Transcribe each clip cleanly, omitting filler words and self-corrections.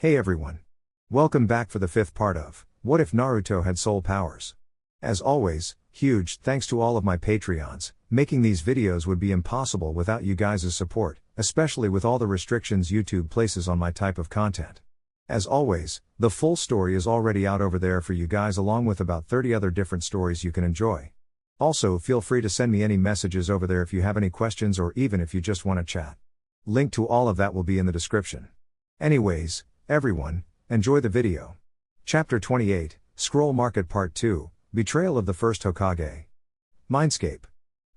Hey everyone. Welcome back for the 5th part of What If Naruto Had Soul Powers? As always, huge thanks to all of my Patreons. Making these videos would be impossible without you guys' support, especially with all the restrictions YouTube places on my type of content. As always, the full story is already out over there for you guys along with about 30 other different stories you can enjoy. Also, feel free to send me any messages over there if you have any questions or even if you just want to chat. Link to all of that will be in the description. Anyways, everyone, enjoy the video. Chapter 28, Scroll Market Part 2, Betrayal of the First Hokage. Mindscape.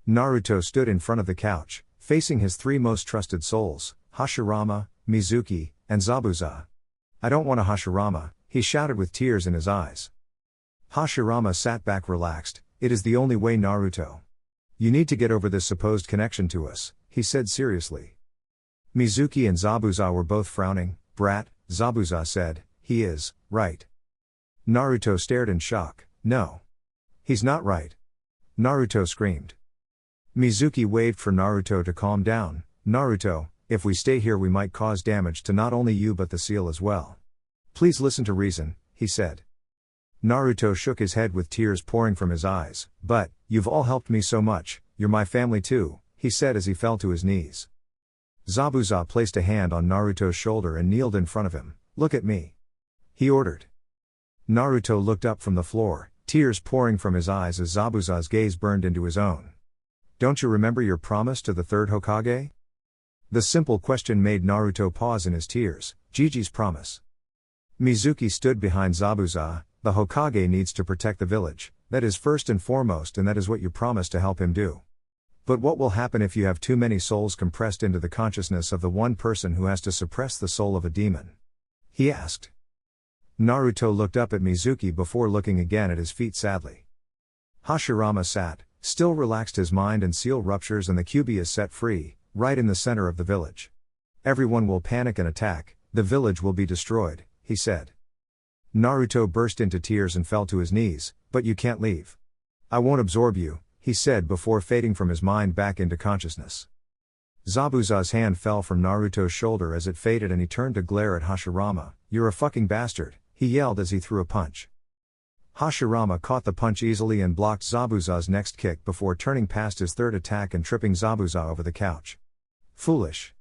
Naruto stood in front of the couch, facing his three most trusted souls, Hashirama, Mizuki, and Zabuza. I don't want a Hashirama, he shouted with tears in his eyes. Hashirama sat back relaxed. It is the only way, Naruto. You need to get over this supposed connection to us, he said seriously. Mizuki and Zabuza were both frowning. Brat, Zabuza said, he is, right. Naruto stared in shock. No. He's not right. Naruto screamed. Mizuki waved for Naruto to calm down. Naruto, if we stay here we might cause damage to not only you but the seal as well. Please listen to reason, he said. Naruto shook his head with tears pouring from his eyes. But, you've all helped me so much, you're my family too, he said as he fell to his knees. Zabuza placed a hand on Naruto's shoulder and kneeled in front of him. Look at me, he ordered. Naruto looked up from the floor, tears pouring from his eyes as Zabuza's gaze burned into his own. Don't you remember your promise to the third Hokage? The simple question made Naruto pause in his tears. Gigi's promise. Mizuki stood behind Zabuza. The Hokage needs to protect the village, that is first and foremost, and that is what you promised to help him do. But what will happen if you have too many souls compressed into the consciousness of the one person who has to suppress the soul of a demon? He asked. Naruto looked up at Mizuki before looking again at his feet sadly. Hashirama sat, still relaxed. His mind and seal ruptures and the Kyuubi is set free, right in the center of the village. Everyone will panic and attack, the village will be destroyed, he said. Naruto burst into tears and fell to his knees. But you can't leave. I won't absorb you, he said before fading from his mind back into consciousness. Zabuza's hand fell from Naruto's shoulder as it faded and he turned to glare at Hashirama. You're a fucking bastard, he yelled as he threw a punch. Hashirama caught the punch easily and blocked Zabuza's next kick before turning past his third attack and tripping Zabuza over the couch. Foolish.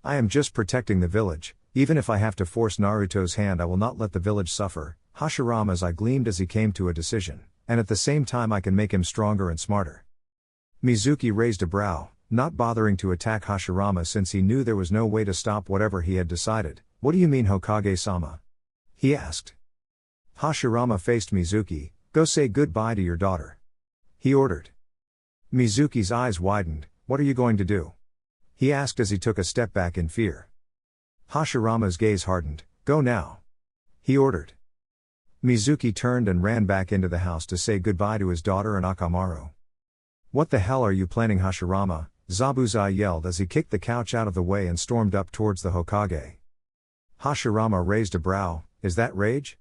I am just protecting the village. Even if I have to force Naruto's hand I will not let the village suffer. Hashirama's eye gleamed as he came to a decision, and at the same time I can make him stronger and smarter. Mizuki raised a brow, not bothering to attack Hashirama since he knew there was no way to stop whatever he had decided. What do you mean, Hokage-sama? He asked. Hashirama faced Mizuki. Go say goodbye to your daughter, he ordered. Mizuki's eyes widened. What are you going to do? He asked as he took a step back in fear. Hashirama's gaze hardened. Go now, he ordered. Mizuki turned and ran back into the house to say goodbye to his daughter and Akamaru. What the hell are you planning, Hashirama? Zabuza yelled as he kicked the couch out of the way and stormed up towards the Hokage. Hashirama raised a brow. Is that rage?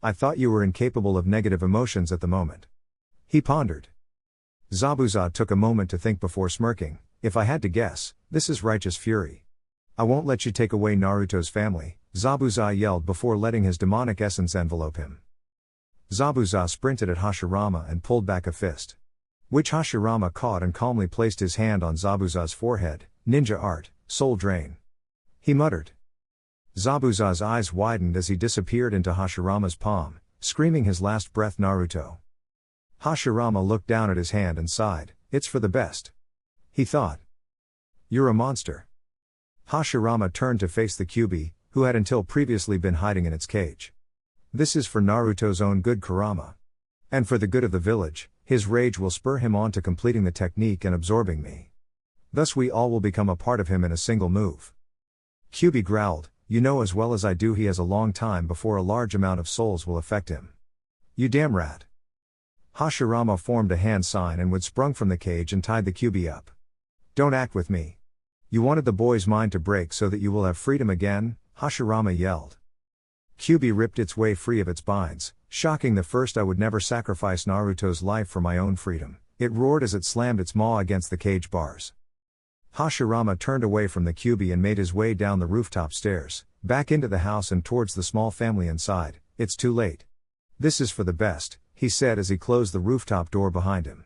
I thought you were incapable of negative emotions at the moment, he pondered. Zabuza took a moment to think before smirking. If I had to guess, this is righteous fury. I won't let you take away Naruto's family, Zabuza yelled before letting his demonic essence envelope him. Zabuza sprinted at Hashirama and pulled back a fist, which Hashirama caught and calmly placed his hand on Zabuza's forehead. Ninja art, soul drain, he muttered. Zabuza's eyes widened as he disappeared into Hashirama's palm, screaming his last breath, Naruto. Hashirama looked down at his hand and sighed. It's for the best, he thought. You're a monster. Hashirama turned to face the Kyuubi, who had until previously been hiding in its cage. This is for Naruto's own good, Kurama. And for the good of the village, his rage will spur him on to completing the technique and absorbing me. Thus we all will become a part of him in a single move. Kyuubi growled. You know as well as I do he has a long time before a large amount of souls will affect him. You damn rat. Hashirama formed a hand sign and would sprung from the cage and tied the Kyuubi up. Don't act with me. You wanted the boy's mind to break so that you will have freedom again, Hashirama yelled. Kyuubi ripped its way free of its binds, shocking the first. I would never sacrifice Naruto's life for my own freedom, it roared as it slammed its maw against the cage bars. Hashirama turned away from the Kyuubi and made his way down the rooftop stairs. back into the house and towards the small family inside. It's too late. This is for the best, he said as he closed the rooftop door behind him.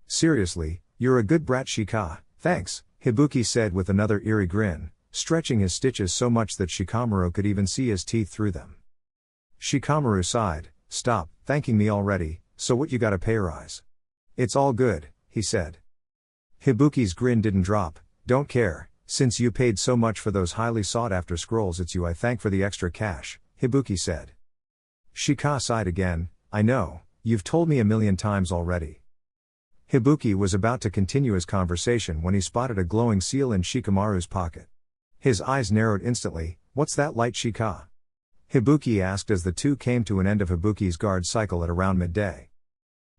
Seriously, you're a good brat, Shika. Thanks, Hibuki said with another eerie grin, stretching his stitches so much that Shikamaru could even see his teeth through them. Shikamaru sighed. Stop thanking me already, so what, you got a pay rise? It's all good, he said. Hibuki's grin didn't drop. Don't care, since you paid so much for those highly sought after scrolls, it's you I thank for the extra cash, Hibuki said. Shika sighed again. I know, you've told me a million times already. Hibuki was about to continue his conversation when he spotted a glowing seal in Shikamaru's pocket. His eyes narrowed instantly. What's that light, Shika? Hibuki asked as the two came to an end of Hibuki's guard cycle at around midday.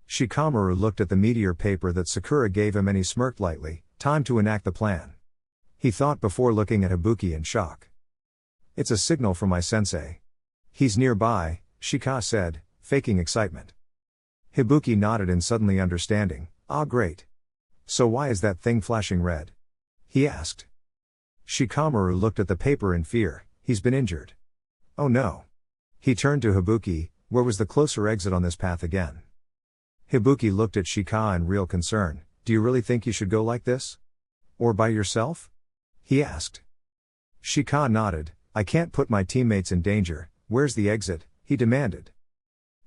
Shikamaru looked at the meteor paper that Sakura gave him and he smirked lightly. Time to enact the plan. He thought before looking at Hibuki in shock. It's a signal from my sensei. He's nearby, Shika said, faking excitement. Hibuki nodded in suddenly understanding. Ah, great. So why is that thing flashing red? He asked. Shikamaru looked at the paper in fear. He's been injured. Oh no. He turned to Hibuki. Where was the closer exit on this path again? Hibuki looked at Shika in real concern. Do you really think you should go like this? Or by yourself? He asked. Shika nodded. I can't put my teammates in danger. Where's the exit? He demanded.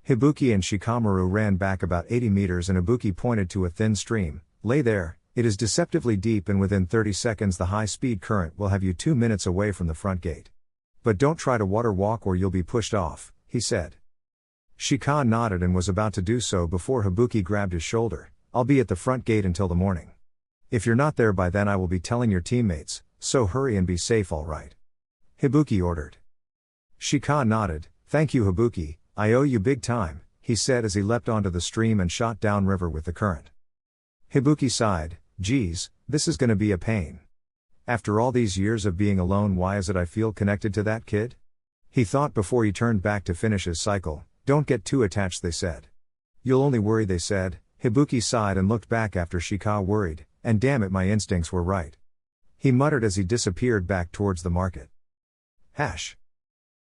Hibuki and Shikamaru ran back about 80 meters and Hibuki pointed to a thin stream. Lay there, it is deceptively deep and within 30 seconds the high-speed current will have you 2 minutes away from the front gate. But don't try to water walk or you'll be pushed off, he said. Shika nodded and was about to do so before Hibuki grabbed his shoulder. I'll be at the front gate until the morning. If you're not there by then I will be telling your teammates, so hurry and be safe, all right? Hibuki ordered. Shika nodded. Thank you, Hibuki, I owe you big time, he said as he leapt onto the stream and shot downriver with the current. Hibuki sighed. Geez, this is gonna be a pain. After all these years of being alone, why is it I feel connected to that kid? He thought before he turned back to finish his cycle. Don't get too attached, they said. You'll only worry, they said. Hibuki sighed and looked back after Shika worried, and damn it, my instincts were right. He muttered as he disappeared back towards the market.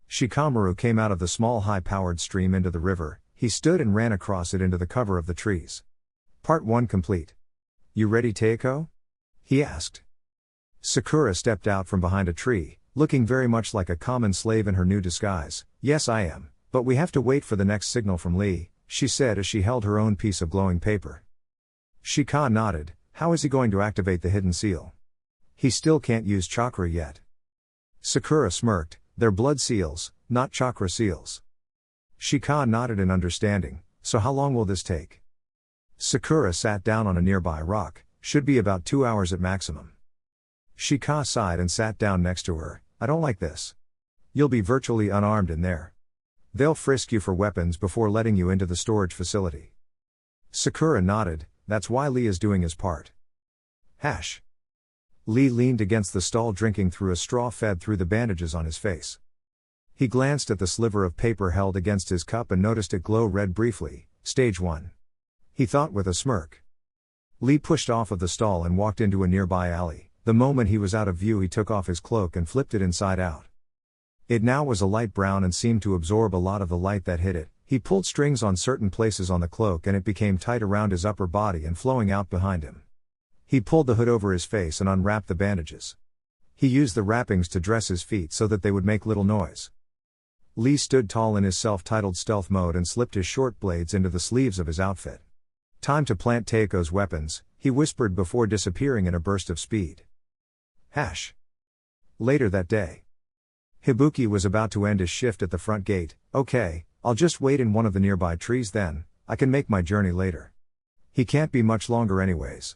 Shikamaru came out of the small high-powered stream into the river. He stood and ran across it into the cover of the trees. Part 1 complete. You ready, Teiko? He asked. Sakura stepped out from behind a tree, looking very much like a common slave in her new disguise. Yes, I am, but we have to wait for the next signal from Lee, she said as she held her own piece of glowing paper. Shika nodded. How is he going to activate the hidden seal? He still can't use chakra yet. Sakura smirked. They're blood seals, not chakra seals. Shika nodded in understanding. So how long will this take? Sakura sat down on a nearby rock. Should be about 2 hours at maximum. Shika sighed and sat down next to her. I don't like this. You'll be virtually unarmed in there. They'll frisk you for weapons before letting you into the storage facility. Sakura nodded. That's why Lee is doing his part. Lee leaned against the stall drinking through a straw fed through the bandages on his face. He glanced at the sliver of paper held against his cup and noticed it glow red briefly. Stage 1. He thought with a smirk. Lee pushed off of the stall and walked into a nearby alley. The moment he was out of view he took off his cloak and flipped it inside out. It now was a light brown and seemed to absorb a lot of the light that hit it. He pulled strings on certain places on the cloak and it became tight around his upper body and flowing out behind him. He pulled the hood over his face and unwrapped the bandages. He used the wrappings to dress his feet so that they would make little noise. Lee stood tall in his self-titled stealth mode and slipped his short blades into the sleeves of his outfit. Time to plant Teiko's weapons, he whispered before disappearing in a burst of speed. Later that day. Hibuki was about to end his shift at the front gate. Okay, I'll just wait in one of the nearby trees then, I can make my journey later. He can't be much longer anyways.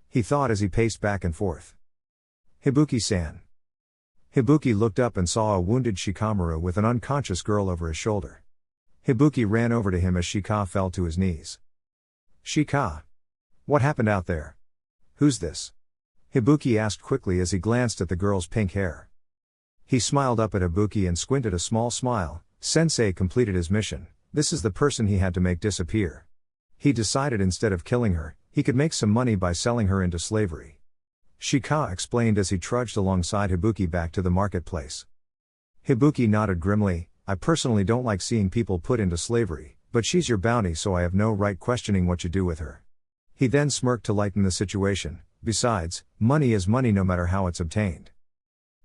He thought as he paced back and forth. Hibuki-san. Hibuki looked up and saw a wounded Shikamaru with an unconscious girl over his shoulder. Hibuki ran over to him as Shika fell to his knees. Shika. What happened out there? Who's this? Hibuki asked quickly as he glanced at the girl's pink hair. He smiled up at Hibuki and squinted a small smile. Sensei completed his mission. This is the person he had to make disappear. He decided instead of killing her, he could make some money by selling her into slavery. Shika explained as he trudged alongside Hibuki back to the marketplace. Hibuki nodded grimly. I personally don't like seeing people put into slavery, but she's your bounty, so I have no right questioning what you do with her. He then smirked to lighten the situation. Besides, money is money no matter how it's obtained.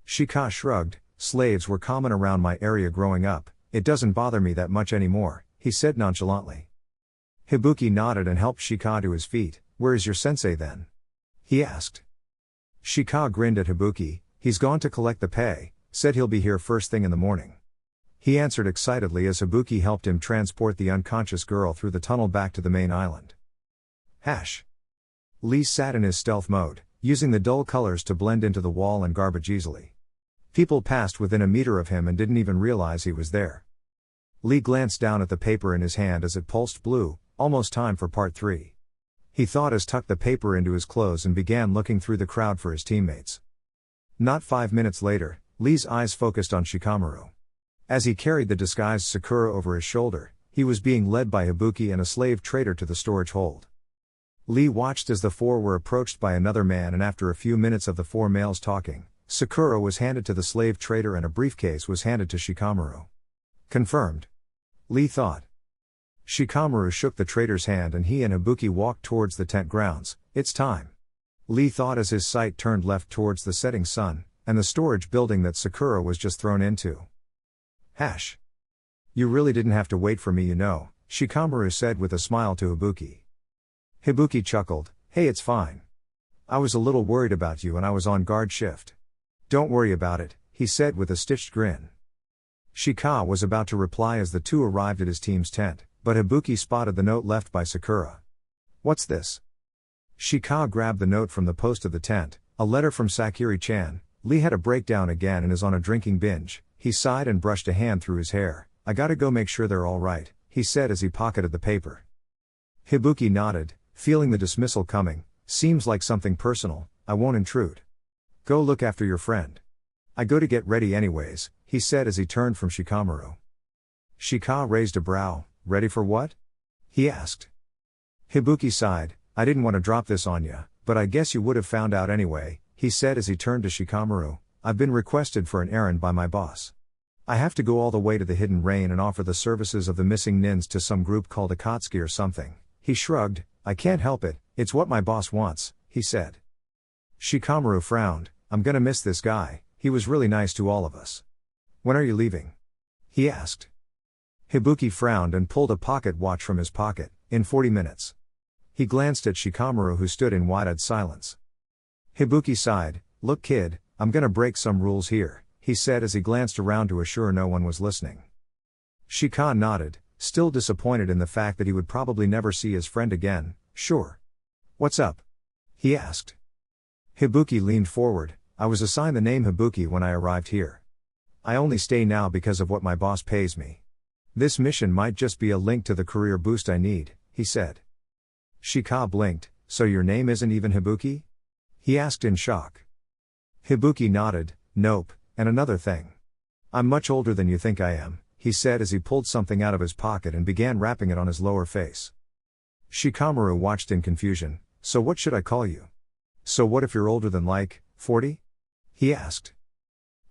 Shika shrugged. Slaves were common around my area growing up. It doesn't bother me that much anymore, he said nonchalantly. Hibuki nodded and helped Shika to his feet. Where is your sensei then? He asked. Shika grinned at Hibuki. He's gone to collect the pay, said he'll be here first thing in the morning. He answered excitedly as Hibuki helped him transport the unconscious girl through the tunnel back to the main island. Lee sat in his stealth mode, using the dull colors to blend into the wall and garbage easily. People passed within a meter of him and didn't even realize he was there. Lee glanced down at the paper in his hand as it pulsed blue. Almost time for part 3. He thought as tucked the paper into his clothes and began looking through the crowd for his teammates. Not 5 minutes later, Lee's eyes focused on Shikamaru. As he carried the disguised Sakura over his shoulder, he was being led by Hibuki and a slave trader to the storage hold. Lee watched as the four were approached by another man, and after a few minutes of the four males talking, Sakura was handed to the slave trader and a briefcase was handed to Shikamaru. Confirmed. Lee thought. Shikamaru shook the trader's hand and he and Hibuki walked towards the tent grounds. It's time. Lee thought as his sight turned left towards the setting sun, and the storage building that Sakura was just thrown into. You really didn't have to wait for me, you know, Shikamaru said with a smile to Hibuki. Hibuki chuckled. Hey, it's fine. I was a little worried about you and I was on guard shift. Don't worry about it, he said with a stitched grin. Shika was about to reply as the two arrived at his team's tent, but Hibuki spotted the note left by Sakura. What's this? Shika grabbed the note from the post of the tent, a letter from Sakura-chan. Lee had a breakdown again and is on a drinking binge. He sighed and brushed a hand through his hair. I gotta go make sure they're all right, he said as he pocketed the paper. Hibuki nodded, feeling the dismissal coming. Seems like something personal. I won't intrude. Go look after your friend. I go to get ready anyways, he said as he turned from Shikamaru. Shika raised a brow. Ready for what? He asked. Hibuki sighed. I didn't want to drop this on ya, but I guess you would have found out anyway, he said as he turned to Shikamaru. I've been requested for an errand by my boss. I have to go all the way to the Hidden Rain and offer the services of the missing nins to some group called Akatsuki or something. He shrugged. I can't help it, it's what my boss wants, he said. Shikamaru frowned. I'm gonna miss this guy, he was really nice to all of us. When are you leaving? He asked. Hibuki frowned and pulled a pocket watch from his pocket. In 40 minutes. He glanced at Shikamaru who stood in wide-eyed silence. Hibuki sighed. Look kid, I'm gonna break some rules here, he said as he glanced around to assure no one was listening. Shika nodded, still disappointed in the fact that he would probably never see his friend again. Sure. What's up? He asked. Hibuki leaned forward. I was assigned the name Hibuki when I arrived here. I only stay now because of what my boss pays me. This mission might just be a link to the career boost I need, he said. Shika blinked. So your name isn't even Hibuki? He asked in shock. Hibuki nodded. Nope, and another thing. I'm much older than you think I am, he said as he pulled something out of his pocket and began wrapping it on his lower face. Shikamaru watched in confusion. So what should I call you? So what if you're older than 40? He asked.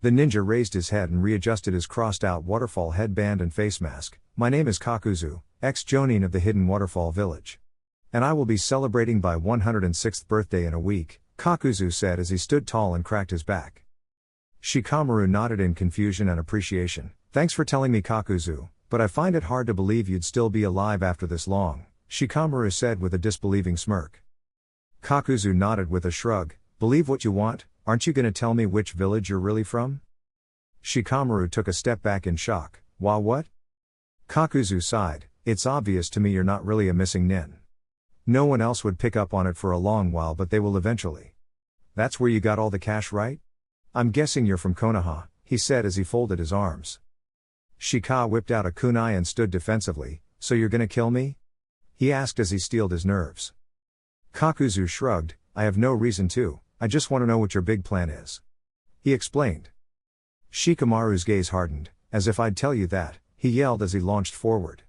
The ninja raised his head and readjusted his crossed-out waterfall headband and face mask. My name is Kakuzu, ex-jonin of the Hidden Waterfall Village. And I will be celebrating my 106th birthday in a week, Kakuzu said as he stood tall and cracked his back. Shikamaru nodded in confusion and appreciation. Thanks for telling me, Kakuzu, but I find it hard to believe you'd still be alive after this long, Shikamaru said with a disbelieving smirk. Kakuzu nodded with a shrug. Believe what you want, aren't you gonna tell me which village you're really from? Shikamaru took a step back in shock. Why what? Kakuzu sighed. It's obvious to me you're not really a missing nin. No one else would pick up on it for a long while, but they will eventually. That's where you got all the cash, right? I'm guessing you're from Konoha, he said as he folded his arms. Shika whipped out a kunai and stood defensively. So you're gonna kill me? He asked as he steeled his nerves. Kakuzu shrugged. I have no reason to, I just want to know what your big plan is. He explained. Shikamaru's gaze hardened. As if I'd tell you that, he yelled as he launched forward.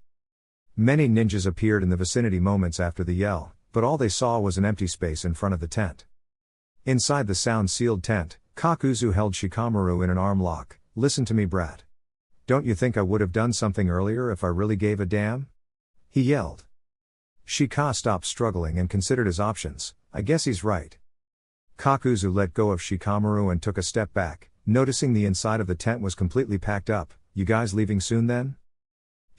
Many ninjas appeared in the vicinity moments after the yell, but all they saw was an empty space in front of the tent. Inside the sound-sealed tent, Kakuzu held Shikamaru in an arm lock. "Listen to me, brat. Don't you think I would have done something earlier if I really gave a damn?" he yelled. Shika stopped struggling and considered his options. "I guess he's right." Kakuzu let go of Shikamaru and took a step back, noticing the inside of the tent was completely packed up. "You guys leaving soon then?"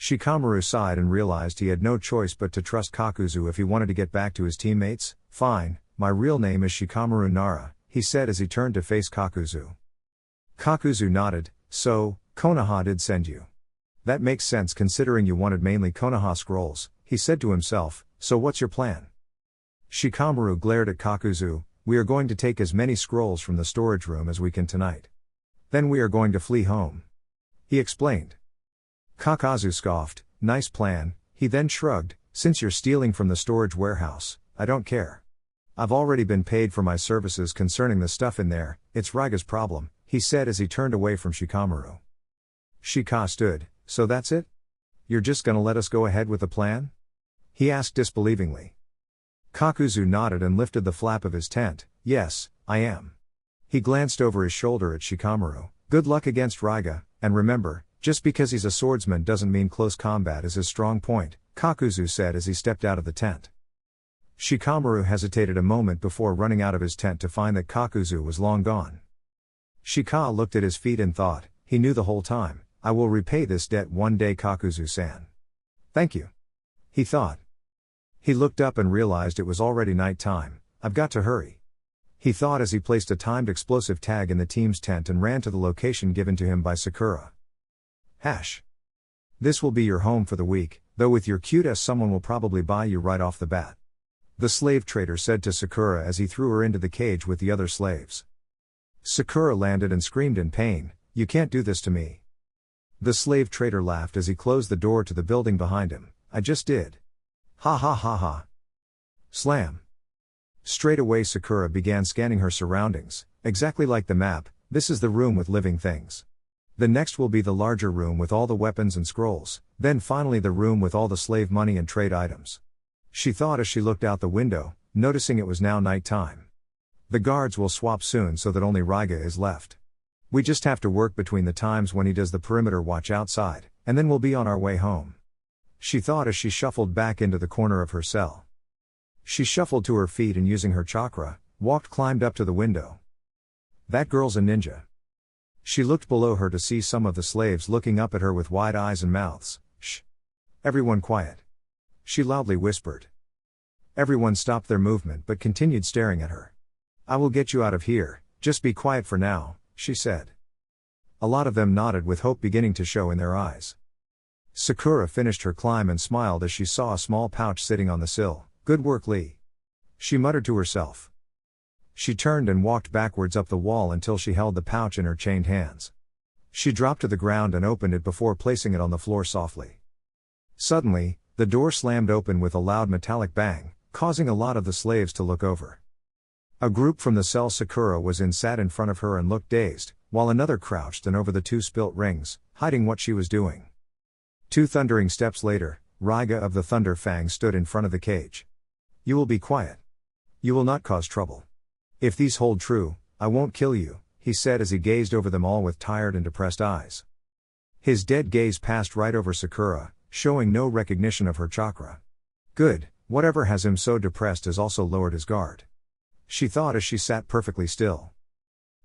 Shikamaru sighed and realized he had no choice but to trust Kakuzu if he wanted to get back to his teammates. "Fine, my real name is Shikamaru Nara," he said as he turned to face Kakuzu. Kakuzu nodded. "So, Konoha did send you. That makes sense considering you wanted mainly Konoha scrolls," he said to himself. "So what's your plan?" Shikamaru glared at Kakuzu. "We are going to take as many scrolls from the storage room as we can tonight. Then we are going to flee home," he explained. Kakuzu scoffed. "Nice plan," he then shrugged. "Since you're stealing from the storage warehouse, I don't care. I've already been paid for my services concerning the stuff in there. It's Raiga's problem," he said as he turned away from Shikamaru. Shika stood. "So that's it? You're just gonna let us go ahead with the plan?" he asked disbelievingly. Kakuzu nodded and lifted the flap of his tent. "Yes, I am." He glanced over his shoulder at Shikamaru. "Good luck against Raiga, and remember, just because he's a swordsman doesn't mean close combat is his strong point," Kakuzu said as he stepped out of the tent. Shikamaru hesitated a moment before running out of his tent to find that Kakuzu was long gone. Shika looked at his feet and thought, he knew the whole time, "I will repay this debt one day, Kakuzu-san. Thank you," he thought. He looked up and realized it was already night time. "I've got to hurry," he thought as he placed a timed explosive tag in the team's tent and ran to the location given to him by Sakura. This will be your home for the week, though with your cute ass someone will probably buy you right off the bat," the slave trader said to Sakura as he threw her into the cage with the other slaves. Sakura landed and screamed in pain. "You can't do this to me." The slave trader laughed as he closed the door to the building behind him. "I just did. Ha ha ha ha." Slam. Straight away Sakura began scanning her surroundings. "Exactly like the map, this is the room with living things. The next will be the larger room with all the weapons and scrolls, then finally the room with all the slave money and trade items," she thought as she looked out the window, noticing it was now night time. "The guards will swap soon so that only Raiga is left. We just have to work between the times when he does the perimeter watch outside, and then we'll be on our way home," she thought as she shuffled back into the corner of her cell. She shuffled to her feet and using her chakra, climbed up to the window. "That girl's a ninja." She looked below her to see some of the slaves looking up at her with wide eyes and mouths. "Shh! Everyone quiet," she loudly whispered. Everyone stopped their movement but continued staring at her. "I will get you out of here, just be quiet for now," she said. A lot of them nodded with hope beginning to show in their eyes. Sakura finished her climb and smiled as she saw a small pouch sitting on the sill. "Good work, Lee," she muttered to herself. She turned and walked backwards up the wall until she held the pouch in her chained hands. She dropped to the ground and opened it before placing it on the floor softly. Suddenly, the door slammed open with a loud metallic bang, causing a lot of the slaves to look over. A group from the cell Sakura was in sat in front of her and looked dazed, while another crouched and over the two spilt rings, hiding what she was doing. 2 thundering steps later, Raiga of the Thunder Fang stood in front of the cage. "You will be quiet. You will not cause trouble. If these hold true, I won't kill you," he said as he gazed over them all with tired and depressed eyes. His dead gaze passed right over Sakura, showing no recognition of her chakra. Good, whatever has him so depressed has also lowered his guard, she thought as she sat perfectly still.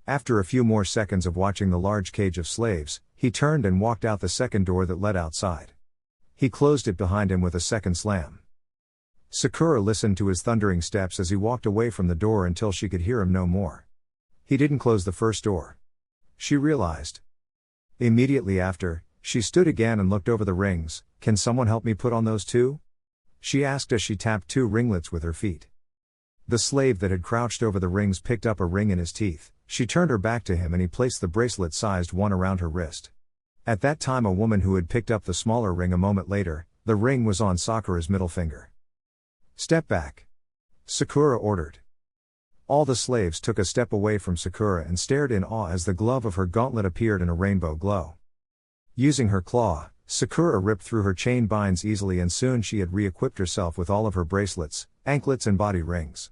After a few more seconds of watching the large cage of slaves, he turned and walked out the second door that led outside. He closed it behind him with a second slam. Sakura listened to his thundering steps as he walked away from the door until she could hear him no more. He didn't close the first door, she realized. Immediately after, she stood again and looked over the rings. "Can someone help me put on those too?" she asked as she tapped 2 ringlets with her feet. The slave that had crouched over the rings picked up a ring in his teeth. She turned her back to him and he placed the bracelet-sized one around her wrist. At that time a woman who had picked up the smaller ring a moment later, the ring was on Sakura's middle finger. "Step back," Sakura ordered. All the slaves took a step away from Sakura and stared in awe as the glove of her gauntlet appeared in a rainbow glow. Using her claw, Sakura ripped through her chain binds easily and soon she had re-equipped herself with all of her bracelets, anklets and body rings.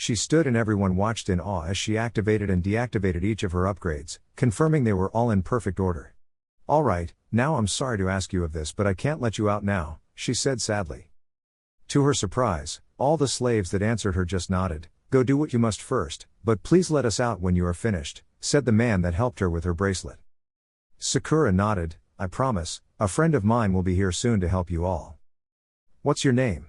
She stood and everyone watched in awe as she activated and deactivated each of her upgrades, confirming they were all in perfect order. "Alright, now I'm sorry to ask you of this, but I can't let you out now," she said sadly. To her surprise, all the slaves that answered her just nodded. "Go do what you must first, but please let us out when you are finished," said the man that helped her with her bracelet. Sakura nodded. "I promise, a friend of mine will be here soon to help you all." "What's your name?"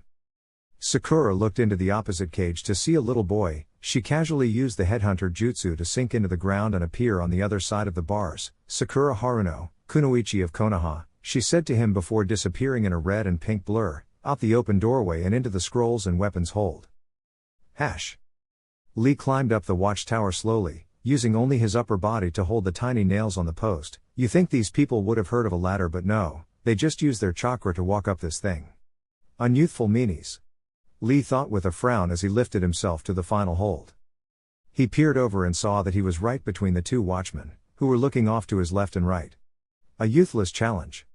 Sakura looked into the opposite cage to see a little boy. She casually used the headhunter jutsu to sink into the ground and appear on the other side of the bars. "Sakura Haruno, Kunoichi of Konoha," she said to him before disappearing in a red and pink blur, out the open doorway and into the scrolls and weapons hold. Lee climbed up the watchtower slowly, using only his upper body to hold the tiny nails on the post. You think these people would have heard of a ladder, but no, they just used their chakra to walk up this thing. Unyouthful meanies. Lee thought with a frown as he lifted himself to the final hold. He peered over and saw that he was right between the two watchmen, who were looking off to his left and right. A youthless challenge,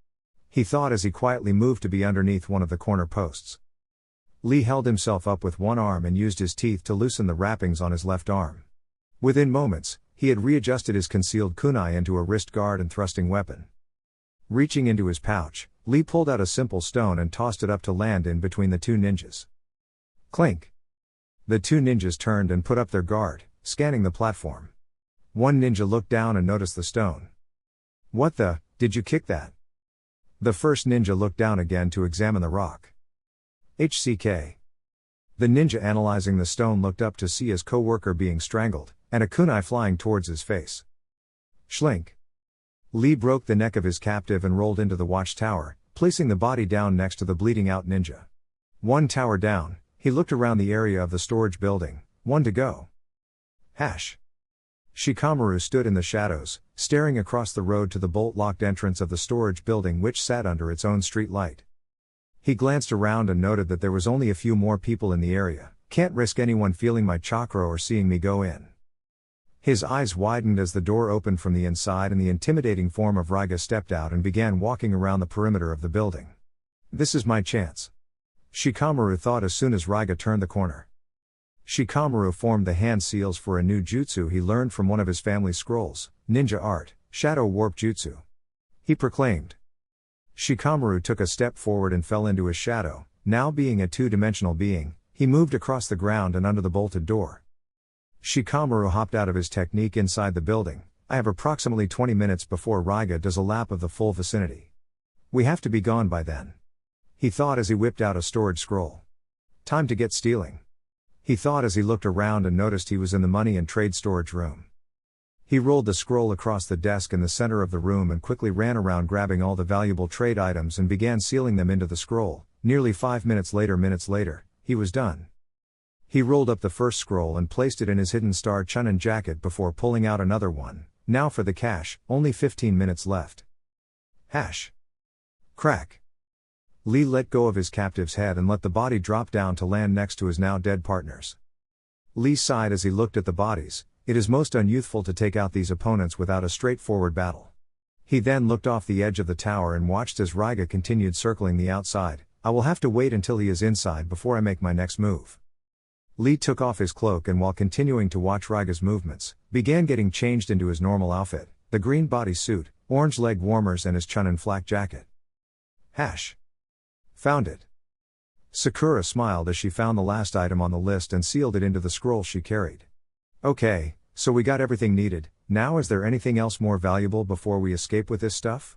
he thought as he quietly moved to be underneath one of the corner posts. Lee held himself up with one arm and used his teeth to loosen the wrappings on his left arm. Within moments, he had readjusted his concealed kunai into a wrist guard and thrusting weapon. Reaching into his pouch, Lee pulled out a simple stone and tossed it up to land in between the two ninjas. Clink! The two ninjas turned and put up their guard, scanning the platform. One ninja looked down and noticed the stone. "What the, did you kick that?" The first ninja looked down again to examine the rock. HCK. The ninja analyzing the stone looked up to see his co-worker being strangled, and a kunai flying towards his face. Schlink. Lee broke the neck of his captive and rolled into the watchtower, placing the body down next to the bleeding out ninja. One tower down, he looked around the area of the storage building. One to go. Shikamaru stood in the shadows, staring across the road to the bolt-locked entrance of the storage building which sat under its own street light. He glanced around and noted that there was only a few more people in the area. "Can't risk anyone feeling my chakra or seeing me go in." His eyes widened as the door opened from the inside and the intimidating form of Raiga stepped out and began walking around the perimeter of the building. "This is my chance," Shikamaru thought as soon as Raiga turned the corner. Shikamaru formed the hand seals for a new jutsu he learned from one of his family scrolls, ninja art, shadow warp jutsu. He proclaimed. Shikamaru took a step forward and fell into his shadow. Now being a two-dimensional being, he moved across the ground and under the bolted door. Shikamaru hopped out of his technique inside the building. "I have approximately 20 minutes before Raiga does a lap of the full vicinity. We have to be gone by then," he thought as he whipped out a storage scroll. "Time to get stealing," he thought as he looked around and noticed he was in the money and trade storage room. He rolled the scroll across the desk in the center of the room and quickly ran around grabbing all the valuable trade items and began sealing them into the scroll. Nearly 5 minutes later, he was done. He rolled up the first scroll and placed it in his hidden star Chunin jacket before pulling out another one. Now for the cash, only 15 minutes left. Crack. Lee let go of his captive's head and let the body drop down to land next to his now dead partners. Lee sighed as he looked at the bodies. It is most unyouthful to take out these opponents without a straightforward battle. He then looked off the edge of the tower and watched as Raiga continued circling the outside. I will have to wait until he is inside before I make my next move. Lee took off his cloak and while continuing to watch Raiga's movements, began getting changed into his normal outfit, the green body suit, orange leg warmers and his Chunin flak jacket. Found it. Sakura smiled as she found the last item on the list and sealed it into the scroll she carried. "Okay, so we got everything needed. Now is there anything else more valuable before we escape with this stuff?"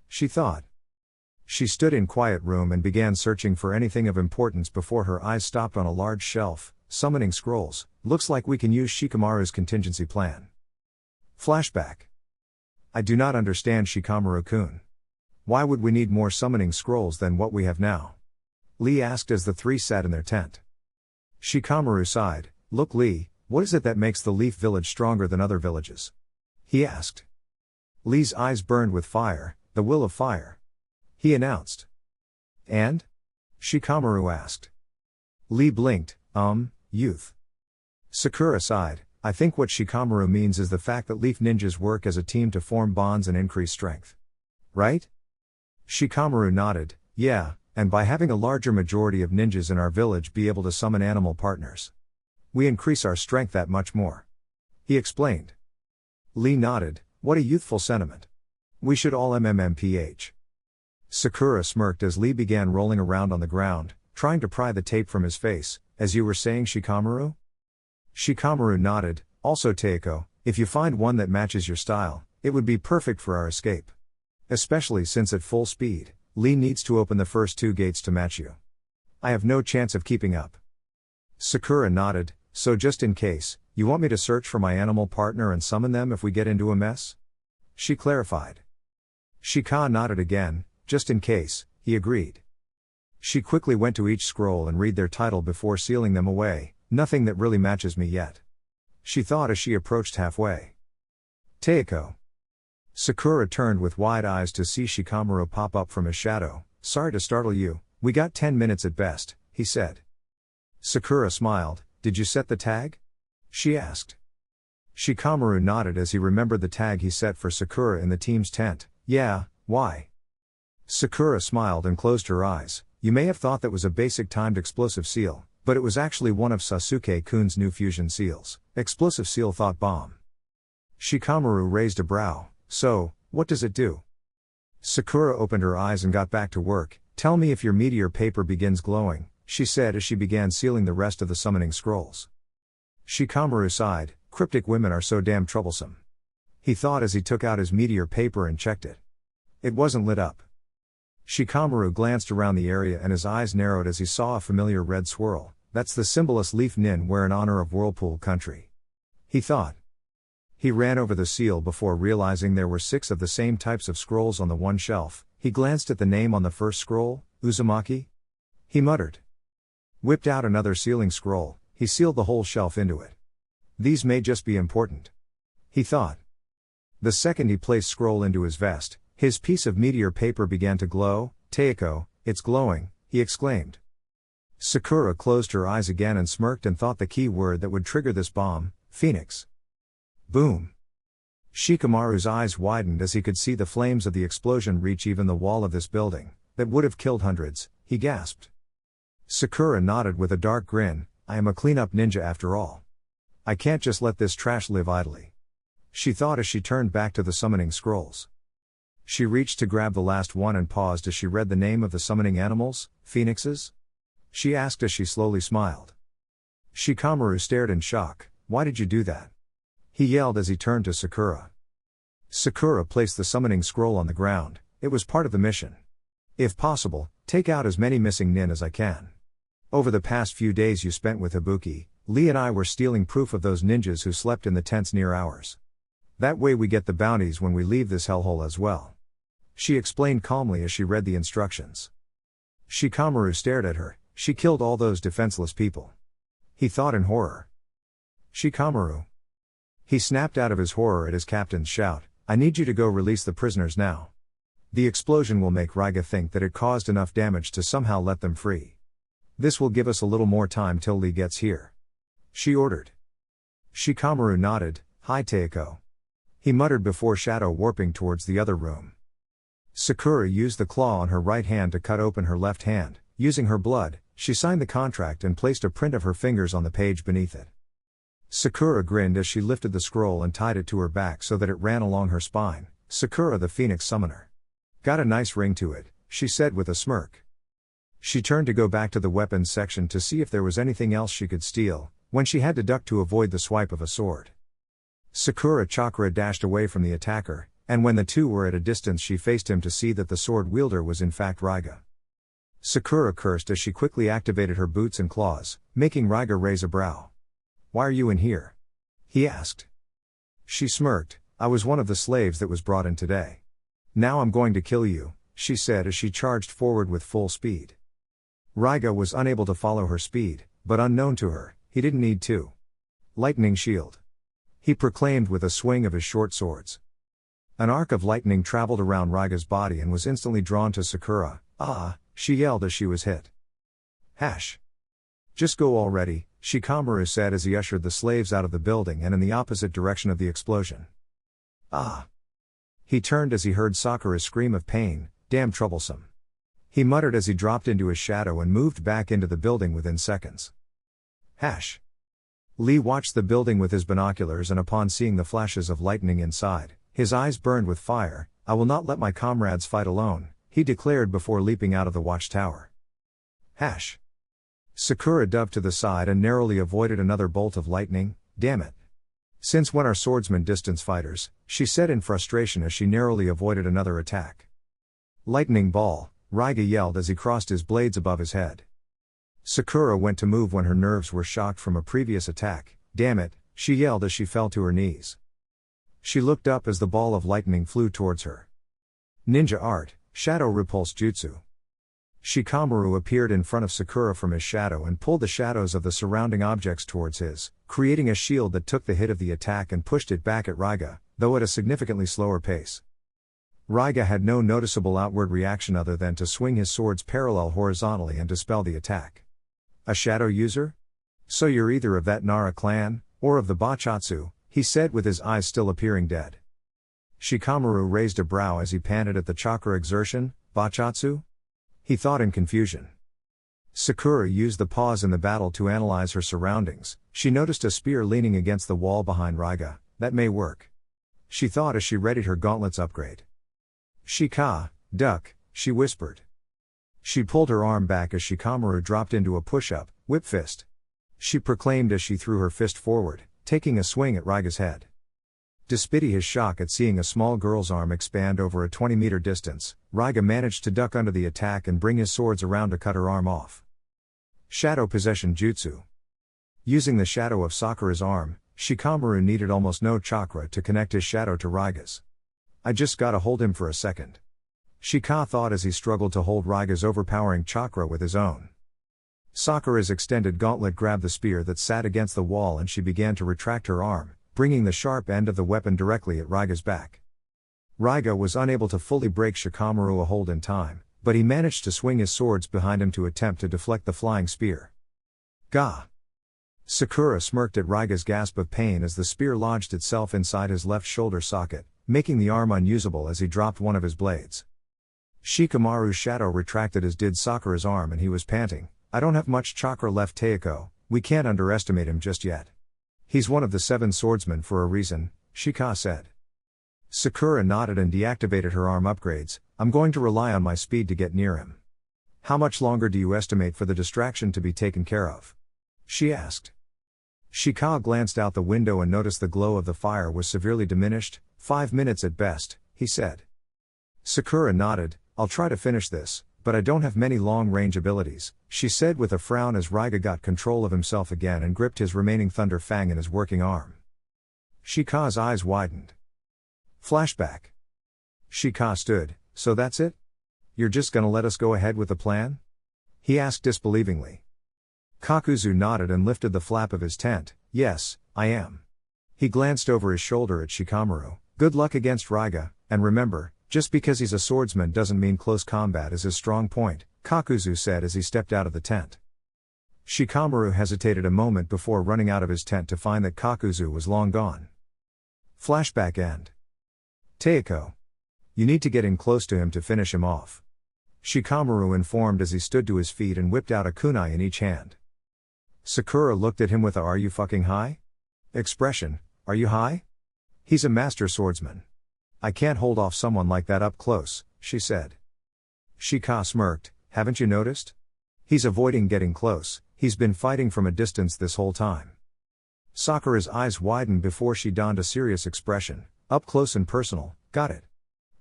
she thought. She stood in quiet room and began searching for anything of importance before her eyes stopped on a large shelf. Summoning scrolls. Looks like we can use Shikamaru's contingency plan. Flashback. I do not understand, Shikamaru-kun. Why would we need more summoning scrolls than what we have now? Lee asked as the three sat in their tent. Shikamaru sighed. Look, Lee, what is it that makes the Leaf Village stronger than other villages? He asked. Lee's eyes burned with fire, the will of fire. He announced. And? Shikamaru asked. Lee blinked, youth. Sakura sighed. I think what Shikamaru means is the fact that Leaf Ninjas work as a team to form bonds and increase strength. Right? Shikamaru nodded. Yeah, and by having a larger majority of ninjas in our village be able to summon animal partners. We increase our strength that much more. He explained. Lee nodded, what a youthful sentiment. We should all MMMPH. Sakura smirked as Lee began rolling around on the ground, trying to pry the tape from his face. As you were saying, Shikamaru? Shikamaru nodded, also Teiko, if you find one that matches your style, it would be perfect for our escape. Especially since at full speed, Lee needs to open the first 2 gates to match you. I have no chance of keeping up. Sakura nodded, so just in case, you want me to search for my animal partner and summon them if we get into a mess? She clarified. Shika nodded again, just in case, he agreed. She quickly went to each scroll and read their title before sealing them away, nothing that really matches me yet. She thought as she approached halfway. Teiko. Sakura turned with wide eyes to see Shikamaru pop up from his shadow. Sorry to startle you, we got 10 minutes at best, he said. Sakura smiled, did you set the tag? She asked. Shikamaru nodded as he remembered the tag he set for Sakura in the team's tent. Yeah, why? Sakura smiled and closed her eyes. You may have thought that was a basic timed explosive seal, but it was actually one of Sasuke-kun's new fusion seals, explosive seal thought bomb. Shikamaru raised a brow. So, what does it do? Sakura opened her eyes and got back to work. Tell me if your meteor paper begins glowing, she said as she began sealing the rest of the summoning scrolls. Shikamaru sighed, cryptic women are so damn troublesome. He thought as he took out his meteor paper and checked it. It wasn't lit up. Shikamaru glanced around the area and his eyes narrowed as he saw a familiar red swirl. That's the symbolist leaf nin wear in honor of Whirlpool Country. He thought. He ran over the seal before realizing there were 6 of the same types of scrolls on the one shelf. He glanced at the name on the first scroll, Uzumaki. He muttered. Whipped out another sealing scroll, he sealed the whole shelf into it. These may just be important. He thought. The second he placed scroll into his vest, his piece of meteor paper began to glow. Teiko, it's glowing, he exclaimed. Sakura closed her eyes again and smirked and thought the key word that would trigger this bomb, Phoenix. Boom. Shikamaru's eyes widened as he could see the flames of the explosion reach even the wall of this building, that would have killed hundreds, he gasped. Sakura nodded with a dark grin, I am a cleanup ninja after all. I can't just let this trash live idly. She thought as she turned back to the summoning scrolls. She reached to grab the last one and paused as she read the name of the summoning animals, phoenixes? She asked as she slowly smiled. Shikamaru stared in shock, why did you do that? He yelled as he turned to Sakura. Sakura placed the summoning scroll on the ground, it was part of the mission. If possible, take out as many missing nin as I can. Over the past few days you spent with Ibuki, Lee and I were stealing proof of those ninjas who slept in the tents near ours. That way we get the bounties when we leave this hellhole as well. She explained calmly as she read the instructions. Shikamaru stared at her, she killed all those defenseless people. He thought in horror. Shikamaru. He snapped out of his horror at his captain's shout, I need you to go release the prisoners now. The explosion will make Raiga think that it caused enough damage to somehow let them free. This will give us a little more time till Lee gets here. She ordered. Shikamaru nodded, hi Teiko. He muttered before shadow warping towards the other room. Sakura used the claw on her right hand to cut open her left hand. Using her blood, she signed the contract and placed a print of her fingers on the page beneath it. Sakura grinned as she lifted the scroll and tied it to her back so that it ran along her spine. Sakura the Phoenix Summoner. Got a nice ring to it, she said with a smirk. She turned to go back to the weapons section to see if there was anything else she could steal, when she had to duck to avoid the swipe of a sword. Sakura Chakra dashed away from the attacker, and when the two were at a distance she faced him to see that the sword wielder was in fact Raiga. Sakura cursed as she quickly activated her boots and claws, making Raiga raise a brow. Why are you in here? He asked. She smirked, I was one of the slaves that was brought in today. Now I'm going to kill you, she said as she charged forward with full speed. Raiga was unable to follow her speed, but unknown to her, he didn't need to. Lightning shield. He proclaimed with a swing of his short swords. An arc of lightning traveled around Raiga's body and was instantly drawn to Sakura. Ah, she yelled as she was hit. Hash. Just go already, Shikamaru said as he ushered the slaves out of the building and in the opposite direction of the explosion. Ah. He turned as he heard Sakura's scream of pain, damn troublesome. He muttered as he dropped into his shadow and moved back into the building within seconds. Hash. Lee watched the building with his binoculars, and upon seeing the flashes of lightning inside, his eyes burned with fire. "I will not let my comrades fight alone," he declared before leaping out of the watchtower. Sakura dove to the side and narrowly avoided another bolt of lightning. "Damn it. Since when are swordsmen distance fighters?" she said in frustration as she narrowly avoided another attack. "Lightning ball," Raiga yelled as he crossed his blades above his head. Sakura went to move when her nerves were shocked from a previous attack. "Damn it," she yelled as she fell to her knees. She looked up as the ball of lightning flew towards her. Ninja art, shadow repulse jutsu. Shikamaru appeared in front of Sakura from his shadow and pulled the shadows of the surrounding objects towards his, creating a shield that took the hit of the attack and pushed it back at Raiga, though at a significantly slower pace. Raiga had no noticeable outward reaction other than to swing his swords parallel horizontally and dispel the attack. "A shadow user? So you're either of that Nara clan, or of the Bachotsu," he said with his eyes still appearing dead. Shikamaru raised a brow as he panted at the chakra exertion. "Bachotsu?" he thought in confusion. Sakura used the pause in the battle to analyze her surroundings. She noticed a spear leaning against the wall behind Raiga. "That may work," she thought as she readied her gauntlets upgrade. "Shika, duck," she whispered. She pulled her arm back as Shikamaru dropped into a push-up, whip fist. She proclaimed as she threw her fist forward, taking a swing at Raiga's head. Despite his shock at seeing a small girl's arm expand over a 20-meter distance, Raiga managed to duck under the attack and bring his swords around to cut her arm off. Shadow possession jutsu. Using the shadow of Sakura's arm, Shikamaru needed almost no chakra to connect his shadow to Raiga's. "I just gotta hold him for a second," Shika thought as he struggled to hold Raiga's overpowering chakra with his own. Sakura's extended gauntlet grabbed the spear that sat against the wall and she began to retract her arm, bringing the sharp end of the weapon directly at Raiga's back. Raiga was unable to fully break Shikamaru a hold in time, but he managed to swing his swords behind him to attempt to deflect the flying spear. "Gah!" Sakura smirked at Raiga's gasp of pain as the spear lodged itself inside his left shoulder socket, making the arm unusable as he dropped one of his blades. Shikamaru's shadow retracted as did Sakura's arm and he was panting. "I don't have much chakra left, Teiko. We can't underestimate him just yet. He's one of the 7 swordsmen for a reason," Shika said. Sakura nodded and deactivated her arm upgrades. "I'm going to rely on my speed to get near him." "How much longer do you estimate for the distraction to be taken care of?" she asked. Shika glanced out the window and noticed the glow of the fire was severely diminished. 5 minutes at best, he said. Sakura nodded. "I'll try to finish this, but I don't have many long-range abilities," she said with a frown as Raiga got control of himself again and gripped his remaining Thunder Fang in his working arm. Shika's eyes widened. Flashback. Shika stood. "So that's it? You're just gonna let us go ahead with the plan?" he asked disbelievingly. Kakuzu nodded and lifted the flap of his tent. "Yes, I am." He glanced over his shoulder at Shikamaru. "Good luck against Raiga, and remember, just because he's a swordsman doesn't mean close combat is his strong point," Kakuzu said as he stepped out of the tent. Shikamaru hesitated a moment before running out of his tent to find that Kakuzu was long gone. Flashback end. "Teiko. You need to get in close to him to finish him off," Shikamaru informed as he stood to his feet and whipped out a kunai in each hand. Sakura looked at him with a "Are you fucking high?" expression. "Are you high? He's a master swordsman. I can't hold off someone like that up close," she said. Shika smirked. "Haven't you noticed? He's avoiding getting close, he's been fighting from a distance this whole time." Sakura's eyes widened before she donned a serious expression. "Up close and personal, got it,"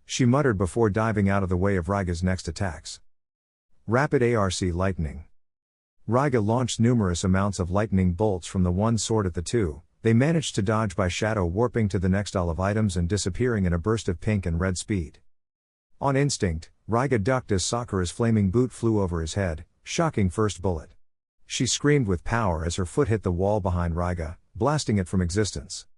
she muttered before diving out of the way of Raiga's next attacks. Rapid ARC lightning. Raiga launched numerous amounts of lightning bolts from the one sword at the two. They managed to dodge by shadow warping to the next olive items and disappearing in a burst of pink and red speed. On instinct, Raiga ducked as Sakura's flaming boot flew over his head, shocking first bullet. She screamed with power as her foot hit the wall behind Raiga, blasting it from existence.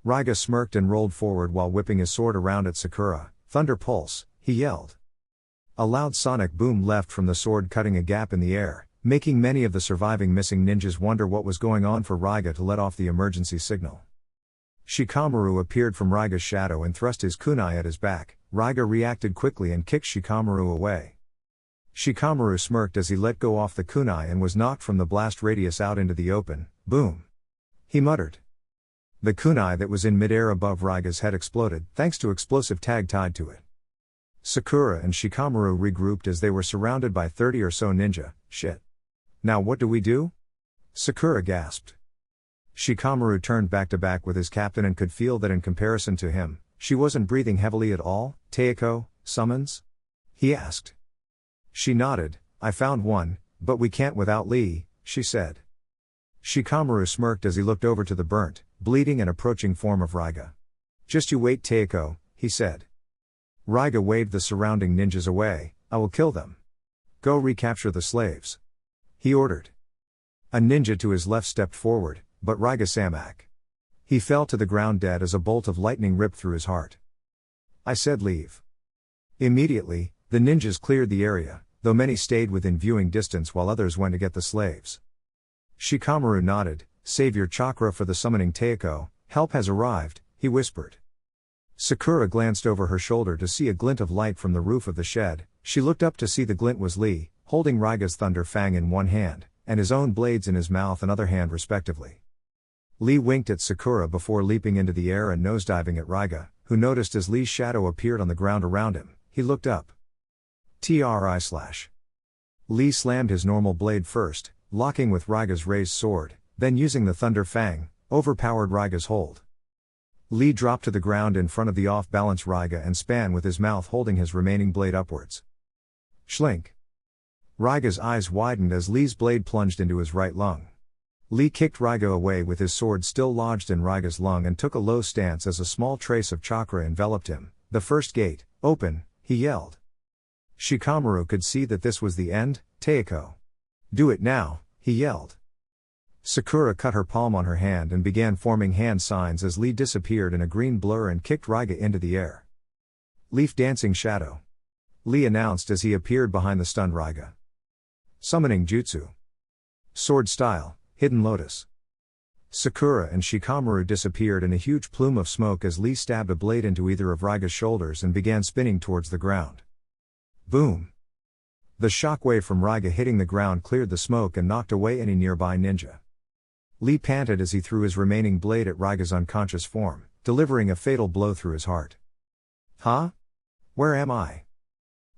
Raiga smirked and rolled forward while whipping his sword around at Sakura. "Thunder Pulse," he yelled. A loud sonic boom left from the sword, cutting a gap in the air, making many of the surviving missing ninjas wonder what was going on for Raiga to let off the emergency signal. Shikamaru appeared from Raiga's shadow and thrust his kunai at his back. Raiga reacted quickly and kicked Shikamaru away. Shikamaru smirked as he let go off the kunai and was knocked from the blast radius out into the open. Boom! he muttered. The kunai that was in midair above Raiga's head exploded, thanks to explosive tag tied to it. Sakura and Shikamaru regrouped as they were surrounded by 30 or so ninja. Shit. Now what do we do? Sakura gasped. Shikamaru turned back to back with his captain and could feel that in comparison to him, she wasn't breathing heavily at all. Teiko, summons? He asked. She nodded. I found one, but we can't without Lee, she said. Shikamaru smirked as he looked over to the burnt, bleeding and approaching form of Raiga. Just you wait, Teiko, he said. Raiga waved the surrounding ninjas away. I will kill them. Go recapture the slaves. He ordered. A ninja to his left stepped forward, but Raiga samak. He fell to the ground dead as a bolt of lightning ripped through his heart. I said leave. Immediately, the ninjas cleared the area, though many stayed within viewing distance while others went to get the slaves. Shikamaru nodded. Save your chakra for the summoning Teiko, help has arrived, he whispered. Sakura glanced over her shoulder to see a glint of light from the roof of the shed. She looked up to see the glint was Lee, holding Raiga's thunder fang in one hand, and his own blades in his mouth and other hand respectively. Lee winked at Sakura before leaping into the air and nosediving at Raiga, who noticed as Lee's shadow appeared on the ground around him. He looked up. Tri/. Lee slammed his normal blade first, locking with Raiga's raised sword, then using the thunder fang, overpowered Raiga's hold. Lee dropped to the ground in front of the off-balance Raiga and span with his mouth holding his remaining blade upwards. Schlink. Raiga's eyes widened as Lee's blade plunged into his right lung. Lee kicked Raiga away with his sword still lodged in Raiga's lung and took a low stance as a small trace of chakra enveloped him. The first gate, open, he yelled. Shikamaru could see that this was the end. Teiko. Do it now, he yelled. Sakura cut her palm on her hand and began forming hand signs as Lee disappeared in a green blur and kicked Raiga into the air. Leaf dancing shadow. Lee announced as he appeared behind the stunned Raiga. Summoning jutsu. Sword style, hidden lotus. Sakura and Shikamaru disappeared in a huge plume of smoke as Lee stabbed a blade into either of Raiga's shoulders and began spinning towards the ground. Boom. The shockwave from Raiga hitting the ground cleared the smoke and knocked away any nearby ninja. Lee panted as he threw his remaining blade at Raiga's unconscious form, delivering a fatal blow through his heart. Huh? Where am I?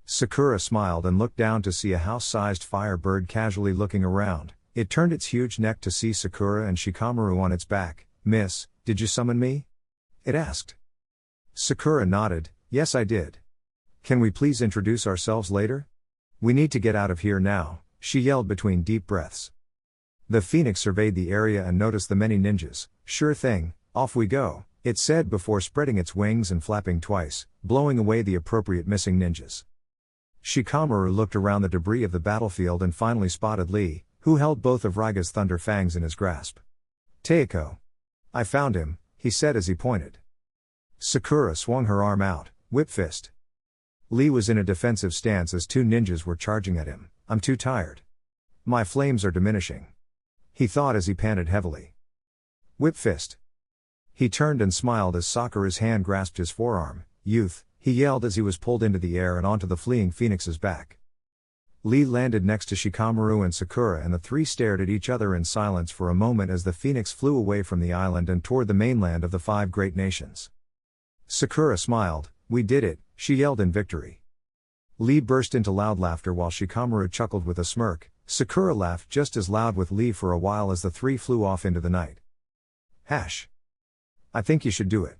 Sakura smiled and looked down to see a house-sized firebird casually looking around. It turned its huge neck to see Sakura and Shikamaru on its back. Miss, did you summon me? It asked. Sakura nodded. Yes, I did. Can we please introduce ourselves later? We need to get out of here now, she yelled between deep breaths. The phoenix surveyed the area and noticed the many ninjas. Sure thing, off we go, it said before spreading its wings and flapping twice, blowing away the appropriate missing ninjas. Shikamaru looked around the debris of the battlefield and finally spotted Lee, who held both of Raiga's thunder fangs in his grasp. Teiko. I found him, he said as he pointed. Sakura swung her arm out, whip fist. Lee was in a defensive stance as two ninjas were charging at him. I'm too tired. My flames are diminishing. He thought as he panted heavily. Whip fist. He turned and smiled as Sakura's hand grasped his forearm. Youth, he yelled as he was pulled into the air and onto the fleeing phoenix's back. Lee landed next to Shikamaru and Sakura and the three stared at each other in silence for a moment as the phoenix flew away from the island and toward the mainland of the 5 great nations. Sakura smiled. We did it, she yelled in victory. Lee burst into loud laughter while Shikamaru chuckled with a smirk. Sakura laughed just as loud with Lee for a while as the three flew off into the night. Hash. I think you should do it.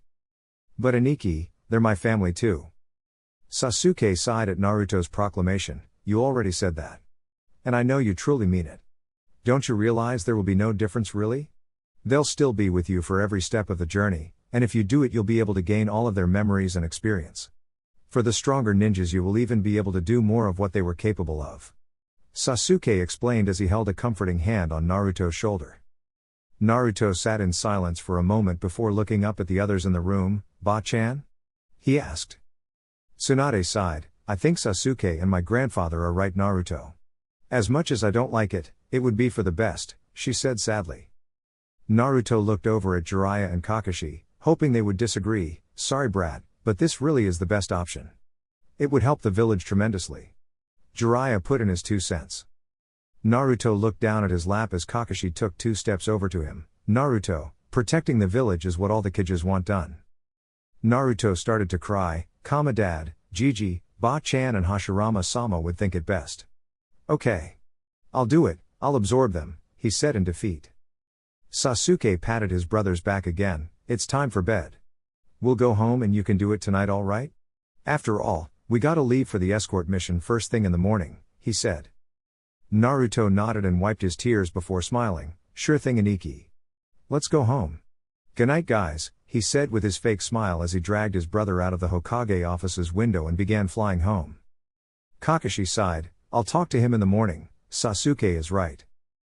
But Aniki, they're my family too. Sasuke sighed at Naruto's proclamation. You already said that. And I know you truly mean it. Don't you realize there will be no difference really? They'll still be with you for every step of the journey, and if you do it you'll be able to gain all of their memories and experience. For the stronger ninjas you will even be able to do more of what they were capable of. Sasuke explained as he held a comforting hand on Naruto's shoulder. Naruto sat in silence for a moment before looking up at the others in the room. Ba-chan? He asked. Tsunade sighed. I think Sasuke and my grandfather are right, Naruto. As much as I don't like it, it would be for the best, she said sadly. Naruto looked over at Jiraiya and Kakashi, hoping they would disagree. Sorry brat, but this really is the best option. It would help the village tremendously. Jiraiya put in his 2 cents. Naruto looked down at his lap as Kakashi took 2 steps over to him. Naruto, protecting the village is what all the kids want done. Naruto started to cry. Dad, Gigi, Ba-chan and Hashirama-sama would think it best. Okay. I'll do it, I'll absorb them, he said in defeat. Sasuke patted his brother's back again. It's time for bed. We'll go home and you can do it tonight, alright? After all, we gotta leave for the escort mission first thing in the morning, he said. Naruto nodded and wiped his tears before smiling. Sure thing, Aniki. Let's go home. Goodnight, guys, he said with his fake smile as he dragged his brother out of the Hokage office's window and began flying home. Kakashi sighed. I'll talk to him in the morning. Sasuke is right.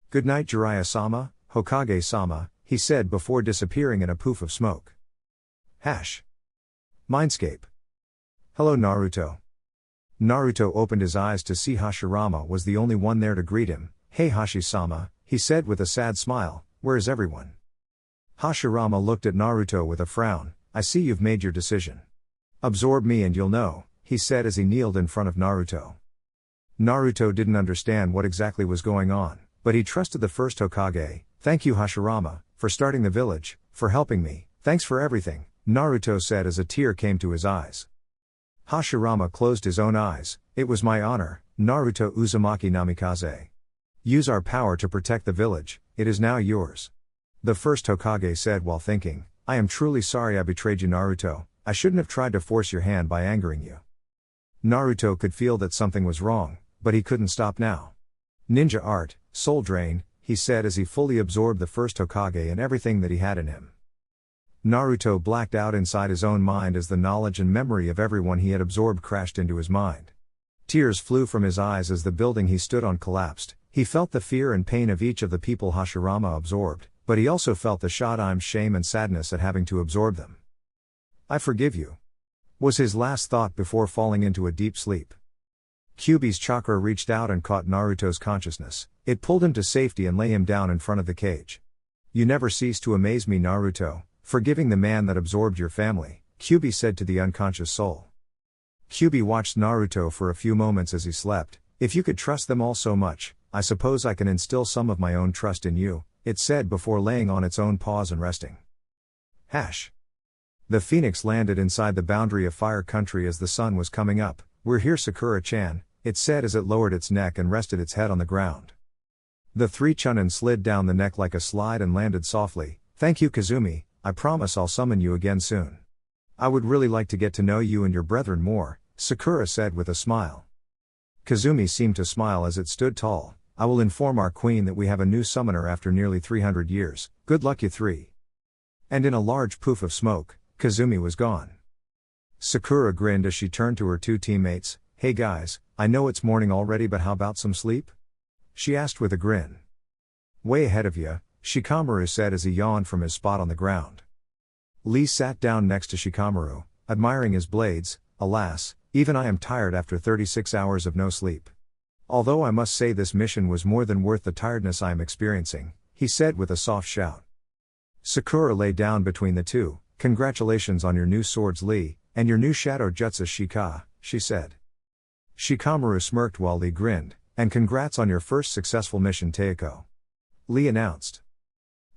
Good night, Jiraiya-sama, Hokage-sama, he said before disappearing in a poof of smoke. Mindscape. Hello, Naruto. Naruto opened his eyes to see Hashirama was the only one there to greet him. Hey Hashi-sama, he said with a sad smile, where is everyone? Hashirama looked at Naruto with a frown. I see you've made your decision. Absorb me and you'll know, he said as he kneeled in front of Naruto. Naruto didn't understand what exactly was going on, but he trusted the first Hokage. Thank you, Hashirama, for starting the village, for helping me, thanks for everything, Naruto said as a tear came to his eyes. Hashirama closed his own eyes. It was my honor, Naruto Uzumaki Namikaze. Use our power to protect the village, it is now yours. The first Hokage said while thinking, I am truly sorry I betrayed you, Naruto. I shouldn't have tried to force your hand by angering you. Naruto could feel that something was wrong, but he couldn't stop now. Ninja art, soul drain, he said as he fully absorbed the first Hokage and everything that he had in him. Naruto blacked out inside his own mind as the knowledge and memory of everyone he had absorbed crashed into his mind. Tears flew from his eyes as the building he stood on collapsed. He felt the fear and pain of each of the people Hashirama absorbed, but he also felt the Shadim's shame and sadness at having to absorb them. I forgive you, was his last thought before falling into a deep sleep. Kyuubi's chakra reached out and caught Naruto's consciousness. It pulled him to safety and lay him down in front of the cage. You never cease to amaze me, Naruto, forgiving the man that absorbed your family, Kyuubi said to the unconscious soul. Kyuubi watched Naruto for a few moments as he slept. If you could trust them all so much, I suppose I can instill some of my own trust in you, it said before laying on its own paws and resting. The phoenix landed inside the boundary of fire country as the sun was coming up. We're here, Sakura-chan, it said as it lowered its neck and rested its head on the ground. The three Chunin slid down the neck like a slide and landed softly. Thank you, Kazumi, I promise I'll summon you again soon. I would really like to get to know you and your brethren more, Sakura said with a smile. Kazumi seemed to smile as it stood tall. I will inform our queen that we have a new summoner after nearly 300 years, good luck you three. And in a large poof of smoke, Kazumi was gone. Sakura grinned as she turned to her two teammates. Hey guys, I know it's morning already, but how about some sleep? She asked with a grin. Way ahead of you, Shikamaru said as he yawned from his spot on the ground. Lee sat down next to Shikamaru, admiring his blades. Alas, even I am tired after 36 hours of no sleep. Although I must say this mission was more than worth the tiredness I am experiencing, he said with a soft shout. Sakura lay down between the two. Congratulations on your new swords, Lee, and your new shadow jutsu Shika, she said. Shikamaru smirked while Lee grinned, and congrats on your first successful mission, Teiko. Lee announced.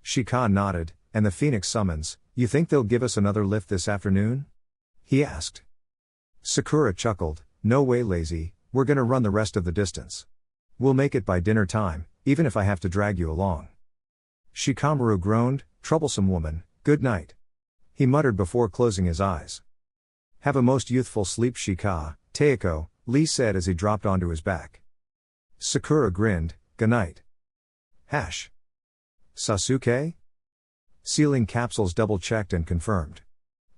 Shika nodded, and the phoenix summons, you think they'll give us another lift this afternoon? He asked. Sakura chuckled, no way, lazy, we're gonna run the rest of the distance. We'll make it by dinner time, even if I have to drag you along. Shikamaru groaned, troublesome woman, good night. He muttered before closing his eyes. Have a most youthful sleep, Shika, Teiko, Lee said as he dropped onto his back. Sakura grinned, good night. Sasuke? Sealing capsules double-checked and confirmed.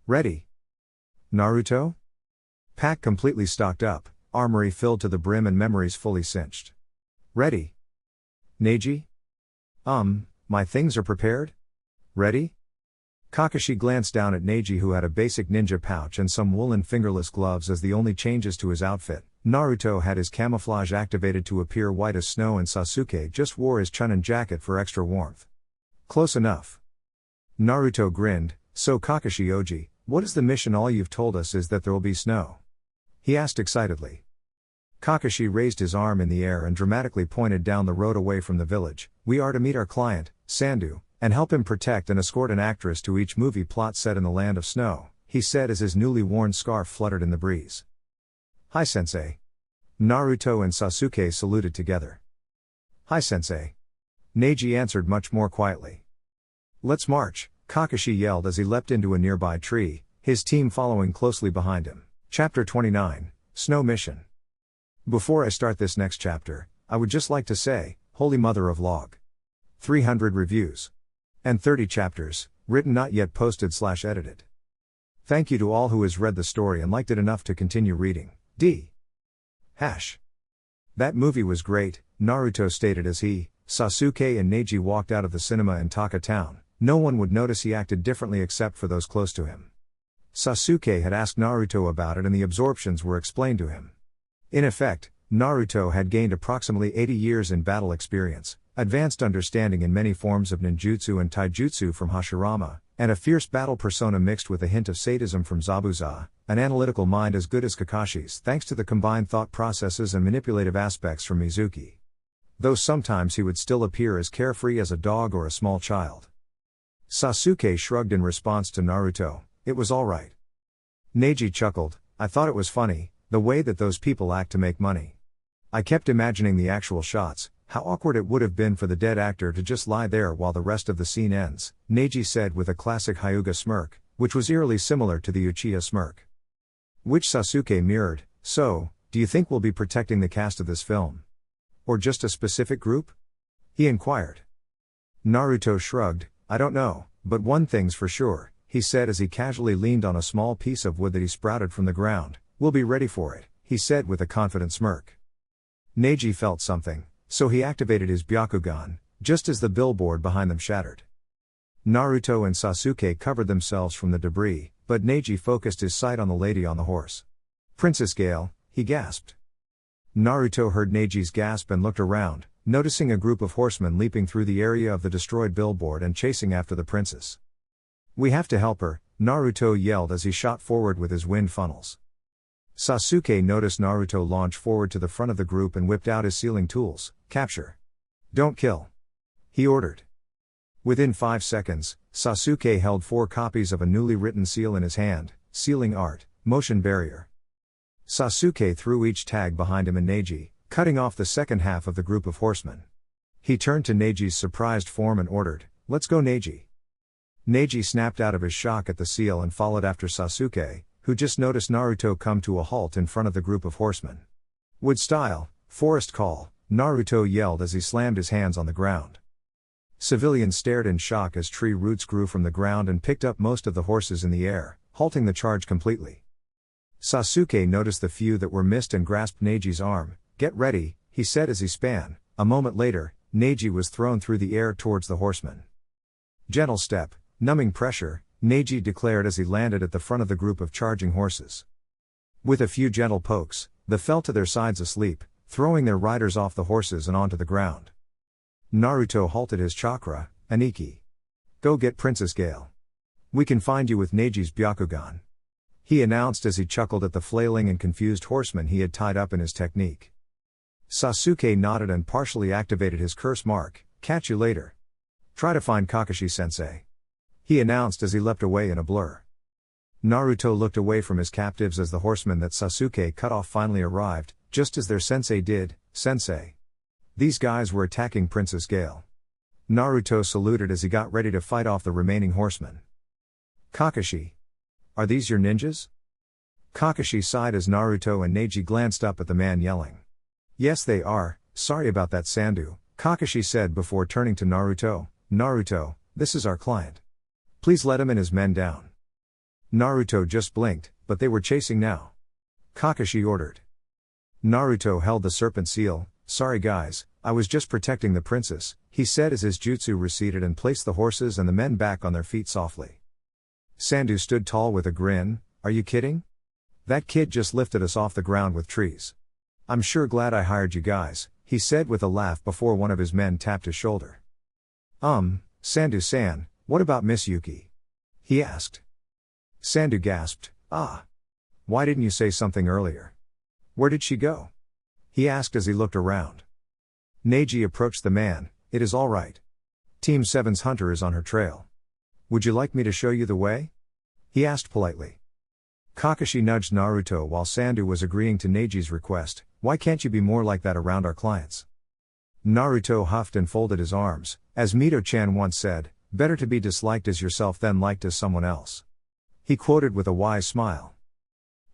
Ready. Naruto? Pack completely stocked up, armory filled to the brim and memories fully cinched. Ready. Neji? My things are prepared? Ready? Kakashi glanced down at Neji, who had a basic ninja pouch and some woolen fingerless gloves as the only changes to his outfit. Naruto had his camouflage activated to appear white as snow, and Sasuke just wore his Chunin jacket for extra warmth. Close enough. Naruto grinned. So Kakashi Oji, what is the mission? All you've told us is that there will be snow. He asked excitedly. Kakashi raised his arm in the air and dramatically pointed down the road away from the village. We are to meet our client, Sandu, and help him protect and escort an actress to each movie plot set in the land of snow, he said as his newly worn scarf fluttered in the breeze. Hi sensei. Naruto and Sasuke saluted together. Hi sensei. Neji answered much more quietly. Let's march, Kakashi yelled as he leapt into a nearby tree, his team following closely behind him. Chapter 29, Snow Mission. Before I start this next chapter, I would just like to say, Holy Mother of Log. 300 reviews. And 30 chapters, written not yet posted/edited. Thank you to all who has read the story and liked it enough to continue reading. D. That movie was great, Naruto stated as he, Sasuke and Neji walked out of the cinema in Taka Town. No one would notice he acted differently except for those close to him. Sasuke had asked Naruto about it and the absorptions were explained to him. In effect, Naruto had gained approximately 80 years in battle experience, advanced understanding in many forms of ninjutsu and taijutsu from Hashirama, and a fierce battle persona mixed with a hint of sadism from Zabuza, an analytical mind as good as Kakashi's thanks to the combined thought processes and manipulative aspects from Mizuki. Though sometimes he would still appear as carefree as a dog or a small child. Sasuke shrugged in response to Naruto, it was alright. Neji chuckled, I thought it was funny, the way that those people act to make money. I kept imagining the actual shots, how awkward it would have been for the dead actor to just lie there while the rest of the scene ends, Neji said with a classic Hyuga smirk, which was eerily similar to the Uchiha smirk. Which Sasuke mirrored, so, do you think we'll be protecting the cast of this film? Or just a specific group? He inquired. Naruto shrugged, I don't know, but one thing's for sure, he said as he casually leaned on a small piece of wood that he sprouted from the ground, we'll be ready for it, he said with a confident smirk. Neji felt something, so he activated his Byakugan, just as the billboard behind them shattered. Naruto and Sasuke covered themselves from the debris, but Neji focused his sight on the lady on the horse. Princess Gale, he gasped. Naruto heard Neji's gasp and looked around, noticing a group of horsemen leaping through the area of the destroyed billboard and chasing after the princess. We have to help her, Naruto yelled as he shot forward with his wind funnels. Sasuke noticed Naruto launch forward to the front of the group and whipped out his sealing tools. Capture. Don't kill. He ordered. Within 5 seconds, Sasuke held 4 copies of a newly written seal in his hand, Sealing Art, Motion Barrier. Sasuke threw each tag behind him and Neji, cutting off the second half of the group of horsemen. He turned to Neji's surprised form and ordered, let's go Neji. Neji snapped out of his shock at the seal and followed after Sasuke, who just noticed Naruto come to a halt in front of the group of horsemen. Wood style, forest call, Naruto yelled as he slammed his hands on the ground. Civilians stared in shock as tree roots grew from the ground and picked up most of the horses in the air, halting the charge completely. Sasuke noticed the few that were missed and grasped Neji's arm. Get ready, he said as he span. A moment later, Neji was thrown through the air towards the horsemen. Gentle step, numbing pressure, Neji declared as he landed at the front of the group of charging horses. With a few gentle pokes, they fell to their sides asleep, throwing their riders off the horses and onto the ground. Naruto halted his chakra, Aniki. Go get Princess Gale. We can find you with Neji's Byakugan. He announced as he chuckled at the flailing and confused horsemen he had tied up in his technique. Sasuke nodded and partially activated his curse mark, catch you later. Try to find Kakashi-sensei. He announced as he leapt away in a blur. Naruto looked away from his captives as the horsemen that Sasuke cut off finally arrived, just as their sensei did, sensei. These guys were attacking Princess Gale. Naruto saluted as he got ready to fight off the remaining horsemen. Kakashi. Are these your ninjas? Kakashi sighed as Naruto and Neji glanced up at the man yelling. Yes they are, sorry about that Sandu, Kakashi said before turning to Naruto. Naruto, this is our client. Please let him and his men down. Naruto just blinked, but they were chasing now. Kakashi ordered. Naruto held the serpent seal. Sorry guys, I was just protecting the princess, he said as his jutsu receded and placed the horses and the men back on their feet softly. Sandu stood tall with a grin, are you kidding? That kid just lifted us off the ground with trees. I'm sure glad I hired you guys, he said with a laugh before one of his men tapped his shoulder. Sandu-san, what about Miss Yuki? He asked. Sandu gasped, why didn't you say something earlier? Where did she go? He asked as he looked around. Neji approached the man, it is all right. Team 7's hunter is on her trail. Would you like me to show you the way? He asked politely. Kakashi nudged Naruto while Sandu was agreeing to Neji's request. Why can't you be more like that around our clients? Naruto huffed and folded his arms. As Mito-chan once said, better to be disliked as yourself than liked as someone else. He quoted with a wise smile.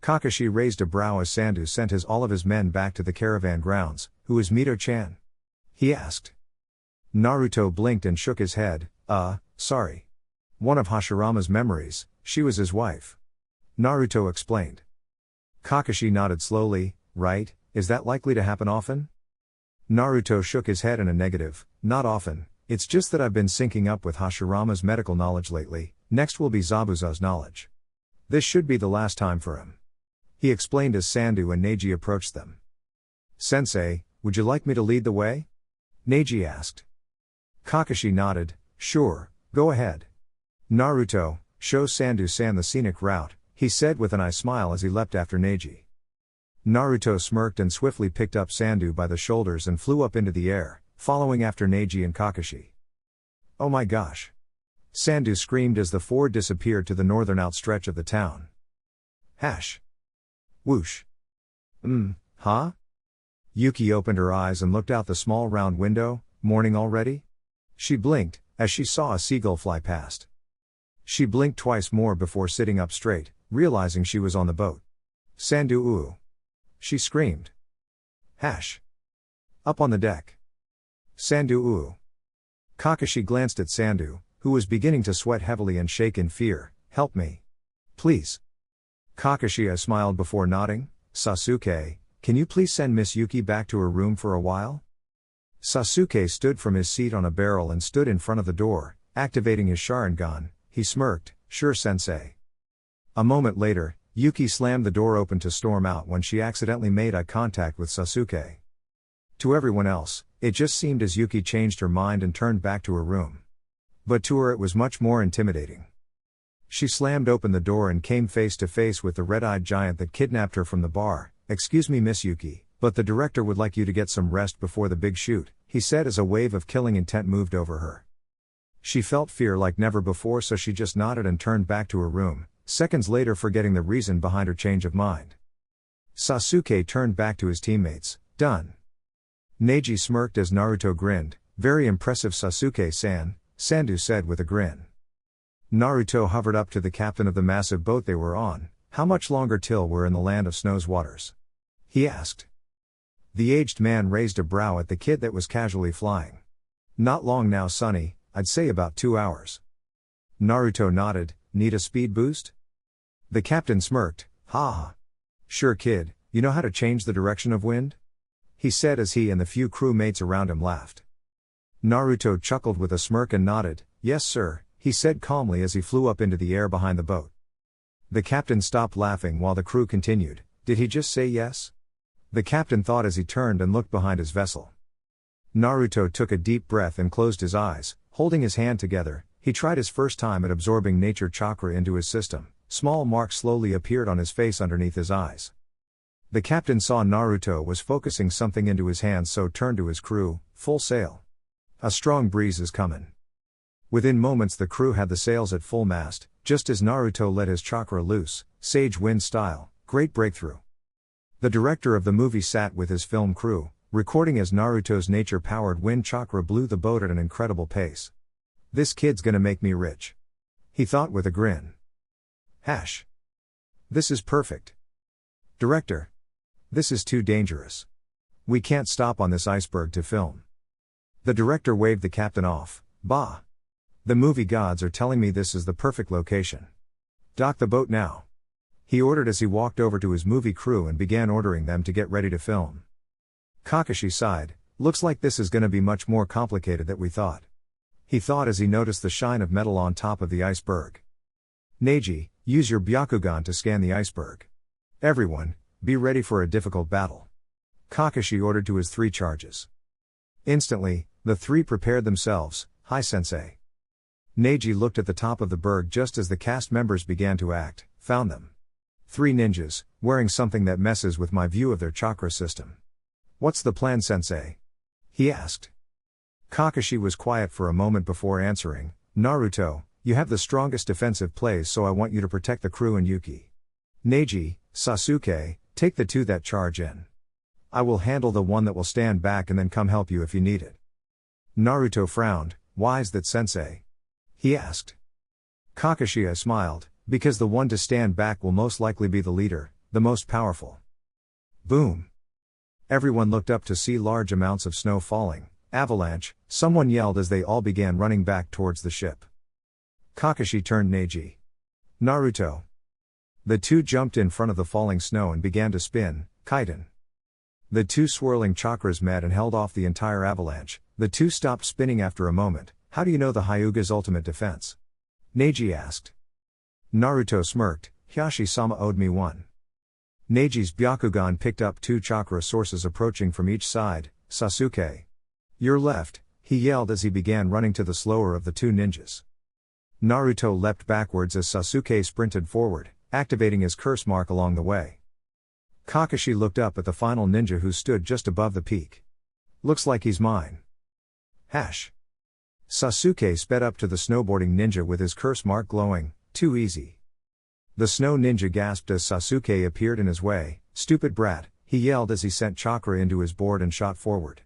Kakashi raised a brow as Sandu sent all of his men back to the caravan grounds. Who is Mito-chan? He asked. Naruto blinked and shook his head. Sorry. One of Hashirama's memories, she was his wife. Naruto explained. Kakashi nodded slowly. Right, is that likely to happen often? Naruto shook his head in a negative. Not often, it's just that I've been syncing up with Hashirama's medical knowledge lately. Next will be Zabuza's knowledge. This should be the last time for him. He explained as Sandu and Neji approached them. Sensei, would you like me to lead the way? Neji asked. Kakashi nodded. Sure, go ahead. Naruto, show Sandu-san the scenic route, he said with an eye smile as he leapt after Neji. Naruto smirked and swiftly picked up Sandu by the shoulders and flew up into the air, following after Neji and Kakashi. Oh my gosh! Sandu screamed as the four disappeared to the northern outstretch of the town. Hash! Whoosh! Huh? Yuki opened her eyes and looked out the small round window. Morning already? She blinked, as she saw a seagull fly past. She blinked twice more before sitting up straight, realizing she was on the boat. Sandu ooh! She screamed. Hash! Up on the deck. Sandu ooh! Kakashi glanced at Sandu, who was beginning to sweat heavily and shake in fear. Help me. Please. Kakashi smiled before nodding. Sasuke, can you please send Miss Yuki back to her room for a while? Sasuke stood from his seat on a barrel and stood in front of the door, activating his Sharingan. He smirked, sure sensei. A moment later, Yuki slammed the door open to storm out when she accidentally made eye contact with Sasuke. To everyone else, it just seemed as Yuki changed her mind and turned back to her room. But to her it was much more intimidating. She slammed open the door and came face to face with the red-eyed giant that kidnapped her from the bar. Excuse me Miss Yuki, but the director would like you to get some rest before the big shoot, he said as a wave of killing intent moved over her. She felt fear like never before, so she just nodded and turned back to her room, seconds later forgetting the reason behind her change of mind. Sasuke turned back to his teammates. Done. Neji smirked as Naruto grinned. Very impressive Sasuke-san, Sandu said with a grin. Naruto hovered up to the captain of the massive boat they were on. How much longer till we're in the land of snow's waters? He asked. The aged man raised a brow at the kid that was casually flying. Not long now sonny, I'd say about 2 hours. Naruto nodded. Need a speed boost? The captain smirked. Ha. Sure kid, you know how to change the direction of wind? He said as he and the few crewmates around him laughed. Naruto chuckled with a smirk and nodded. Yes sir, he said calmly as he flew up into the air behind the boat. The captain stopped laughing while the crew continued. Did he just say yes? The captain thought as he turned and looked behind his vessel. Naruto took a deep breath and closed his eyes, holding his hand together. He tried his first time at absorbing nature chakra into his system. Small marks slowly appeared on his face underneath his eyes. The captain saw Naruto was focusing something into his hands, so turned to his crew. Full sail. A strong breeze is comin'. Within moments the crew had the sails at full mast, just as Naruto let his chakra loose, sage wind style. Great breakthrough. The director of the movie sat with his film crew, recording as Naruto's nature-powered wind chakra blew the boat at an incredible pace. This kid's gonna make me rich. He thought with a grin. Hash. This is perfect. Director. This is too dangerous. We can't stop on this iceberg to film. The director waved the captain off. Bah. The movie gods are telling me this is the perfect location. Dock the boat now. He ordered as he walked over to his movie crew and began ordering them to get ready to film. Kakashi sighed. Looks like this is gonna be much more complicated than we thought. He thought as he noticed the shine of metal on top of the iceberg. Neji, use your Byakugan to scan the iceberg. Everyone, be ready for a difficult battle. Kakashi ordered to his 3 charges. Instantly, the 3 prepared themselves. Hi sensei. Neji looked at the top of the berg just as the cast members began to act. Found them. 3 ninjas, wearing something that messes with my view of their chakra system. What's the plan sensei? He asked. Kakashi was quiet for a moment before answering, Naruto, you have the strongest defensive plays, so I want you to protect the crew and Yuki. Neji, Sasuke, take the two that charge in. I will handle the one that will stand back and then come help you if you need it. Naruto frowned. Why is that, sensei? He asked. Kakashi smiled, because the one to stand back will most likely be the leader, the most powerful. Boom. Everyone looked up to see large amounts of snow falling. Avalanche, someone yelled as they all began running back towards the ship. Kakashi turned Neji. Naruto. The two jumped in front of the falling snow and began to spin, Kaiden. The two swirling chakras met and held off the entire avalanche. The two stopped spinning after a moment. How do you know the Hyuga's ultimate defense? Neji asked. Naruto smirked, Hiashi-sama owed me one. Neji's Byakugan picked up two chakra sources approaching from each side. Sasuke. Your left, he yelled as he began running to the slower of the two ninjas. Naruto leapt backwards as Sasuke sprinted forward, activating his curse mark along the way. Kakashi looked up at the final ninja who stood just above the peak. Looks like he's mine. Hash. Sasuke sped up to the snowboarding ninja with his curse mark glowing, too easy. The snow ninja gasped as Sasuke appeared in his way. Stupid brat, he yelled as he sent chakra into his board and shot forward.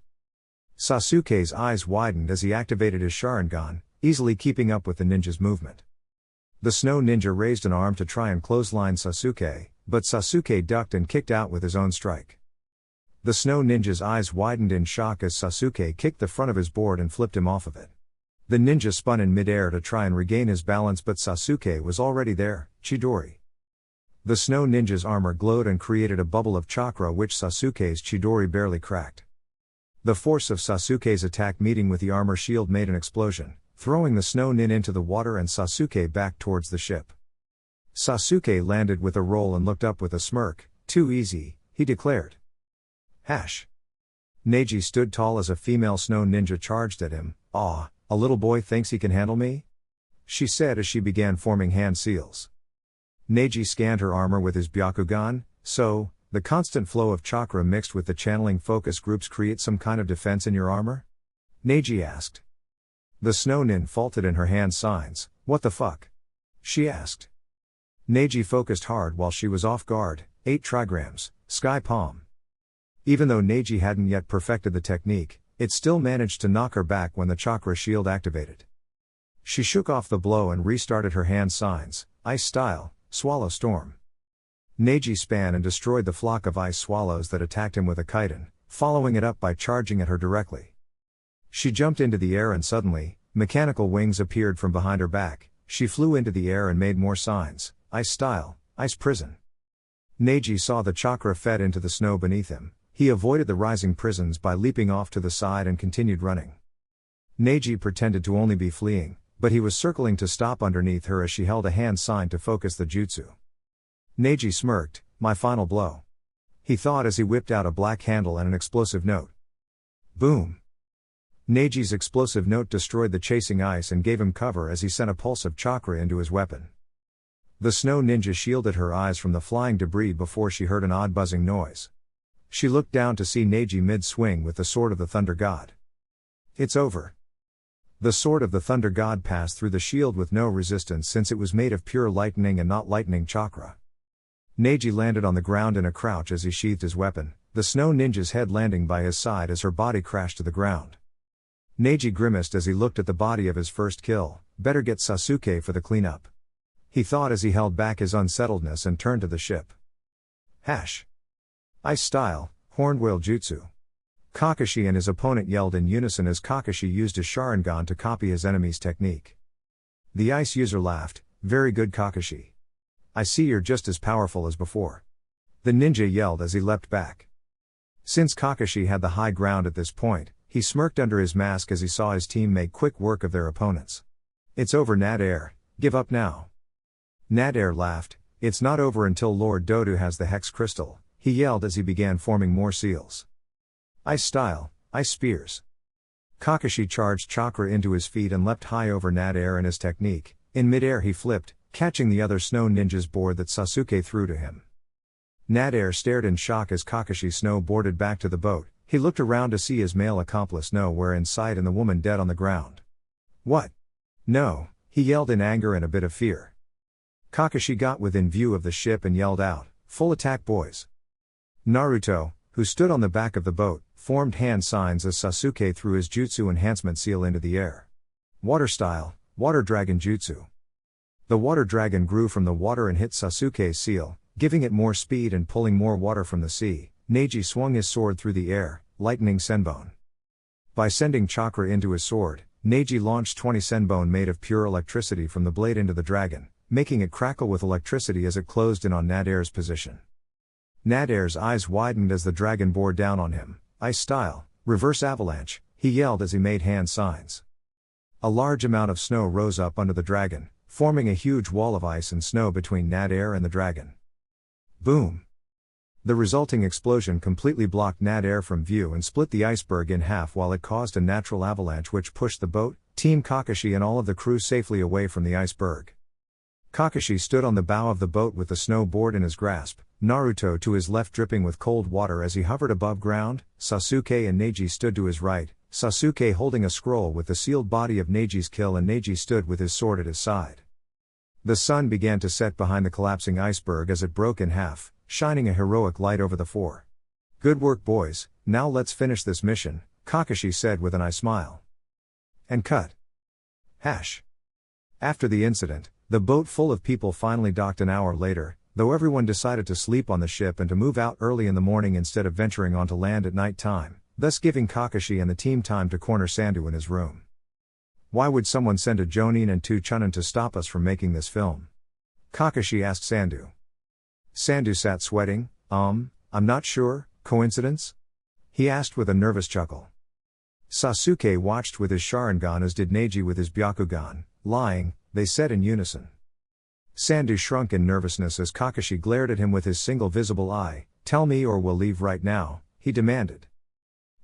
Sasuke's eyes widened as he activated his Sharingan, easily keeping up with the ninja's movement. The snow ninja raised an arm to try and clothesline Sasuke, but Sasuke ducked and kicked out with his own strike. The snow ninja's eyes widened in shock as Sasuke kicked the front of his board and flipped him off of it. The ninja spun in midair to try and regain his balance, but Sasuke was already there. Chidori. The snow ninja's armor glowed and created a bubble of chakra which Sasuke's Chidori barely cracked. The force of Sasuke's attack meeting with the armor shield made an explosion, throwing the snow nin into the water and Sasuke back towards the ship. Sasuke landed with a roll and looked up with a smirk. Too easy, he declared. Hash. Neji stood tall as a female snow ninja charged at him. Aw, a little boy thinks he can handle me? She said as she began forming hand seals. Neji scanned her armor with his Byakugan. So, the constant flow of chakra mixed with the channeling focus groups create some kind of defense in your armor? Neji asked. The snow nin faltered in her hand signs. What the fuck? She asked. Neji focused hard while she was off guard. 8 trigrams, sky palm. Even though Neji hadn't yet perfected the technique, it still managed to knock her back when the chakra shield activated. She shook off the blow and restarted her hand signs. Ice style, swallow storm. Neji span and destroyed the flock of ice swallows that attacked him with a Kaiden, following it up by charging at her directly. She jumped into the air and suddenly, mechanical wings appeared from behind her back. She flew into the air and made more signs. Ice style, ice prison. Neji saw the chakra fed into the snow beneath him. He avoided the rising prisons by leaping off to the side and continued running. Neji pretended to only be fleeing, but he was circling to stop underneath her as she held a hand sign to focus the jutsu. Neji smirked, my final blow. He thought as he whipped out a black handle and an explosive note. Boom. Neji's explosive note destroyed the chasing ice and gave him cover as he sent a pulse of chakra into his weapon. The snow ninja shielded her eyes from the flying debris before she heard an odd buzzing noise. She looked down to see Neji mid-swing with the sword of the Thunder God. It's over. The sword of the Thunder God passed through the shield with no resistance since it was made of pure lightning and not lightning chakra. Neji landed on the ground in a crouch as he sheathed his weapon, the snow ninja's head landing by his side as her body crashed to the ground. Neji grimaced as he looked at the body of his first kill. Better get Sasuke for the cleanup. He thought as he held back his unsettledness and turned to the ship. Hash. Ice style, horned whale jutsu. Kakashi and his opponent yelled in unison as Kakashi used his Sharingan to copy his enemy's technique. The ice user laughed. Very good, Kakashi. I see you're just as powerful as before. The ninja yelled as he leapt back. Since Kakashi had the high ground at this point, he smirked under his mask as he saw his team make quick work of their opponents. It's over, Nader, give up now. Nader laughed. It's not over until Lord Dodo has the Hex Crystal, he yelled as he began forming more seals. Ice style, ice spears. Kakashi charged chakra into his feet and leapt high over Nader and his technique. In midair he flipped, catching the other snow ninja's board that Sasuke threw to him. Nader stared in shock as Kakashi snowboarded back to the boat. He looked around to see his male accomplice nowhere in sight and the woman dead on the ground. What? No, he yelled in anger and a bit of fear. Kakashi got within view of the ship and yelled out, "Full attack, boys." Naruto, who stood on the back of the boat, formed hand signs as Sasuke threw his jutsu enhancement seal into the air. Water style, water dragon jutsu. The water dragon grew from the water and hit Sasuke's seal, giving it more speed and pulling more water from the sea. Neji swung his sword through the air, lightening senbon. By sending chakra into his sword, Neji launched 20 senbon made of pure electricity from the blade into the dragon, making it crackle with electricity as it closed in on Nadir's position. Nadir's eyes widened as the dragon bore down on him. Ice style, reverse avalanche, he yelled as he made hand signs. A large amount of snow rose up under the dragon, forming a huge wall of ice and snow between Nadir and the dragon. Boom! The resulting explosion completely blocked Nadir from view and split the iceberg in half while it caused a natural avalanche which pushed the boat, Team Kakashi and all of the crew safely away from the iceberg. Kakashi stood on the bow of the boat with the snowboard in his grasp, Naruto to his left dripping with cold water as he hovered above ground. Sasuke and Neji stood to his right, Sasuke holding a scroll with the sealed body of Neji's kill and Neji stood with his sword at his side. The sun began to set behind the collapsing iceberg as it broke in half, shining a heroic light over the four. "Good work, boys, now let's finish this mission," Kakashi said with an eye smile. And cut. After the incident, the boat full of people finally docked an hour later, though everyone decided to sleep on the ship and to move out early in the morning instead of venturing onto land at night time, thus giving Kakashi and the team time to corner Sandu in his room. Why would someone send a Jonin and 2 Chunin to stop us from making this film? Kakashi asked Sandu. Sandu sat sweating. I'm not sure, coincidence? He asked with a nervous chuckle. Sasuke watched with his Sharingan as did Neji with his Byakugan. Lying, they said in unison. Sandu shrunk in nervousness as Kakashi glared at him with his single visible eye. "Tell me or we'll leave right now," he demanded.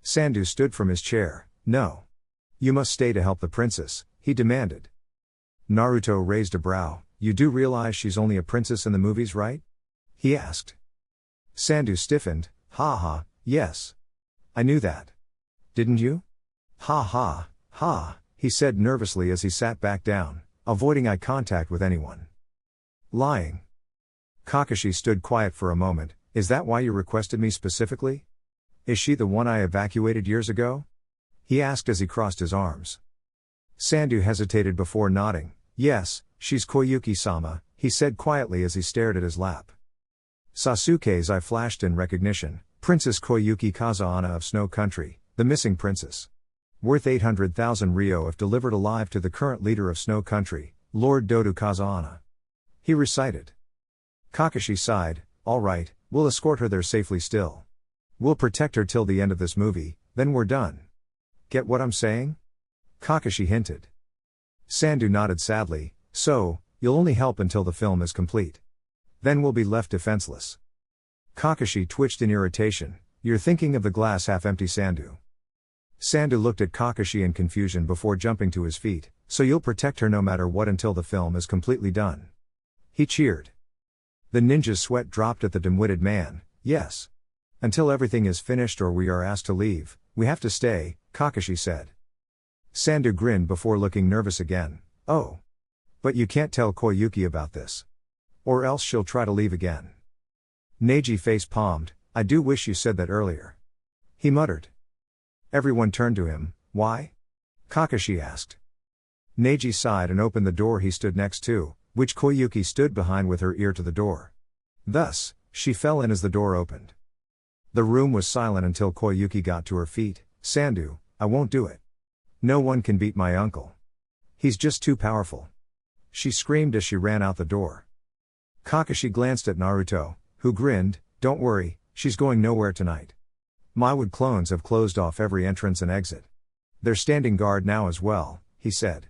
Sandu stood from his chair. "No. You must stay to help the princess," he demanded. Naruto raised a brow. "You do realize she's only a princess in the movies, right?" he asked. Sandu stiffened. "Ha ha, yes. I knew that. Didn't you?" "Ha ha, ha," he said nervously as he sat back down, avoiding eye contact with anyone. "Lying." Kakashi stood quiet for a moment. "Is that why you requested me specifically? Is she the one I evacuated years ago?" he asked as he crossed his arms. Sandu hesitated before nodding. "Yes, she's Koyuki-sama," he said quietly as he stared at his lap. Sasuke's eye flashed in recognition. "Princess Koyuki Kazahana of Snow Country, the missing princess. Worth 800,000 ryo if delivered alive to the current leader of Snow Country, Lord Dodo Kazahana," he recited. Kakashi sighed. "All right, we'll escort her there safely still. We'll protect her till the end of this movie, then we're done. Get what I'm saying?" Kakashi hinted. Sandu nodded sadly. "So, you'll only help until the film is complete. Then we'll be left defenseless." Kakashi twitched in irritation. "You're thinking of the glass half empty, Sandu." Sandu looked at Kakashi in confusion before jumping to his feet. "So you'll protect her no matter what until the film is completely done?" he cheered. The ninja's sweat dropped at the dim-witted man. "Yes. Until everything is finished or we are asked to leave, we have to stay," Kakashi said. Sandu grinned before looking nervous again. "Oh. But you can't tell Koyuki about this. Or else she'll try to leave again." Neji face-palmed. "I do wish you said that earlier," he muttered. Everyone turned to him. "Why?" Kakashi asked. Neji sighed and opened the door he stood next to, which Koyuki stood behind with her ear to the door. Thus, she fell in as the door opened. The room was silent until Koyuki got to her feet. "Sandu, I won't do it. No one can beat my uncle. He's just too powerful," she screamed as she ran out the door. Kakashi glanced at Naruto, who grinned. "Don't worry, she's going nowhere tonight. My wood clones have closed off every entrance and exit. They're standing guard now as well," he said.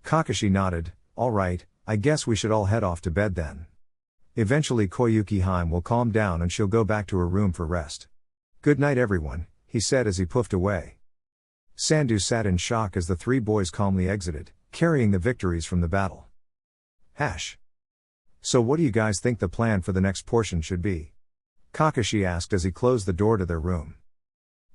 Kakashi nodded. "All right, I guess we should all head off to bed then. Eventually Koyuki Heim will calm down and she'll go back to her room for rest. Good night everyone," he said as he puffed away. Sandu sat in shock as the 3 boys calmly exited, carrying the victories from the battle. "So what do you guys think the plan for the next portion should be?" Kakashi asked as he closed the door to their room.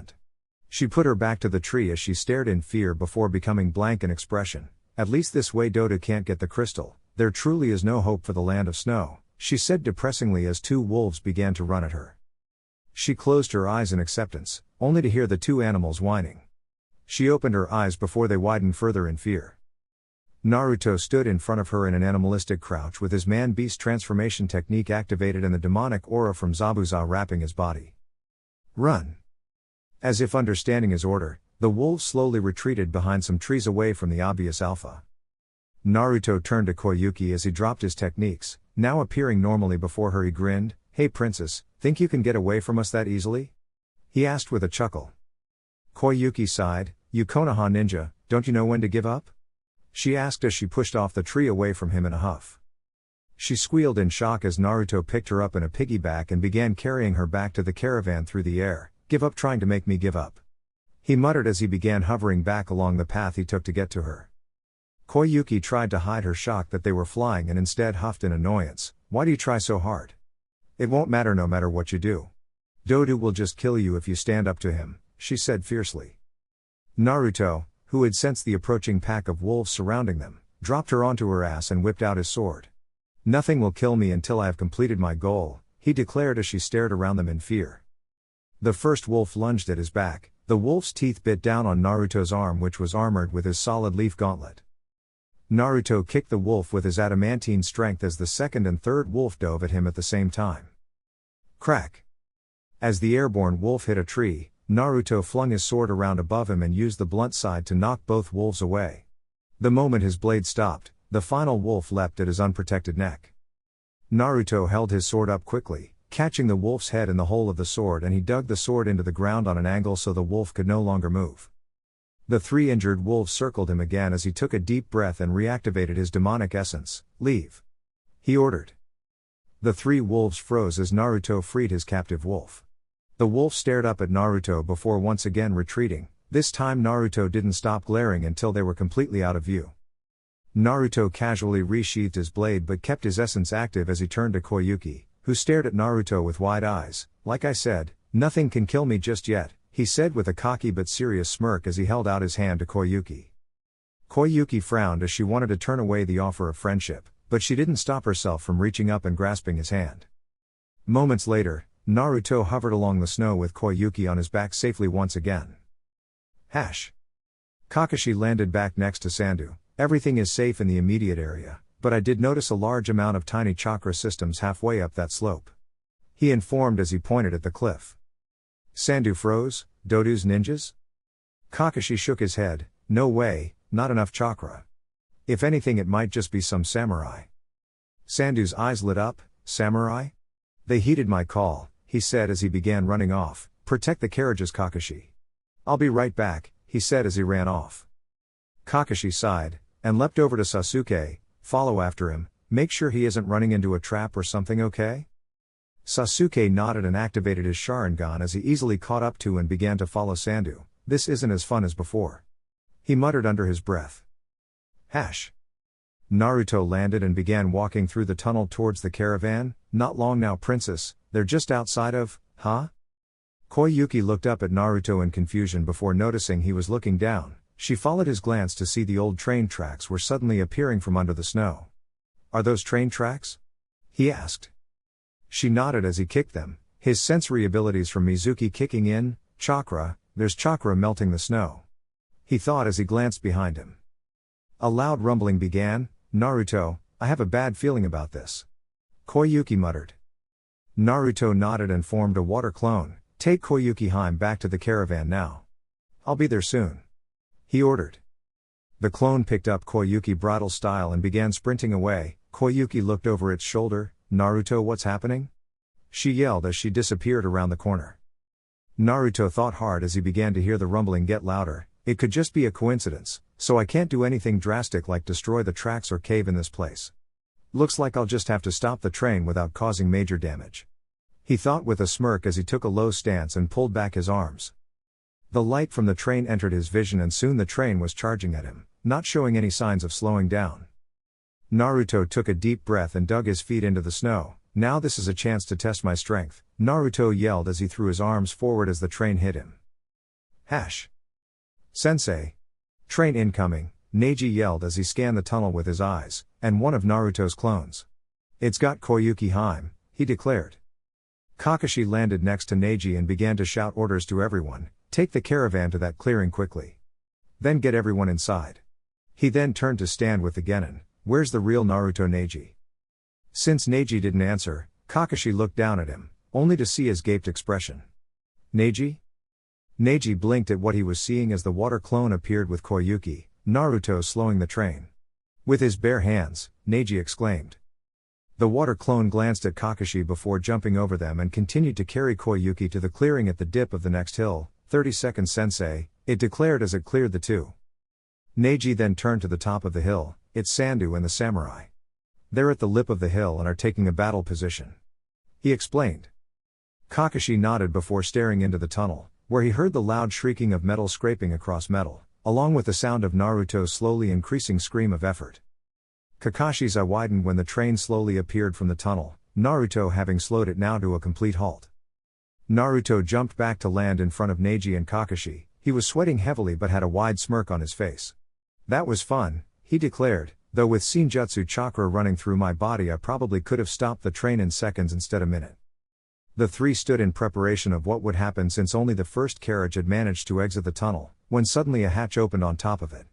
front. She put her back to the tree as she stared in fear before becoming blank in expression. At least this way Dota can't get the crystal, there truly is no hope for the land of snow, she said depressingly as two wolves began to run at her. She closed her eyes in acceptance, only to hear the two animals whining. She opened her eyes before they widened further in fear. Naruto stood in front of her in an animalistic crouch with his man-beast transformation technique activated and the demonic aura from Zabuza wrapping his body. Run! As if understanding his order, the wolves slowly retreated behind some trees away from the obvious alpha. Naruto turned to Koyuki as he dropped his techniques, now appearing normally before her. He grinned. "Hey princess, think you can get away from us that easily?" he asked with a chuckle. Koyuki sighed. "You Konoha ninja, don't you know when to give up?" she asked as she pushed off the tree away from him in a huff. She squealed in shock as Naruto picked her up in a piggyback and began carrying her back to the caravan through the air. "Give up trying to make me give up. he muttered as he began hovering back along the path he took to get to her. Koyuki tried to hide her shock that they were flying and instead huffed in annoyance, "Why do you try so hard? It won't matter no matter what you do. Dodu will just kill you if you stand up to him," she said fiercely. Naruto, who had sensed the approaching pack of wolves surrounding them, dropped her onto her ass and whipped out his sword. "Nothing will kill me until I have completed my goal," he declared as she stared around them in fear. The first wolf lunged at his back. The wolf's teeth bit down on Naruto's arm, which was armored with his solid leaf gauntlet. Naruto kicked the wolf with his adamantine strength as the second and third wolf dove at him at the same time. Crack! As the airborne wolf hit a tree, Naruto flung his sword around above him and used the blunt side to knock both wolves away. The moment his blade stopped, the final wolf leapt at his unprotected neck. Naruto held his sword up quickly, catching the wolf's head in the hole of the sword, and he dug the sword into the ground on an angle so the wolf could no longer move. The three injured wolves circled him again as he took a deep breath and reactivated his demonic essence. "Leave," he ordered. The three wolves froze as Naruto freed his captive wolf. The wolf stared up at Naruto before once again retreating. This time Naruto didn't stop glaring until they were completely out of view. Naruto casually resheathed his blade but kept his essence active as he turned to Koyuki, who stared at Naruto with wide eyes. "Like I said, nothing can kill me just yet," he said with a cocky but serious smirk as he held out his hand to Koyuki. Koyuki frowned as she wanted to turn away the offer of friendship, but she didn't stop herself from reaching up and grasping his hand. Moments later, Naruto hovered along the snow with Koyuki on his back safely once again. Kakashi landed back next to Sandu. "Everything is safe in the immediate area, but I did notice a large amount of tiny chakra systems halfway up that slope," he informed as he pointed at the cliff. Sandu froze. "Dodu's ninjas?" Kakashi shook his head. "No way, not enough chakra. If anything, it might just be some samurai." Sandu's eyes lit up. "Samurai? They heeded my call," he said as he began running off. "Protect the carriages, Kakashi." "I'll be right back," he said as he ran off. Kakashi sighed, and leapt over to Sasuke. "Follow after him, make sure he isn't running into a trap or something, okay?" Sasuke nodded and activated his Sharingan as he easily caught up to and began to follow Sandu. "This isn't as fun as before," he muttered under his breath. Naruto landed and began walking through the tunnel towards the caravan. "Not long now, princess, they're just outside of, huh?" Koyuki looked up at Naruto in confusion before noticing he was looking down. She followed his glance to see the old train tracks were suddenly appearing from under the snow. "Are those train tracks?" he asked. She nodded as he kicked them, his sensory abilities from Mizuki kicking in. "Chakra, there's chakra melting the snow," he thought as he glanced behind him. A loud rumbling began. "Naruto, I have a bad feeling about this," Koyuki muttered. Naruto nodded and formed a water clone. "Take Koyuki Heim back to the caravan now. I'll be there soon," he ordered. The clone picked up Koyuki bridle style and began sprinting away. Koyuki looked over its shoulder. "Naruto, what's happening?" she yelled as she disappeared around the corner. Naruto thought hard as he began to hear the rumbling get louder. "It could just be a coincidence, so I can't do anything drastic like destroy the tracks or cave in this place. Looks like I'll just have to stop the train without causing major damage," he thought with a smirk as he took a low stance and pulled back his arms. The light from the train entered his vision and soon the train was charging at him, not showing any signs of slowing down. Naruto took a deep breath and dug his feet into the snow. "Now this is a chance to test my strength," Naruto yelled as he threw his arms forward as the train hit him. "Sensei! Train incoming," Neji yelled as he scanned the tunnel with his eyes, and one of Naruto's clones. "It's got Koyuki Heim," he declared. Kakashi landed next to Neji and began to shout orders to everyone. "Take the caravan to that clearing quickly. Then get everyone inside." He then turned to stand with the genin. "Where's the real Naruto, Neji?" Since Neji didn't answer, Kakashi looked down at him, only to see his gaped expression. "Neji?" Neji blinked at what he was seeing as the water clone appeared with Koyuki, Naruto slowing the train. With his bare hands, Neji exclaimed. The water clone glanced at Kakashi before jumping over them and continued to carry Koyuki to the clearing at the dip of the next hill. 30 seconds, Sensei, it declared as it cleared the two. Neji then turned to the top of the hill. "It's Sandu and the samurai. They're at the lip of the hill and are taking a battle position," he explained. Kakashi nodded before staring into the tunnel. where he heard the loud shrieking of metal scraping across metal, along with the sound of Naruto's slowly increasing scream of effort. Kakashi's eye widened when the train slowly appeared from the tunnel, Naruto having slowed it now to a complete halt. Naruto jumped back to land in front of Neji and Kakashi. He was sweating heavily but had a wide smirk on his face. "That was fun," he declared, "though with Senjutsu chakra running through my body I probably could have stopped the train in seconds instead of minute." The three stood in preparation of what would happen since only the first carriage had managed to exit the tunnel, when suddenly a hatch opened on top of it.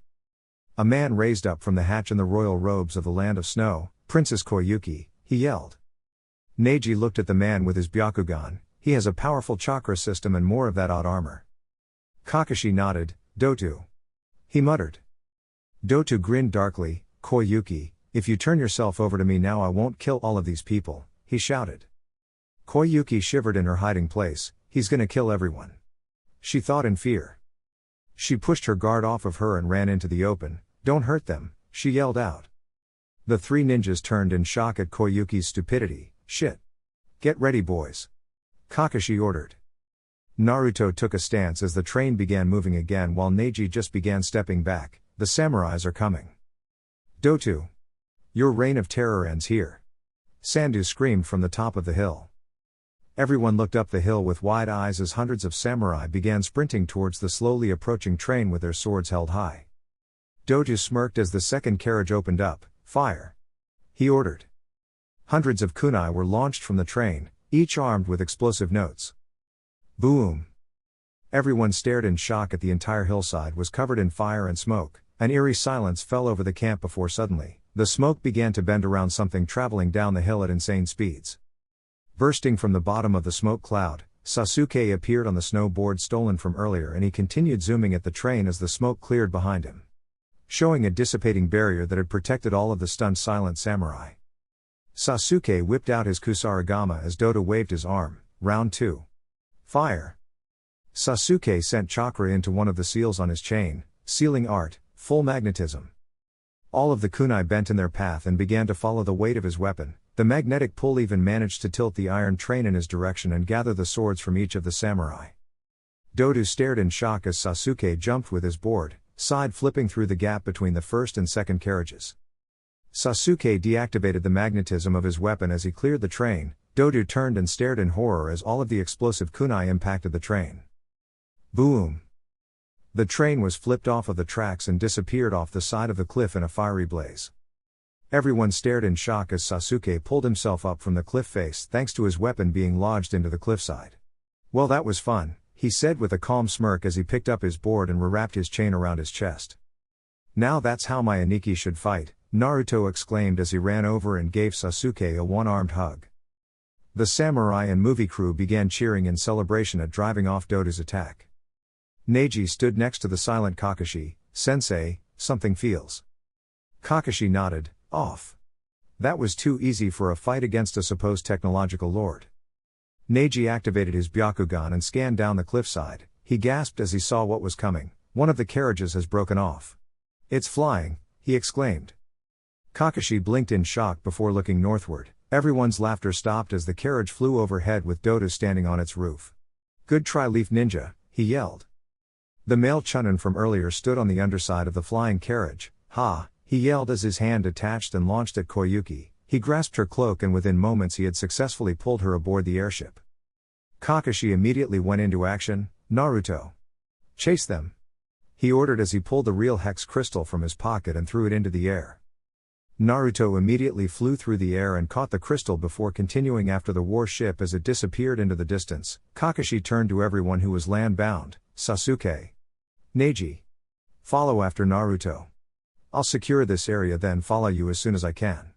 A man raised up from the hatch in the royal robes of the land of snow. "Princess Koyuki," he yelled. Neji looked at the man with his Byakugan. "He has a powerful chakra system and more of that odd armor." Kakashi nodded. "Dotu," he muttered. Dotu grinned darkly. "Koyuki, if you turn yourself over to me now I won't kill all of these people," he shouted. Koyuki shivered in her hiding place. "He's gonna kill everyone," she thought in fear. She pushed her guard off of her and ran into the open. "Don't hurt them," she yelled out. The three ninjas turned in shock at Koyuki's stupidity. "Shit. Get ready, boys," Kakashi ordered. Naruto took a stance as the train began moving again while Neji just began stepping back. "The samurais are coming." "Dotu, your reign of terror ends here," Sandu screamed from the top of the hill. Everyone looked up the hill with wide eyes as hundreds of samurai began sprinting towards the slowly approaching train with their swords held high. Dotu smirked as the second carriage opened up. "Fire," he ordered. Hundreds of kunai were launched from the train, each armed with explosive notes. Boom! Everyone stared in shock at the entire hillside was covered in fire and smoke. An eerie silence fell over the camp before suddenly, the smoke began to bend around something traveling down the hill at insane speeds. Bursting from the bottom of the smoke cloud, Sasuke appeared on the snowboard stolen from earlier and he continued zooming at the train as the smoke cleared behind him, showing a dissipating barrier that had protected all of the stunned silent samurai. Sasuke whipped out his kusarigama as Dota waved his arm. Round 2. Fire! Sasuke sent chakra into one of the seals on his chain, sealing art, full magnetism. All of the kunai bent in their path and began to follow the weight of his weapon. The magnetic pull even managed to tilt the iron train in his direction and gather the swords from each of the samurai. Dodu stared in shock as Sasuke jumped with his board, side flipping through the gap between the first and second carriages. Sasuke deactivated the magnetism of his weapon as he cleared the train. Dodu turned and stared in horror as all of the explosive kunai impacted the train. Boom! The train was flipped off of the tracks and disappeared off the side of the cliff in a fiery blaze. Everyone stared in shock as Sasuke pulled himself up from the cliff face thanks to his weapon being lodged into the cliffside. "Well, that was fun," he said with a calm smirk as he picked up his board and rewrapped his chain around his chest. "Now that's how my Aniki should fight," Naruto exclaimed as he ran over and gave Sasuke a one-armed hug. The samurai and movie crew began cheering in celebration at driving off Dodu's attack. Neji stood next to the silent Kakashi. "Sensei, something feels." Kakashi nodded. "Off. That was too easy for a fight against a supposed technological lord." Neji activated his Byakugan and scanned down the cliffside. He gasped as he saw what was coming. "One of the carriages has broken off. It's flying," he exclaimed. Kakashi blinked in shock before looking northward. Everyone's laughter stopped as the carriage flew overhead with Dodu standing on its roof. "Good try, Leaf Ninja," he yelled. The male Chunin from earlier stood on the underside of the flying carriage. "Ha!" he yelled as his hand detached and launched at Koyuki. He grasped her cloak and within moments he had successfully pulled her aboard the airship. Kakashi immediately went into action. "Naruto, chase them," he ordered as he pulled the real hex crystal from his pocket and threw it into the air. Naruto immediately flew through the air and caught the crystal before continuing after the warship as it disappeared into the distance. Kakashi turned to everyone who was land-bound. "Sasuke, Neji, follow after Naruto. I'll secure this area then follow you as soon as I can."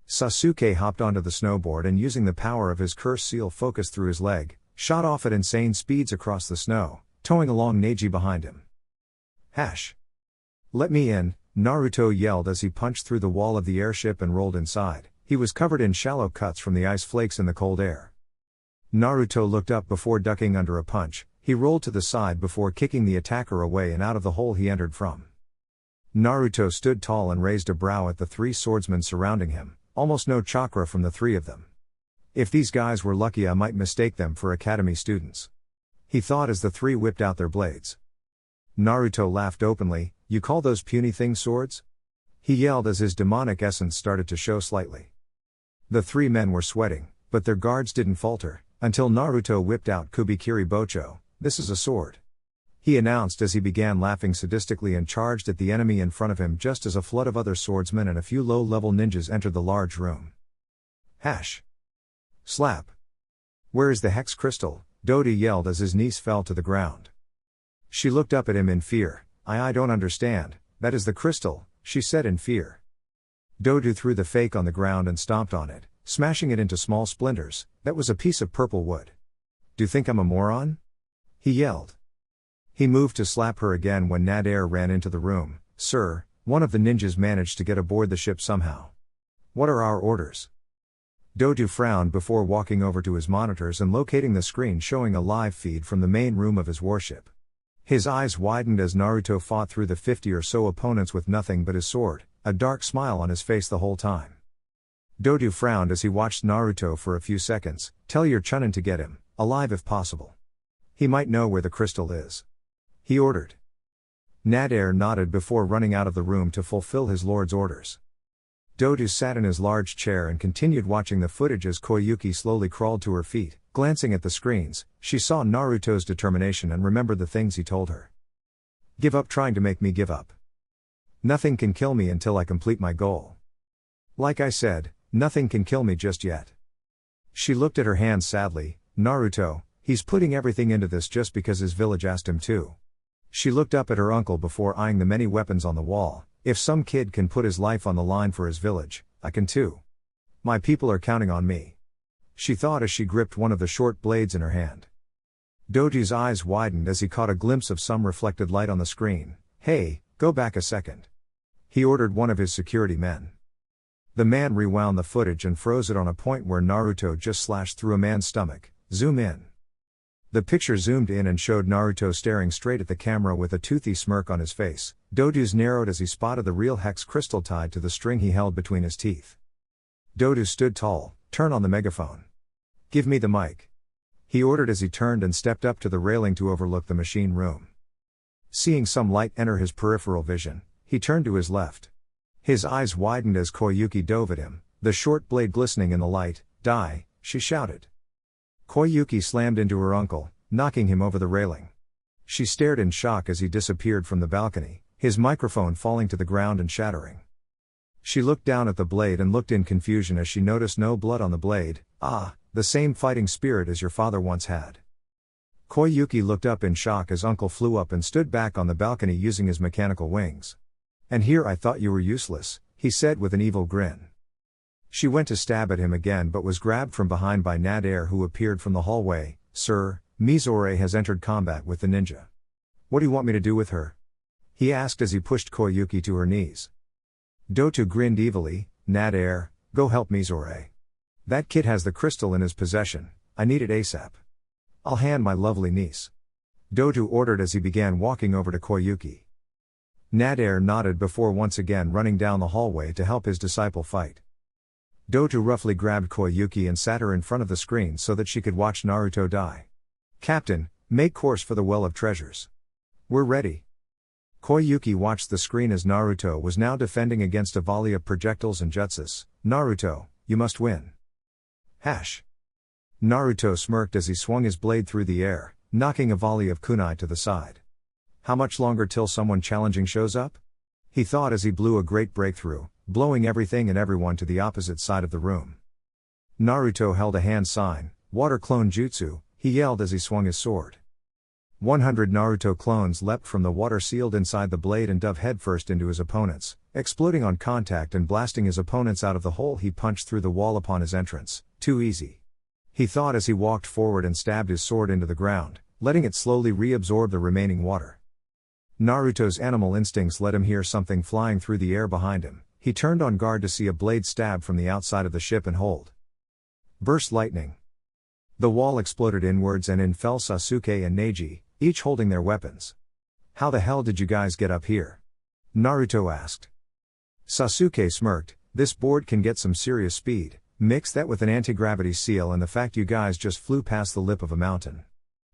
Sasuke hopped onto the snowboard and using the power of his curse seal focused through his leg, shot off at insane speeds across the snow, towing along Neji behind him. "Hash! Let me in," Naruto yelled as he punched through the wall of the airship and rolled inside. He was covered in shallow cuts from the ice flakes in the cold air. Naruto looked up before ducking under a punch. He rolled to the side before kicking the attacker away and out of the hole he entered from. Naruto stood tall and raised a brow at the three swordsmen surrounding him. Almost no chakra from the three of them. "If these guys were lucky I might mistake them for academy students," he thought as the three whipped out their blades. Naruto laughed openly. You call those puny things swords? He yelled as his demonic essence started to show slightly. The three men were sweating, but their guards didn't falter, until Naruto whipped out Kubikiri Bocho. This is a sword, he announced as he began laughing sadistically and charged at the enemy in front of him just as a flood of other swordsmen and a few low-level ninjas entered the large room. Hash! Slap! Where is the hex crystal? Dodi yelled as his niece fell to the ground. She looked up at him in fear. I don't understand, that is the crystal, she said in fear. Dodu threw the fake on the ground and stomped on it, smashing it into small splinters. That was a piece of purple wood. Do you think I'm a moron? He yelled. He moved to slap her again when Nader ran into the room. Sir, one of the ninjas managed to get aboard the ship somehow. What are our orders? Dodu frowned before walking over to his monitors and locating the screen showing a live feed from the main room of his warship. His eyes widened as Naruto fought through the 50 or so opponents with nothing but his sword, a dark smile on his face the whole time. Dodu frowned as he watched Naruto for a few seconds. Tell your Chunin to get him, alive if possible. He might know where the crystal is, he ordered. Nader nodded before running out of the room to fulfill his lord's orders. Dodu sat in his large chair and continued watching the footage as Koyuki slowly crawled to her feet. Glancing at the screens, she saw Naruto's determination and remembered the things he told her. Give up trying to make me give up. Nothing can kill me until I complete my goal. Like I said, nothing can kill me just yet. She looked at her hands sadly. Naruto, he's putting everything into this just because his village asked him to. She looked up at her uncle before eyeing the many weapons on the wall. If some kid can put his life on the line for his village, I can too. My people are counting on me, she thought as she gripped one of the short blades in her hand. Doji's eyes widened as he caught a glimpse of some reflected light on the screen. Hey, go back a second, he ordered one of his security men. The man rewound the footage and froze it on a point where Naruto just slashed through a man's stomach. Zoom in. The picture zoomed in and showed Naruto staring straight at the camera with a toothy smirk on his face. Dodu's narrowed as he spotted the real hex crystal tied to the string he held between his teeth. Dodu stood tall. Turn on the megaphone. Give me the mic, he ordered as he turned and stepped up to the railing to overlook the machine room. Seeing some light enter his peripheral vision, he turned to his left. His eyes widened as Koyuki dove at him, the short blade glistening in the light. Die, she shouted. Koyuki slammed into her uncle, knocking him over the railing. She stared in shock as he disappeared from the balcony, his microphone falling to the ground and shattering. She looked down at the blade and looked in confusion as she noticed no blood on the blade. Ah, the same fighting spirit as your father once had. Koyuki looked up in shock as uncle flew up and stood back on the balcony using his mechanical wings. And here I thought you were useless, he said with an evil grin. She went to stab at him again but was grabbed from behind by Nader, who appeared from the hallway. Sir, Mizore has entered combat with the ninja. What do you want me to do with her? He asked as he pushed Koyuki to her knees. Dotu grinned evilly. Nader, go help Mizore. That kid has the crystal in his possession. I need it ASAP. I'll hand my lovely niece, Dotu ordered as he began walking over to Koyuki. Nader nodded before once again running down the hallway to help his disciple fight. Dotu roughly grabbed Koyuki and sat her in front of the screen so that she could watch Naruto die. Captain, make course for the Well of Treasures. We're ready. Koyuki watched the screen as Naruto was now defending against a volley of projectiles and jutsus. Naruto, you must win. Hash. Naruto smirked as he swung his blade through the air, knocking a volley of kunai to the side. How much longer till someone challenging shows up? He thought as he blew a great breakthrough, blowing everything and everyone to the opposite side of the room. Naruto held a hand sign. Water clone jutsu, he yelled as he swung his sword. 100 Naruto clones leapt from the water sealed inside the blade and dove headfirst into his opponents, exploding on contact and blasting his opponents out of the hole he punched through the wall upon his entrance. Too easy, he thought as he walked forward and stabbed his sword into the ground, letting it slowly reabsorb the remaining water. Naruto's animal instincts let him hear something flying through the air behind him. He turned on guard to see a blade stab from the outside of the ship and hold. Burst lightning. The wall exploded inwards and in fell Sasuke and Neji, each holding their weapons. How the hell did you guys get up here? Naruto asked. Sasuke smirked. This board can get some serious speed. Mix that with an anti-gravity seal and the fact you guys just flew past the lip of a mountain.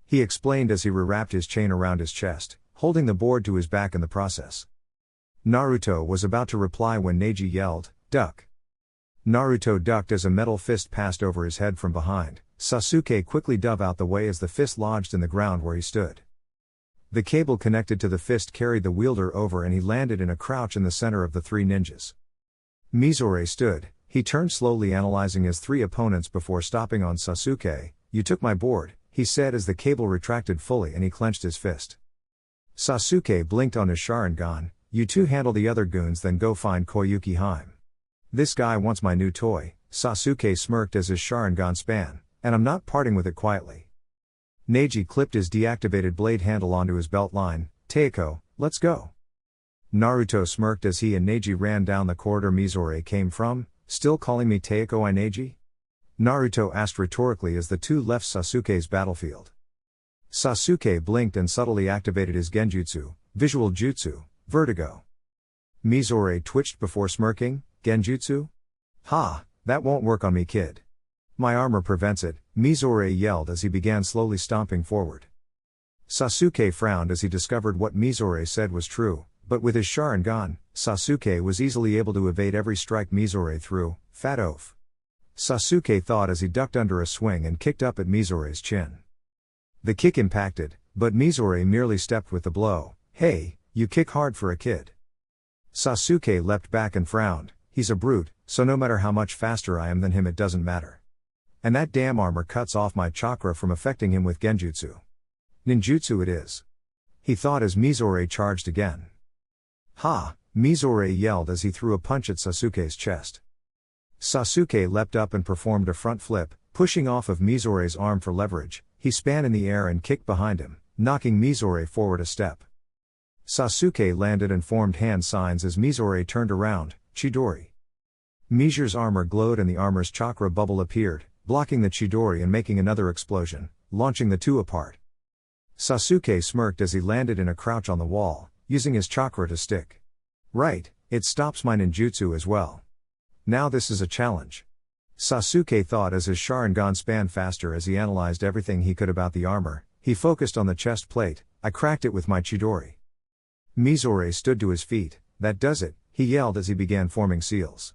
he explained as he rewrapped his chain around his chest, holding the board to his back in the process. Naruto was about to reply when Neji yelled, "Duck!" Naruto ducked as a metal fist passed over his head from behind. Sasuke quickly dove out the way as the fist lodged in the ground where he stood. The cable connected to the fist carried the wielder over and he landed in a crouch in the center of the three ninjas. Mizore stood, he turned slowly analyzing his three opponents before stopping on Sasuke. "You took my board," he said as the cable retracted fully and he clenched his fist. Sasuke blinked on his Sharingan. "You two handle the other goons, then go find Koyuki Haim." "This guy wants my new toy," Sasuke smirked as his Sharingan span, "and I'm not parting with it quietly." Neji clipped his deactivated blade handle onto his belt line. "Teiko, let's go." Naruto smirked as he and Neji ran down the corridor Mizore came from. "Still calling me Teiko I Neji?" Naruto asked rhetorically as the two left Sasuke's battlefield. Sasuke blinked and subtly activated his genjutsu, visual jutsu, vertigo. Mizore twitched before smirking. "Genjutsu? Ha, that won't work on me, kid. My armor prevents it," Mizore yelled as he began slowly stomping forward. Sasuke frowned as he discovered what Mizore said was true, but with his Sharingan, Sasuke was easily able to evade every strike Mizore threw. "Fat oaf." Sasuke thought as he ducked under a swing and kicked up at Mizore's chin. The kick impacted, but Mizore merely stepped with the blow. "Hey, you kick hard for a kid." Sasuke leapt back and frowned. "He's a brute, so no matter how much faster I am than him it doesn't matter. And that damn armor cuts off my chakra from affecting him with genjutsu. Ninjutsu it is." He thought as Mizore charged again. "Ha!" Mizore yelled as he threw a punch at Sasuke's chest. Sasuke leapt up and performed a front flip, pushing off of Mizore's arm for leverage. He span in the air and kicked behind him, knocking Mizore forward a step. Sasuke landed and formed hand signs as Mizore turned around. "Chidori." Mizore's armor glowed and the armor's chakra bubble appeared, blocking the Chidori and making another explosion, launching the two apart. Sasuke smirked as he landed in a crouch on the wall, using his chakra to stick. "Right, it stops my ninjutsu as well. Now this is a challenge." Sasuke thought as his Sharingan span faster as he analyzed everything he could about the armor. He focused on the chest plate. "I cracked it with my Chidori." Mizore stood to his feet. "That does it," he yelled as he began forming seals.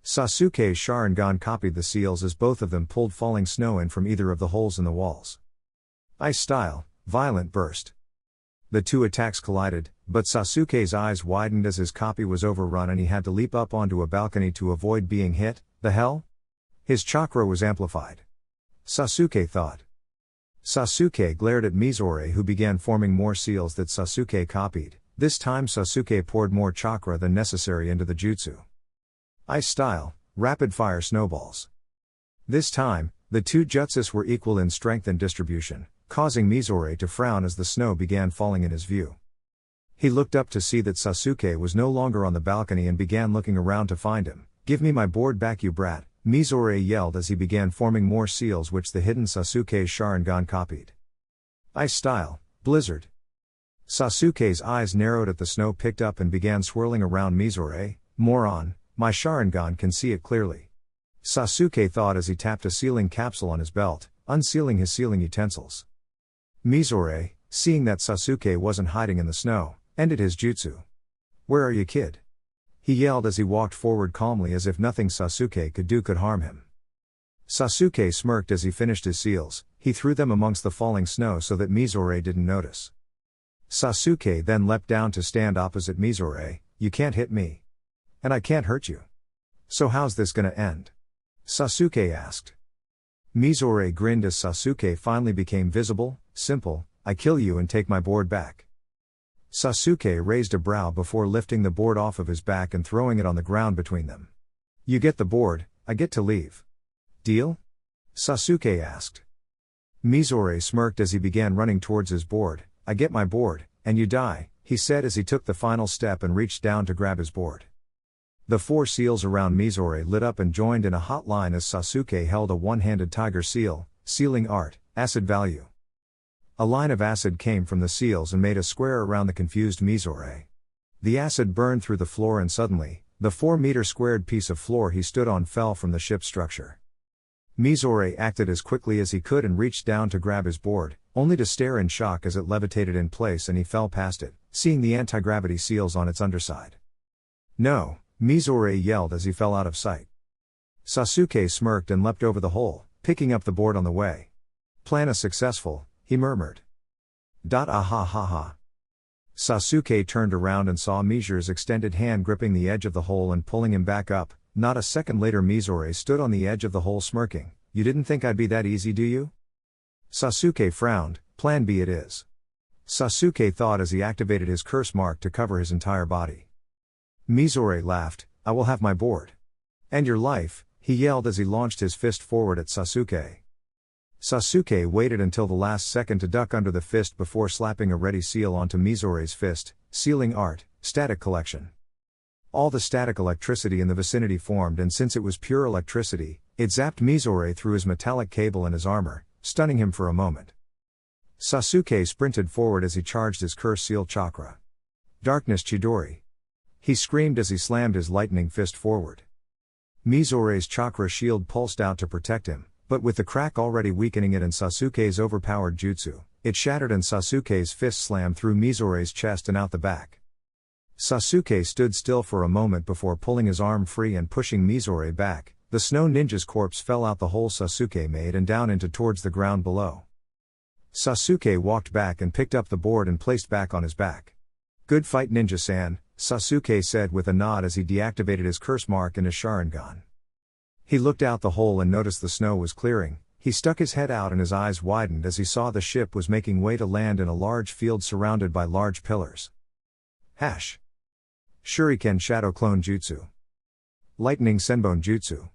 Sasuke's Sharingan copied the seals as both of them pulled falling snow in from either of the holes in the walls. Ice style, violent burst. The two attacks collided, but Sasuke's eyes widened as his copy was overrun and he had to leap up onto a balcony to avoid being hit. The hell? His chakra was amplified. Sasuke thought. Sasuke glared at Mizore who began forming more seals that Sasuke copied. This time Sasuke poured more chakra than necessary into the jutsu. Ice style, rapid fire snowballs. This time, the two jutsus were equal in strength and distribution, causing Mizore to frown as the snow began falling in his view. He looked up to see that Sasuke was no longer on the balcony and began looking around to find him. "Give me my board back, you brat," Mizore yelled as he began forming more seals which the hidden Sasuke's Sharingan copied. Ice style, blizzard. Sasuke's eyes narrowed at the snow picked up and began swirling around Mizore. "Moron, my Sharingan can see it clearly." Sasuke thought as he tapped a sealing capsule on his belt, unsealing his sealing utensils. Mizore, seeing that Sasuke wasn't hiding in the snow, ended his jutsu. "Where are you, kid?" he yelled as he walked forward calmly as if nothing Sasuke could do could harm him. Sasuke smirked as he finished his seals. He threw them amongst the falling snow so that Mizore didn't notice. Sasuke then leapt down to stand opposite Mizore. "You can't hit me. And I can't hurt you. So how's this gonna end?" Sasuke asked. Mizore grinned as Sasuke finally became visible. "Simple, I kill you and take my board back." Sasuke raised a brow before lifting the board off of his back and throwing it on the ground between them. "You get the board, I get to leave. Deal?" Sasuke asked. Mizore smirked as he began running towards his board. "I get my board, and you die," he said as he took the final step and reached down to grab his board. The four seals around Mizore lit up and joined in a hot line as Sasuke held a one-handed tiger seal. Sealing art, acid value. A line of acid came from the seals and made a square around the confused Mizore. The acid burned through the floor and suddenly, the 4-meter squared piece of floor he stood on fell from the ship's structure. Mizore acted as quickly as he could and reached down to grab his board. only to stare in shock as it levitated in place and he fell past it, seeing the anti-gravity seals on its underside. "No!" Mizore yelled as he fell out of sight. Sasuke smirked and leapt over the hole, picking up the board on the way. "Plan successful," he murmured. Ah ha ha ha. Sasuke turned around and saw Mizure's extended hand gripping the edge of the hole and pulling him back up. Not a second later Mizore stood on the edge of the hole smirking. "You didn't think I'd be that easy, do you?" Sasuke frowned. "Plan B it is." Sasuke thought as he activated his curse mark to cover his entire body. Mizore laughed. "I will have my board. And your life," he yelled as he launched his fist forward at Sasuke. Sasuke waited until the last second to duck under the fist before slapping a ready seal onto Mizore's fist. Sealing art, static collection. All the static electricity in the vicinity formed, and since it was pure electricity, it zapped Mizore through his metallic cable and his armor, stunning him for a moment. Sasuke sprinted forward as he charged his curse seal chakra. "Darkness Chidori!" he screamed as he slammed his lightning fist forward. Mizore's chakra shield pulsed out to protect him, but with the crack already weakening it and Sasuke's overpowered jutsu, it shattered and Sasuke's fist slammed through Mizore's chest and out the back. Sasuke stood still for a moment before pulling his arm free and pushing Mizore back. The snow ninja's corpse fell out the hole Sasuke made and down into towards the ground below. Sasuke walked back and picked up the board and placed back on his back. "Good fight, Ninja-san," Sasuke said with a nod as he deactivated his curse mark in his Sharingan. He looked out the hole and noticed the snow was clearing. He stuck his head out and his eyes widened as he saw the ship was making way to land in a large field surrounded by large pillars. Hash. Shuriken Shadow Clone Jutsu. Lightning Senbon Jutsu.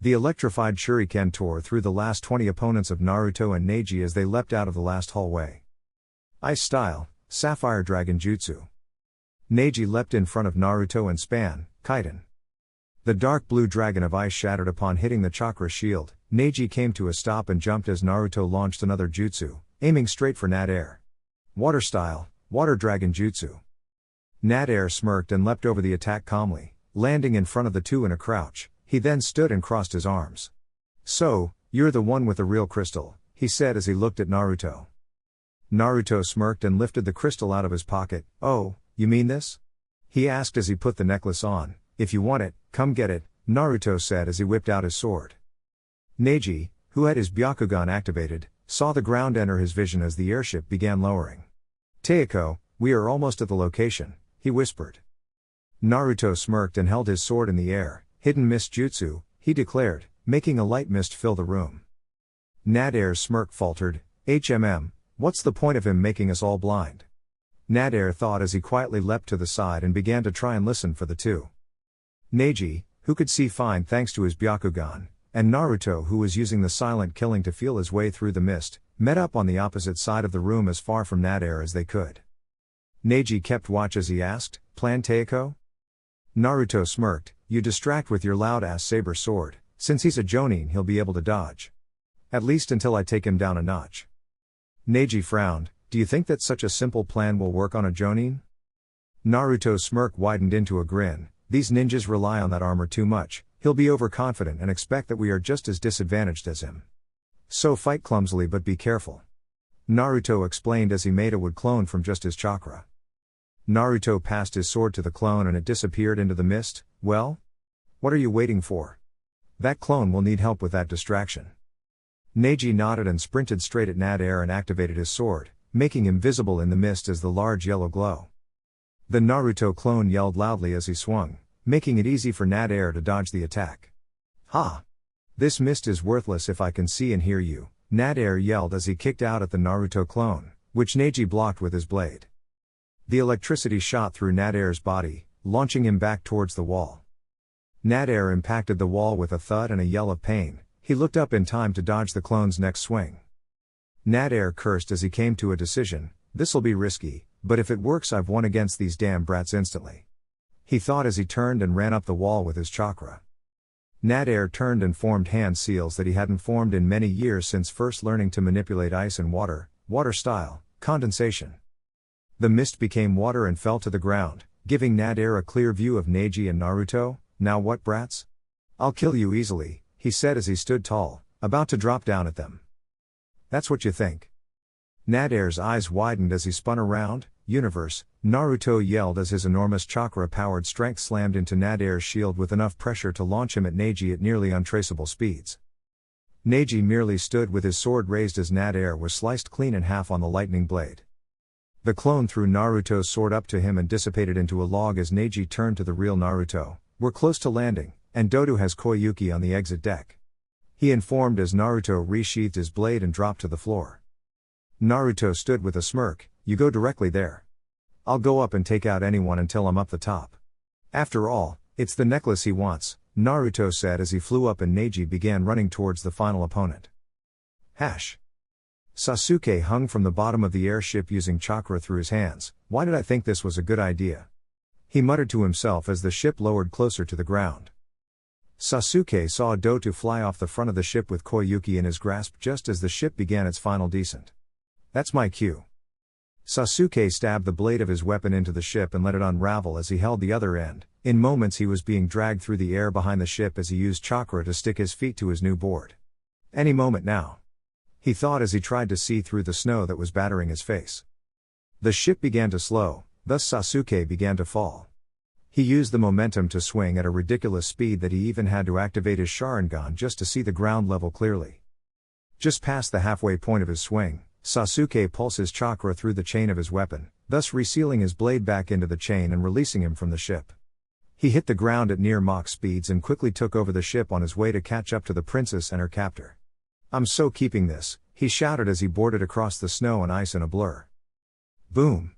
The electrified shuriken tore through the last 20 opponents of Naruto and Neji as they leapt out of the last hallway. Ice Style, Sapphire Dragon Jutsu. Neji leapt in front of Naruto and span, Kaiden. The dark blue dragon of ice shattered upon hitting the chakra shield. Neji came to a stop and jumped as Naruto launched another jutsu, aiming straight for Nadir. Water Style, Water Dragon Jutsu. Nadir smirked and leapt over the attack calmly, landing in front of the two in a crouch. He then stood and crossed his arms. "So, you're the one with the real crystal," he said as he looked at Naruto. Naruto smirked and lifted the crystal out of his pocket. "Oh, you mean this?" he asked as he put the necklace on. "If you want it, come get it," Naruto said as he whipped out his sword. Neji, who had his Byakugan activated, saw the ground enter his vision as the airship began lowering. "Teiko, we are almost at the location," he whispered. Naruto smirked and held his sword in the air. "Hidden mist jutsu," he declared, making a light mist fill the room. Nadir's smirk faltered. What's the point of him making us all blind?" Nadir thought as he quietly leapt to the side and began to try and listen for the two. Neji, who could see fine thanks to his Byakugan, and Naruto, who was using the silent killing to feel his way through the mist, met up on the opposite side of the room as far from Nadir as they could. Neji kept watch as he asked, "Plan Teiko?" Naruto smirked. "You distract with your loud-ass saber sword. Since he's a Jonin he'll be able to dodge. At least until I take him down a notch." Neji frowned. "Do you think that such a simple plan will work on a Jonin?" Naruto's smirk widened into a grin. "These ninjas rely on that armor too much. He'll be overconfident and expect that we are just as disadvantaged as him. So fight clumsily but be careful," Naruto explained as he made a wood clone from just his chakra. Naruto passed his sword to the clone and it disappeared into the mist. "Well? What are you waiting for? That clone will need help with that distraction." Neji nodded and sprinted straight at Nadir and activated his sword, making him visible in the mist as the large yellow glow. The Naruto clone yelled loudly as he swung, making it easy for Nadir to dodge the attack. "Ha! This mist is worthless if I can see and hear you," Nadir yelled as he kicked out at the Naruto clone, which Neji blocked with his blade. The electricity shot through Nadir's body, launching him back towards the wall. Nadir impacted the wall with a thud and a yell of pain. He looked up in time to dodge the clone's next swing. Nadir cursed as he came to a decision. "This'll be risky, but if it works I've won against these damn brats instantly," he thought as he turned and ran up the wall with his chakra. Nadir turned and formed hand seals that he hadn't formed in many years since first learning to manipulate ice and water style, condensation. The mist became water and fell to the ground, giving Nadir a clear view of Neji and Naruto. "Now what, brats? I'll kill you easily," he said as he stood tall, about to drop down at them. "That's what you think. Nadare's eyes widened as he spun around. Universe, Naruto yelled as his enormous chakra-powered strength slammed into Nadare's shield with enough pressure to launch him at Neji at nearly untraceable speeds. Neji merely stood with his sword raised as Nadare was sliced clean in half on the lightning blade. The clone threw Naruto's sword up to him and dissipated into a log as Neji turned to the real Naruto. "We're close to landing, and Dodo has Koyuki on the exit deck," he informed as Naruto resheathed his blade and dropped to the floor. Naruto stood with a smirk. "You go directly there. I'll go up and take out anyone until I'm up the top. After all, it's the necklace he wants," Naruto said as he flew up and Neji began running towards the final opponent. Sasuke hung from the bottom of the airship using chakra through his hands. "Why did I think this was a good idea?" he muttered to himself as the ship lowered closer to the ground. Sasuke saw Doto fly off the front of the ship with Koyuki in his grasp just as the ship began its final descent. "That's my cue." Sasuke stabbed the blade of his weapon into the ship and let it unravel as he held the other end. In moments he was being dragged through the air behind the ship as he used chakra to stick his feet to his new board. Any moment now, he thought as he tried to see through the snow that was battering his face. The ship began to slow, thus Sasuke began to fall. He used the momentum to swing at a ridiculous speed that he even had to activate his Sharingan just to see the ground level clearly. Just past the halfway point of his swing, Sasuke pulsed his chakra through the chain of his weapon, thus resealing his blade back into the chain and releasing him from the ship. He hit the ground at near Mach speeds and quickly took over the ship on his way to catch up to the princess and her captor. "I'm so keeping this," he shouted as he boarded across the snow and ice in a blur. Boom!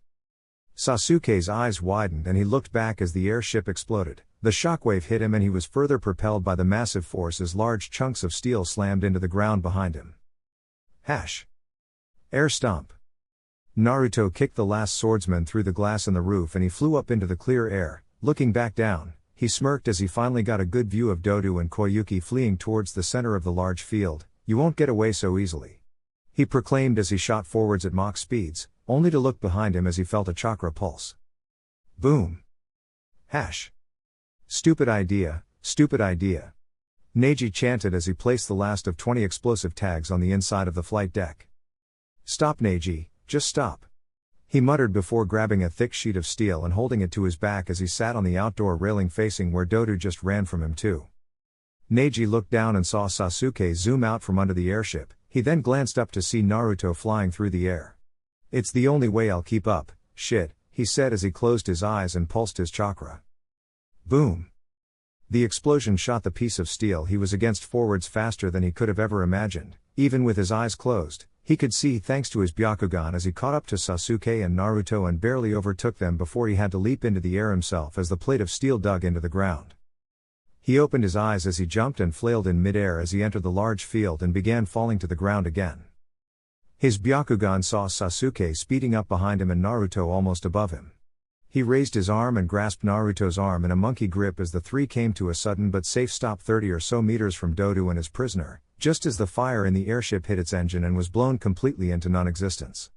Sasuke's eyes widened and he looked back as the airship exploded. The shockwave hit him and he was further propelled by the massive force as large chunks of steel slammed into the ground behind him. Air stomp. Naruto kicked the last swordsman through the glass in the roof and he flew up into the clear air. Looking back down, he smirked as he finally got a good view of Dodo and Koyuki fleeing towards the center of the large field. "You won't get away so easily," he proclaimed as he shot forwards at Mach speeds, only to look behind him as he felt a chakra pulse. Boom! Stupid idea, stupid idea. Neji chanted as he placed the last of 20 explosive tags on the inside of the flight deck. "Stop, Neji, just stop," he muttered before grabbing a thick sheet of steel and holding it to his back as he sat on the outdoor railing facing where Dodo just ran from him too. Neji looked down and saw Sasuke zoom out from under the airship. He then glanced up to see Naruto flying through the air. "It's the only way I'll keep up, shit," he said as he closed his eyes and pulsed his chakra. Boom! The explosion shot the piece of steel he was against forwards faster than he could have ever imagined. Even with his eyes closed, he could see thanks to his Byakugan as he caught up to Sasuke and Naruto and barely overtook them before he had to leap into the air himself as the plate of steel dug into the ground. He opened his eyes as he jumped and flailed in midair as he entered the large field and began falling to the ground again. His Byakugan saw Sasuke speeding up behind him and Naruto almost above him. He raised his arm and grasped Naruto's arm in a monkey grip as the three came to a sudden but safe stop 30 or so meters from Dodo and his prisoner, just as the fire in the airship hit its engine and was blown completely into non-existence.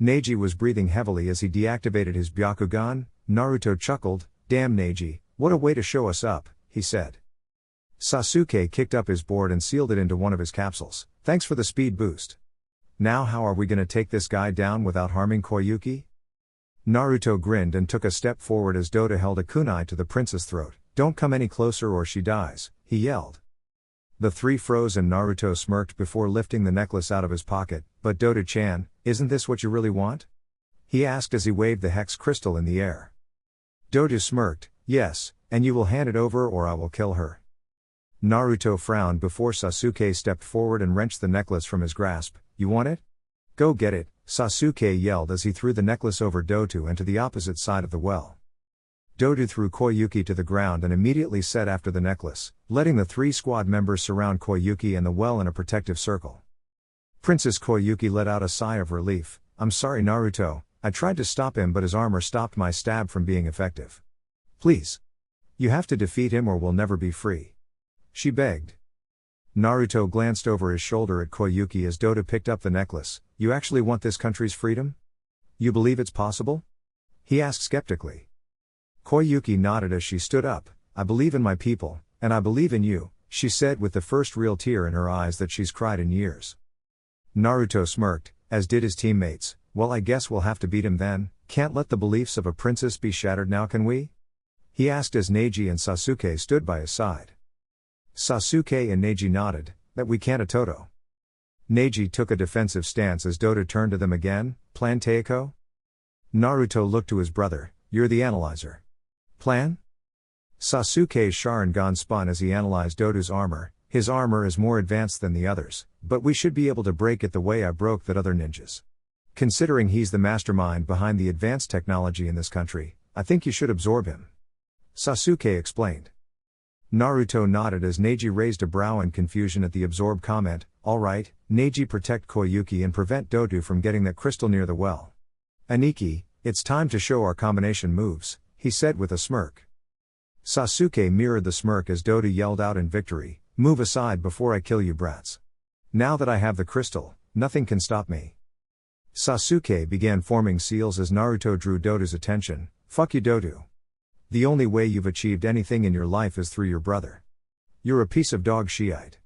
Neji was breathing heavily as he deactivated his Byakugan. Naruto chuckled, "Damn Neji, what a way to show us up," he said. Sasuke kicked up his board and sealed it into one of his capsules. "Thanks for the speed boost. Now how are we gonna take this guy down without harming Koyuki?" Naruto grinned and took a step forward as Dodo held a kunai to the prince's throat. "Don't come any closer or she dies," he yelled. The three froze and Naruto smirked before lifting the necklace out of his pocket. "But Dodo-chan, isn't this what you really want?" he asked as he waved the hex crystal in the air. Dodo smirked, "Yes, and you will hand it over or I will kill her." Naruto frowned before Sasuke stepped forward and wrenched the necklace from his grasp. "You want it? Go get it," Sasuke yelled as he threw the necklace over Dodo and to the opposite side of the well. Dodo threw Koyuki to the ground and immediately set after the necklace, letting the three squad members surround Koyuki and the well in a protective circle. Princess Koyuki let out a sigh of relief. "I'm sorry Naruto, I tried to stop him but his armor stopped my stab from being effective. Please. You have to defeat him or we'll never be free," she begged. Naruto glanced over his shoulder at Koyuki as Dodo picked up the necklace. "You actually want this country's freedom? You believe it's possible?" he asked skeptically. Koyuki nodded as she stood up. "I believe in my people, and I believe in you," she said with the first real tear in her eyes that she's cried in years. Naruto smirked. as did his teammates. Well, I guess we'll have to beat him then. Can't let the beliefs of a princess be shattered now, can we? He asked as Neji and Sasuke stood by his side. Sasuke and Neji nodded, that we can't Toto. Neji took a defensive stance as Dodo turned to them again. Plan Teiko? Naruto looked to his brother, you're the analyzer. Plan? Sasuke's Sharingan spun as he analyzed Dodo's armor. His armor is more advanced than the others, but we should be able to break it the way I broke that other ninjas. Considering he's the mastermind behind the advanced technology in this country, I think you should absorb him. Sasuke explained. Naruto nodded as Neji raised a brow in confusion at the absorb comment. Alright, Neji, protect Koyuki and prevent Dodo from getting that crystal near the well. Aniki, it's time to show our combination moves, he said with a smirk. Sasuke mirrored the smirk as Dodo yelled out in victory, move aside before I kill you brats. Now that I have the crystal, nothing can stop me. Sasuke began forming seals as Naruto drew Dodo's attention. Fuck you, Dodo. The only way you've achieved anything in your life is through your brother. You're a piece of dog shit.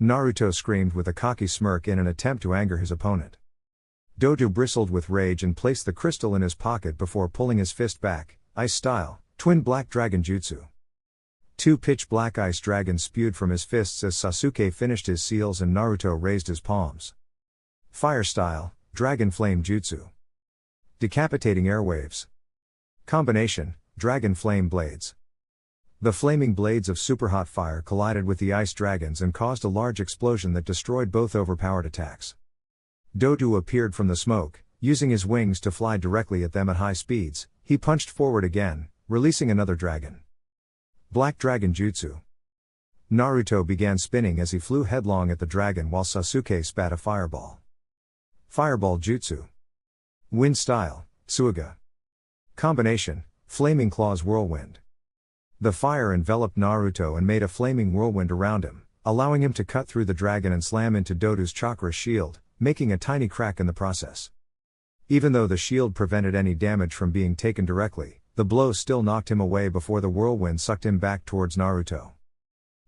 Naruto screamed with a cocky smirk in an attempt to anger his opponent. Dodo bristled with rage and placed the crystal in his pocket before pulling his fist back, ice style, twin black dragon jutsu. Two pitch black ice dragons spewed from his fists as Sasuke finished his seals and Naruto raised his palms. Fire style, dragon flame jutsu. Decapitating airwaves. Combination, dragon flame blades. The flaming blades of superhot fire collided with the ice dragons and caused a large explosion that destroyed both overpowered attacks. Dodo appeared from the smoke, using his wings to fly directly at them at high speeds. He punched forward again, releasing another dragon. Black Dragon Jutsu. Naruto began spinning as he flew headlong at the dragon while Sasuke spat a fireball. Fireball Jutsu. Wind style, Suiga. Combination, Flaming Claws Whirlwind. The fire enveloped Naruto and made a flaming whirlwind around him, allowing him to cut through the dragon and slam into Dodo's chakra shield, making a tiny crack in the process. Even though the shield prevented any damage from being taken directly, the blow still knocked him away before the whirlwind sucked him back towards Naruto.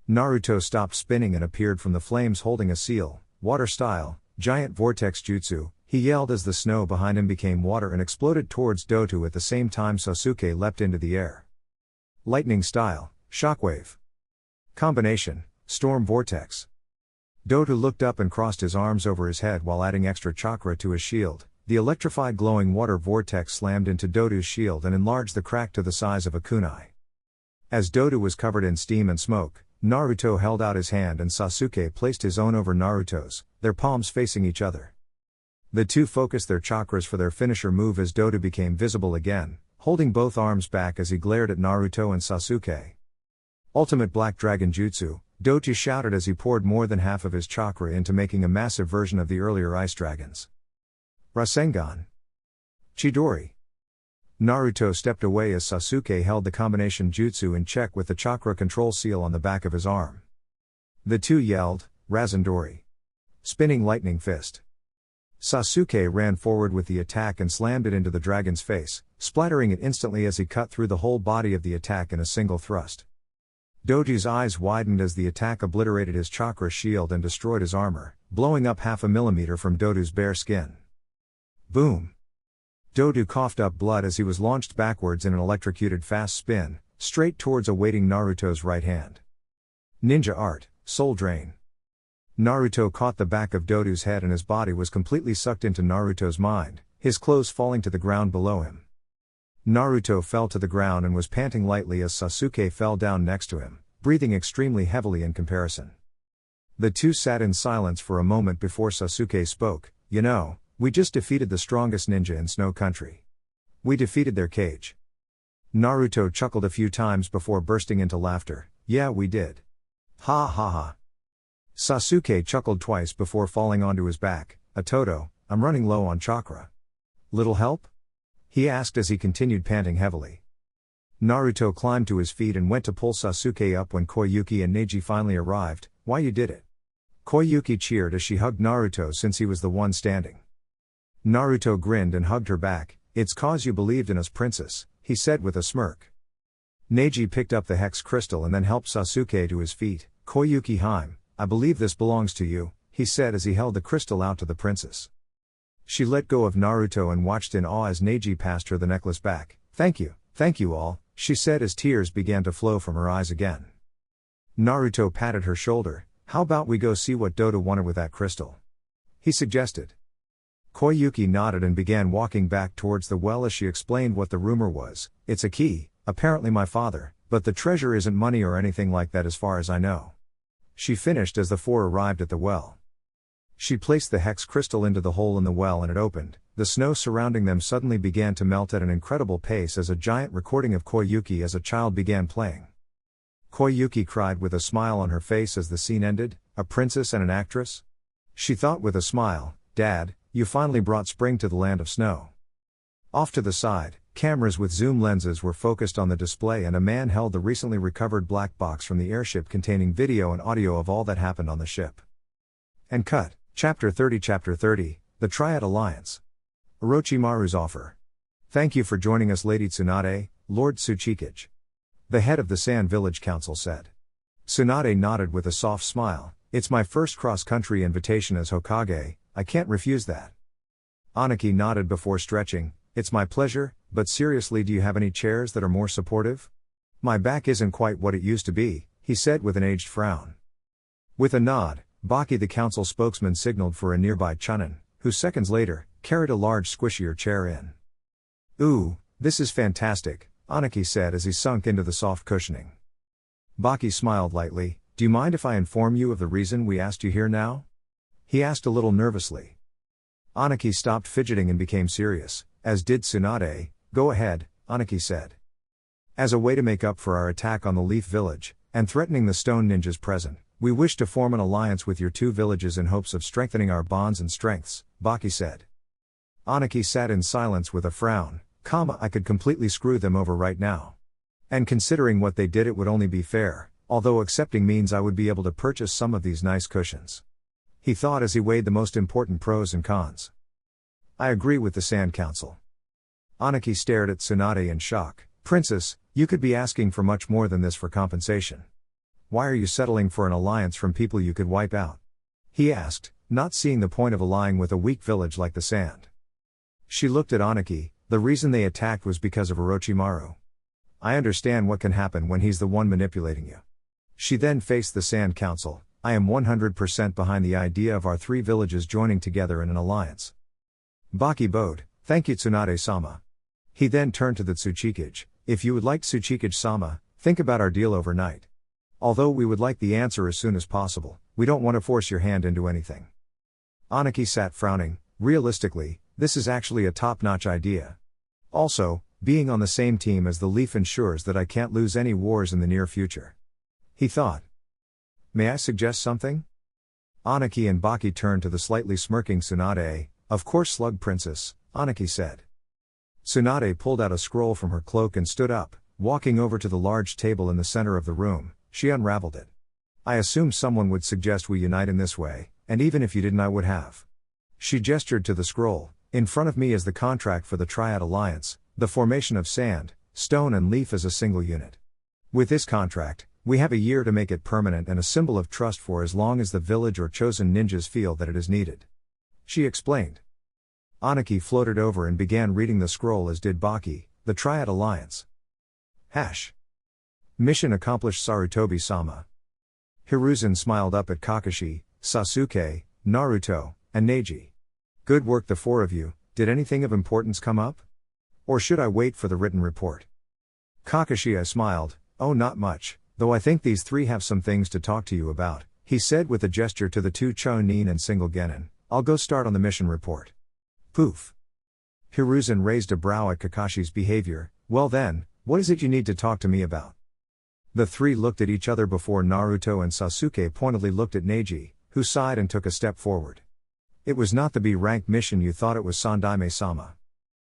Naruto stopped spinning and appeared from the flames holding a seal, water style, giant vortex jutsu. He yelled as the snow behind him became water and exploded towards Dodo at the same time Sasuke leapt into the air. Lightning style, shockwave. Combination, storm vortex. Dodo looked up and crossed his arms over his head while adding extra chakra to his shield. The electrified glowing water vortex slammed into Dodo's shield and enlarged the crack to the size of a kunai. As Dodo was covered in steam and smoke, Naruto held out his hand and Sasuke placed his own over Naruto's, their palms facing each other. The two focused their chakras for their finisher move as Dodo became visible again, holding both arms back as he glared at Naruto and Sasuke. Ultimate Black Dragon Jutsu, Dodo shouted as he poured more than half of his chakra into making a massive version of the earlier ice dragons. Rasengan. Chidori. Naruto stepped away as Sasuke held the combination jutsu in check with the chakra control seal on the back of his arm. The two yelled, Razandori. Spinning lightning fist. Sasuke ran forward with the attack and slammed it into the dragon's face, splattering it instantly as he cut through the whole body of the attack in a single thrust. Dodo's eyes widened as the attack obliterated his chakra shield and destroyed his armor, blowing up 0.5 millimeter from Dodo's bare skin. Boom! Dodo coughed up blood as he was launched backwards in an electrocuted fast spin, straight towards awaiting Naruto's right hand. Ninja Art, Soul Drain. Naruto caught the back of Dodo's head and his body was completely sucked into Naruto's mind, his clothes falling to the ground below him. Naruto fell to the ground and was panting lightly as Sasuke fell down next to him, breathing extremely heavily in comparison. The two sat in silence for a moment before Sasuke spoke. You know, we just defeated the strongest ninja in Snow Country. We defeated their cage. Naruto chuckled a few times before bursting into laughter. Yeah, we did. Ha ha ha. Sasuke chuckled twice before falling onto his back. Toto, I'm running low on chakra. Little help? He asked as he continued panting heavily. Naruto climbed to his feet and went to pull Sasuke up when Koyuki and Neji finally arrived. Why you did it? Koyuki cheered as she hugged Naruto since he was the one standing. Naruto grinned and hugged her back. It's cause you believed in us, princess, he said with a smirk. Neji picked up the hex crystal and then helped Sasuke to his feet. Koyuki Haim, I believe this belongs to you, he said as he held the crystal out to the princess. She let go of Naruto and watched in awe as Neji passed her the necklace back. Thank you all, she said as tears began to flow from her eyes again. Naruto patted her shoulder. How about we go see what Dota wanted with that crystal? He suggested. Koyuki nodded and began walking back towards the well as she explained what the rumor was. It's a key, apparently my father, but the treasure isn't money or anything like that as far as I know. She finished as the four arrived at the well. She placed the hex crystal into the hole in the well and it opened. The snow surrounding them suddenly began to melt at an incredible pace as a giant recording of Koyuki as a child began playing. Koyuki cried with a smile on her face as the scene ended. A princess and an actress? She thought with a smile, Dad, you finally brought spring to the land of snow. Off to the side, cameras with zoom lenses were focused on the display and a man held the recently recovered black box from the airship containing video and audio of all that happened on the ship. And cut. Chapter 30, The Triad Alliance. Orochimaru's offer. Thank you for joining us Lady Tsunade, Lord Tsuchikage. The head of the Sand Village Council said. Tsunade nodded with a soft smile. It's my first cross-country invitation as Hokage, I can't refuse that. Aniki nodded before stretching. It's my pleasure, but seriously, do you have any chairs that are more supportive? My back isn't quite what it used to be, he said with an aged frown. With a nod, Baki the council spokesman signaled for a nearby Chunin, who seconds later, carried a large squishier chair in. Ooh, this is fantastic, Aniki said as he sunk into the soft cushioning. Baki smiled lightly. Do you mind if I inform you of the reason we asked you here now? He asked a little nervously. Aniki stopped fidgeting and became serious, as did Tsunade. Go ahead, Aniki said. As a way to make up for our attack on the Leaf Village, and threatening the stone ninjas present, we wish to form an alliance with your two villages in hopes of strengthening our bonds and strengths, Baki said. Aniki sat in silence with a frown. I could completely screw them over right now. And considering what they did, it would only be fair, although accepting means I would be able to purchase some of these nice cushions. He thought as he weighed the most important pros and cons. I agree with the Sand Council. Aniki stared at Tsunade in shock. Princess, you could be asking for much more than this for compensation. Why are you settling for an alliance from people you could wipe out? He asked, not seeing the point of allying with a weak village like the Sand. She looked at Aniki. The reason they attacked was because of Orochimaru. I understand what can happen when he's the one manipulating you. She then faced the Sand Council. I am 100% behind the idea of our three villages joining together in an alliance. Baki bowed. Thank you Tsunade-sama. He then turned to the Tsuchikage. If you would like Tsuchikage-sama, think about our deal overnight. Although we would like the answer as soon as possible, we don't want to force your hand into anything. Aniki sat frowning. Realistically, this is actually a top-notch idea. Also, being on the same team as the Leaf ensures that I can't lose any wars in the near future. He thought. May I suggest something? Aniki and Baki turned to the slightly smirking Tsunade. Of course Slug Princess, Aniki said. Tsunade pulled out a scroll from her cloak and stood up, walking over to the large table in the center of the room. She unraveled it. I assumed someone would suggest we unite in this way, and even if you didn't I would have. She gestured to the scroll. In front of me is the contract for the Triad Alliance, the formation of Sand, Stone and Leaf as a single unit. With this contract, we have a year to make it permanent and a symbol of trust for as long as the village or chosen ninjas feel that it is needed. She explained. Aniki floated over and began reading the scroll as did Baki. The Triad Alliance. Mission accomplished Sarutobi-sama. Hiruzen smiled up at Kakashi, Sasuke, Naruto, and Neji. Good work the four of you. Did anything of importance come up? Or should I wait for the written report? Kakashi smiled. Oh, not much, though I think these three have some things to talk to you about, he said with a gesture to the two Chunin and single Genin. I'll go start on the mission report. Poof. Hiruzen raised a brow at Kakashi's behavior. Well then, what is it you need to talk to me about? The three looked at each other before Naruto and Sasuke pointedly looked at Neji, who sighed and took a step forward. It was not the B-rank mission you thought it was Sandaime-sama.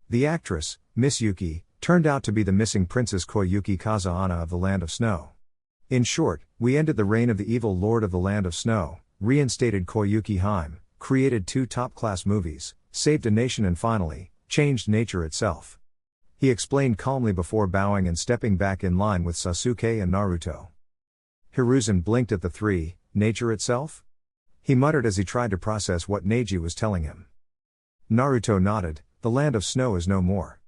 The actress, Miss Yuki, turned out to be the missing Princess Koyuki Kazahana of the Land of Snow. In short, we ended the reign of the evil Lord of the Land of Snow, reinstated Koyuki Haim, created two top-class movies, saved a nation and finally, changed nature itself. He explained calmly before bowing and stepping back in line with Sasuke and Naruto. Hiruzen blinked at the three. Nature itself? He muttered as he tried to process what Neji was telling him. Naruto nodded, the land of snow is no more.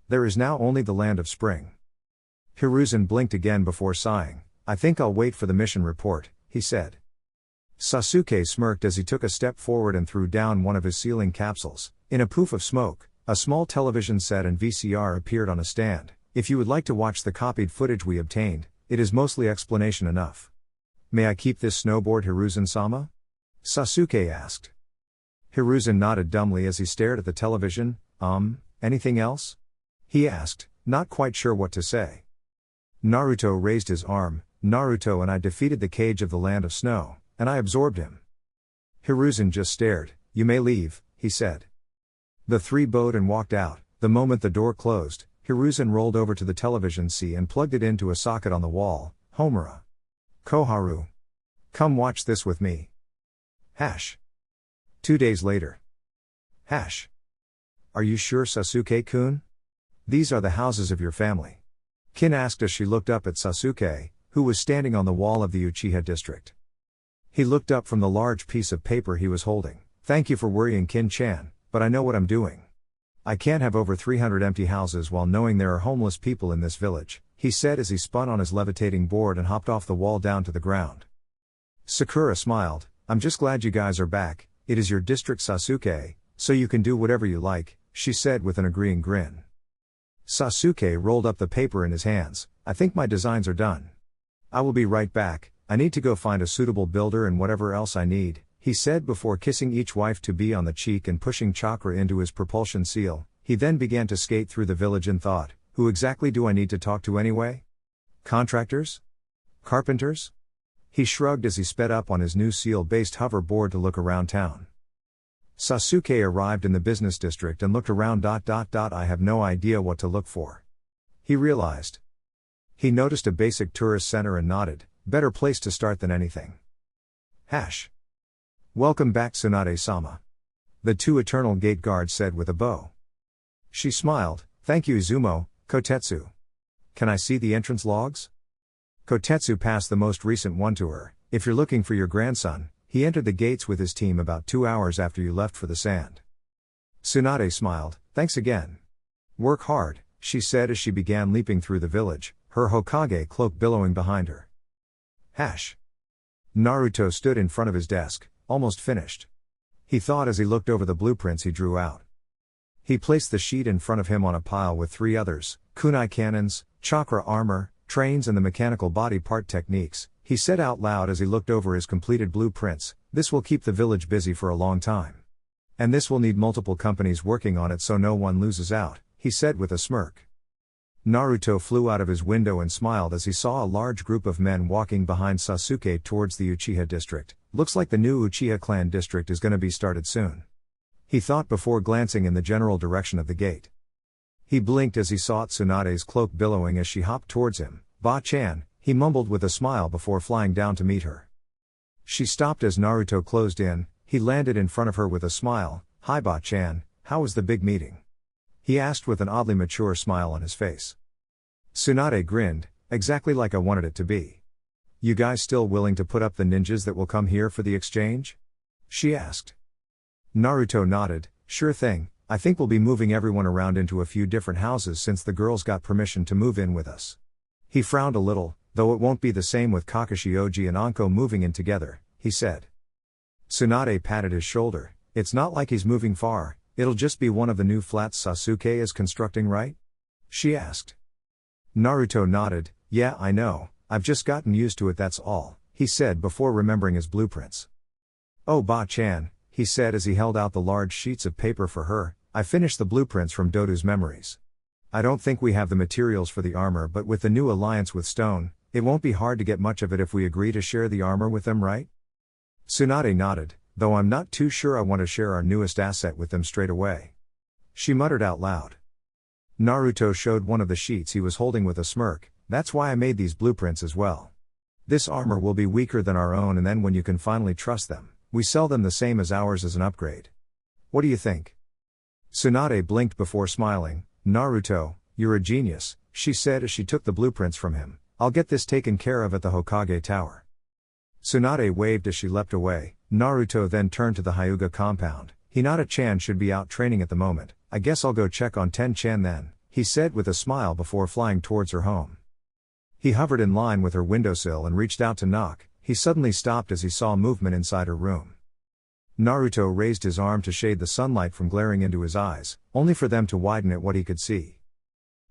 There is now only the land of spring. Hiruzen blinked again before sighing. I think I'll wait for the mission report, he said. Sasuke smirked as he took a step forward and threw down one of his ceiling capsules. In a poof of smoke, a small television set and VCR appeared on a stand. If you would like to watch the copied footage we obtained, it is mostly explanation enough. May I keep this snowboard, Hiruzen-sama? Sasuke asked. Hiruzen nodded dumbly as he stared at the television. Anything else? He asked, not quite sure what to say. Naruto raised his arm. Naruto and I defeated the cage of the land of snow, and I absorbed him. Hiruzen just stared. You may leave, he said. The three bowed and walked out. The moment the door closed, Hiruzen rolled over to the television set and plugged it into a socket on the wall. Homura. Koharu. Come watch this with me. 2 days later. Are you sure, Sasuke-kun? These are the houses of your family. Kin asked as she looked up at Sasuke, who was standing on the wall of the Uchiha district. He looked up from the large piece of paper he was holding. Thank you for worrying, Kin-chan, but I know what I'm doing. I can't have over 300 empty houses while knowing there are homeless people in this village, he said as he spun on his levitating board and hopped off the wall down to the ground. Sakura smiled. I'm just glad you guys are back. It is your district, Sasuke, so you can do whatever you like, she said with an agreeing grin. Sasuke rolled up the paper in his hands. I think my designs are done. I will be right back. I need to go find a suitable builder and whatever else I need, he said before kissing each wife-to-be on the cheek and pushing chakra into his propulsion seal. He then began to skate through the village and thought, who exactly do I need to talk to anyway? Contractors? Carpenters? He shrugged as he sped up on his new seal-based hoverboard to look around town. Sasuke arrived in the business district and looked around. I have no idea what to look for. He realized. He noticed a basic tourist center and nodded, better place to start than anything. Welcome back, Tsunade-sama. The two eternal gate guards said with a bow. She smiled, thank you, Izumo, Kotetsu. Can I see the entrance logs? Kotetsu passed the most recent one to her. If you're looking for your grandson, he entered the gates with his team about 2 hours after you left for the sand. Tsunade smiled, thanks again. Work hard, she said as she began leaping through the village, her Hokage cloak billowing behind her. Naruto stood in front of his desk, almost finished. He thought as he looked over the blueprints he drew out. He placed the sheet in front of him on a pile with 3 others, kunai cannons, chakra armor, trains and the mechanical body part techniques. He said out loud as he looked over his completed blueprints, this will keep the village busy for a long time. And this will need multiple companies working on it so no one loses out, he said with a smirk. Naruto flew out of his window and smiled as he saw a large group of men walking behind Sasuke towards the Uchiha district. Looks like the new Uchiha clan district is gonna be started soon. He thought before glancing in the general direction of the gate. He blinked as he saw Tsunade's cloak billowing as she hopped towards him. Ba-chan, he mumbled with a smile before flying down to meet her. She stopped as Naruto closed in. He landed in front of her with a smile. Hi Ba-chan, how was the big meeting? He asked with an oddly mature smile on his face. Tsunade grinned, exactly like I wanted it to be. You guys still willing to put up the ninjas that will come here for the exchange? She asked. Naruto nodded, sure thing. I think we'll be moving everyone around into a few different houses since the girls got permission to move in with us. He frowned a little, though it won't be the same with Kakashi Oji and Anko moving in together, he said. Tsunade patted his shoulder, it's not like he's moving far, it'll just be one of the new flats Sasuke is constructing, right? She asked. Naruto nodded, yeah I know, I've just gotten used to it, that's all, he said before remembering his blueprints. Oh Ba-chan, he said as he held out the large sheets of paper for her, I finished the blueprints from Dodo's memories. I don't think we have the materials for the armor, but with the new alliance with Stone, it won't be hard to get much of it if we agree to share the armor with them, right? Tsunade nodded, though I'm not too sure I want to share our newest asset with them straight away. She muttered out loud. Naruto showed one of the sheets he was holding with a smirk, that's why I made these blueprints as well. This armor will be weaker than our own, and then when you can finally trust them, we sell them the same as ours as an upgrade. What do you think? Tsunade blinked before smiling. Naruto, you're a genius, she said as she took the blueprints from him. I'll get this taken care of at the Hokage Tower. Tsunade waved as she leapt away. Naruto then turned to the Hyuga compound. Hinata-chan should be out training at the moment, I guess I'll go check on Ten-chan then, he said with a smile before flying towards her home. He hovered in line with her windowsill and reached out to knock. He suddenly stopped as he saw movement inside her room. Naruto raised his arm to shade the sunlight from glaring into his eyes, only for them to widen at what he could see.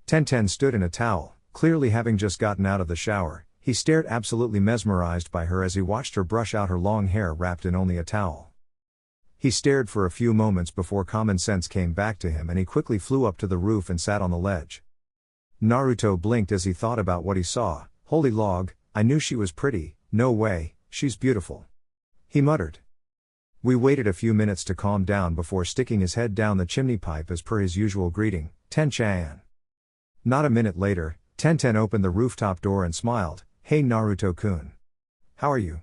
Ten-ten stood in a towel, clearly having just gotten out of the shower. He stared absolutely mesmerized by her as he watched her brush out her long hair wrapped in only a towel. He stared for a few moments before common sense came back to him and he quickly flew up to the roof and sat on the ledge. Naruto blinked as he thought about what he saw. Holy log, I knew she was pretty, no way, she's beautiful. He muttered. We waited a few minutes to calm down before sticking his head down the chimney pipe as per his usual greeting, Ten-chan. Not a minute later, Ten-ten opened the rooftop door and smiled. Hey Naruto-kun. How are you?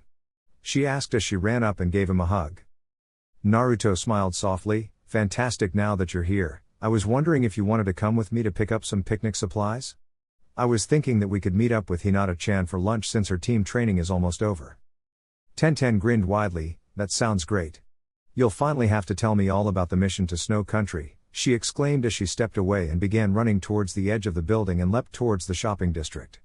She asked as she ran up and gave him a hug. Naruto smiled softly. Fantastic, now that you're here, I was wondering if you wanted to come with me to pick up some picnic supplies? I was thinking that we could meet up with Hinata-chan for lunch since her team training is almost over. Ten-ten grinned widely. That sounds great. You'll finally have to tell me all about the mission to Snow Country, she exclaimed as she stepped away and began running towards the edge of the building and leapt towards the shopping district.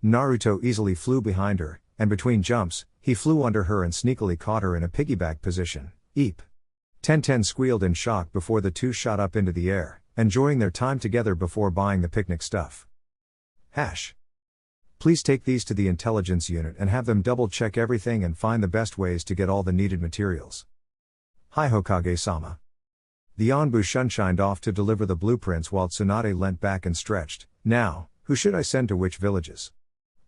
Naruto easily flew behind her, and between jumps, he flew under her and sneakily caught her in a piggyback position. Eep. Ten-ten squealed in shock before the two shot up into the air, enjoying their time together before buying the picnic stuff. Please take these to the intelligence unit and have them double-check everything and find the best ways to get all the needed materials. Hi Hokage-sama. The Anbu shunshined off to deliver the blueprints while Tsunade leant back and stretched. Now, who should I send to which villages?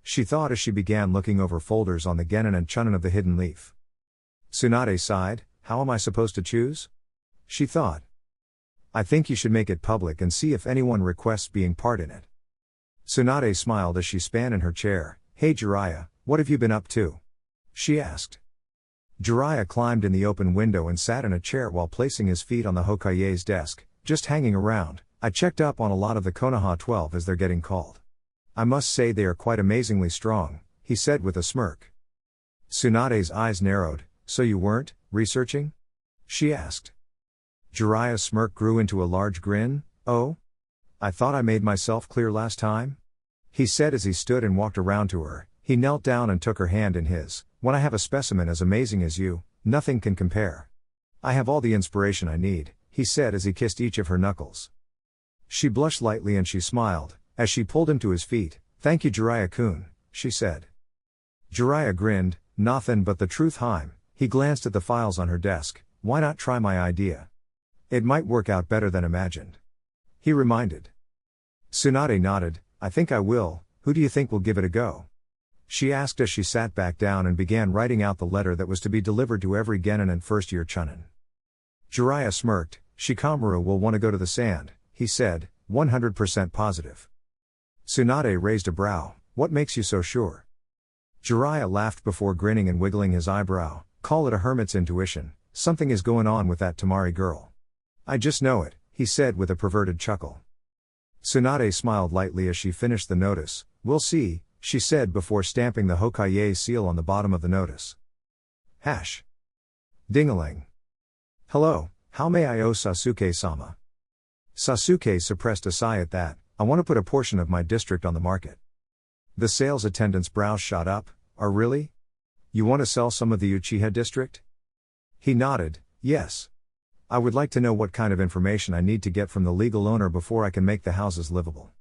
She thought as she began looking over folders on the Genin and Chunin of the Hidden Leaf. Tsunade sighed. How am I supposed to choose? She thought. I think you should make it public and see if anyone requests being part in it. Tsunade smiled as she span in her chair. Hey Jiraiya, what have you been up to? She asked. Jiraiya climbed in the open window and sat in a chair while placing his feet on the Hokage's desk. Just hanging around. I checked up on a lot of the Konoha 12 as they're getting called. I must say they are quite amazingly strong, he said with a smirk. Tsunade's eyes narrowed. So you weren't researching? She asked. Jiraiya's smirk grew into a large grin. Oh? I thought I made myself clear last time? He said as he stood and walked around to her. He knelt down and took her hand in his. When I have a specimen as amazing as you, nothing can compare. I have all the inspiration I need, he said as he kissed each of her knuckles. She blushed lightly and she smiled, as she pulled him to his feet. Thank you Jiraiya-kun, she said. Jiraiya grinned. Nothin' but the truth, Heim. He glanced at the files on her desk. Why not try my idea? It might work out better than imagined. He reminded. Tsunade nodded. I think I will. Who do you think will give it a go? She asked as she sat back down and began writing out the letter that was to be delivered to every Genin and first-year Chunin. Jiraiya smirked. Shikamaru will want to go to the sand, he said, 100% positive. Tsunade raised a brow. What makes you so sure? Jiraiya laughed before grinning and wiggling his eyebrow. Call it a hermit's intuition. Something is going on with that Tamari girl. I just know it, he said with a perverted chuckle. Tsunade smiled lightly as she finished the notice. We'll see, she said before stamping the Hokage's seal on the bottom of the notice. Ding-a-ling. Hello, how may I owe Sasuke-sama? Sasuke suppressed a sigh at that. I want to put a portion of my district on the market. The sales attendant's brows shot up. Really? You want to sell some of the Uchiha district? He nodded. Yes. I would like to know what kind of information I need to get from the legal owner before I can make the houses livable.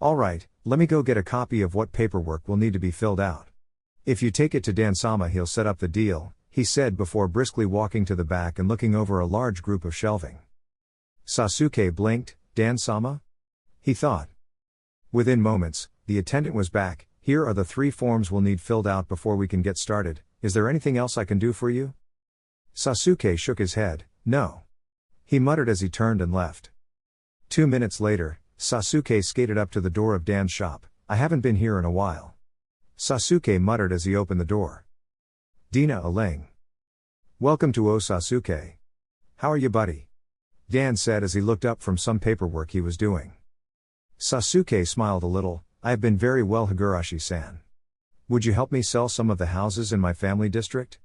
Alright, let me go get a copy of what paperwork will need to be filled out. If you take it to Dan-sama he'll set up the deal, he said before briskly walking to the back and looking over a large group of shelving. Sasuke blinked. Dan-sama? He thought. Within moments, the attendant was back. Here are the 3 forms we'll need filled out before we can get started. Is there anything else I can do for you? Sasuke shook his head. No. He muttered as he turned and left. 2 minutes later, Sasuke skated up to the door of Dan's shop. I haven't been here in a while. Sasuke muttered as he opened the door. Dina Aling. Welcome to Sasuke. How are you, buddy? Dan said as he looked up from some paperwork he was doing. Sasuke smiled a little. I have been very well, Higurashi-san. Would you help me sell some of the houses in my family district?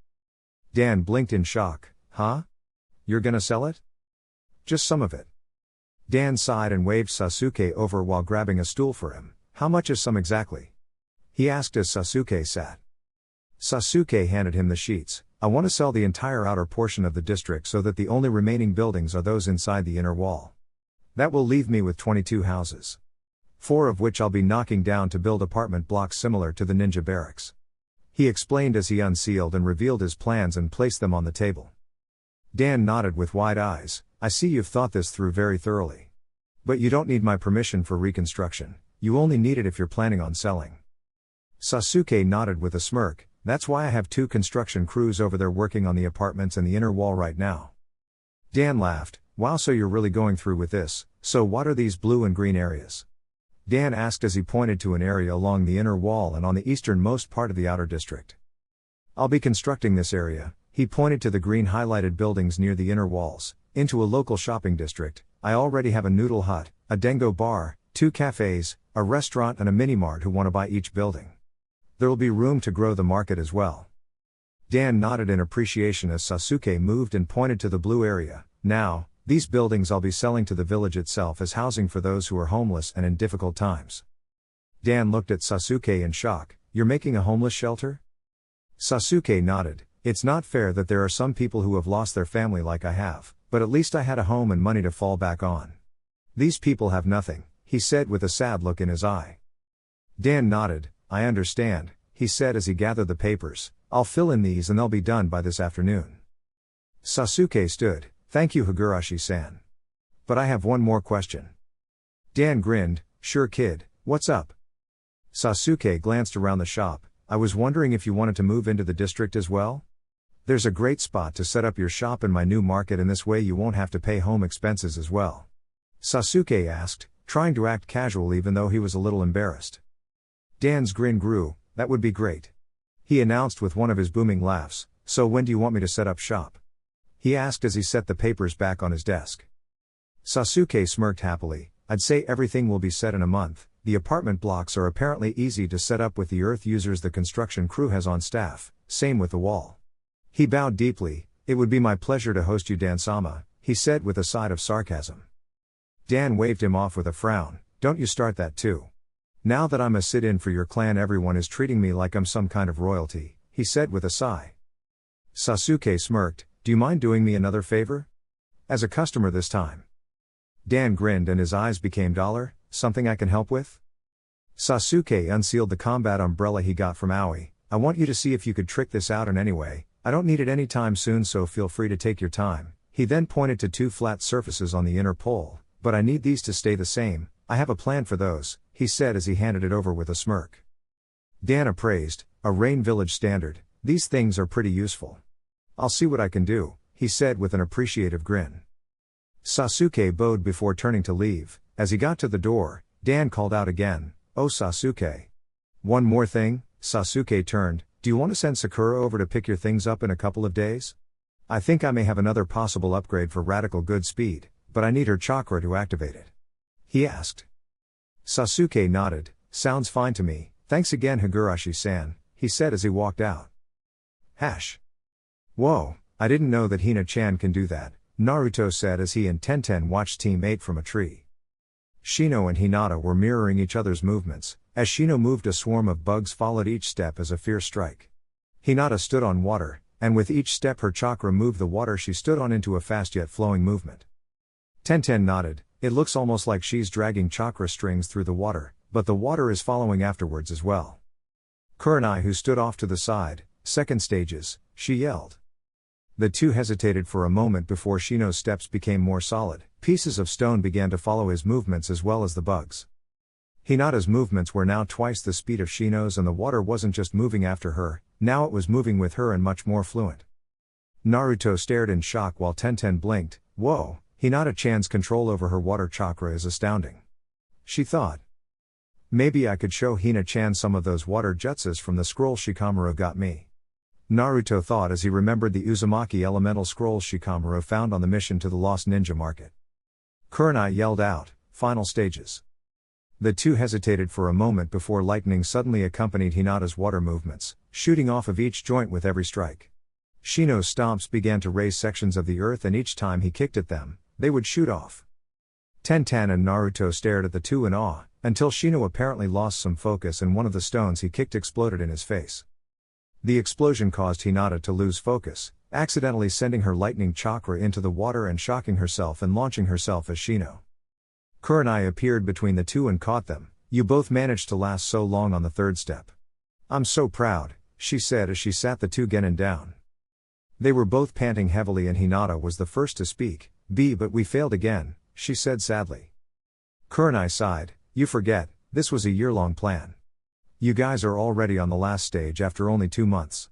Dan blinked in shock. Huh? You're gonna sell it? Just some of it. Dan sighed and waved Sasuke over while grabbing a stool for him. How much is some exactly? He asked as Sasuke sat. Sasuke handed him the sheets. I want to sell the entire outer portion of the district so that the only remaining buildings are those inside the inner wall. That will leave me with 22 houses. 4 of which I'll be knocking down to build apartment blocks similar to the ninja barracks. He explained as he unsealed and revealed his plans and placed them on the table. Dan nodded with wide eyes. I see you've thought this through very thoroughly. But you don't need my permission for reconstruction, you only need it if you're planning on selling. Sasuke nodded with a smirk. That's why I have 2 construction crews over there working on the apartments and the inner wall right now. Dan laughed. Wow, so you're really going through with this. So what are these blue and green areas? Dan asked as he pointed to an area along the inner wall and on the easternmost part of the outer district. I'll be constructing this area, he pointed to the green highlighted buildings near the inner walls, into a local shopping district. I already have a noodle hut, a dengo bar, 2 cafes, a restaurant and a mini-mart who want to buy each building. There will be room to grow the market as well. Dan nodded in appreciation as Sasuke moved and pointed to the blue area. Now, these buildings I'll be selling to the village itself as housing for those who are homeless and in difficult times. Dan looked at Sasuke in shock. You're making a homeless shelter? Sasuke nodded. It's not fair that there are some people who have lost their family like I have, but at least I had a home and money to fall back on. These people have nothing, he said with a sad look in his eye. Dan nodded. I understand, he said as he gathered the papers. I'll fill in these and they'll be done by this afternoon. Sasuke stood. Thank you Higurashi-san. But I have one more question. Dan grinned. Sure kid, what's up? Sasuke glanced around the shop. I was wondering if you wanted to move into the district as well? There's a great spot to set up your shop in my new market and this way you won't have to pay home expenses as well. Sasuke asked, trying to act casual even though he was a little embarrassed. Dan's grin grew. That would be great. He announced with one of his booming laughs. So when do you want me to set up shop? He asked as he set the papers back on his desk. Sasuke smirked happily. I'd say everything will be set in a month. The apartment blocks are apparently easy to set up with the earth users the construction crew has on staff, same with the wall. He bowed deeply. It would be my pleasure to host you Dan-sama, he said with a side of sarcasm. Dan waved him off with a frown. Don't you start that too. Now that I'm a sit-in for your clan everyone is treating me like I'm some kind of royalty, he said with a sigh. Sasuke smirked. Do you mind doing me another favor? As a customer this time. Dan grinned and his eyes became dollar. Something I can help with? Sasuke unsealed the combat umbrella he got from Aoi. I want you to see if you could trick this out in any way. I don't need it anytime soon so feel free to take your time. He then pointed to 2 flat surfaces on the inner pole. But I need these to stay the same. I have a plan for those, he said as he handed it over with a smirk. Dan appraised. A Rain Village standard. These things are pretty useful. I'll see what I can do, he said with an appreciative grin. Sasuke bowed before turning to leave. As he got to the door, Dan called out again. Oh Sasuke. One more thing, Sasuke turned. Do you want to send Sakura over to pick your things up in a couple of days? I think I may have another possible upgrade for radical good speed, but I need her chakra to activate it. He asked. Sasuke nodded. Sounds fine to me, thanks again Higurashi-san, he said as he walked out. Whoa, I didn't know that Hina-chan can do that, Naruto said as he and Tenten watched Team 8 from a tree. Shino and Hinata were mirroring each other's movements. As Shino moved a swarm of bugs followed each step as a fierce strike. Hinata stood on water, and with each step her chakra moved the water she stood on into a fast yet flowing movement. Tenten nodded. It looks almost like she's dragging chakra strings through the water, but the water is following afterwards as well. Kurenai who stood off to the side, second stages, she yelled. The two hesitated for a moment before Shino's steps became more solid. Pieces of stone began to follow his movements as well as the bugs. Hinata's movements were now twice the speed of Shino's and the water wasn't just moving after her, now it was moving with her and much more fluent. Naruto stared in shock while Tenten blinked. Whoa, Hinata-chan's control over her water chakra is astounding. She thought. Maybe I could show Hina-chan some of those water jutsus from the scroll Shikamaru got me. Naruto thought as he remembered the Uzumaki elemental scrolls Shikamaru found on the mission to the lost ninja market. Kurenai yelled out, final stages. The two hesitated for a moment before lightning suddenly accompanied Hinata's water movements, shooting off of each joint with every strike. Shino's stomps began to raise sections of the earth, and each time he kicked at them, they would shoot off. Tenten and Naruto stared at the two in awe, until Shino apparently lost some focus and one of the stones he kicked exploded in his face. The explosion caused Hinata to lose focus, accidentally sending her lightning chakra into the water and shocking herself and launching herself as Shino. Kurenai appeared between the two and caught them. "You both managed to last so long on the third step. I'm so proud," she said as she sat the two genin down. They were both panting heavily and Hinata was the first to speak. But we failed again," she said sadly. Kurenai sighed. "You forget, this was a year-long plan. You guys are already on the last stage after only 2 months."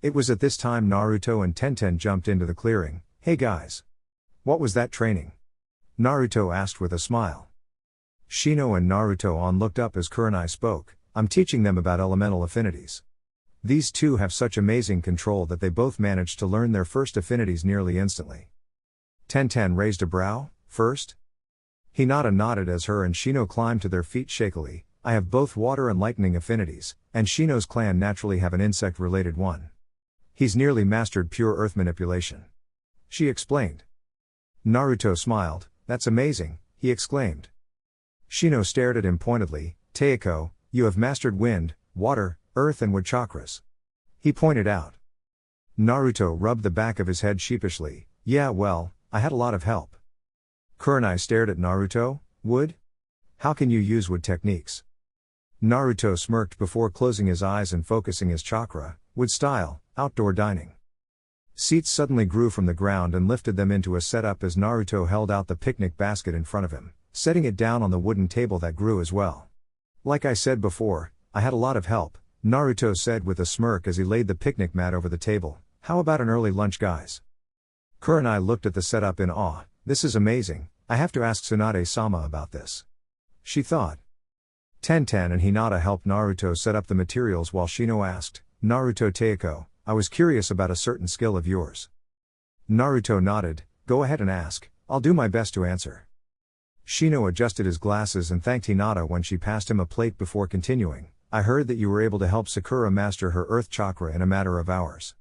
It was at this time Naruto and Tenten jumped into the clearing. "Hey guys. What was that training?" Naruto asked with a smile. Shino and Naruto looked up as Kurenai spoke. "I'm teaching them about elemental affinities. These two have such amazing control that they both managed to learn their first affinities nearly instantly." Tenten raised a brow. "First?" Hinata nodded as her and Shino climbed to their feet shakily. "I have both water and lightning affinities, and Shino's clan naturally have an insect-related one. He's nearly mastered pure earth manipulation," she explained. Naruto smiled. "That's amazing," he exclaimed. Shino stared at him pointedly. "Teiko, you have mastered wind, water, earth and wood chakras," he pointed out. Naruto rubbed the back of his head sheepishly. "Yeah, well, I had a lot of help." Kurenai stared at Naruto. "Wood? How can you use wood techniques?" Naruto smirked before closing his eyes and focusing his chakra. "Wood style, outdoor dining." Seats suddenly grew from the ground and lifted them into a setup as Naruto held out the picnic basket in front of him, setting it down on the wooden table that grew as well. "Like I said before, I had a lot of help," Naruto said with a smirk as he laid the picnic mat over the table. "How about an early lunch, guys?" Kurenai looked at the setup in awe. "This is amazing, I have to ask Tsunade-sama about this," she thought. Tenten and Hinata helped Naruto set up the materials while Shino asked, "Naruto Teiko, I was curious about a certain skill of yours." Naruto nodded. "Go ahead and ask, I'll do my best to answer." Shino adjusted his glasses and thanked Hinata when she passed him a plate before continuing. "I heard that you were able to help Sakura master her earth chakra in a matter of hours.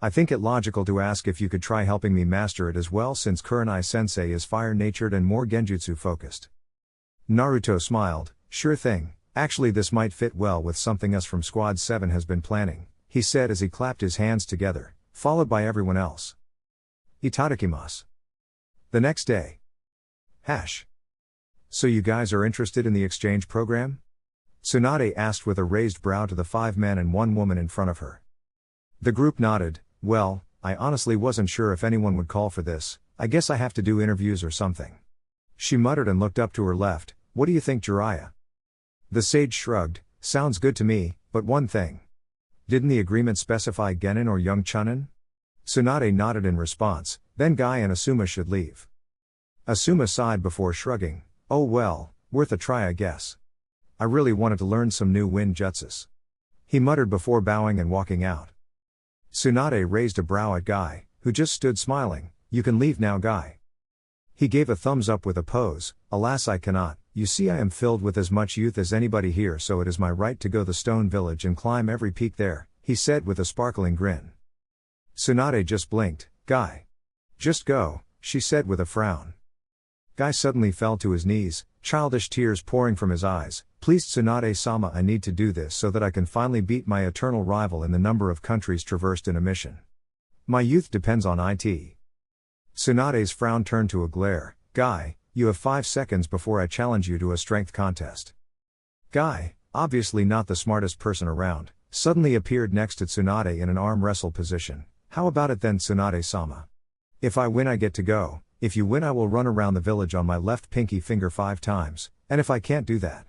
I think it logical to ask if you could try helping me master it as well, since Kurenai-sensei is fire-natured and more genjutsu-focused." Naruto smiled. "Sure thing, actually this might fit well with something us from Squad 7 has been planning," he said as he clapped his hands together, followed by everyone else. Itadakimasu. The next day. So you guys are interested in the exchange program?" Tsunade asked with a raised brow to the 5 men and 1 woman in front of her. The group nodded. "Well, I honestly wasn't sure if anyone would call for this, I guess I have to do interviews or something." She muttered and looked up to her left. "What do you think, Jiraiya?" The sage shrugged. "Sounds good to me, but one thing. Didn't the agreement specify Genin or young Chunin?" Tsunade nodded in response. "Then Guy and Asuma should leave." Asuma sighed before shrugging. "Oh well, worth a try I guess. I really wanted to learn some new wind jutsus," he muttered before bowing and walking out. Tsunade raised a brow at Guy, who just stood smiling. "You can leave now, Guy." He gave a thumbs up with a pose. "Alas, I cannot. You see, I am filled with as much youth as anybody here, so it is my right to go the Stone Village and climb every peak there," he said with a sparkling grin. Tsunade just blinked. "Guy. Just go," she said with a frown. Guy suddenly fell to his knees, childish tears pouring from his eyes. "Please Tsunade-sama, I need to do this so that I can finally beat my eternal rival in the number of countries traversed in a mission. My youth depends on it." Tsunade's frown turned to a glare. "Guy, you have 5 seconds before I challenge you to a strength contest." Guy, obviously not the smartest person around, suddenly appeared next to Tsunade in an arm wrestle position. "How about it then, Tsunade-sama? If I win I get to go. If you win I will run around the village on my left pinky finger 5 times, and if I can't do that,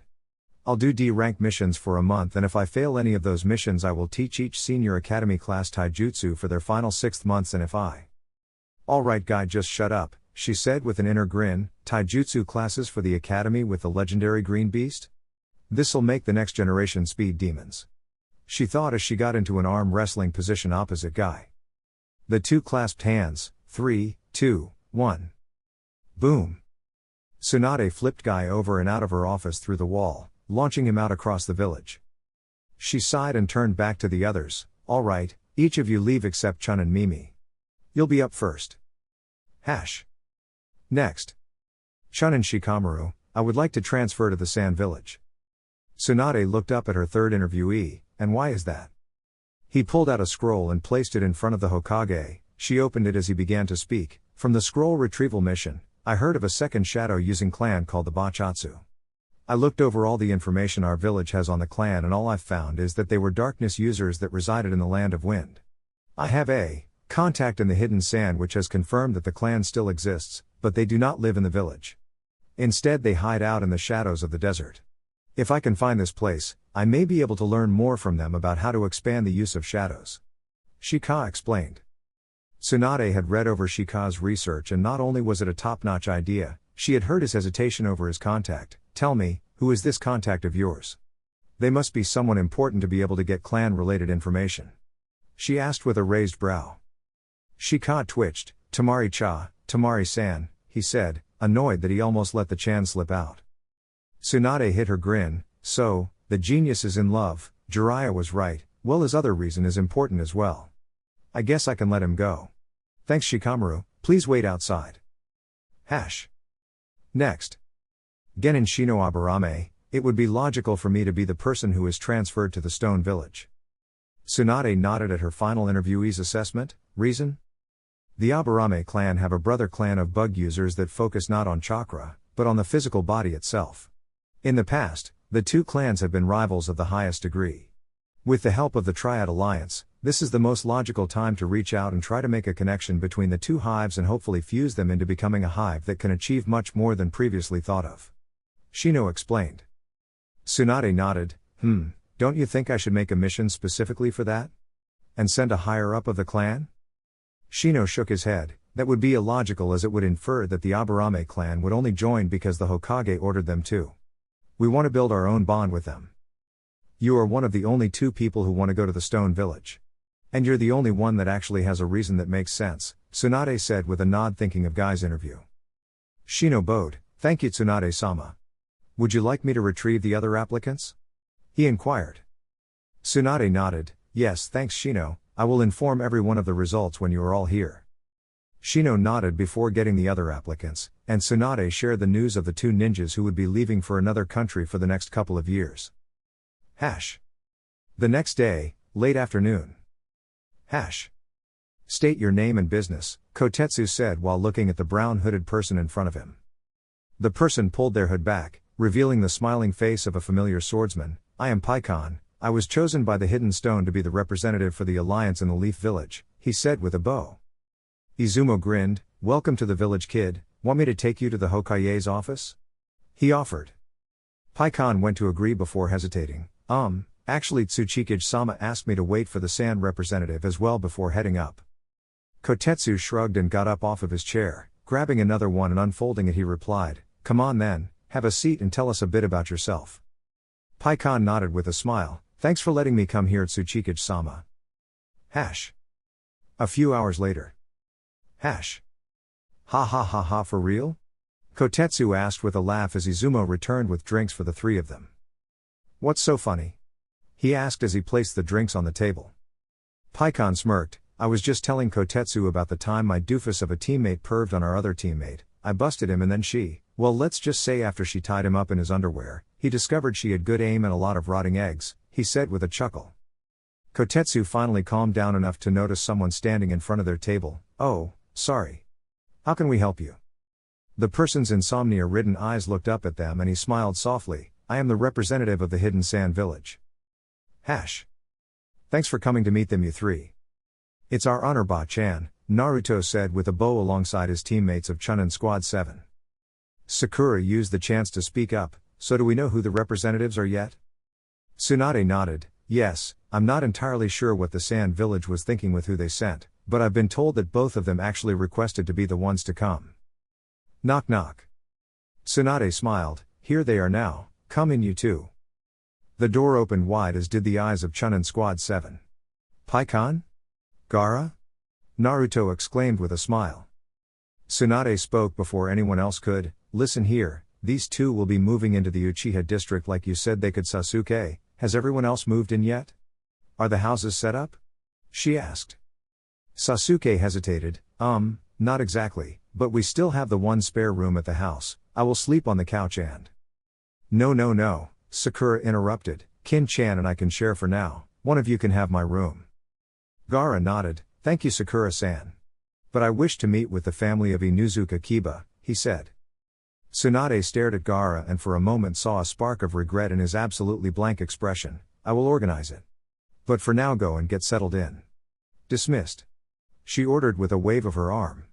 I'll do D-rank missions for a month, and if I fail any of those missions I will teach each senior academy class taijutsu for their final 6th months, and if I..." "Alright Guy, just shut up," she said with an inner grin. "Taijutsu classes for the academy with the legendary green beast? This'll make the next generation speed demons," she thought as she got into an arm wrestling position opposite Guy. The two clasped hands. 3, 2, 1. Boom. Tsunade flipped Guy over and out of her office through the wall, launching him out across the village. She sighed and turned back to the others. "Alright, Each of you leave except Chun and Mimi. You'll be up first. Next. Chun and Shikamaru, I would like to transfer to the Sand Village. Tsunade looked up at her third interviewee, and why is that? He pulled out a scroll and placed it in front of the Hokage. She opened it as he began to speak. From the scroll retrieval mission, I heard of a second shadow using clan called the Bachatsu. I looked over all the information our village has on the clan and all I've found is that they were darkness users that resided in the Land of Wind. I have a contact in the Hidden Sand which has confirmed that the clan still exists, but they do not live in the village. Instead they hide out in the shadows of the desert. If I can find this place, I may be able to learn more from them about how to expand the use of shadows. Shika explained. Tsunade had read over Shika's research and not only was it a top-notch idea, she had heard his hesitation over his contact. Tell me, who is this contact of yours? They must be someone important to be able to get clan-related information. She asked with a raised brow. Shika twitched. Tamari-cha, Tamari-san, he said, annoyed that he almost let the Chan slip out. Tsunade hid her grin. So, the genius is in love. Jiraiya was right, well his other reason is important as well. I guess I can let him go. Thanks Shikamaru, please wait outside. Next. Genin Shino Aburame, it would be logical for me to be the person who is transferred to the Stone Village. Tsunade nodded at her final interviewee's assessment. Reason? The Aburame clan have a brother clan of bug users that focus not on chakra, but on the physical body itself. In the past, the two clans have been rivals of the highest degree. With the help of the Triad Alliance, this is the most logical time to reach out and try to make a connection between the two hives and hopefully fuse them into becoming a hive that can achieve much more than previously thought of. Shino explained. Tsunade nodded. Don't you think I should make a mission specifically for that? And send a higher-up of the clan? Shino shook his head. That would be illogical as it would infer that the Aburame clan would only join because the Hokage ordered them to. We want to build our own bond with them. You are one of the only two people who want to go to the Stone Village. And you're the only one that actually has a reason that makes sense, Tsunade said with a nod thinking of Guy's interview. Shino bowed. Thank you Tsunade-sama. Would you like me to retrieve the other applicants? He inquired. Tsunade nodded. Yes thanks Shino, I will inform everyone of the results when you are all here. Shino nodded before getting the other applicants, and Tsunade shared the news of the two ninjas who would be leaving for another country for the next couple of years. The next day, late afternoon. State your name and business, Kotetsu said while looking at the brown-hooded person in front of him. The person pulled their hood back, revealing the smiling face of a familiar swordsman. I am Paikon, I was chosen by the Hidden Stone to be the representative for the Alliance in the Leaf Village, he said with a bow. Izumo grinned. Welcome to the village kid, want me to take you to the Hokage's office? He offered. Paikon went to agree before hesitating. Actually Tsuchikage-sama asked me to wait for the Sand representative as well before heading up. Kotetsu shrugged and got up off of his chair, grabbing another one and unfolding it he replied, come on then, have a seat and tell us a bit about yourself. Paikon nodded with a smile, thanks for letting me come here Tsuchikage-sama. A few hours later. Ha ha ha ha for real? Kotetsu asked with a laugh as Izumo returned with drinks for the three of them. What's so funny? He asked as he placed the drinks on the table. Paikon smirked, I was just telling Kotetsu about the time my doofus of a teammate perved on our other teammate, I busted him and then well let's just say after she tied him up in his underwear, he discovered she had good aim and a lot of rotting eggs, he said with a chuckle. Kotetsu finally calmed down enough to notice someone standing in front of their table. Oh, sorry. How can we help you? The person's insomnia-ridden eyes looked up at them and he smiled softly, I am the representative of the Hidden Sand Village. Thanks for coming to meet them you three. It's our honor Ba-chan, Naruto said with a bow alongside his teammates of Chunin Squad 7. Sakura used the chance to speak up, so do we know who the representatives are yet? Tsunade nodded, yes, I'm not entirely sure what the Sand Village was thinking with who they sent, but I've been told that both of them actually requested to be the ones to come. Knock knock. Tsunade smiled, here they are now, come in you two. The door opened wide as did the eyes of Chunin Squad 7. Paikon? Gaara? Naruto exclaimed with a smile. Tsunade spoke before anyone else could, listen here, these two will be moving into the Uchiha district like you said they could Sasuke, has everyone else moved in yet? Are the houses set up? she asked. Sasuke hesitated, not exactly, but we still have the one spare room at the house. I will sleep on the couch and... No, Sakura interrupted, Kin-chan and I can share for now, one of you can have my room. Gaara nodded, thank you Sakura-san. But I wish to meet with the family of Inuzuka Kiba, he said. Tsunade stared at Gaara and for a moment saw a spark of regret in his absolutely blank expression. I will organize it. But for now go and get settled in. Dismissed. She ordered with a wave of her arm.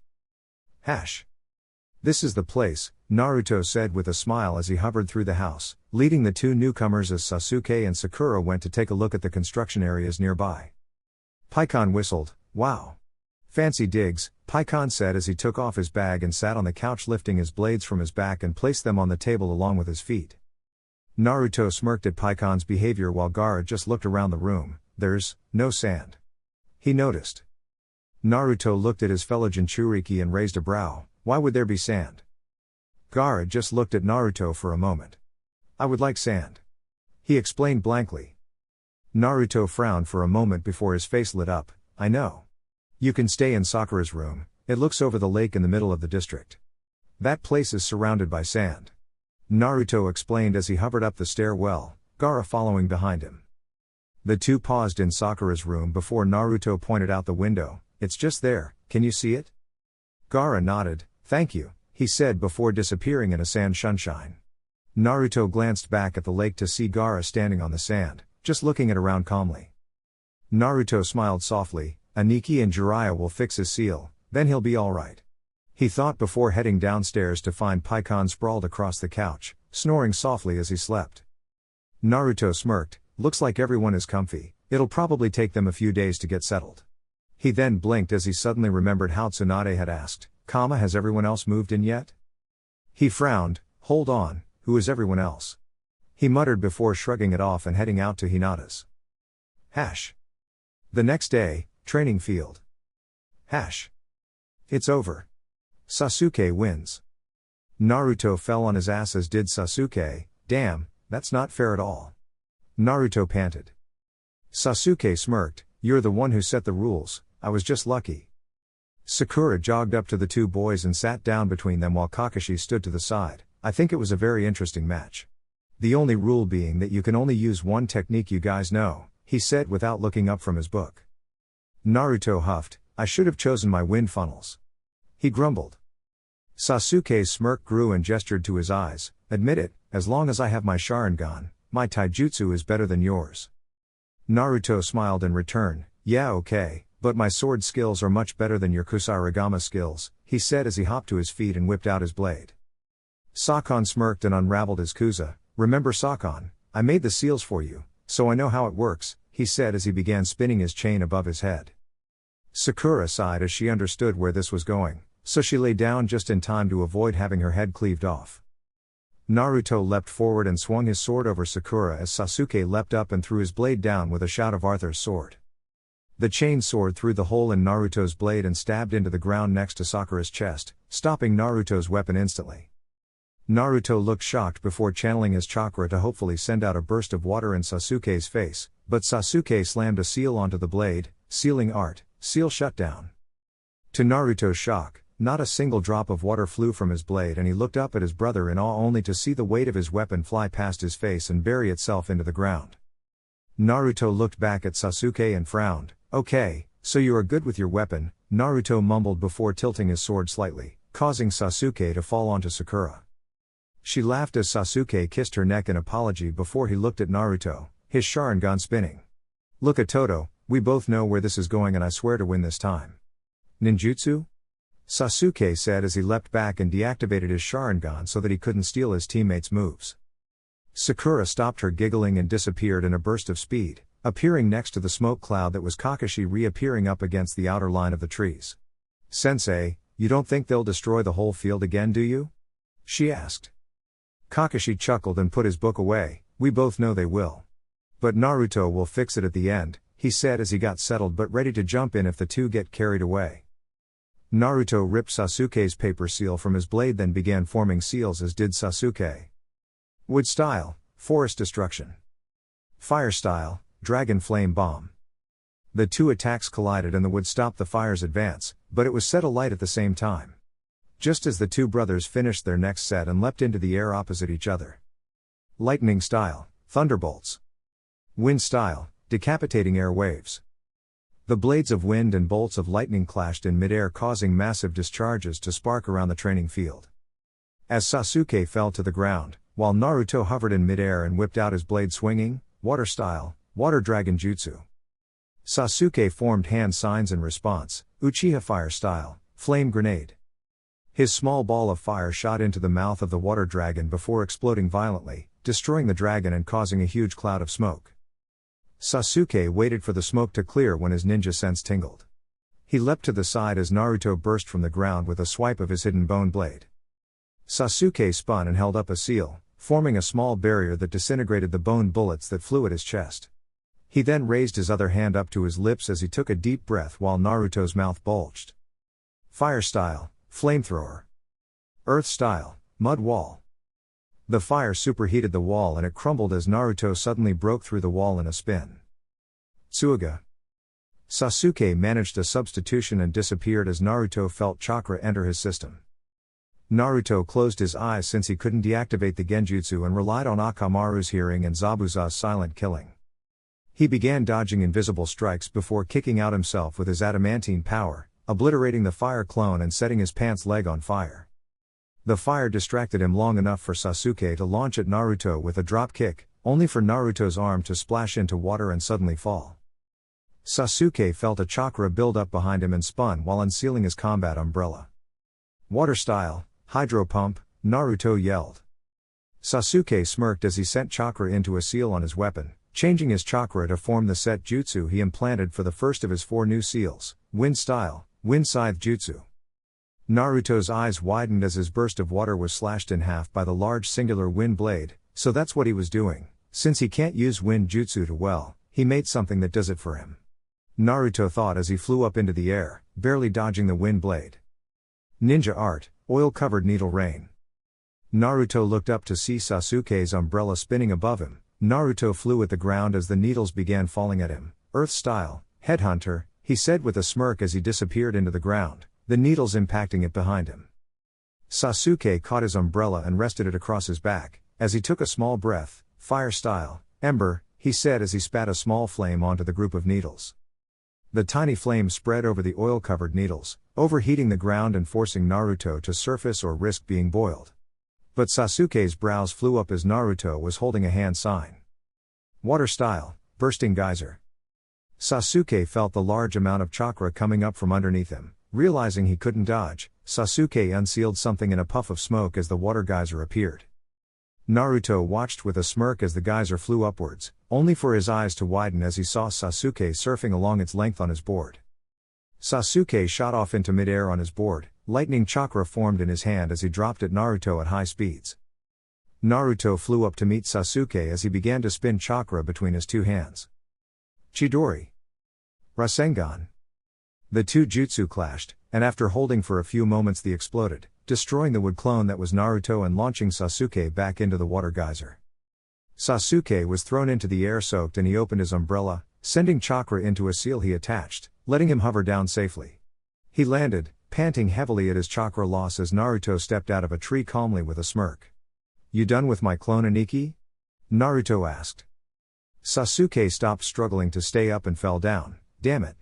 This is the place, Naruto said with a smile as he hovered through the house, leading the two newcomers as Sasuke and Sakura went to take a look at the construction areas nearby. Paikon whistled, wow. Fancy digs, Paikon said as he took off his bag and sat on the couch lifting his blades from his back and placed them on the table along with his feet. Naruto smirked at Paikon's behavior while Gaara just looked around the room. There's no sand. He noticed. Naruto looked at his fellow Jinchuriki and raised a brow. Why would there be sand? Gaara just looked at Naruto for a moment. I would like sand. He explained blankly. Naruto frowned for a moment before his face lit up. I know. You can stay in Sakura's room, it looks over the lake in the middle of the district. That place is surrounded by sand. Naruto explained as he hovered up the stairwell, Gaara following behind him. The two paused in Sakura's room before Naruto pointed out the window. It's just there, can you see it? Gaara nodded, thank you, he said before disappearing in a sand sunshine. Naruto glanced back at the lake to see Gaara standing on the sand, just looking it around calmly. Naruto smiled softly, Aniki and Jiraiya will fix his seal, then he'll be alright. He thought before heading downstairs to find Paikon sprawled across the couch, snoring softly as he slept. Naruto smirked, looks like everyone is comfy, it'll probably take them a few days to get settled. He then blinked as he suddenly remembered how Tsunade had asked, has everyone else moved in yet? He frowned, hold on, who is everyone else? He muttered before shrugging it off and heading out to Hinata's. The next day, training field. It's over. Sasuke wins. Naruto fell on his ass as did Sasuke, damn, that's not fair at all. Naruto panted. Sasuke smirked, you're the one who set the rules, I was just lucky. Sakura jogged up to the two boys and sat down between them while Kakashi stood to the side. I think it was a very interesting match. The only rule being that you can only use one technique you guys know, he said without looking up from his book. Naruto huffed, I should have chosen my wind funnels. He grumbled. Sasuke's smirk grew and gestured to his eyes, admit it, as long as I have my Sharingan, my taijutsu is better than yours. Naruto smiled in return, yeah okay, but my sword skills are much better than your Kusarigama skills, he said as he hopped to his feet and whipped out his blade. Sakon smirked and unraveled his kusa, remember Sakon, I made the seals for you, so I know how it works, he said as he began spinning his chain above his head. Sakura sighed as she understood where this was going, so she lay down just in time to avoid having her head cleaved off. Naruto leapt forward and swung his sword over Sakura as Sasuke leapt up and threw his blade down with a shout of Arthur's sword. The chain soared through the hole in Naruto's blade and stabbed into the ground next to Sakura's chest, stopping Naruto's weapon instantly. Naruto looked shocked before channeling his chakra to hopefully send out a burst of water in Sasuke's face, but Sasuke slammed a seal onto the blade, sealing art, seal shut down. To Naruto's shock, not a single drop of water flew from his blade and he looked up at his brother in awe only to see the weight of his weapon fly past his face and bury itself into the ground. Naruto looked back at Sasuke and frowned, okay, so you are good with your weapon, Naruto mumbled before tilting his sword slightly, causing Sasuke to fall onto Sakura. She laughed as Sasuke kissed her neck in apology before he looked at Naruto, his Sharingan spinning. Look at Toto, we both know where this is going and I swear to win this time. Ninjutsu? Sasuke said as he leapt back and deactivated his Sharingan so that he couldn't steal his teammates' moves. Sakura stopped her giggling and disappeared in a burst of speed, appearing next to the smoke cloud that was Kakashi reappearing up against the outer line of the trees. Sensei, you don't think they'll destroy the whole field again, do you? She asked. Kakashi chuckled and put his book away, we both know they will. But Naruto will fix it at the end, he said as he got settled but ready to jump in if the two get carried away. Naruto ripped Sasuke's paper seal from his blade then began forming seals as did Sasuke. Wood style, forest destruction. Fire style, dragon flame bomb. The two attacks collided and the wood stopped the fire's advance, but it was set alight at the same time. Just as the two brothers finished their next set and leapt into the air opposite each other. Lightning style, thunderbolts. Wind style, decapitating air waves. The blades of wind and bolts of lightning clashed in midair, causing massive discharges to spark around the training field. As Sasuke fell to the ground, while Naruto hovered in midair and whipped out his blade swinging, water style, water dragon jutsu. Sasuke formed hand signs in response, Uchiha fire style, flame grenade. His small ball of fire shot into the mouth of the water dragon before exploding violently, destroying the dragon and causing a huge cloud of smoke. Sasuke waited for the smoke to clear when his ninja sense tingled. He leapt to the side as Naruto burst from the ground with a swipe of his hidden bone blade. Sasuke spun and held up a seal, forming a small barrier that disintegrated the bone bullets that flew at his chest. He then raised his other hand up to his lips as he took a deep breath while Naruto's mouth bulged. Fire style, flamethrower. Earth style, mud wall. The fire superheated the wall and it crumbled as Naruto suddenly broke through the wall in a spin. Tsuuga. Sasuke managed a substitution and disappeared as Naruto felt chakra enter his system. Naruto closed his eyes since he couldn't deactivate the genjutsu and relied on Akamaru's hearing and Zabuza's silent killing. He began dodging invisible strikes before kicking out himself with his adamantine power, obliterating the fire clone and setting his pants leg on fire. The fire distracted him long enough for Sasuke to launch at Naruto with a drop kick, only for Naruto's arm to splash into water and suddenly fall. Sasuke felt a chakra build up behind him and spun while unsealing his combat umbrella. Water style, hydro pump, Naruto yelled. Sasuke smirked as he sent chakra into a seal on his weapon, changing his chakra to form the set jutsu he implanted for the first of his 4 new seals, wind style, wind scythe jutsu. Naruto's eyes widened as his burst of water was slashed in half by the large singular wind blade, so that's what he was doing. Since he can't use wind jutsu too well, he made something that does it for him. Naruto thought as he flew up into the air, barely dodging the wind blade. Ninja art, oil-covered needle rain. Naruto looked up to see Sasuke's umbrella spinning above him. Naruto flew at the ground as the needles began falling at him. Earth style, headhunter, he said with a smirk as he disappeared into the ground, the needles impacting it behind him. Sasuke caught his umbrella and rested it across his back, as he took a small breath. Fire style, ember, he said as he spat a small flame onto the group of needles. The tiny flame spread over the oil-covered needles, overheating the ground and forcing Naruto to surface or risk being boiled. But Sasuke's brows flew up as Naruto was holding a hand sign. Water style, bursting geyser. Sasuke felt the large amount of chakra coming up from underneath him. Realizing he couldn't dodge, Sasuke unsealed something in a puff of smoke as the water geyser appeared. Naruto watched with a smirk as the geyser flew upwards, only for his eyes to widen as he saw Sasuke surfing along its length on his board. Sasuke shot off into midair on his board, lightning chakra formed in his hand as he dropped at Naruto at high speeds. Naruto flew up to meet Sasuke as he began to spin chakra between his two hands. Chidori. Rasengan. The two jutsu clashed, and after holding for a few moments they exploded, destroying the wood clone that was Naruto and launching Sasuke back into the water geyser. Sasuke was thrown into the air soaked and he opened his umbrella, sending chakra into a seal he attached, letting him hover down safely. He landed, panting heavily at his chakra loss as Naruto stepped out of a tree calmly with a smirk. "You done with my clone Aniki?" Naruto asked. Sasuke stopped struggling to stay up and fell down. "Damn it.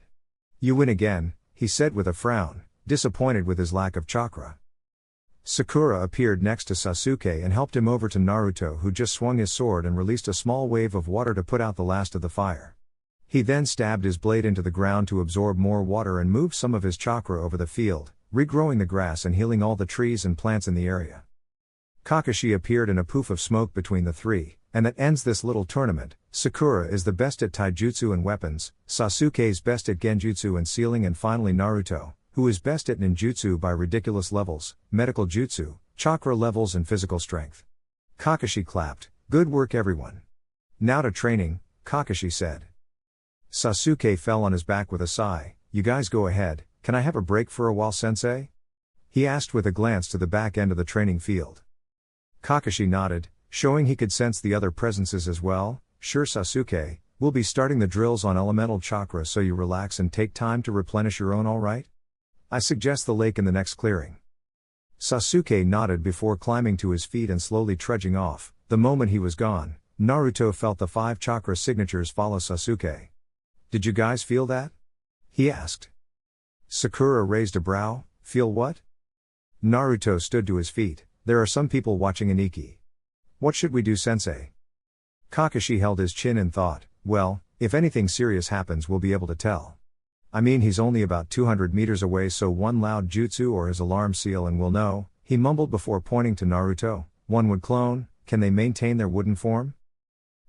You win again," he said with a frown, disappointed with his lack of chakra. Sakura appeared next to Sasuke and helped him over to Naruto, who just swung his sword and released a small wave of water to put out the last of the fire. He then stabbed his blade into the ground to absorb more water and move some of his chakra over the field, regrowing the grass and healing all the trees and plants in the area. Kakashi appeared in a poof of smoke between the three, and that ends this little tournament. Sakura is the best at taijutsu and weapons, Sasuke's best at genjutsu and sealing, and finally Naruto, who is best at ninjutsu by ridiculous levels, medical jutsu, chakra levels and physical strength. Kakashi clapped. "Good work everyone. Now to training," Kakashi said. Sasuke fell on his back with a sigh. "You guys go ahead, can I have a break for a while, sensei?" he asked with a glance to the back end of the training field. Kakashi nodded, showing he could sense the other presences as well. "Sure Sasuke, We'll be starting the drills on elemental chakra, so you relax and take time to replenish your own, alright? I suggest the lake in the next clearing. Sasuke nodded before climbing to his feet and slowly trudging off. The moment he was gone, Naruto felt the 5 chakra signatures follow Sasuke. Did you guys feel that? He asked. Sakura raised a brow. Feel what? Naruto stood to his feet. There are some people watching Aniki. What should we do, sensei? Kakashi held his chin in thought. Well, if anything serious happens, we'll be able to tell. I mean, he's only about 200 meters away, so one loud jutsu or his alarm seal and we'll know, he mumbled before pointing to Naruto. One wood clone, can they maintain their wooden form?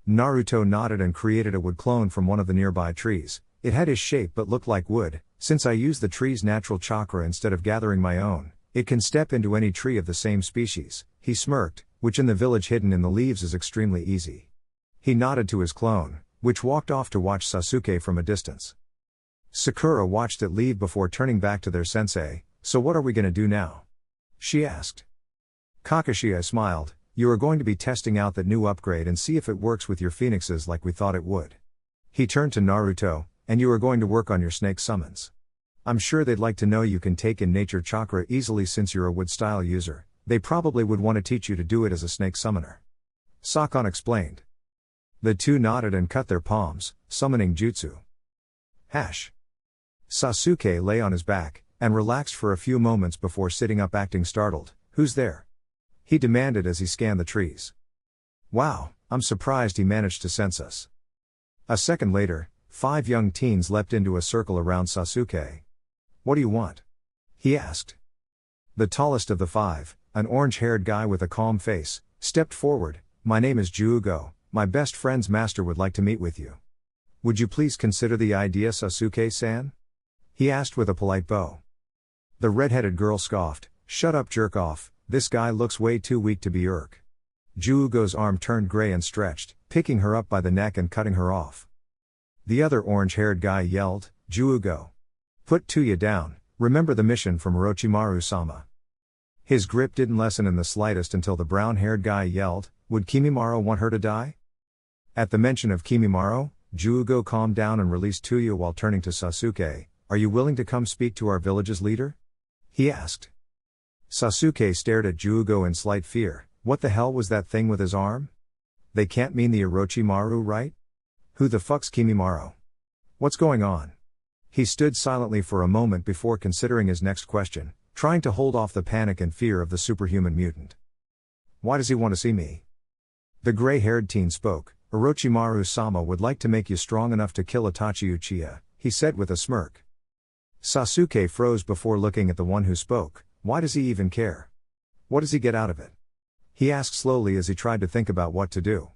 Naruto nodded and created a wood clone from one of the nearby trees. It had his shape but looked like wood. Since I used the tree's natural chakra instead of gathering my own, it can step into any tree of the same species, he smirked, which in the village hidden in the leaves is extremely easy. He nodded to his clone, which walked off to watch Sasuke from a distance. Sakura watched it leave before turning back to their sensei. So what are we gonna do now? She asked. Kakashi smiled. You are going to be testing out that new upgrade and see if it works with your phoenixes like we thought it would. He turned to Naruto, and you are going to work on your snake summons. I'm sure they'd like to know you can take in nature chakra easily since you're a wood style user. They probably would want to teach you to do it as a snake summoner. Sakon explained. The two nodded and cut their palms, summoning jutsu. Sasuke lay on his back, and relaxed for a few moments before sitting up acting startled. Who's there? He demanded as he scanned the trees. Wow, I'm surprised he managed to sense us. A second later, 5 young teens leapt into a circle around Sasuke. What do you want? He asked. The tallest of the 5, an orange-haired guy with a calm face, stepped forward. My name is Juugo. My best friend's master would like to meet with you. Would you please consider the idea, Sasuke-san? He asked with a polite bow. The red-headed girl scoffed. Shut up, jerk off, this guy looks way too weak to be Urk. Juugo's arm turned gray and stretched, picking her up by the neck and cutting her off. The other orange-haired guy yelled, Juugo. Put Tuya down, remember the mission from Orochimaru-sama. His grip didn't lessen in the slightest until the brown-haired guy yelled, would Kimimaro want her to die? At the mention of Kimimaro, Juugo calmed down and released Tuya while turning to Sasuke. Are you willing to come speak to our village's leader? He asked. Sasuke stared at Juugo in slight fear. What the hell was that thing with his arm? They can't mean the Orochimaru, right? Who the fuck's Kimimaro? What's going on? He stood silently for a moment before considering his next question, trying to hold off the panic and fear of the superhuman mutant. Why does he want to see me? The gray-haired teen spoke. Orochimaru-sama would like to make you strong enough to kill Itachi Uchiha, he said with a smirk. Sasuke froze before looking at the one who spoke. Why does he even care? What does he get out of it? He asked slowly as he tried to think about what to do.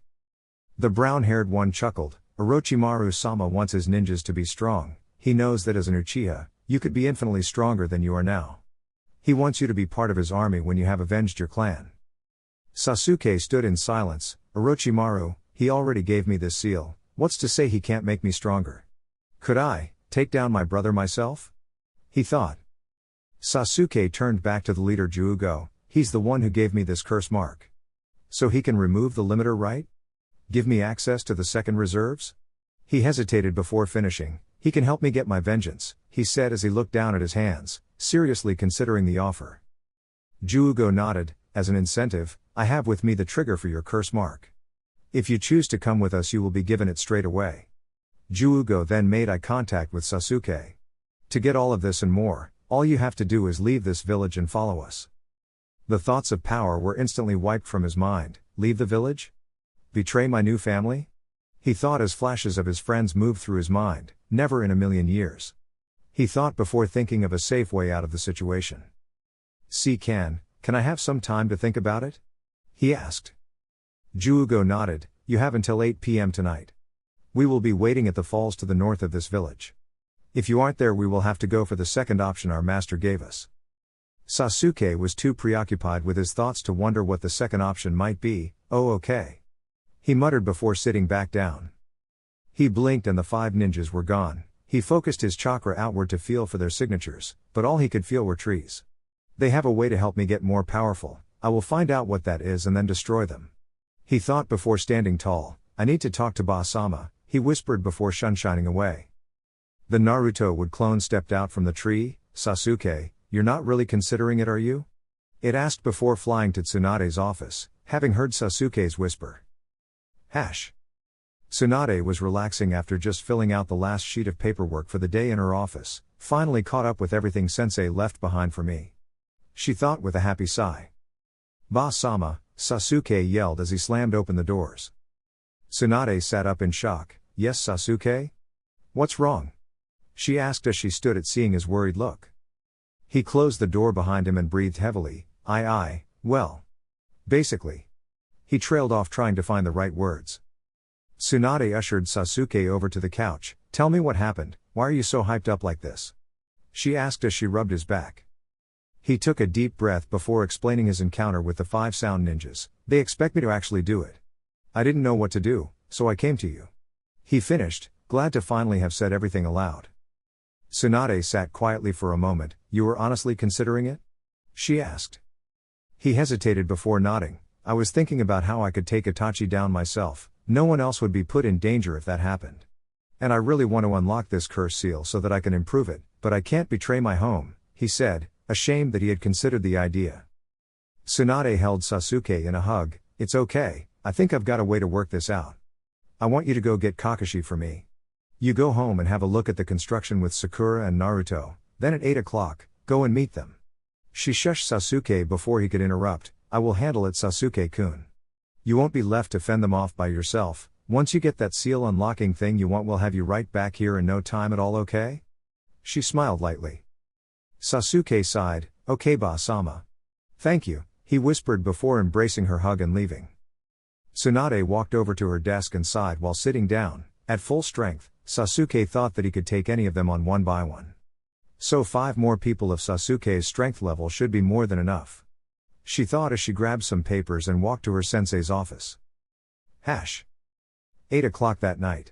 The brown-haired one chuckled. Orochimaru-sama wants his ninjas to be strong. He knows that as an Uchiha, you could be infinitely stronger than you are now. He wants you to be part of his army when you have avenged your clan. Sasuke stood in silence. Orochimaru, he already gave me this seal. What's to say he can't make me stronger? Could I take down my brother myself? He thought. Sasuke turned back to the leader Juugo. He's the one who gave me this curse mark. So he can remove the limiter, right? Give me access to the second reserves? He hesitated before finishing. He can help me get my vengeance, he said as he looked down at his hands, seriously considering the offer. Juugo nodded. As an incentive, I have with me the trigger for your curse mark. If you choose to come with us, you will be given it straight away. Juugo then made eye contact with Sasuke. To get all of this and more, all you have to do is leave this village and follow us. The thoughts of power were instantly wiped from his mind. Leave the village? Betray my new family? He thought as flashes of his friends moved through his mind. Never in a million years. He thought before thinking of a safe way out of the situation. Can I have some time to think about it? He asked. Juugo nodded. You have until 8 p.m. tonight. We will be waiting at the falls to the north of this village. If you aren't there, we will have to go for the second option our master gave us. Sasuke was too preoccupied with his thoughts to wonder what the second option might be. Oh, okay. He muttered before sitting back down. He blinked and the 5 ninjas were gone. He focused his chakra outward to feel for their signatures, but all he could feel were trees. They have a way to help me get more powerful. I will find out what that is and then destroy them. He thought before standing tall. I need to talk to Ba-sama. he whispered before shining away. The Naruto would clone stepped out from the tree. Sasuke, you're not really considering it, are you? It asked before flying to Tsunade's office, having heard Sasuke's whisper. Tsunade was relaxing after just filling out the last sheet of paperwork for the day in her office, finally caught up with everything sensei left behind for me. She thought with a happy sigh. Ba-sama, Sasuke yelled as he slammed open the doors. Tsunade sat up in shock. Yes, Sasuke? What's wrong? She asked as she stood at seeing his worried look. He closed the door behind him and breathed heavily. Well. Basically. He trailed off trying to find the right words. Tsunade ushered Sasuke over to the couch. Tell me what happened, why are you so hyped up like this? She asked as she rubbed his back. He took a deep breath before explaining his encounter with the 5 sound ninjas. They expect me to actually do it. I didn't know what to do, so I came to you. He finished, glad to finally have said everything aloud. Tsunade sat quietly for a moment. You were honestly considering it? She asked. He hesitated before nodding. I was thinking about how I could take Itachi down myself. No one else would be put in danger if that happened. And I really want to unlock this curse seal so that I can improve it, but I can't betray my home, he said, ashamed that he had considered the idea. Tsunade held Sasuke in a hug. It's okay, I think I've got a way to work this out. I want you to go get Kakashi for me. You go home and have a look at the construction with Sakura and Naruto, then at 8 o'clock, go and meet them. She shushed Sasuke before he could interrupt. I will handle it, Sasuke-kun. You won't be left to fend them off by yourself. Once you get that seal unlocking thing you want, we'll have you right back here in no time at all, okay? She smiled lightly. Sasuke sighed. Okay, Ba-sama. Thank you, he whispered before embracing her hug and leaving. Tsunade walked over to her desk and sighed while sitting down. At full strength, Sasuke thought that he could take any of them on one by one. So 5 more people of Sasuke's strength level should be more than enough. She thought as she grabbed some papers and walked to her sensei's office. 8 o'clock that night.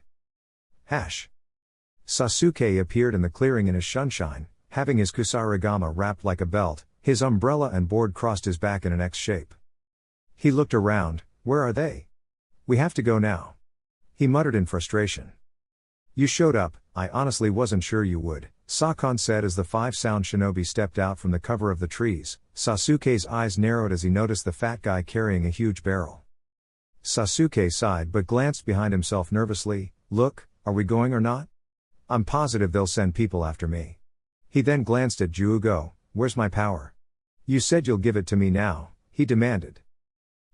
Sasuke appeared in the clearing in his shunshine, having his kusarigama wrapped like a belt, his umbrella and board crossed his back in an X shape. He looked around. Where are they? We have to go now. He muttered in frustration. You showed up, I honestly wasn't sure you would, Sakon said as the 5 sound shinobi stepped out from the cover of the trees. Sasuke's eyes narrowed as he noticed the fat guy carrying a huge barrel. Sasuke sighed but glanced behind himself nervously. Look, are we going or not? I'm positive they'll send people after me. He then glanced at Juugo. Where's my power? You said you'll give it to me now, he demanded.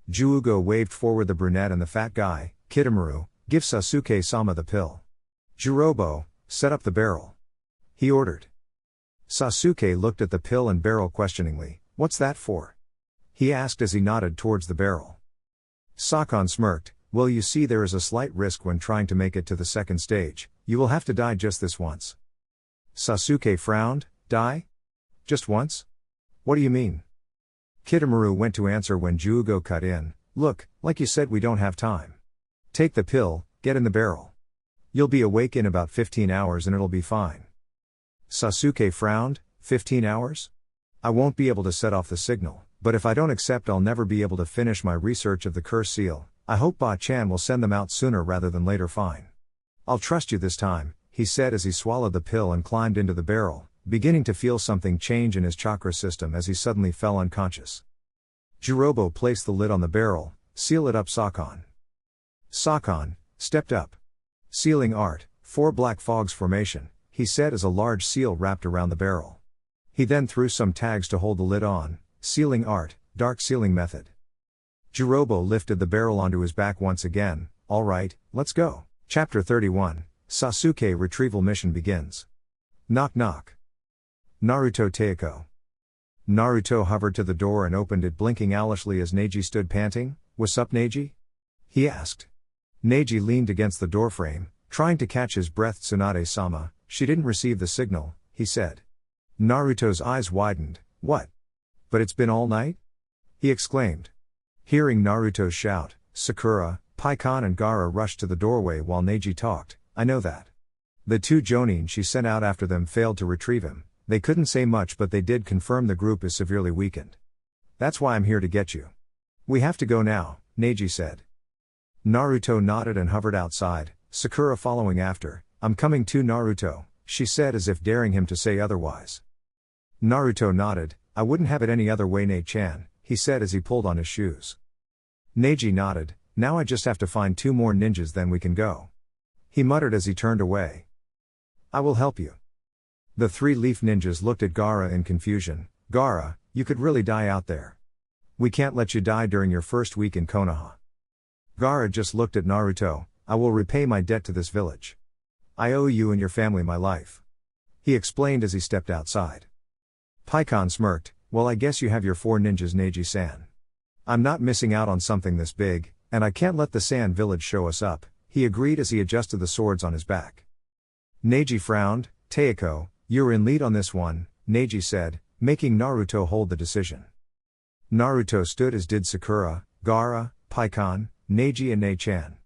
Juugo waved forward the brunette and the fat guy. Kitamaru, give Sasuke-sama the pill. Jirobo, set up the barrel. He ordered. Sasuke looked at the pill and barrel questioningly. What's that for? He asked as he nodded towards the barrel. Sakon smirked. Well, you see, there is a slight risk when trying to make it to the second stage. You will have to die just this once. Sasuke frowned. Die? Just once? What do you mean? Kitamaru went to answer when Juugo cut in. Look, like you said, we don't have time. Take the pill, get in the barrel. You'll be awake in about 15 hours and it'll be fine. Sasuke frowned. 15 hours? I won't be able to set off the signal, but if I don't accept, I'll never be able to finish my research of the curse seal. I hope Ba-chan will send them out sooner rather than later. Fine. I'll trust you this time, he said as he swallowed the pill and climbed into the barrel, beginning to feel something change in his chakra system as he suddenly fell unconscious. Jirobo placed the lid on the barrel. Seal it up, Sakon. Sakon stepped up. Sealing art, 4 black fogs formation, he said as a large seal wrapped around the barrel. He then threw some tags to hold the lid on. Sealing art, dark sealing method. Jirobo lifted the barrel onto his back once again. All right, let's go. Chapter 31, Sasuke retrieval mission begins. Knock knock. Naruto Teiko. Naruto hovered to the door and opened it, blinking owlishly as Neji stood panting. What's up, Neji? He asked. Neji leaned against the doorframe, trying to catch his breath. Tsunade-sama, she didn't receive the signal, he said. Naruto's eyes widened. What? But it's been all night? He exclaimed. Hearing Naruto's shout, Sakura, Paikon and Gaara rushed to the doorway while Neji talked. I know that. The 2 jonin she sent out after them failed to retrieve him. They couldn't say much, but they did confirm the group is severely weakened. That's why I'm here to get you. We have to go now, Neji said. Naruto nodded and hovered outside. Sakura following after. "I'm coming too, Naruto," she said as if daring him to say otherwise. Naruto nodded. "I wouldn't have it any other way, Ne-chan," he said as he pulled on his shoes. Neji nodded. "Now I just have to find 2 more ninjas, then we can go," he muttered as he turned away. "I will help you." The 3 leaf ninjas looked at Gaara in confusion. "Gaara, you could really die out there. We can't let you die during your first week in Konoha." Gaara just looked at Naruto. "I will repay my debt to this village. I owe you and your family my life," he explained as he stepped outside. Paikon smirked. "Well, I guess you have your 4 ninjas, Neji-san. I'm not missing out on something this big, and I can't let the Sand Village show us up," he agreed as he adjusted the swords on his back. Neji frowned. "Teiko, you're in lead on this one," Neji said, making Naruto hold the decision. Naruto stood as did Sakura, Gaara, Paikon, Neji and Ne-chan.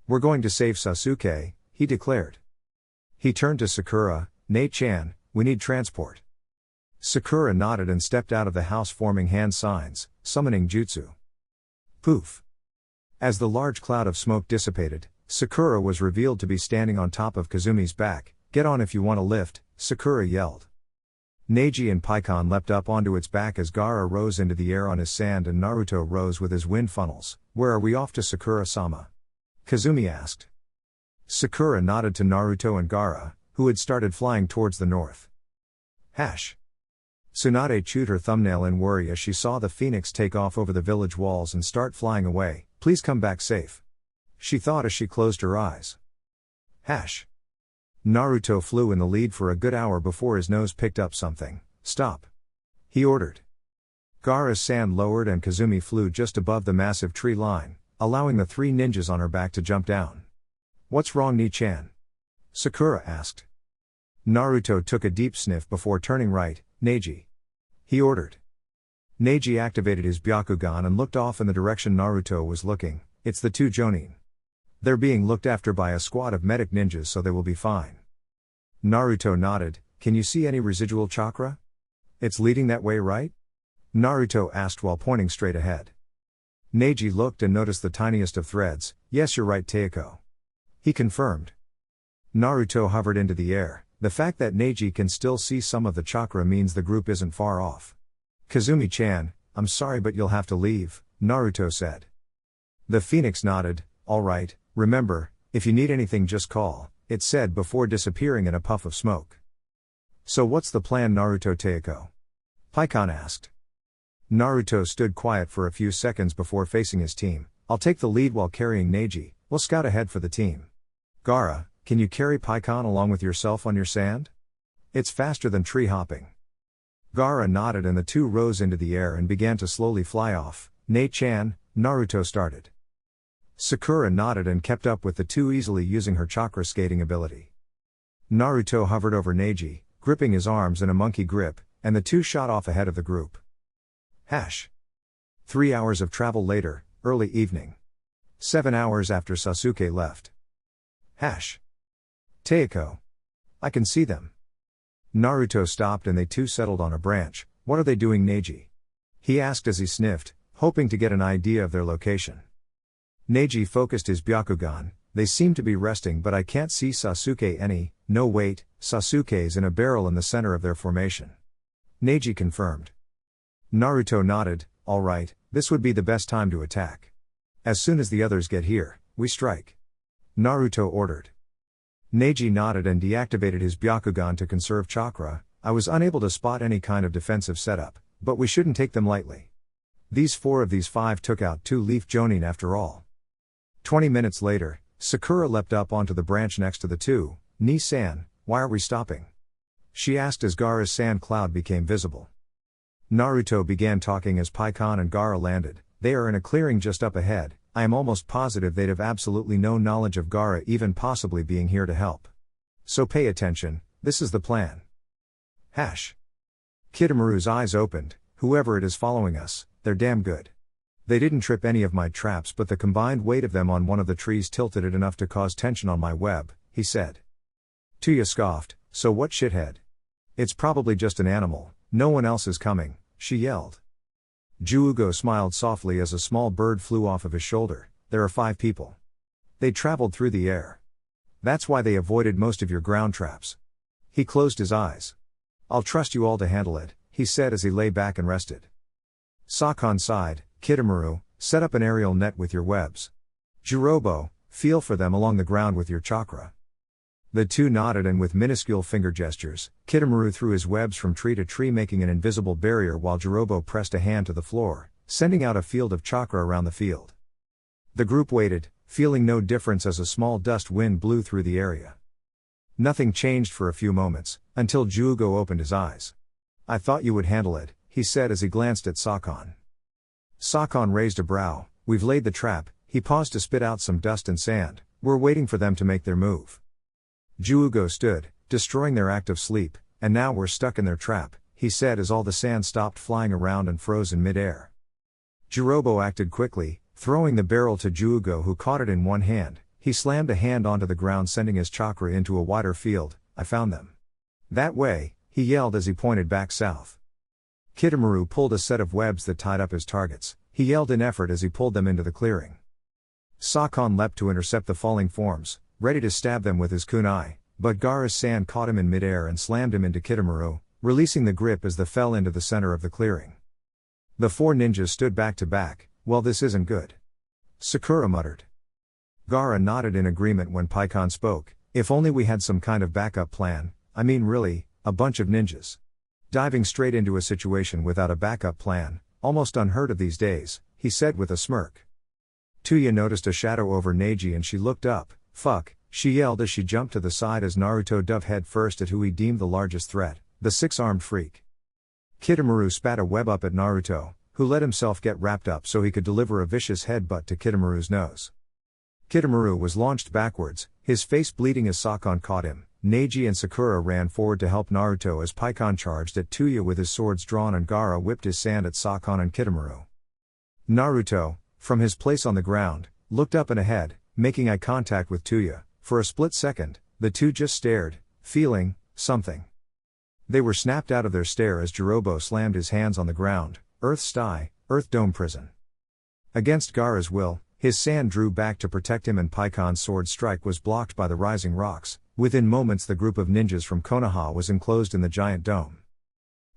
"We're going to save Sasuke," he declared. He turned to Sakura. "Ne-chan, we need transport." Sakura nodded and stepped out of the house forming hand signs, summoning jutsu. Poof. As the large cloud of smoke dissipated, Sakura was revealed to be standing on top of Kazumi's back. "Get on if you want a lift," Sakura yelled. Neji and Paikon leapt up onto its back as Gaara rose into the air on his sand and Naruto rose with his wind funnels. "Where are we off to, Sakura-sama?" Kazumi asked. Sakura nodded to Naruto and Gaara, who had started flying towards the north. Tsunade chewed her thumbnail in worry as she saw the phoenix take off over the village walls and start flying away. "Please come back safe," she thought as she closed her eyes. Naruto flew in the lead for a good hour before his nose picked up something. "Stop," he ordered. Gaara's sand lowered and Kazumi flew just above the massive tree line, allowing the 3 ninjas on her back to jump down. "What's wrong, Ne-chan?" Sakura asked. Naruto took a deep sniff before turning right. "Neji," he ordered. Neji activated his Byakugan and looked off in the direction Naruto was looking. "It's the 2 Jonin. They're being looked after by a squad of medic ninjas, so they will be fine." Naruto nodded. "Can you see any residual chakra? It's leading that way, right?" Naruto asked while pointing straight ahead. Neji looked and noticed the tiniest of threads. "Yes, you're right, Teiko," he confirmed. Naruto hovered into the air. The fact that Neji can still see some of the chakra means the group isn't far off. "Kazumi-chan, I'm sorry but you'll have to leave," Naruto said. The phoenix nodded. "All right, remember, if you need anything just call," it said before disappearing in a puff of smoke. "So what's the plan, Naruto Teiko?" Paikon asked. Naruto stood quiet for a few seconds before facing his team. "I'll take the lead while carrying Neji, we'll scout ahead for the team. Gaara, can you carry Paikon along with yourself on your sand? It's faster than tree hopping." Gaara nodded and the 2 rose into the air and began to slowly fly off. "Ne-chan," Naruto started. Sakura nodded and kept up with the 2 easily using her chakra skating ability. Naruto hovered over Neji, gripping his arms in a monkey grip, and the 2 shot off ahead of the group. 3 hours of travel later, early evening. 7 hours after Sasuke left. Teiko. I can see them. Naruto stopped and they 2 settled on a branch. "What are they doing, Neji?" he asked as he sniffed, hoping to get an idea of their location. Neji focused his Byakugan. "They seem to be resting but I can't see Sasuke any." "No wait, Sasuke's in a barrel in the center of their formation," Neji confirmed. Naruto nodded. "All right, this would be the best time to attack. As soon as the others get here, we strike," Naruto ordered. Neji nodded and deactivated his Byakugan to conserve chakra. "I was unable to spot any kind of defensive setup, but we shouldn't take them lightly. These 4 of these 5 took out 2 leaf Jonin after all." 20 minutes later, Sakura leapt up onto the branch next to the 2. "Ne-san, why are we stopping?" she asked as Gaara's sand cloud became visible. Naruto began talking as Paikon and Gaara landed. "They are in a clearing just up ahead. I am almost positive they'd have absolutely no knowledge of Gaara even possibly being here to help. So pay attention, this is the plan." Kidomaru's eyes opened. "Whoever it is following us, they're damn good. They didn't trip any of my traps but the combined weight of them on one of the trees tilted it enough to cause tension on my web," he said. Tuya scoffed. "So what, shithead? It's probably just an animal, no one else is coming," she yelled. Juugo smiled softly as a small bird flew off of his shoulder. "There are 5 people. They traveled through the air. That's why they avoided most of your ground traps. He closed his eyes. I'll trust you all to handle it, he said as he lay back and rested. Sasuke sighed, Kitamaru, set up an aerial net with your webs. Jirobo, feel for them along the ground with your chakra. The two nodded and with minuscule finger gestures, Kitamaru threw his webs from tree to tree making an invisible barrier while Jirobo pressed a hand to the floor, sending out a field of chakra around the field. The group waited, feeling no difference as a small dust wind blew through the area. Nothing changed for a few moments, until Jugo opened his eyes. I thought you would handle it, he said as he glanced at Sakon. Sakon raised a brow. We've laid the trap. He paused to spit out some dust and sand. We're waiting for them to make their move. Jugo stood, destroying their active sleep, and now we're stuck in their trap, he said as all the sand stopped flying around and froze in mid-air. Jirobo acted quickly, throwing the barrel to Jugo who caught it in one hand. He slammed a hand onto the ground sending his chakra into a wider field. I found them. That way, he yelled as he pointed back south. Kitamaru pulled a set of webs that tied up his targets. He yelled in effort as he pulled them into the clearing. Sakon leapt to intercept the falling forms, ready to stab them with his kunai, but Gaara's sand caught him in midair and slammed him into Kitamaru, releasing the grip as they fell into the center of the clearing. The four ninjas stood back to back. Well, this isn't good. Sakura muttered. Gaara nodded in agreement when Paikon spoke. If only we had some kind of backup plan, I mean really, a bunch of ninjas. Diving straight into a situation without a backup plan, almost unheard of these days, he said with a smirk. Tuya noticed a shadow over Neji and she looked up. Fuck, she yelled as she jumped to the side as Naruto dove head first at who he deemed the largest threat, the six-armed freak. Kitamaru spat a web up at Naruto, who let himself get wrapped up so he could deliver a vicious headbutt to Kitamaru's nose. Kitamaru was launched backwards, his face bleeding as Sakon caught him. Neji and Sakura ran forward to help Naruto as Paikon charged at Tuya with his swords drawn and Gaara whipped his sand at Sakon and Kitamaru. Naruto, from his place on the ground, looked up and ahead, making eye contact with Tuya. For a split second, the two just stared, feeling something. They were snapped out of their stare as Jirobo slammed his hands on the ground. Earth Sty, Earth Dome Prison. Against Gaara's will, his sand drew back to protect him and Paikon's sword strike was blocked by the rising rocks. Within moments the group of ninjas from Konoha was enclosed in the giant dome.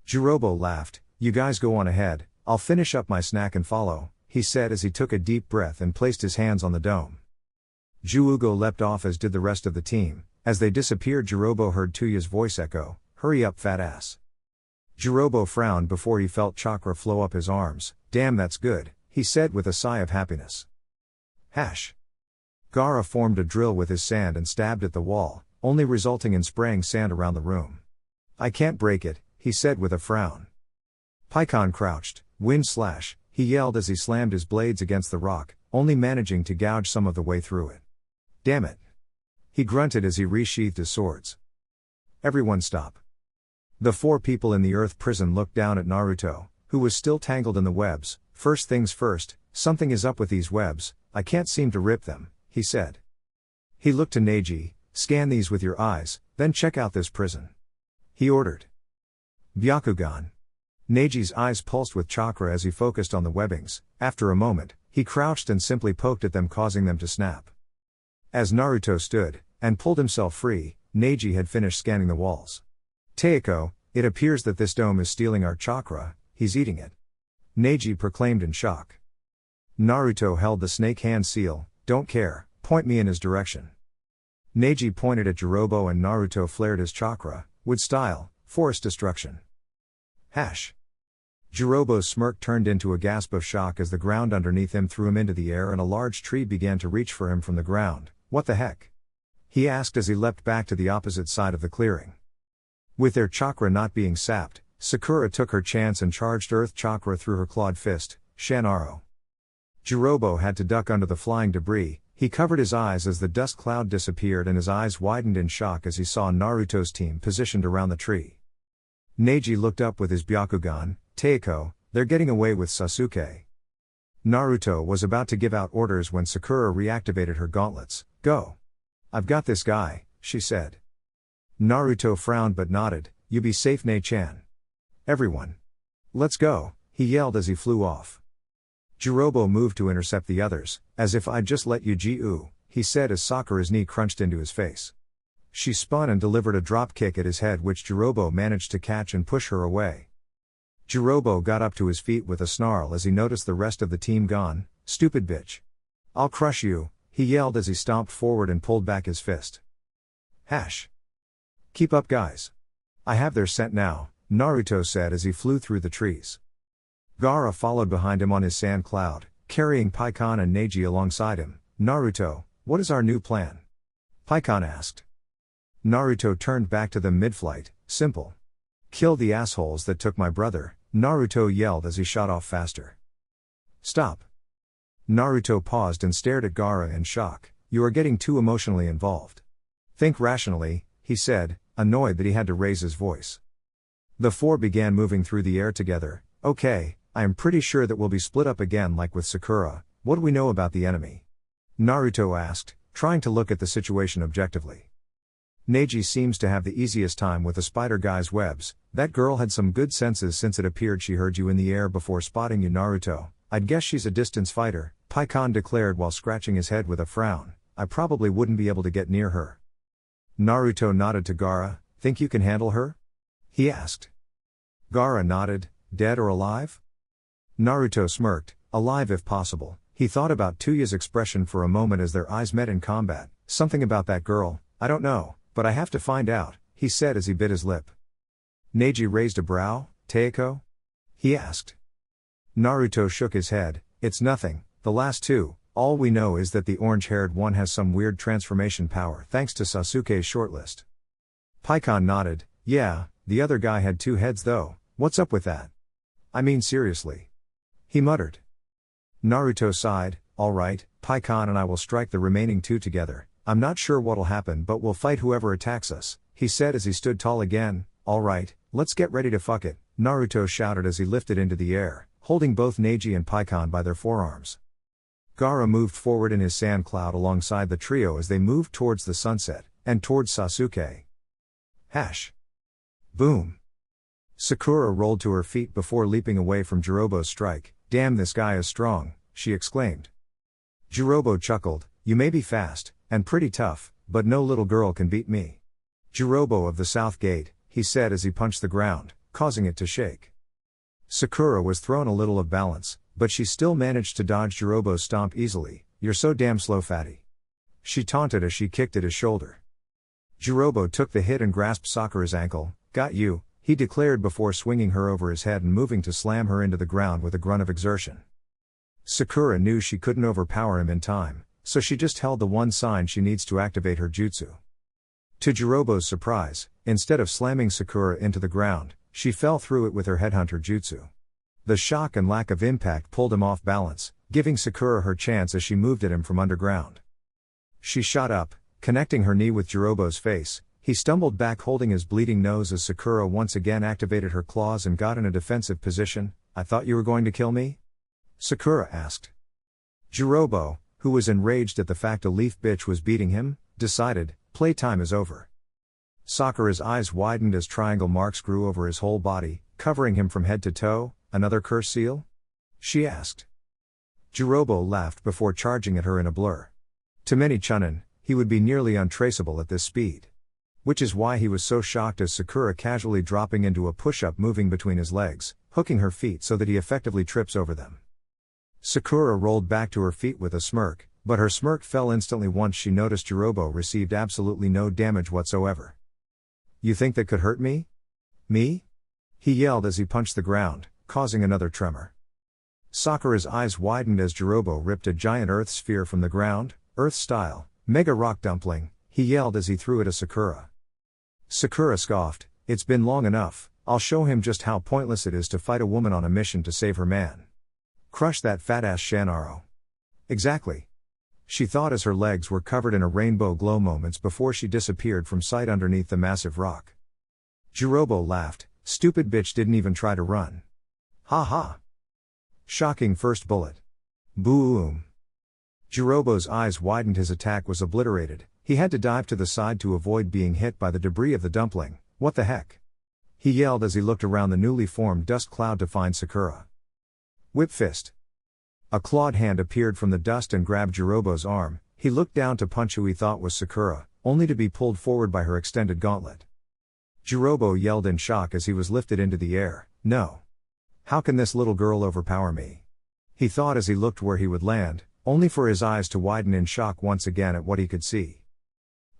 Jirobo laughed. You guys go on ahead, I'll finish up my snack and follow, he said as he took a deep breath and placed his hands on the dome. Juugo leapt off as did the rest of the team. As they disappeared Jirobo heard Tuya's voice echo, hurry up fat ass. Jirobo frowned before he felt chakra flow up his arms. Damn, that's good, he said with a sigh of happiness. Hash. Gaara formed a drill with his sand and stabbed at the wall, only resulting in spraying sand around the room. I can't break it, he said with a frown. Paikon crouched. Wind slash, he yelled as he slammed his blades against the rock, only managing to gouge some of the way through it. Damn it. He grunted as he resheathed his swords. Everyone stop. The four people in the earth prison looked down at Naruto, who was still tangled in the webs. First things first, something is up with these webs, I can't seem to rip them, he said. He looked to Neji. Scan these with your eyes, then check out this prison. He ordered. Byakugan. Neji's eyes pulsed with chakra as he focused on the webbings. After a moment, he crouched and simply poked at them causing them to snap. As Naruto stood, and pulled himself free, Neji had finished scanning the walls. Teiko, it appears that this dome is stealing our chakra, he's eating it. Neji proclaimed in shock. Naruto held the snake hand seal. Don't care, point me in his direction. Neji pointed at Jirobo and Naruto flared his chakra, wood style, forest destruction. Hash. Jirobo's smirk turned into a gasp of shock as the ground underneath him threw him into the air and a large tree began to reach for him from the ground. What the heck? He asked as he leapt back to the opposite side of the clearing. With their chakra not being sapped, Sakura took her chance and charged earth chakra through her clawed fist, Shanaro. Jirobo had to duck under the flying debris. He covered his eyes as the dust cloud disappeared and his eyes widened in shock as he saw Naruto's team positioned around the tree. Neji looked up with his Byakugan. Teiko, they're getting away with Sasuke. Naruto was about to give out orders when Sakura reactivated her gauntlets. Go. I've got this guy, she said. Naruto frowned but nodded. You be safe, Ne-chan. Everyone. Let's go, he yelled as he flew off. Jirobo moved to intercept the others. As if I'd just let you Ji-oo, he said as Sakura's knee crunched into his face. She spun and delivered a drop kick at his head which Jirobo managed to catch and push her away. Jirobo got up to his feet with a snarl as he noticed the rest of the team gone. "Stupid bitch. I'll crush you," he yelled as he stomped forward and pulled back his fist. Keep up, guys. I have their scent now, Naruto said as he flew through the trees. Gaara followed behind him on his sand cloud, carrying Paikon and Neji alongside him. "Naruto, what is our new plan?" Paikon asked. Naruto turned back to them mid-flight. "Simple. Kill the assholes that took my brother," Naruto yelled as he shot off faster. "Stop." Naruto paused and stared at Gaara in shock. "You are getting too emotionally involved. Think rationally," he said, annoyed that he had to raise his voice. The four began moving through the air together. "Okay, I am pretty sure that we'll be split up again like with Sakura. What do we know about the enemy?" Naruto asked, trying to look at the situation objectively. "Neji seems to have the easiest time with the spider guy's webs. That girl had some good senses since it appeared she heard you in the air before spotting you, Naruto. I'd guess she's a distance fighter," Paikon declared while scratching his head with a frown. "I probably wouldn't be able to get near her." Naruto nodded to Gaara. "Think you can handle her?" he asked. Gaara nodded. "Dead or alive?" Naruto smirked. "Alive if possible." He thought about Tuya's expression for a moment as their eyes met in combat. "Something about that girl, I don't know. But I have to find out," he said as he bit his lip. Neji raised a brow. "Teiko?" he asked. Naruto shook his head. "It's nothing, the last two. All we know is that the orange-haired one has some weird transformation power thanks to Sasuke's shortlist." Paikon nodded. "Yeah, the other guy had two heads though. What's up with that? I mean seriously," he muttered. Naruto sighed. "All right, Paikon and I will strike the remaining two together. I'm not sure what'll happen but we'll fight whoever attacks us," he said as he stood tall again. "All right, let's get ready to fuck it," Naruto shouted as he lifted into the air, holding both Neji and Paikon by their forearms. Gaara moved forward in his sand cloud alongside the trio as they moved towards the sunset, and towards Sasuke. Boom. Sakura rolled to her feet before leaping away from Jirobo's strike. "Damn, this guy is strong," she exclaimed. Jirobo chuckled. "You may be fast, and pretty tough, but no little girl can beat me. Jirobo of the South Gate," he said as he punched the ground, causing it to shake. Sakura was thrown a little off balance, but she still managed to dodge Jirobo's stomp easily. "You're so damn slow, fatty," she taunted as she kicked at his shoulder. Jirobo took the hit and grasped Sakura's ankle. "Got you," he declared before swinging her over his head and moving to slam her into the ground with a grunt of exertion. Sakura knew she couldn't overpower him in time, so she just held the one sign she needs to activate her jutsu. To Jirobo's surprise, instead of slamming Sakura into the ground, she fell through it with her headhunter jutsu. The shock and lack of impact pulled him off balance, giving Sakura her chance as she moved at him from underground. She shot up, connecting her knee with Jirobo's face. He stumbled back holding his bleeding nose as Sakura once again activated her claws and got in a defensive position. "I thought you were going to kill me?" Sakura asked. Jirobo, who was enraged at the fact a leaf bitch was beating him, decided, playtime is over. Sakura's eyes widened as triangle marks grew over his whole body, covering him from head to toe. "Another curse seal?" she asked. Jirobo laughed before charging at her in a blur. To many Chunin, he would be nearly untraceable at this speed. Which is why he was so shocked as Sakura casually dropping into a push-up moving between his legs, hooking her feet so that he effectively trips over them. Sakura rolled back to her feet with a smirk, but her smirk fell instantly once she noticed Jirobo received absolutely no damage whatsoever. "You think that could hurt me?" "Me?" he yelled as he punched the ground, causing another tremor. Sakura's eyes widened as Jirobo ripped a giant earth sphere from the ground. "Earth style, mega rock dumpling," he yelled as he threw it at Sakura. Sakura scoffed. "It's been long enough, I'll show him just how pointless it is to fight a woman on a mission to save her man. Crush that fat-ass Shanaro." "Exactly," she thought as her legs were covered in a rainbow glow moments before she disappeared from sight underneath the massive rock. Jirobo laughed. "Stupid bitch didn't even try to run. Ha ha. Shocking first bullet. Boom." Jirobo's eyes widened. His attack was obliterated. He had to dive to the side to avoid being hit by the debris of the dumpling. "What the heck?" he yelled as he looked around the newly formed dust cloud to find Sakura. "Whip fist." A clawed hand appeared from the dust and grabbed Jirobo's arm. He looked down to punch who he thought was Sakura, only to be pulled forward by her extended gauntlet. Jirobo yelled in shock as he was lifted into the air, "No! How can this little girl overpower me?" He thought as he looked where he would land, only for his eyes to widen in shock once again at what he could see.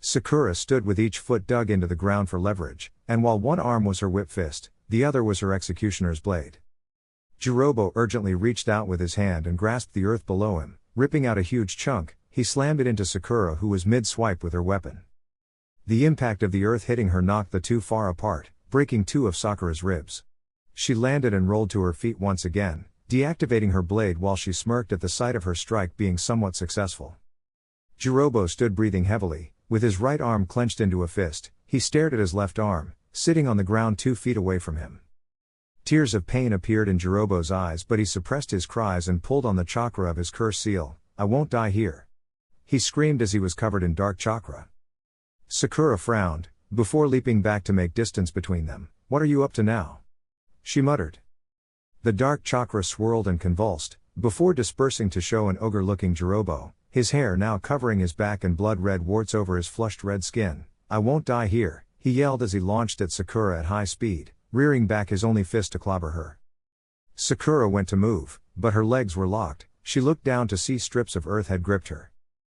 Sakura stood with each foot dug into the ground for leverage, and while one arm was her whip fist, the other was her executioner's blade. Jirobo urgently reached out with his hand and grasped the earth below him, ripping out a huge chunk. He slammed it into Sakura, who was mid-swipe with her weapon. The impact of the earth hitting her knocked the two far apart, breaking two of Sakura's ribs. She landed and rolled to her feet once again, deactivating her blade while she smirked at the sight of her strike being somewhat successful. Jirobo stood breathing heavily, with his right arm clenched into a fist. He stared at his left arm, sitting on the ground 2 feet away from him. Tears of pain appeared in Jirobo's eyes, but he suppressed his cries and pulled on the chakra of his curse seal. "I won't die here," he screamed as he was covered in dark chakra. Sakura frowned, before leaping back to make distance between them. "What are you up to now?" she muttered. The dark chakra swirled and convulsed, before dispersing to show an ogre-looking Jirobo, his hair now covering his back and blood-red warts over his flushed red skin. "I won't die here," he yelled as he launched at Sakura at high speed, rearing back his only fist to clobber her. Sakura went to move, but her legs were locked. She looked down to see strips of earth had gripped her.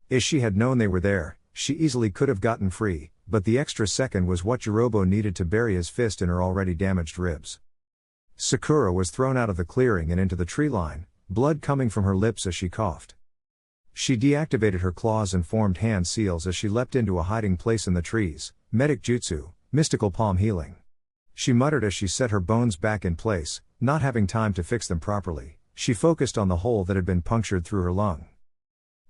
If she had known they were there, she easily could have gotten free, but the extra second was what Jirobo needed to bury his fist in her already damaged ribs. Sakura was thrown out of the clearing and into the tree line, blood coming from her lips as she coughed. She deactivated her claws and formed hand seals as she leapt into a hiding place in the trees. Medic jutsu, mystical palm healing. She muttered as she set her bones back in place, not having time to fix them properly. She focused on the hole that had been punctured through her lung.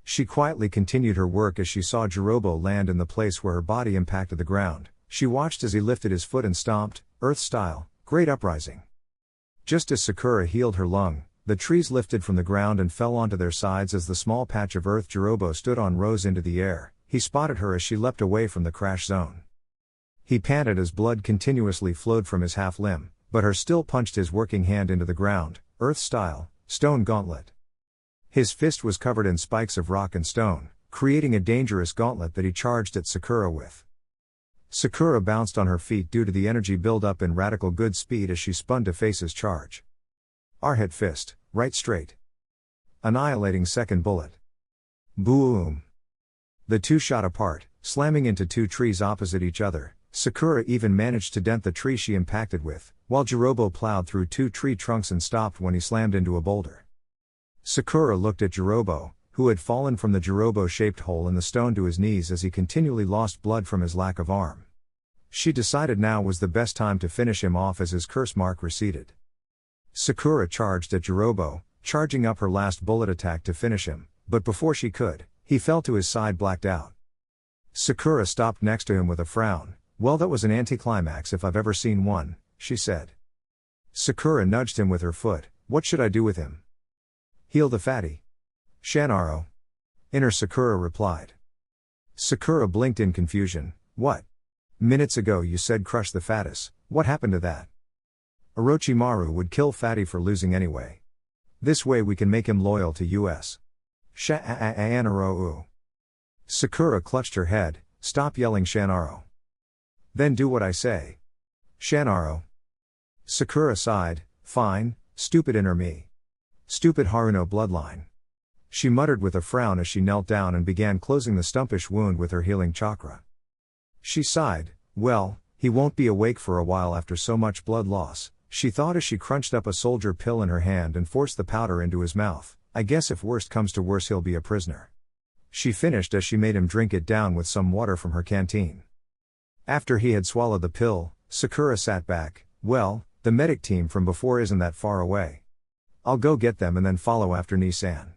She quietly continued her work as she saw Jirobo land in the place where her body impacted the ground. She watched as he lifted his foot and stomped, earth style, great uprising. Just as Sakura healed her lung, the trees lifted from the ground and fell onto their sides as the small patch of earth Jirobo stood on rose into the air. He spotted her as she leapt away from the crash zone. He panted as blood continuously flowed from his half limb, but her still punched his working hand into the ground, earth style, stone gauntlet. His fist was covered in spikes of rock and stone, creating a dangerous gauntlet that he charged at Sakura with. Sakura bounced on her feet due to the energy build-up in radical good speed as she spun to face his charge. Arhat fist, right straight. Annihilating second bullet. Boom! The two shot apart, slamming into two trees opposite each other. Sakura even managed to dent the tree she impacted with, while Jirobo plowed through two tree trunks and stopped when he slammed into a boulder. Sakura looked at Jirobo, who had fallen from the Jirobo-shaped hole in the stone to his knees as he continually lost blood from his lack of arm. She decided now was the best time to finish him off as his curse mark receded. Sakura charged at Jirobo, charging up her last bullet attack to finish him, but before she could, he fell to his side blacked out. Sakura stopped next to him with a frown. "Well, that was an anticlimax if I've ever seen one," she said. Sakura nudged him with her foot. "What should I do with him?" "Heal the fatty." "Shanaro." Inner Sakura replied. Sakura blinked in confusion. "What? Minutes ago you said crush the fattus, what happened to that?" "Orochimaru would kill fatty for losing anyway. This way we can make him loyal to us. Sha-a-a-a-naro-u." Sakura clutched her head. "Stop yelling Shanaro. Then do what I say." "Shanaro." Sakura sighed. "Fine, stupid inner me. Stupid Haruno bloodline." She muttered with a frown as she knelt down and began closing the stumpish wound with her healing chakra. She sighed. "Well, he won't be awake for a while after so much blood loss," she thought as she crunched up a soldier pill in her hand and forced the powder into his mouth. "I guess if worst comes to worst he'll be a prisoner." She finished as she made him drink it down with some water from her canteen. After he had swallowed the pill, Sakura sat back. "Well, the medic team from before isn't that far away. I'll go get them and then follow after Nissan,"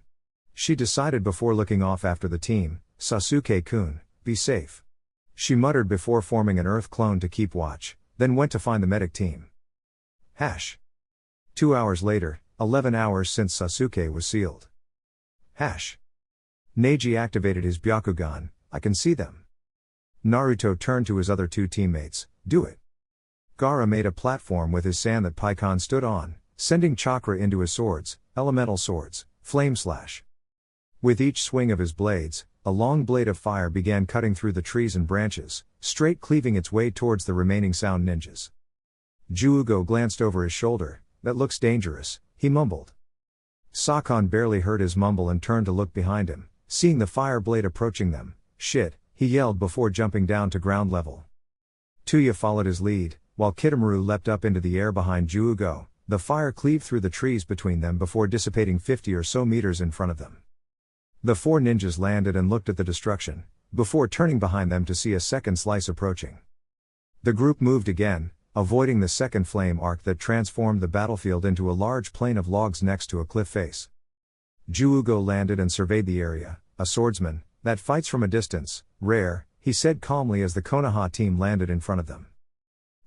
she decided before looking off after the team. "Sasuke-kun, be safe," she muttered before forming an earth clone to keep watch, then went to find the medic team. 2 hours later, 11 hours since Sasuke was sealed. Neji activated his Byakugan. "I can see them." Naruto turned to his other two teammates. "Do it." Gaara made a platform with his sand that Paikon stood on, sending chakra into his swords, elemental swords, flame slash. With each swing of his blades, a long blade of fire began cutting through the trees and branches, straight cleaving its way towards the remaining sound ninjas. Juugo glanced over his shoulder. "That looks dangerous," he mumbled. Sakon barely heard his mumble and turned to look behind him, seeing the fire blade approaching them. "Shit," he yelled before jumping down to ground level. Tuya followed his lead, while Kitamaru leapt up into the air behind Juugo. The fire cleaved through the trees between them before dissipating 50 or so meters in front of them. The four ninjas landed and looked at the destruction, before turning behind them to see a second slice approaching. The group moved again, avoiding the second flame arc that transformed the battlefield into a large plain of logs next to a cliff face. Juugo landed and surveyed the area. "A swordsman, that fights from a distance, rare," he said calmly as the Konoha team landed in front of them.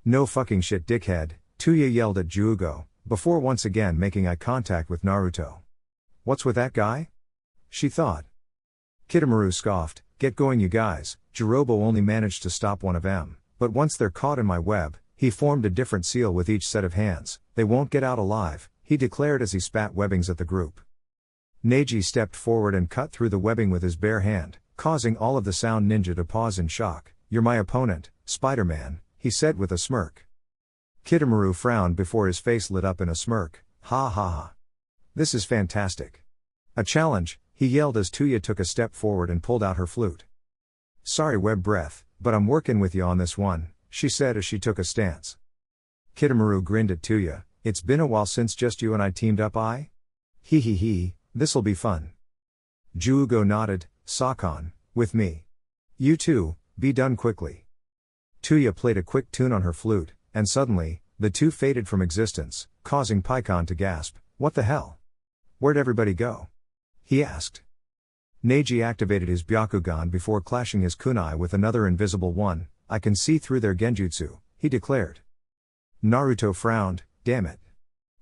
"No fucking shit, dickhead," Tuya yelled at Juugo, before once again making eye contact with Naruto. "What's with that guy?" she thought. Kitamaru scoffed, "Get going you guys, Jirobo only managed to stop one of them, but once they're caught in my web," he formed a different seal with each set of hands. "They won't get out alive," he declared as he spat webbings at the group. Neji stepped forward and cut through the webbing with his bare hand, causing all of the sound ninja to pause in shock. "You're my opponent, Spider-Man," he said with a smirk. Kitamaru frowned before his face lit up in a smirk. "Ha ha ha. This is fantastic. A challenge," he yelled as Tuya took a step forward and pulled out her flute. "Sorry web breath, but I'm working with you on this one," she said as she took a stance. Kitamaru grinned at Tuya. "It's been a while since just you and I teamed up, Hee hee hee, this'll be fun." Juugo nodded. "Sakon, with me. You too, be done quickly." Tuya played a quick tune on her flute, and suddenly, the two faded from existence, causing Paikon to gasp. "What the hell? Where'd everybody go?" he asked. Neji activated his Byakugan before clashing his kunai with another invisible one. "I can see through their genjutsu," he declared. Naruto frowned. "Damn it.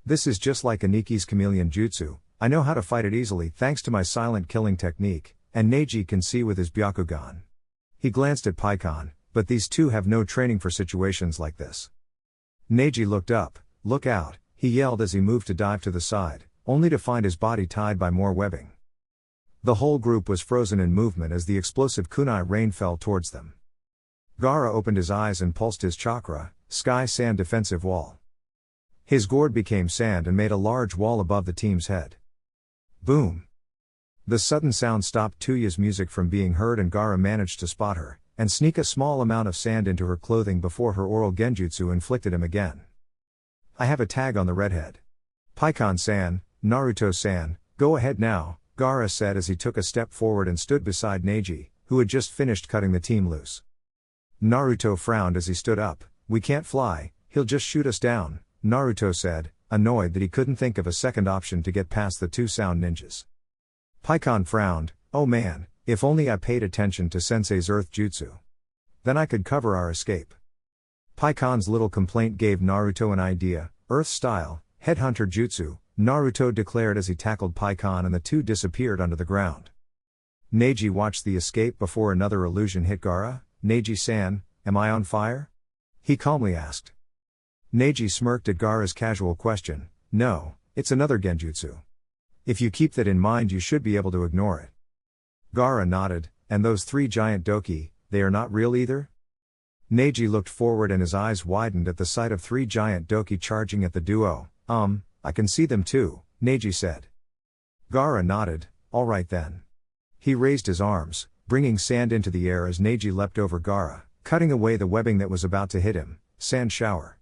This is just like Aniki's chameleon jutsu. I know how to fight it easily thanks to my silent killing technique, and Neji can see with his Byakugan." He glanced at Paikon, but these two have no training for situations like this. Neji looked up. "Look out," he yelled as he moved to dive to the side, only to find his body tied by more webbing. The whole group was frozen in movement as the explosive kunai rain fell towards them. Gaara opened his eyes and pulsed his chakra. Sky sand defensive wall. His gourd became sand and made a large wall above the team's head. Boom. The sudden sound stopped Tuya's music from being heard and Gaara managed to spot her, and sneak a small amount of sand into her clothing before her oral genjutsu inflicted him again. "I have a tag on the redhead. Paikon-san, Naruto-san, go ahead now," Gaara said as he took a step forward and stood beside Neji, who had just finished cutting the team loose. Naruto frowned as he stood up. "We can't fly, he'll just shoot us down," Naruto said, annoyed that he couldn't think of a second option to get past the two sound ninjas. Paikon frowned. "Oh man, if only I paid attention to Sensei's earth jutsu. Then I could cover our escape." Paikon's little complaint gave Naruto an idea. "Earth style, headhunter jutsu," Naruto declared as he tackled Paikon and the two disappeared under the ground. Neji watched the escape before another illusion hit Gaara. "Neji-san, am I on fire?" he calmly asked. Neji smirked at Gaara's casual question. "No, it's another genjutsu. If you keep that in mind you should be able to ignore it." Gaara nodded. "And those three giant doki, they are not real either?" Neji looked forward and his eyes widened at the sight of three giant doki charging at the duo. I can see them too," Neji said. Gaara nodded. "All right then." He raised his arms, bringing sand into the air as Neji leapt over Gaara, cutting away the webbing that was about to hit him. Sand shower.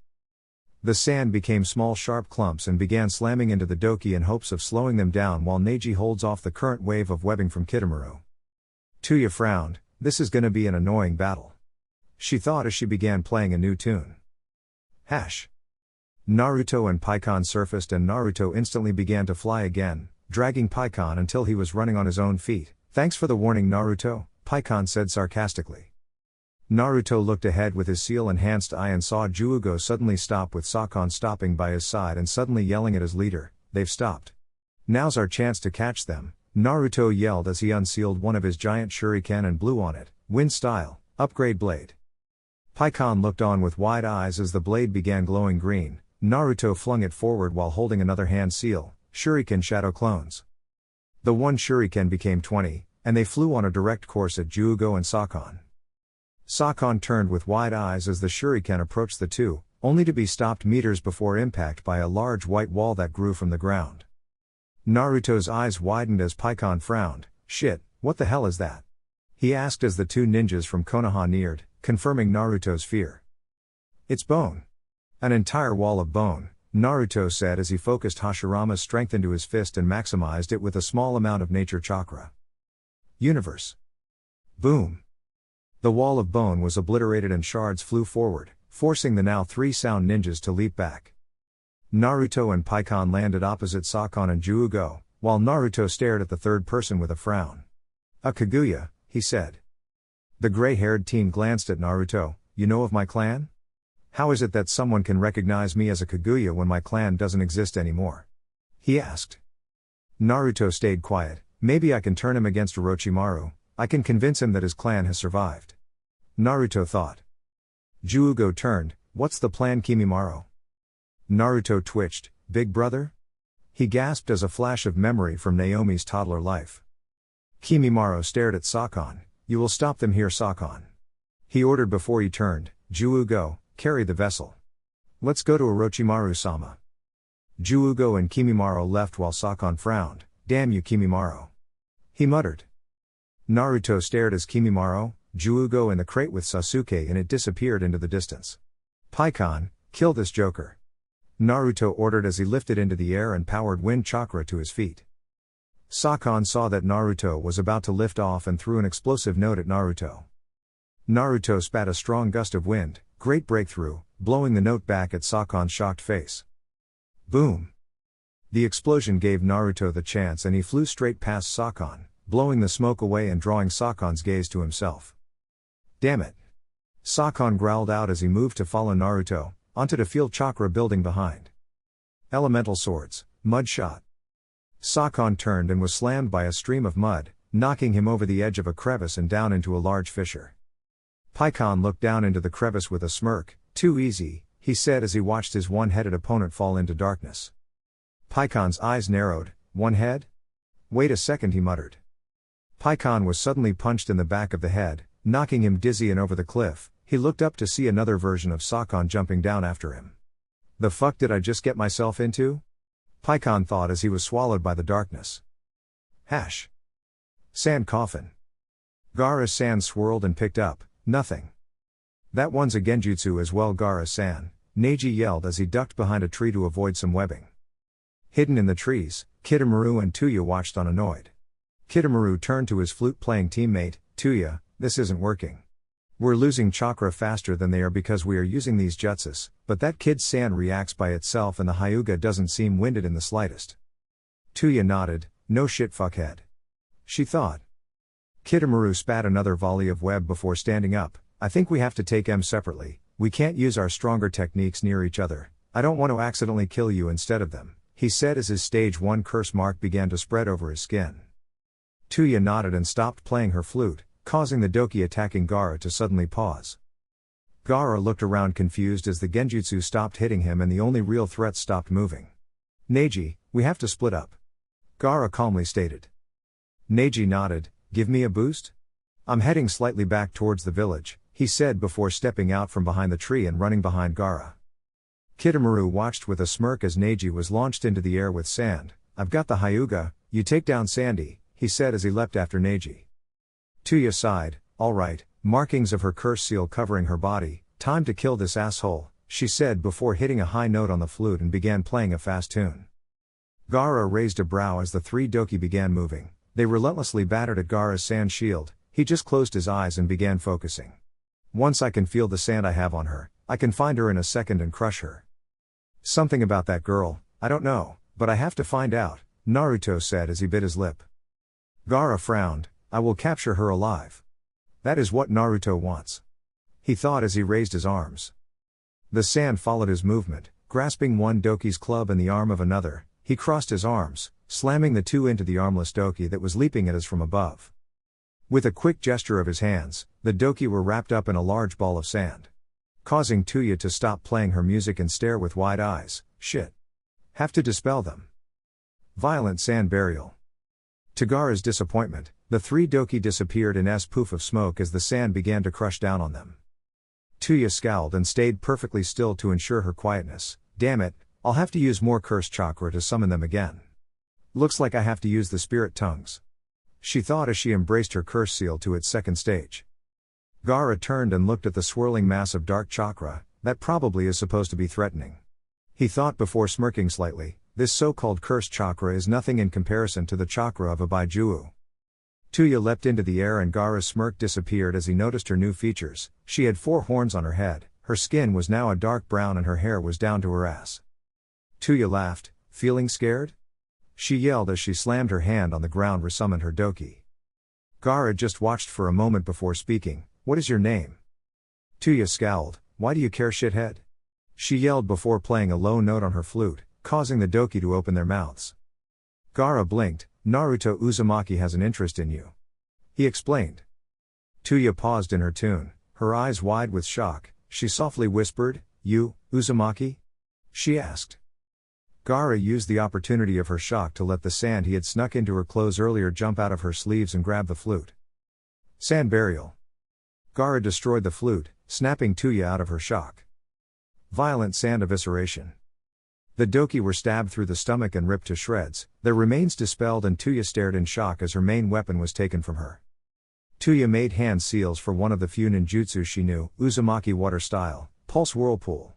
The sand became small sharp clumps and began slamming into the doki in hopes of slowing them down while Neji holds off the current wave of webbing from Kitamaru. Tuya frowned. "This is gonna be an annoying battle," she thought as she began playing a new tune. Hash. Naruto and Paikon surfaced and Naruto instantly began to fly again, dragging Paikon until he was running on his own feet. "Thanks for the warning, Naruto," Paikon said sarcastically. Naruto looked ahead with his seal-enhanced eye and saw Juugo suddenly stop with Sakon stopping by his side and suddenly yelling at his leader. "They've stopped. Now's our chance to catch them," Naruto yelled as he unsealed one of his giant shuriken and blew on it. "Wind style, upgrade blade." Paikon looked on with wide eyes as the blade began glowing green. Naruto flung it forward while holding another hand seal. Shuriken shadow clones. The one shuriken became 20, and they flew on a direct course at Juugo and Sakon. Sakon turned with wide eyes as the shuriken approached the two, only to be stopped meters before impact by a large white wall that grew from the ground. Naruto's eyes widened as Paikon frowned. "Shit, what the hell is that?" he asked as the two ninjas from Konoha neared, confirming Naruto's fear. "It's bone. An entire wall of bone," Naruto said as he focused Hashirama's strength into his fist and maximized it with a small amount of nature chakra. Universe. Boom. The wall of bone was obliterated and shards flew forward, forcing the now three sound ninjas to leap back. Naruto and Paikon landed opposite Sakon and Juugo, while Naruto stared at the third person with a frown. "A Kaguya," he said. The gray-haired teen glanced at Naruto. "You know of my clan? How is it that someone can recognize me as a Kaguya when my clan doesn't exist anymore?" he asked. Naruto stayed quiet. "Maybe I can turn him against Orochimaru. I can convince him that his clan has survived," Naruto thought. Juugo turned. "What's the plan, Kimimaro?" Naruto twitched. "Big brother?" he gasped as a flash of memory from Naomi's toddler life. Kimimaro stared at Sakon. "You will stop them here, Sakon," he ordered before he turned. "Juugo, carry the vessel. Let's go to Orochimaru-sama." Juugo and Kimimaro left while Sakon frowned. "Damn you, Kimimaro," he muttered. Naruto stared as Kimimaro, Juugo and the crate with Sasuke in it disappeared into the distance. "Paikon, kill this joker," Naruto ordered as he lifted into the air and powered wind chakra to his feet. Sakon saw that Naruto was about to lift off and threw an explosive note at Naruto. Naruto spat a strong gust of wind, great breakthrough, blowing the note back at Sakon's shocked face. Boom! The explosion gave Naruto the chance and he flew straight past Sakon, blowing the smoke away and drawing Sakon's gaze to himself. "Damn it!" Sakon growled out as he moved to follow Naruto, onto the field chakra building behind. Elemental swords, mud shot. Sakon turned and was slammed by a stream of mud, knocking him over the edge of a crevice and down into a large fissure. Paikon looked down into the crevice with a smirk. "Too easy," he said as he watched his one-headed opponent fall into darkness. Paikon's eyes narrowed. "One head? Wait a second," he muttered. Paikon was suddenly punched in the back of the head, knocking him dizzy and over the cliff. He looked up to see another version of Sakon jumping down after him. "The fuck did I just get myself into?" Paikon thought as he was swallowed by the darkness. Hash. Sand coffin. Gaara's sand swirled and picked up. "Nothing. That one's a genjutsu as well, Gaara-san," Neji yelled as he ducked behind a tree to avoid some webbing. Hidden in the trees, Kitamura and Tuya watched unannoyed. Kitamura turned to his flute-playing teammate. "Tuya, this isn't working. We're losing chakra faster than they are because we are using these jutsus, but that kid's sand reacts by itself and the Hyuga doesn't seem winded in the slightest." Tuya nodded. "No shit, fuckhead," she thought. Kitamura spat another volley of web before standing up. "I think we have to take them separately. We can't use our stronger techniques near each other. I don't want to accidentally kill you instead of them," he said as his stage 1 curse mark began to spread over his skin. Tuya nodded and stopped playing her flute, causing the doki attacking Gaara to suddenly pause. Gaara looked around confused as the genjutsu stopped hitting him and the only real threats stopped moving. "Neji, we have to split up," Gaara calmly stated. Neji nodded. "Give me a boost?" "I'm heading slightly back towards the village," he said before stepping out from behind the tree and running behind Gaara. Kitamura watched with a smirk as Neji was launched into the air with sand. "I've got the Hyuga, you take down Sandy," he said as he leapt after Neji. Tuya sighed. "All right, markings of her curse seal covering her body, time to kill this asshole," she said before hitting a high note on the flute and began playing a fast tune. Gaara raised a brow as the three doki began moving. They relentlessly battered at Gaara's sand shield. He just closed his eyes and began focusing. "Once I can feel the sand I have on her, I can find her in a second and crush her. Something about that girl, I don't know, but I have to find out," Naruto said as he bit his lip. Gaara frowned. "I will capture her alive. That is what Naruto wants," he thought as he raised his arms. The sand followed his movement, grasping one doki's club and the arm of another. He crossed his arms, slamming the two into the armless doki that was leaping at us from above. With a quick gesture of his hands, the doki were wrapped up in a large ball of sand, causing Tuya to stop playing her music and stare with wide eyes. "Shit. Have to dispel them." Violent sand burial. To Gaara's disappointment, The three doki disappeared in a poof of smoke as the sand began to crush down on them. Tuya scowled and stayed perfectly still to ensure her quietness. Damn it, I'll have to use more curse chakra to summon them again. Looks like I have to use the spirit tongues, she thought as she embraced her curse seal to its second stage. Gaara turned and looked at the swirling mass of dark chakra, that probably is supposed to be threatening. He thought before smirking slightly, this so-called cursed chakra is nothing in comparison to the chakra of a Baijuo. Tuya leapt into the air and Gaara's smirk disappeared as he noticed her new features. She had 4 horns on her head, her skin was now a dark brown and her hair was down to her ass. Tuya laughed, feeling scared? She yelled as she slammed her hand on the ground, resummoned her doki. Gaara just watched for a moment before speaking. What is your name? Tuya scowled. Why do you care, shithead? She yelled before playing a low note on her flute, causing the doki to open their mouths. Gaara blinked. Naruto Uzumaki has an interest in you, he explained. Tuya paused in her tune, her eyes wide with shock. She softly whispered, You, Uzumaki? She asked. Gaara used the opportunity of her shock to let the sand he had snuck into her clothes earlier jump out of her sleeves and grab the flute. Sand burial. Gaara destroyed the flute, snapping Tuya out of her shock. Violent sand evisceration. The doki were stabbed through the stomach and ripped to shreds, their remains dispelled, and Tuya stared in shock as her main weapon was taken from her. Tuya made hand seals for one of the few ninjutsu she knew, Uzumaki water style, pulse whirlpool.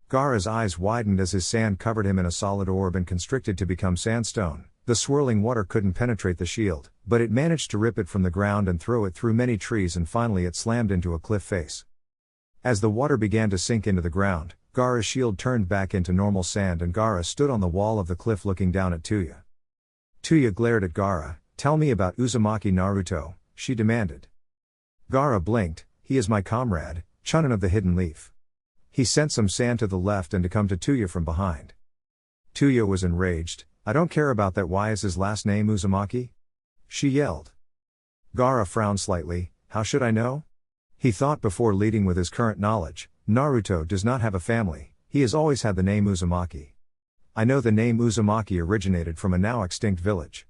Gaara's eyes widened as his sand covered him in a solid orb and constricted to become sandstone. The swirling water couldn't penetrate the shield, but it managed to rip it from the ground and throw it through many trees, and finally it slammed into a cliff face. As the water began to sink into the ground, Gaara's shield turned back into normal sand and Gaara stood on the wall of the cliff looking down at Tuya. Tuya glared at Gaara. Tell me about Uzumaki Naruto, she demanded. Gaara blinked. He is my comrade, Chunin of the Hidden Leaf. He sent some sand to the left and to come to Tuya from behind. Tuya was enraged. I don't care about that. Why is his last name Uzumaki? She yelled. Gaara frowned slightly. How should I know? He thought before leading with his current knowledge. Naruto does not have a family, he has always had the name Uzumaki. I know the name Uzumaki originated from a now extinct village.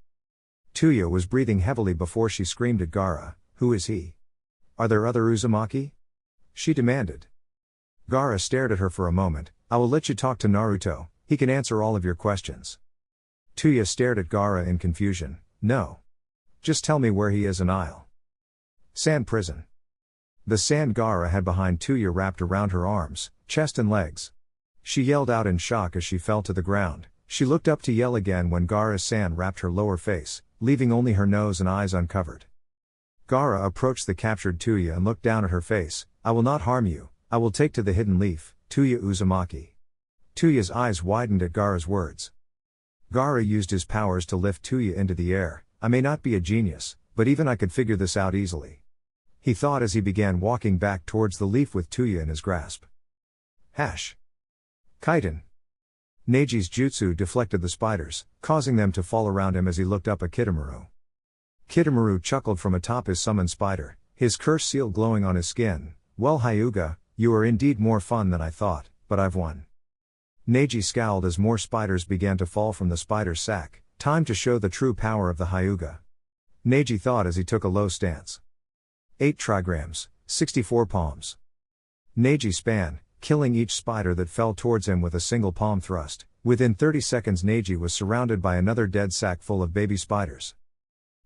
Tuya was breathing heavily before she screamed at Gaara, Who is he? Are there other Uzumaki? She demanded. Gaara stared at her for a moment. I will let you talk to Naruto, he can answer all of your questions. Tuya stared at Gaara in confusion. No. Just tell me where he is and I'll. Sand prison. The sand Gaara had behind Tuya wrapped around her arms, chest and legs. She yelled out in shock as she fell to the ground. She looked up to yell again when Gaara's sand wrapped her lower face, leaving only her nose and eyes uncovered. Gaara approached the captured Tuya and looked down at her face. I will not harm you, I will take to the Hidden Leaf, Tuya Uzumaki. Tuya's eyes widened at Gaara's words. Gaara used his powers to lift Tuya into the air. I may not be a genius, but even I could figure this out easily, he thought as he began walking back towards the leaf with Tuya in his grasp. Kaiten. Neji's jutsu deflected the spiders, causing them to fall around him as he looked up at Kitamaru. Kitamaru chuckled from atop his summoned spider, his curse seal glowing on his skin. Well, Hyuga, you are indeed more fun than I thought, but I've won. Neji scowled as more spiders began to fall from the spider's sack. Time to show the true power of the Hyuga, Neji thought as he took a low stance. 8 trigrams, 64 palms. Neji span, killing each spider that fell towards him with a single palm thrust. Within 30 seconds Neji was surrounded by another dead sack full of baby spiders.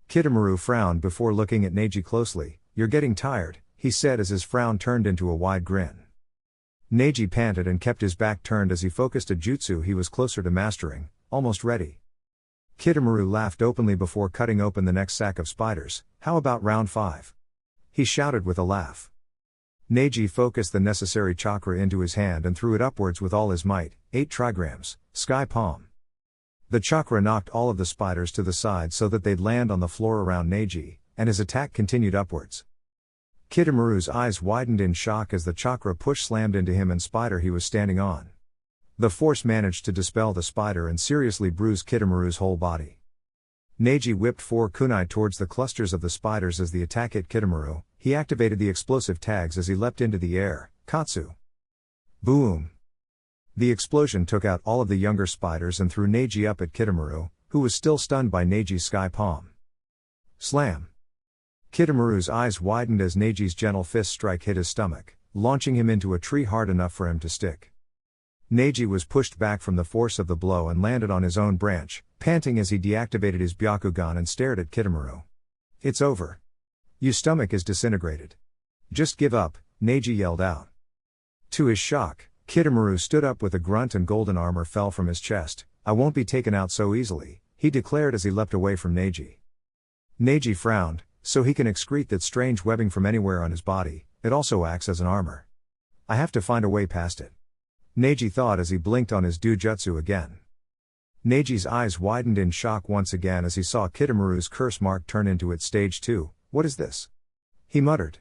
Kitamaru frowned before looking at Neji closely. You're getting tired, he said as his frown turned into a wide grin. Neji panted and kept his back turned as he focused a jutsu he was closer to mastering, almost ready. Kitamaru laughed openly before cutting open the next sack of spiders. How about round 5? He shouted with a laugh. Neji focused the necessary chakra into his hand and threw it upwards with all his might. 8 trigrams, sky palm. The chakra knocked all of the spiders to the side so that they'd land on the floor around Neji, and his attack continued upwards. Kitamaru's eyes widened in shock as the chakra push slammed into him and spider he was standing on. The force managed to dispel the spider and seriously bruise Kitamaru's whole body. Neji whipped 4 kunai towards the clusters of the spiders as the attack hit Kitamaru. He activated the explosive tags as he leapt into the air. Katsu. Boom. The explosion took out all of the younger spiders and threw Neji up at Kitamaru, who was still stunned by Neji's sky palm. Slam! Kitamaru's eyes widened as Neji's gentle fist strike hit his stomach, launching him into a tree hard enough for him to stick. Neji was pushed back from the force of the blow and landed on his own branch, panting as he deactivated his Byakugan and stared at Kitamaru. It's over. Your stomach is disintegrated. Just give up, Neji yelled out. To his shock, Kitamaru stood up with a grunt and golden armor fell from his chest. I won't be taken out so easily, he declared as he leapt away from Neji. Neji frowned, so he can excrete that strange webbing from anywhere on his body, it also acts as an armor. I have to find a way past it. Neji thought as he blinked on his jutsu again. Neji's eyes widened in shock once again as he saw Kitamaru's curse mark turn into its stage 2, what is this? He muttered.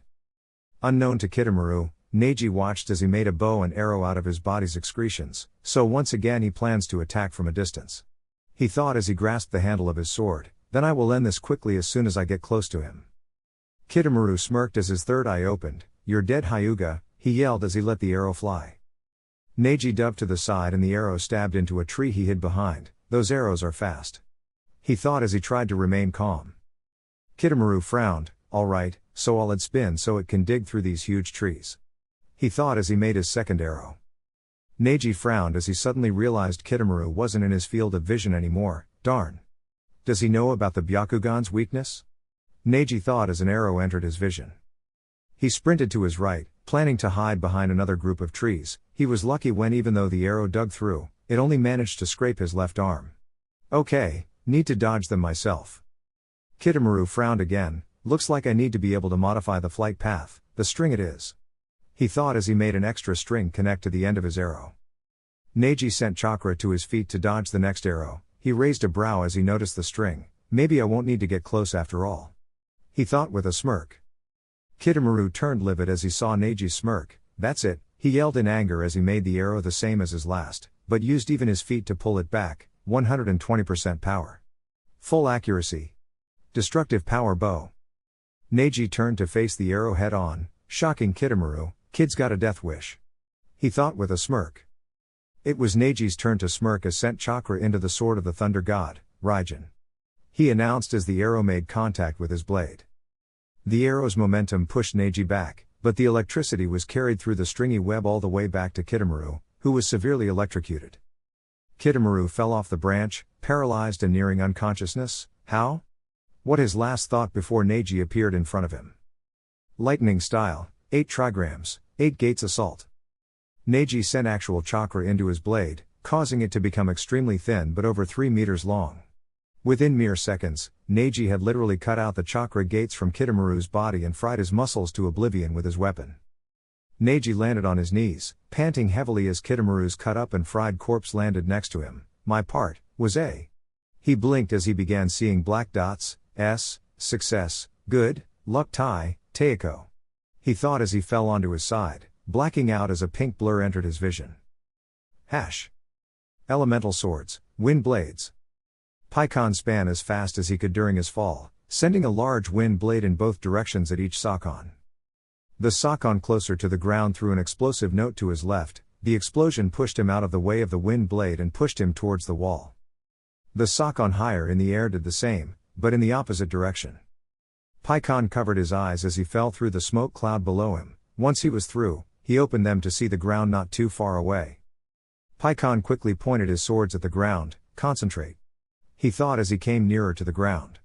Unknown to Kitamaru, Neji watched as he made a bow and arrow out of his body's excretions, so once again he plans to attack from a distance. He thought as he grasped the handle of his sword, then I will end this quickly as soon as I get close to him. Kitamaru smirked as his third eye opened. You're dead, Hyuga, he yelled as he let the arrow fly. Neji dove to the side and the arrow stabbed into a tree he hid behind. Those arrows are fast. He thought as he tried to remain calm. Kitamaru frowned, alright, so I'll let spin so it can dig through these huge trees. He thought as he made his second arrow. Neji frowned as he suddenly realized Kitamaru wasn't in his field of vision anymore, darn. Does he know about the Byakugan's weakness? Neji thought as an arrow entered his vision. He sprinted to his right, planning to hide behind another group of trees. He was lucky when even though the arrow dug through, it only managed to scrape his left arm. Okay, need to dodge them myself. Kitamaru frowned again, looks like I need to be able to modify the flight path, the string it is. He thought as he made an extra string connect to the end of his arrow. Neji sent chakra to his feet to dodge the next arrow. He raised a brow as he noticed the string. Maybe I won't need to get close after all. He thought with a smirk. Kitamaru turned livid as he saw Neji's smirk. That's it, he yelled in anger as he made the arrow the same as his last, but used even his feet to pull it back. 120% power. Full accuracy. Destructive power bow. Neji turned to face the arrow head on, shocking Kitamaru. Kid's got a death wish. He thought with a smirk. It was Neji's turn to smirk as sent chakra into the sword of the thunder god, Raijin. He announced as the arrow made contact with his blade. The arrow's momentum pushed Neji back, but the electricity was carried through the stringy web all the way back to Kitamaru, who was severely electrocuted. Kitamaru fell off the branch, paralyzed and nearing unconsciousness. How? What his last thought before Neji appeared in front of him. Lightning style, 8 trigrams, 8 gates assault. Neji sent actual chakra into his blade, causing it to become extremely thin but over 3 meters long. Within mere seconds, Neji had literally cut out the chakra gates from Kitamaru's body and fried his muscles to oblivion with his weapon. Neji landed on his knees, panting heavily as Kitamaru's cut up and fried corpse landed next to him. My part, was A. He blinked as he began seeing black dots, S, success, good, luck tie, Teiko. He thought as he fell onto his side, blacking out as a pink blur entered his vision. Hash. Elemental swords, wind blades. Paikon span as fast as he could during his fall, sending a large wind blade in both directions at each Sakon. The Sakon closer to the ground threw an explosive note to his left. The explosion pushed him out of the way of the wind blade and pushed him towards the wall. The Sakon higher in the air did the same, but in the opposite direction. Paikon covered his eyes as he fell through the smoke cloud below him. Once he was through, he opened them to see the ground not too far away. Paikon quickly pointed his swords at the ground. Concentrate. He thought as he came nearer to the ground.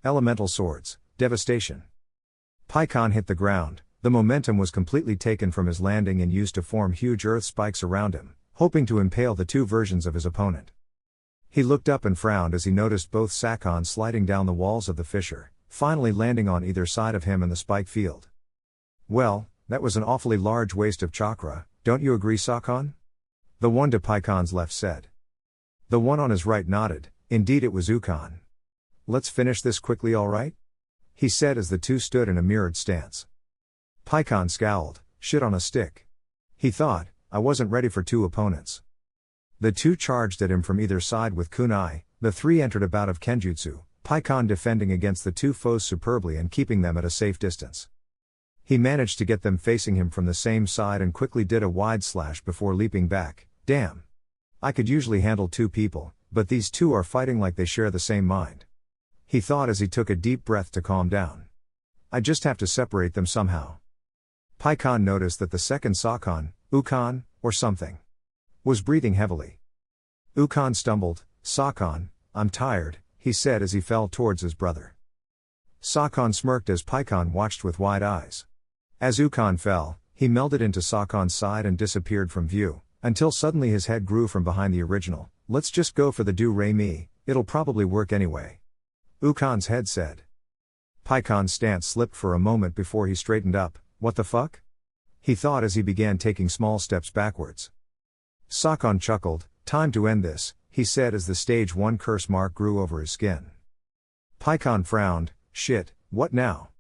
Elemental swords, devastation. Paikon hit the ground. The momentum was completely taken from his landing and used to form huge earth spikes around him, hoping to impale the two versions of his opponent. He looked up and frowned as he noticed both Sakon sliding down the walls of the fissure, finally landing on either side of him in the spike field. Well, that was an awfully large waste of chakra, don't you agree, Sakon? The one to Paikon's left said. The one on his right nodded. Indeed it was Ukon. Let's finish this quickly, alright? He said as the two stood in a mirrored stance. Paikon scowled. Shit on a stick. He thought, I wasn't ready for two opponents. The two charged at him from either side with kunai. The three entered a bout of kenjutsu, Paikon defending against the two foes superbly and keeping them at a safe distance. He managed to get them facing him from the same side and quickly did a wide slash before leaping back. Damn. I could usually handle two people, but these two are fighting like they share the same mind. he thought as he took a deep breath to calm down. I just have to separate them somehow. Paikon noticed that the second Sakon, Ukon, or something, was breathing heavily. Ukon stumbled. Sakon, I'm tired, he said as he fell towards his brother. Sakon smirked as Paikon watched with wide eyes. As Ukon fell, he melded into Sakon's side and disappeared from view, until suddenly his head grew from behind the original. Let's just go for the do-re-mi, it'll probably work anyway. Ukon's head said. Paikon's stance slipped for a moment before he straightened up. What the fuck? He thought as he began taking small steps backwards. Sakon chuckled. Time to end this, he said as the stage 1 curse mark grew over his skin. Paikon frowned. Shit, what now?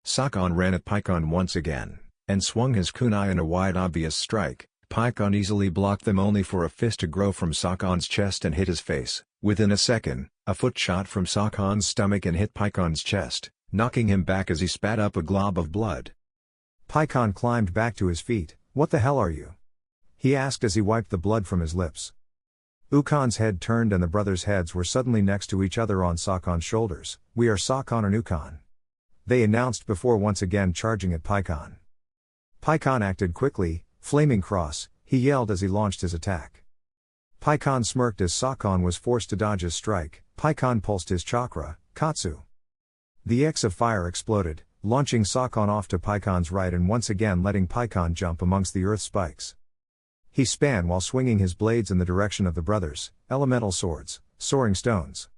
Sakon ran at Paikon once again, and swung his kunai in a wide obvious strike. Paikon easily blocked them only for a fist to grow from Sakon's chest and hit his face. Within a second, a foot shot from Sakon's stomach and hit Paikon's chest, knocking him back as he spat up a glob of blood. Paikon climbed back to his feet. What the hell are you? He asked as he wiped the blood from his lips. Ukon's head turned and the brothers' heads were suddenly next to each other on Sakon's shoulders. We are Sakon and Ukon, they announced before once again charging at Paikon. Paikon acted quickly. Flaming cross, he yelled as he launched his attack. Paikon smirked as Sakon was forced to dodge his strike. Paikon pulsed his chakra, Katsu. The X of fire exploded, launching Sakon off to Paikon's right and once again letting Paikon jump amongst the earth spikes. He span while swinging his blades in the direction of the brothers, elemental swords, soaring stones.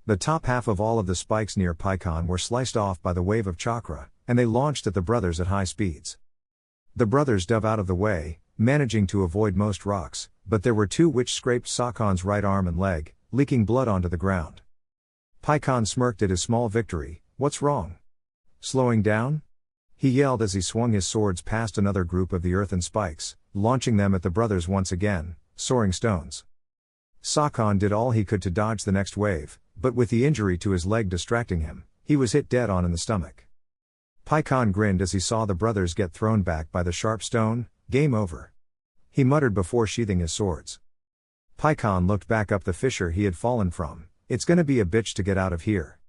The top half of all of the spikes near Paikon were sliced off by the wave of chakra, and they launched at the brothers at high speeds. The brothers dove out of the way, managing to avoid most rocks, but there were two which scraped Sakon's right arm and leg, leaking blood onto the ground. Paikon smirked at his small victory. What's wrong? Slowing down? He yelled as he swung his swords past another group of the earthen spikes, launching them at the brothers once again, soaring stones. Sakon did all he could to dodge the next wave, but with the injury to his leg distracting him, he was hit dead on in the stomach. Paikon grinned as he saw the brothers get thrown back by the sharp stone. Game over, he muttered before sheathing his swords. Paikon looked back up the fissure he had fallen from. It's gonna be a bitch to get out of here.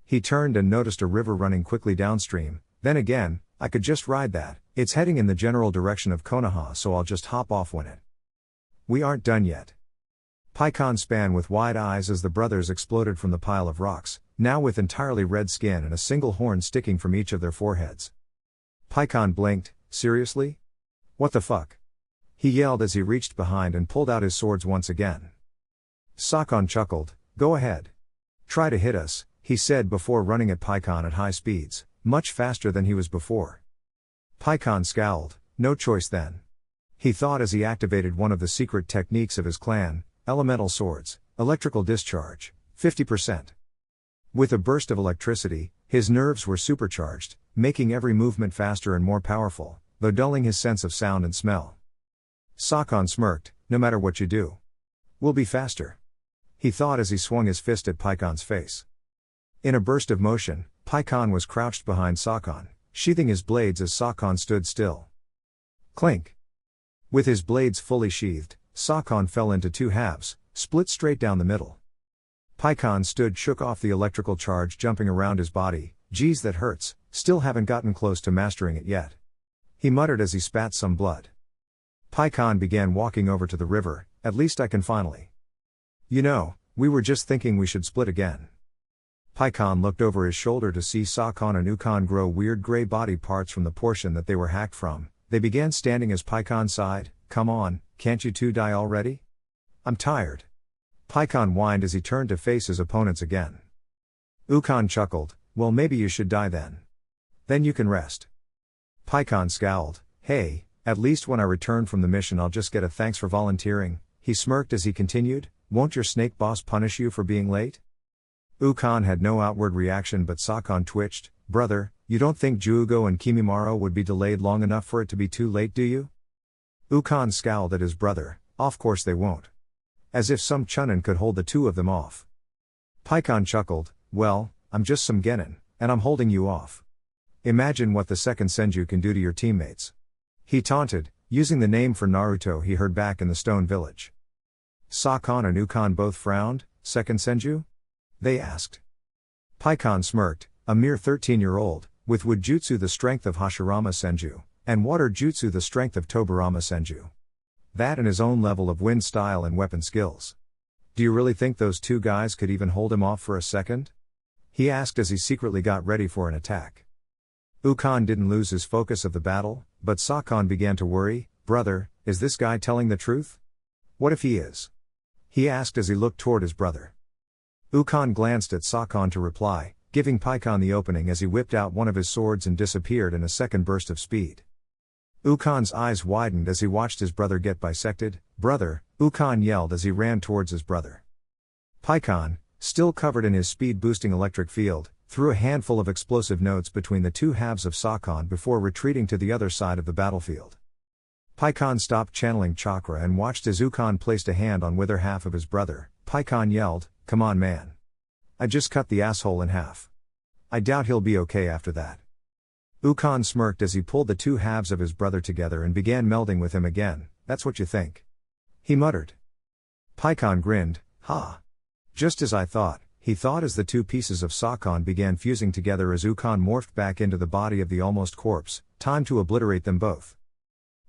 He turned and noticed a river running quickly downstream. Then again, I could just ride that. It's heading in the general direction of Konoha, so I'll just hop off when it. We aren't done yet. Paikon span with wide eyes as the brothers exploded from the pile of rocks, now with entirely red skin and a single horn sticking from each of their foreheads. Paikon blinked. Seriously? What the fuck? He yelled as he reached behind and pulled out his swords once again. Sakon chuckled. Go ahead. Try to hit us, he said before running at Paikon at high speeds, much faster than he was before. Paikon scowled. No choice then, he thought as he activated one of the secret techniques of his clan, elemental swords, electrical discharge, 50%. With a burst of electricity, his nerves were supercharged, making every movement faster and more powerful, though dulling his sense of sound and smell. Sakon smirked. No matter what you do, we'll be faster, he thought as he swung his fist at Paikon's face. In a burst of motion, Paikon was crouched behind Sakon, sheathing his blades as Sakon stood still. Clink! With his blades fully sheathed, Sakon fell into two halves, split straight down the middle. Paikon stood shook off the electrical charge jumping around his body. Geez, that hurts, still haven't gotten close to mastering it yet, he muttered as he spat some blood. Paikon began walking over to the river. At least I can finally. You know, we were just thinking we should split again. Paikon looked over his shoulder to see Sakon and Ukon grow weird gray body parts from the portion that they were hacked from. They began standing as Paikon sighed. Come on, can't you two die already? I'm tired. Paikon whined as he turned to face his opponents again. Ukon chuckled. Well, maybe you should die then. Then you can rest. Paikon scowled. Hey, at least when I return from the mission I'll just get a thanks for volunteering, he smirked as he continued. Won't your snake boss punish you for being late? Ukon had no outward reaction but Sakon twitched. Brother, you don't think Juugo and Kimimaro would be delayed long enough for it to be too late, do you? Ukon scowled at his brother. Of course they won't. As if some chunin could hold the two of them off. Paikon chuckled. Well, I'm just some genin, and I'm holding you off. Imagine what the second Senju can do to your teammates. He taunted, using the name for Naruto he heard back in the stone village. Sakon and Ukon both frowned. Second Senju? They asked. Paikon smirked, a mere 13-year-old, with wood jutsu the strength of Hashirama Senju, and water jutsu the strength of Tobarama Senju. That and his own level of wind style and weapon skills. Do you really think those two guys could even hold him off for a second? He asked as he secretly got ready for an attack. Ukon didn't lose his focus of the battle, but Sakon began to worry. Brother, is this guy telling the truth? What if he is? He asked as he looked toward his brother. Ukon glanced at Sakon to reply, giving Paikon the opening as he whipped out one of his swords and disappeared in a second burst of speed. Ukon's eyes widened as he watched his brother get bisected. Brother, Ukon yelled as he ran towards his brother. Paikon, still covered in his speed-boosting electric field, threw a handful of explosive notes between the two halves of Sakon before retreating to the other side of the battlefield. Paikon stopped channeling chakra and watched as Ukon placed a hand on wither half of his brother. Paikon yelled, "Come on, man. I just cut the asshole in half. I doubt he'll be okay after that." Ukon smirked as he pulled the two halves of his brother together and began melding with him again. "That's what you think?" he muttered. Paikon grinned, "Ha. Just as I thought," he thought as the two pieces of Sakon began fusing together as Ukon morphed back into the body of the almost corpse. Time to obliterate them both.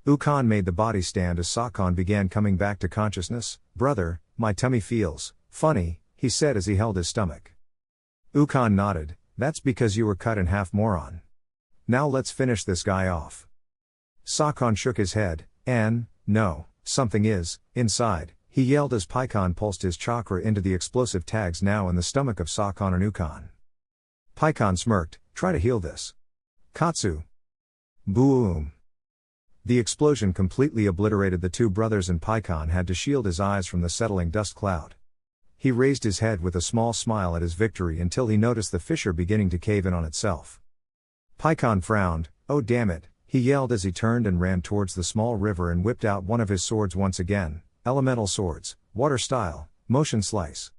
Ukon made the body stand as Sakon began coming back to consciousness. "Brother, my tummy feels funny," he said as he held his stomach. Ukon nodded, "That's because you were cut in half, moron. Now let's finish this guy off." Sakon shook his head, "No, something is inside," he yelled as Paikon pulsed his chakra into the explosive tags now in the stomach of Sakon and Ukon. Paikon smirked, "Try to heal this. Katsu." Boom. The explosion completely obliterated the two brothers and Paikon had to shield his eyes from the settling dust cloud. He raised his head with a small smile at his victory until he noticed the fissure beginning to cave in on itself. Paikon frowned, "Oh damn it," he yelled as he turned and ran towards the small river and whipped out one of his swords once again. Elemental swords, water style, motion slice.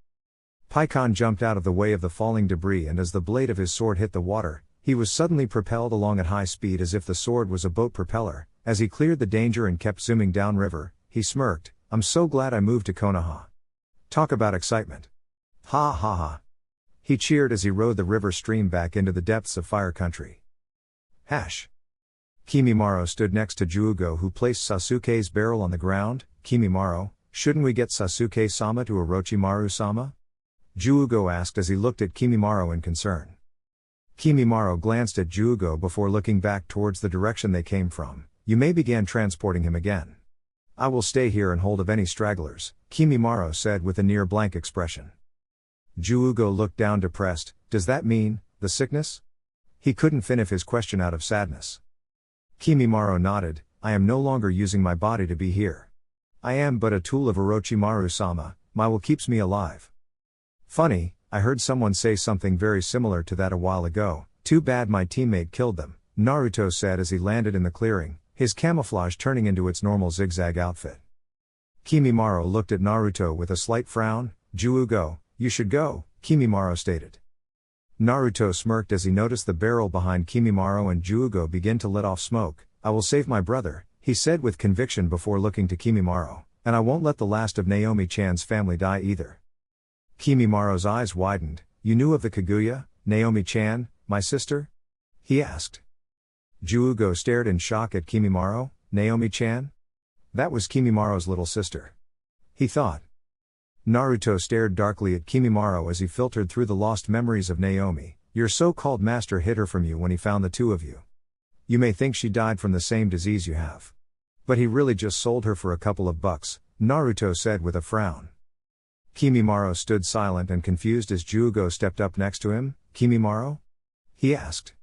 Paikon jumped out of the way of the falling debris, and as the blade of his sword hit the water, he was suddenly propelled along at high speed as if the sword was a boat propeller. As he cleared the danger and kept zooming downriver, he smirked, "I'm so glad I moved to Konoha. Talk about excitement. Ha ha ha." He cheered as he rode the river stream back into the depths of Fire Country. Kimimaro stood next to Juugo, who placed Sasuke's barrel on the ground. "Kimimaro, shouldn't we get Sasuke-sama to Orochimaru-sama?" Juugo asked as he looked at Kimimaro in concern. Kimimaro glanced at Juugo before looking back towards the direction they came from. "You may begin transporting him again. I will stay here and hold of any stragglers," Kimimaro said with a near blank expression. Juugo looked down depressed. "Does that mean the sickness?" He couldn't finish his question out of sadness. Kimimaro nodded, "I am no longer using my body to be here. I am but a tool of Orochimaru-sama, my will keeps me alive." "Funny, I heard someone say something very similar to that a while ago. Too bad my teammate killed them," Naruto said as he landed in the clearing, his camouflage turning into its normal zigzag outfit. Kimimaro looked at Naruto with a slight frown. "Juugo, you should go," Kimimaro stated. Naruto smirked as he noticed the barrel behind Kimimaro and Juugo begin to let off smoke. "I will save my brother," he said with conviction before looking to Kimimaro, "and I won't let the last of Naomi-chan's family die either." Kimimaro's eyes widened. "You knew of the Kaguya, Naomi-chan, my sister?" he asked. Juugo stared in shock at Kimimaro. "Naomi-chan? That was Kimimaro's little sister," he thought. Naruto stared darkly at Kimimaro as he filtered through the lost memories of Naomi. "Your so-called master hid her from you when he found the two of you. You may think she died from the same disease you have. But he really just sold her for a couple of bucks," Naruto said with a frown. Kimimaro stood silent and confused as Juugo stepped up next to him. "Kimimaro?" he asked.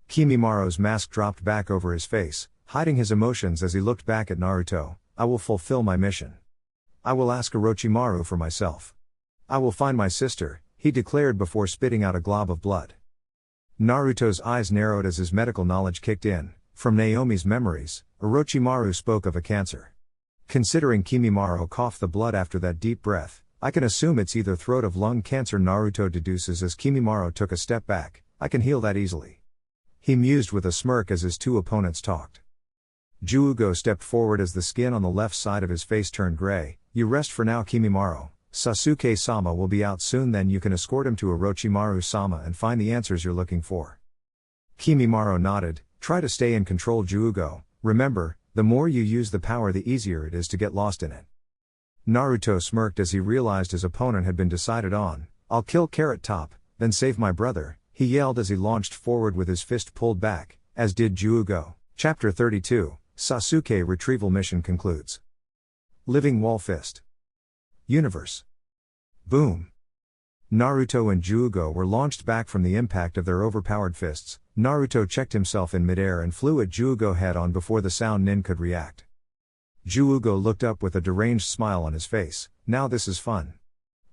Kimimaro's mask dropped back over his face, hiding his emotions as he looked back at Naruto. "I will fulfill my mission. I will ask Orochimaru for myself. I will find my sister," he declared before spitting out a glob of blood. Naruto's eyes narrowed as his medical knowledge kicked in. From Naomi's memories, Orochimaru spoke of a cancer. Considering Kimimaro coughed the blood after that deep breath, I can assume it's either throat or lung cancer, Naruto deduces as Kimimaro took a step back. "I can heal that easily," he mused with a smirk as his two opponents talked. Juugo stepped forward as the skin on the left side of his face turned gray. "You rest for now, Kimimaro. Sasuke-sama will be out soon, then you can escort him to Orochimaru-sama and find the answers you're looking for. Kimimaro nodded. Try to stay in control, Juugo. Remember, the more you use the power, the easier it is to get lost in it. Naruto smirked as he realized his opponent had been decided on. I'll kill Carrot Top, then save my brother, he yelled as he launched forward with his fist pulled back, as did Juugo. Chapter 32, Sasuke Retrieval Mission concludes. Living Wall Fist. Universe. Boom. Naruto and Juugo were launched back from the impact of their overpowered fists. Naruto checked himself in midair and flew at Juugo head-on before the sound Nin could react. Juugo looked up with a deranged smile on his face. Now this is fun.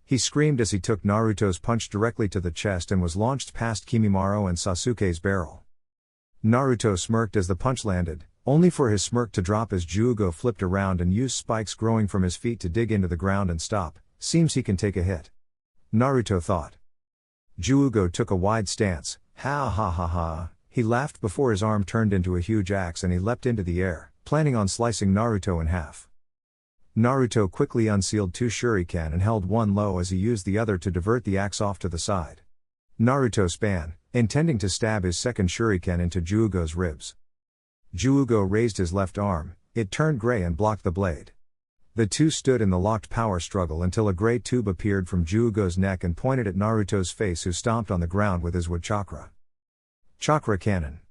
He screamed as he took Naruto's punch directly to the chest and was launched past Kimimaro and Sasuke's barrel. Naruto smirked as the punch landed, only for his smirk to drop as Juugo flipped around and used spikes growing from his feet to dig into the ground and stop. Seems he can take a hit. Naruto thought. Juugo took a wide stance. Ha ha ha ha. He laughed before his arm turned into a huge axe and he leapt into the air, planning on slicing Naruto in half. Naruto quickly unsealed two shuriken and held one low as he used the other to divert the axe off to the side. Naruto span, intending to stab his second shuriken into Juugo's ribs. Juugo raised his left arm, it turned gray and blocked the blade. The two stood in the locked power struggle until a gray tube appeared from Juugo's neck and pointed at Naruto's face, who stomped on the ground with his wood chakra. Chakra cannon.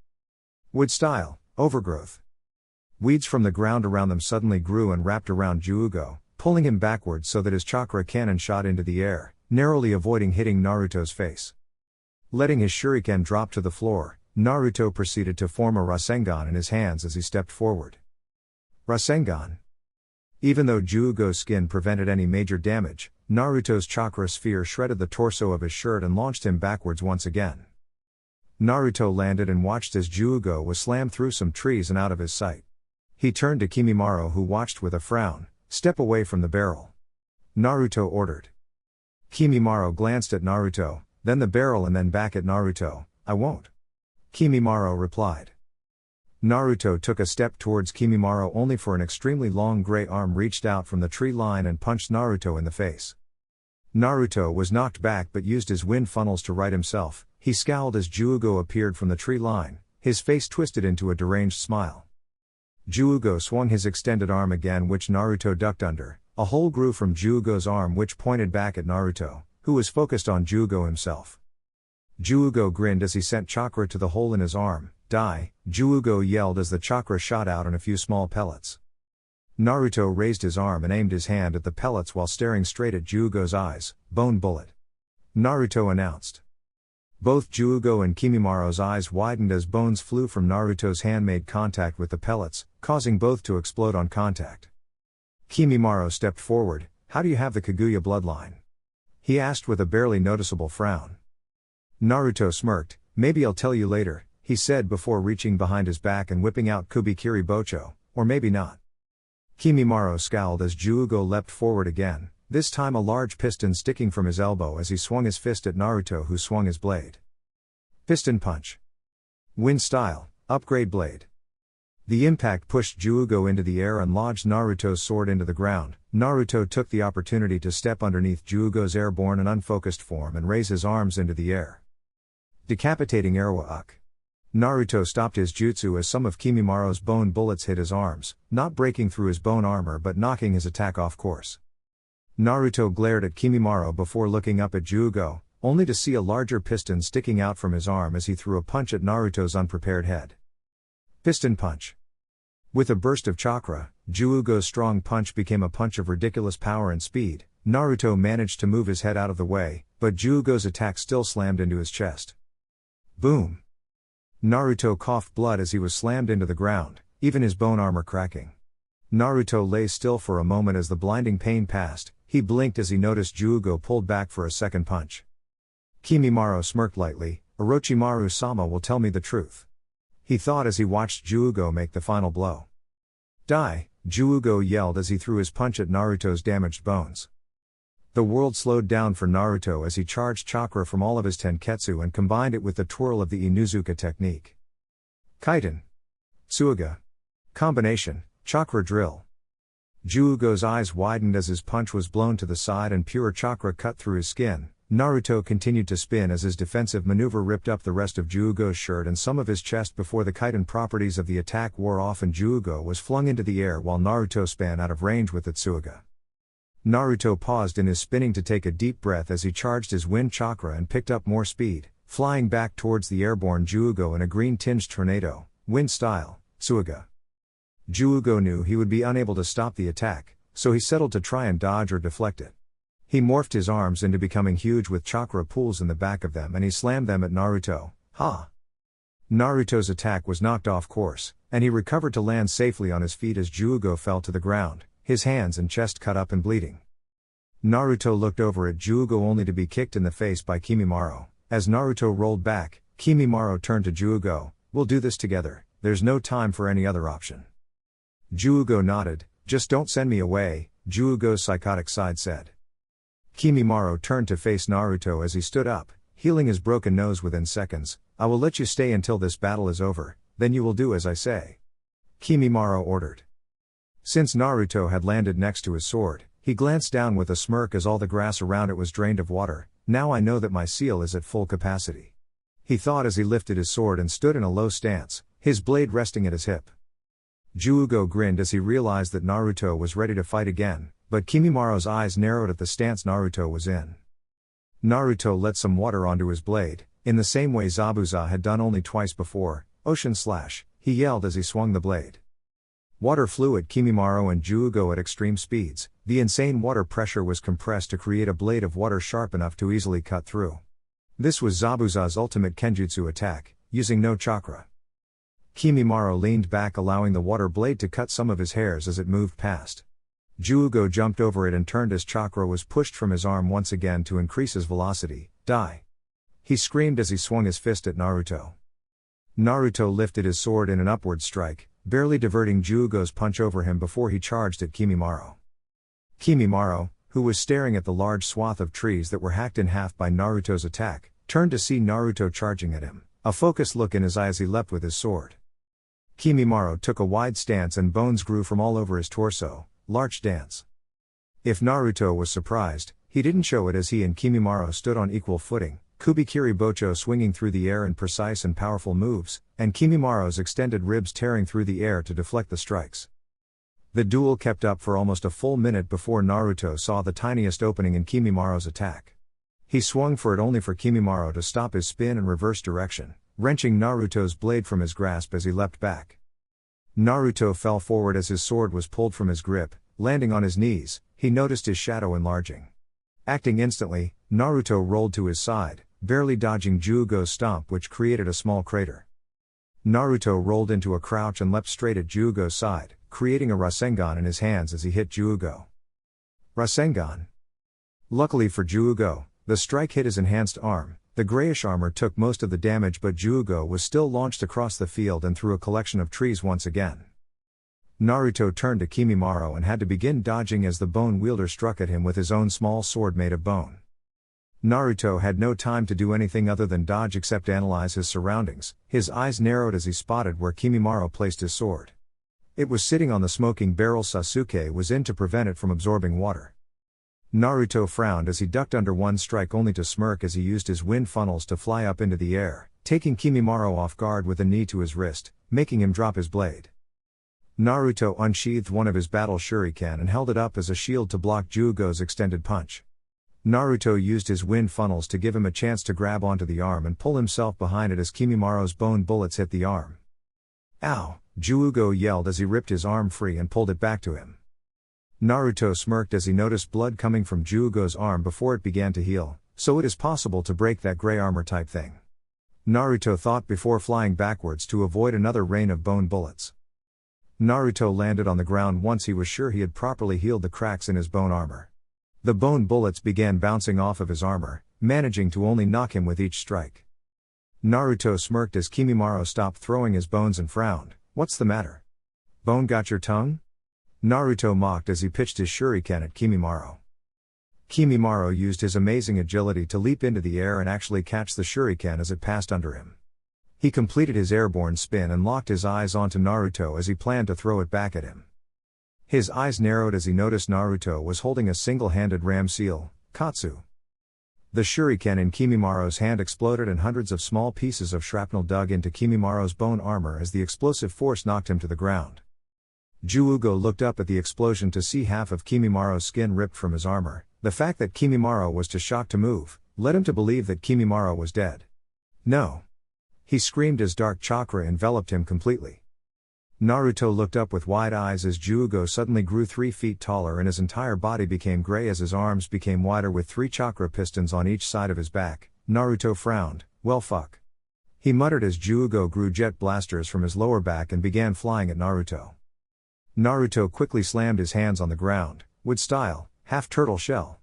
Wood style, overgrowth. Weeds from the ground around them suddenly grew and wrapped around Juugo, pulling him backwards so that his chakra cannon shot into the air, narrowly avoiding hitting Naruto's face. Letting his shuriken drop to the floor, Naruto proceeded to form a Rasengan in his hands as he stepped forward. Rasengan. Even though Juugo's skin prevented any major damage, Naruto's chakra sphere shredded the torso of his shirt and launched him backwards once again. Naruto landed and watched as Juugo was slammed through some trees and out of his sight. He turned to Kimimaro, who watched with a frown. Step away from the barrel. Naruto ordered. Kimimaro glanced at Naruto, then the barrel and then back at Naruto. I won't. Kimimaro replied. Naruto took a step towards Kimimaro, only for an extremely long gray arm reached out from the tree line and punched Naruto in the face. Naruto was knocked back but used his wind funnels to right himself. He scowled as Juugo appeared from the tree line, his face twisted into a deranged smile. Juugo swung his extended arm again, which Naruto ducked under. A hole grew from Juugo's arm, which pointed back at Naruto, who was focused on Juugo himself. Juugo grinned as he sent chakra to the hole in his arm. Die, Juugo yelled as the chakra shot out in a few small pellets. Naruto raised his arm and aimed his hand at the pellets while staring straight at Juugo's eyes. Bone bullet. Naruto announced. Both Juugo and Kimimaro's eyes widened as bones flew from Naruto's hand, made contact with the pellets, causing both to explode on contact. Kimimaro stepped forward. How do you have the Kaguya bloodline? He asked with a barely noticeable frown. Naruto smirked. Maybe I'll tell you later, he said before reaching behind his back and whipping out Kubikiri Bocho, or maybe not. Kimimaro scowled as Juugo leapt forward again, this time a large piston sticking from his elbow as he swung his fist at Naruto, who swung his blade. Piston punch. Wind style, upgrade blade. The impact pushed Juugo into the air and lodged Naruto's sword into the ground. Naruto took the opportunity to step underneath Juugo's airborne and unfocused form and raise his arms into the air. Decapitating Arwa-uck. Naruto stopped his jutsu as some of Kimimaro's bone bullets hit his arms, not breaking through his bone armor but knocking his attack off course. Naruto glared at Kimimaro before looking up at Juugo, only to see a larger piston sticking out from his arm as he threw a punch at Naruto's unprepared head. Piston punch. With a burst of chakra, Juugo's strong punch became a punch of ridiculous power and speed. Naruto managed to move his head out of the way, but Juugo's attack still slammed into his chest. Boom. Naruto coughed blood as he was slammed into the ground, even his bone armor cracking. Naruto lay still for a moment as the blinding pain passed. He blinked as he noticed Juugo pulled back for a second punch. Kimimaro smirked lightly. Orochimaru-sama will tell me the truth, he thought as he watched Juugo make the final blow. Die, Juugo yelled as he threw his punch at Naruto's damaged bones. The world slowed down for Naruto as he charged chakra from all of his tenketsu and combined it with the twirl of the Inuzuka technique. Kaiten. Tsuuga. Combination, chakra drill. Juugo's eyes widened as his punch was blown to the side and pure chakra cut through his skin. Naruto continued to spin as his defensive maneuver ripped up the rest of Juugo's shirt and some of his chest before the chitin properties of the attack wore off and Juugo was flung into the air while Naruto span out of range with Utsuga. Naruto paused in his spinning to take a deep breath as he charged his wind chakra and picked up more speed, flying back towards the airborne Juugo in a green-tinged tornado, wind style, Tsuga. Juugo knew he would be unable to stop the attack, so he settled to try and dodge or deflect it. He morphed his arms into becoming huge with chakra pools in the back of them and he slammed them at Naruto. Ha! Naruto's attack was knocked off course, and he recovered to land safely on his feet as Juugo fell to the ground, his hands and chest cut up and bleeding. Naruto looked over at Juugo only to be kicked in the face by Kimimaro. As Naruto rolled back, Kimimaro turned to Juugo, "We'll do this together, there's no time for any other option." Juugo nodded. "Just don't send me away," Juugo's psychotic side said. Kimimaro turned to face Naruto as he stood up, healing his broken nose within seconds. "I will let you stay until this battle is over, then you will do as I say," Kimimaro ordered. Since Naruto had landed next to his sword, he glanced down with a smirk as all the grass around it was drained of water. "Now I know that my seal is at full capacity," he thought as he lifted his sword and stood in a low stance, his blade resting at his hip. Juugo grinned as he realized that Naruto was ready to fight again, but Kimimaro's eyes narrowed at the stance Naruto was in. Naruto let some water onto his blade, in the same way Zabuza had done only twice before. "Ocean slash," he yelled as he swung the blade. Water flew at Kimimaro and Juugo at extreme speeds. The insane water pressure was compressed to create a blade of water sharp enough to easily cut through. This was Zabuza's ultimate Kenjutsu attack, using no chakra. Kimimaro leaned back, allowing the water blade to cut some of his hairs as it moved past. Juugo jumped over it and turned as chakra was pushed from his arm once again to increase his velocity. "Die!" he screamed as he swung his fist at Naruto. Naruto lifted his sword in an upward strike, barely diverting Juugo's punch over him before he charged at Kimimaro. Kimimaro, who was staring at the large swath of trees that were hacked in half by Naruto's attack, turned to see Naruto charging at him, a focused look in his eye as he leapt with his sword. Kimimaro took a wide stance and bones grew from all over his torso. Larch dance. If Naruto was surprised, he didn't show it as he and Kimimaro stood on equal footing, Kubikiri Bocho swinging through the air in precise and powerful moves, and Kimimaro's extended ribs tearing through the air to deflect the strikes. The duel kept up for almost a full minute before Naruto saw the tiniest opening in Kimimaro's attack. He swung for it only for Kimimaro to stop his spin and reverse direction, wrenching Naruto's blade from his grasp as he leapt back. Naruto fell forward as his sword was pulled from his grip. Landing on his knees, he noticed his shadow enlarging. Acting instantly, Naruto rolled to his side, barely dodging Juugo's stomp which created a small crater. Naruto rolled into a crouch and leapt straight at Juugo's side, creating a Rasengan in his hands as he hit Juugo. Rasengan. Luckily for Juugo, the strike hit his enhanced arm. The grayish armor took most of the damage but Juugo was still launched across the field and through a collection of trees once again. Naruto turned to Kimimaro and had to begin dodging as the bone wielder struck at him with his own small sword made of bone. Naruto had no time to do anything other than dodge except analyze his surroundings. His eyes narrowed as he spotted where Kimimaro placed his sword. It was sitting on the smoking barrel Sasuke was in to prevent it from absorbing water. Naruto frowned as he ducked under one strike only to smirk as he used his wind funnels to fly up into the air, taking Kimimaro off guard with a knee to his wrist, making him drop his blade. Naruto unsheathed one of his battle shuriken and held it up as a shield to block Juugo's extended punch. Naruto used his wind funnels to give him a chance to grab onto the arm and pull himself behind it as Kimimaro's bone bullets hit the arm. "Ow!" Juugo yelled as he ripped his arm free and pulled it back to him. Naruto smirked as he noticed blood coming from Juugo's arm before it began to heal, so it is possible to break that gray armor type thing. Naruto thought before flying backwards to avoid another rain of bone bullets. Naruto landed on the ground once he was sure he had properly healed the cracks in his bone armor. The bone bullets began bouncing off of his armor, managing to only knock him with each strike. Naruto smirked as Kimimaro stopped throwing his bones and frowned. "What's the matter? Bone got your tongue?" Naruto mocked as he pitched his shuriken at Kimimaro. Kimimaro used his amazing agility to leap into the air and actually catch the shuriken as it passed under him. He completed his airborne spin and locked his eyes onto Naruto as he planned to throw it back at him. His eyes narrowed as he noticed Naruto was holding a single-handed ram seal, Katsu. The shuriken in Kimimaro's hand exploded and hundreds of small pieces of shrapnel dug into Kimimaro's bone armor as the explosive force knocked him to the ground. Juugo looked up at the explosion to see half of Kimimaro's skin ripped from his armor. The fact that Kimimaro was too shocked to move led him to believe that Kimimaro was dead. No! He screamed as dark chakra enveloped him completely. Naruto looked up with wide eyes as Juugo suddenly grew 3 feet taller and his entire body became gray as his arms became wider with 3 chakra pistons on each side of his back. Naruto frowned, well fuck. He muttered as Juugo grew jet blasters from his lower back and began flying at Naruto. Naruto quickly slammed his hands on the ground, wood style, half turtle shell.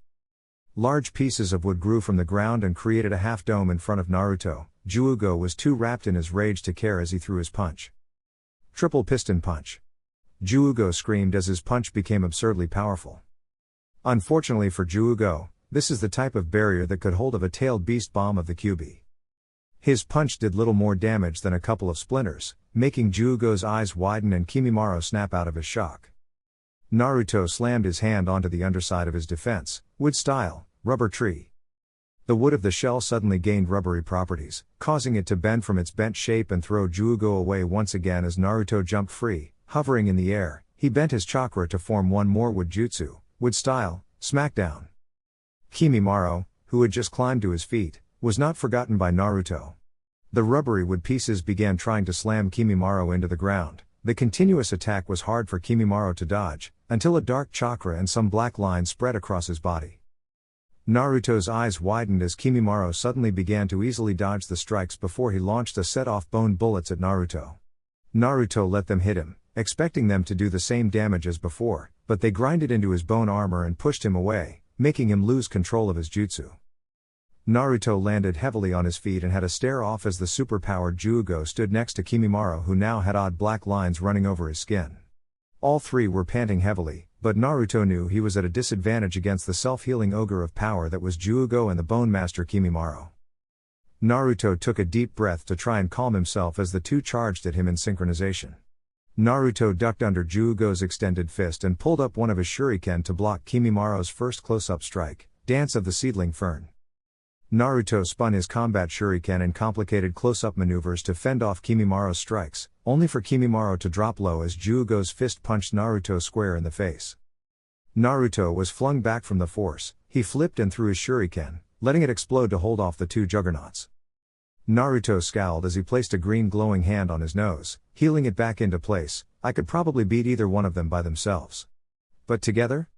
Large pieces of wood grew from the ground and created a half dome in front of Naruto. Juugo was too wrapped in his rage to care as he threw his punch. Triple piston punch. Juugo screamed as his punch became absurdly powerful. Unfortunately for Juugo, this is the type of barrier that could hold a tailed beast bomb of the QB. His punch did little more damage than a couple of splinters, making Juugo's eyes widen and Kimimaro snap out of his shock. Naruto slammed his hand onto the underside of his defense, wood style, rubber tree. The wood of the shell suddenly gained rubbery properties, causing it to bend from its bent shape and throw Juugo away once again as Naruto jumped free. Hovering in the air, he bent his chakra to form one more wood jutsu, wood style, smackdown. Kimimaro, who had just climbed to his feet, was not forgotten by Naruto. The rubbery wood pieces began trying to slam Kimimaro into the ground. The continuous attack was hard for Kimimaro to dodge, until a dark chakra and some black lines spread across his body. Naruto's eyes widened as Kimimaro suddenly began to easily dodge the strikes before he launched a set off bone bullets at Naruto. Naruto let them hit him, expecting them to do the same damage as before, but they grinded into his bone armor and pushed him away, making him lose control of his jutsu. Naruto landed heavily on his feet and had a stare off as the superpowered Juugo stood next to Kimimaro, who now had odd black lines running over his skin. All three were panting heavily, but Naruto knew he was at a disadvantage against the self-healing ogre of power that was Juugo and the Bone Master Kimimaro. Naruto took a deep breath to try and calm himself as the two charged at him in synchronization. Naruto ducked under Juugo's extended fist and pulled up one of his shuriken to block Kimimaro's first close-up strike, Dance of the Seedling Fern. Naruto spun his combat shuriken in complicated close-up maneuvers to fend off Kimimaro's strikes, only for Kimimaro to drop low as Juugo's fist punched Naruto square in the face. Naruto was flung back from the force. He flipped and threw his shuriken, letting it explode to hold off the two juggernauts. Naruto scowled as he placed a green glowing hand on his nose, healing it back into place. I could probably beat either one of them by themselves. But together?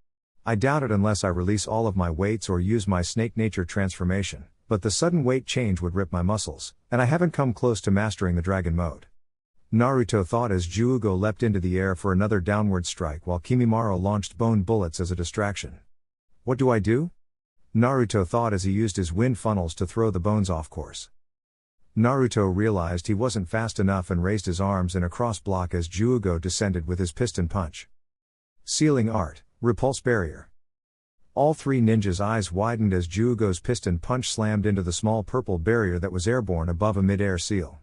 I doubt it unless I release all of my weights or use my snake nature transformation, but the sudden weight change would rip my muscles, and I haven't come close to mastering the dragon mode. Naruto thought as Juugo leapt into the air for another downward strike while Kimimaro launched bone bullets as a distraction. What do I do? Naruto thought as he used his wind funnels to throw the bones off course. Naruto realized he wasn't fast enough and raised his arms in a cross block as Juugo descended with his piston punch. Sealing art. Repulse barrier. All three ninjas' eyes widened as Juugo's piston punch slammed into the small purple barrier that was airborne above a mid-air seal.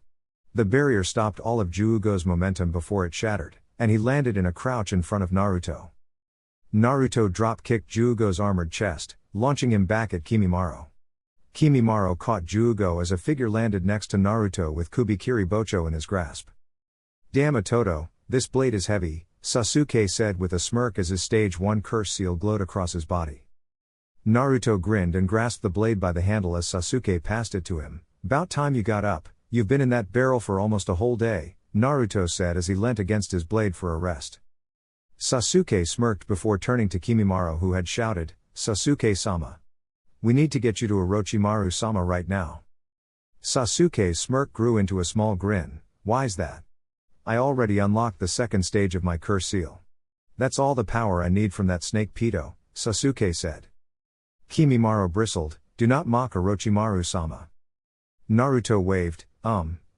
The barrier stopped all of Juugo's momentum before it shattered, and he landed in a crouch in front of Naruto. Naruto drop-kicked Juugo's armored chest, launching him back at Kimimaro. Kimimaro caught Juugo as a figure landed next to Naruto with Kubikiri Bocho in his grasp. Damn it, Toto, this blade is heavy, Sasuke said with a smirk as his stage 1 curse seal glowed across his body. Naruto grinned and grasped the blade by the handle as Sasuke passed it to him. "'Bout time you got up, you've been in that barrel for almost a whole day," Naruto said as he leant against his blade for a rest. Sasuke smirked before turning to Kimimaro, who had shouted, "Sasuke-sama. We need to get you to Orochimaru-sama right now." Sasuke's smirk grew into a small grin. "Why's that? I already unlocked the second stage of my curse seal. That's all the power I need from that snake pedo," Sasuke said. Kimimaro bristled, "Do not mock Orochimaru-sama." Naruto waved,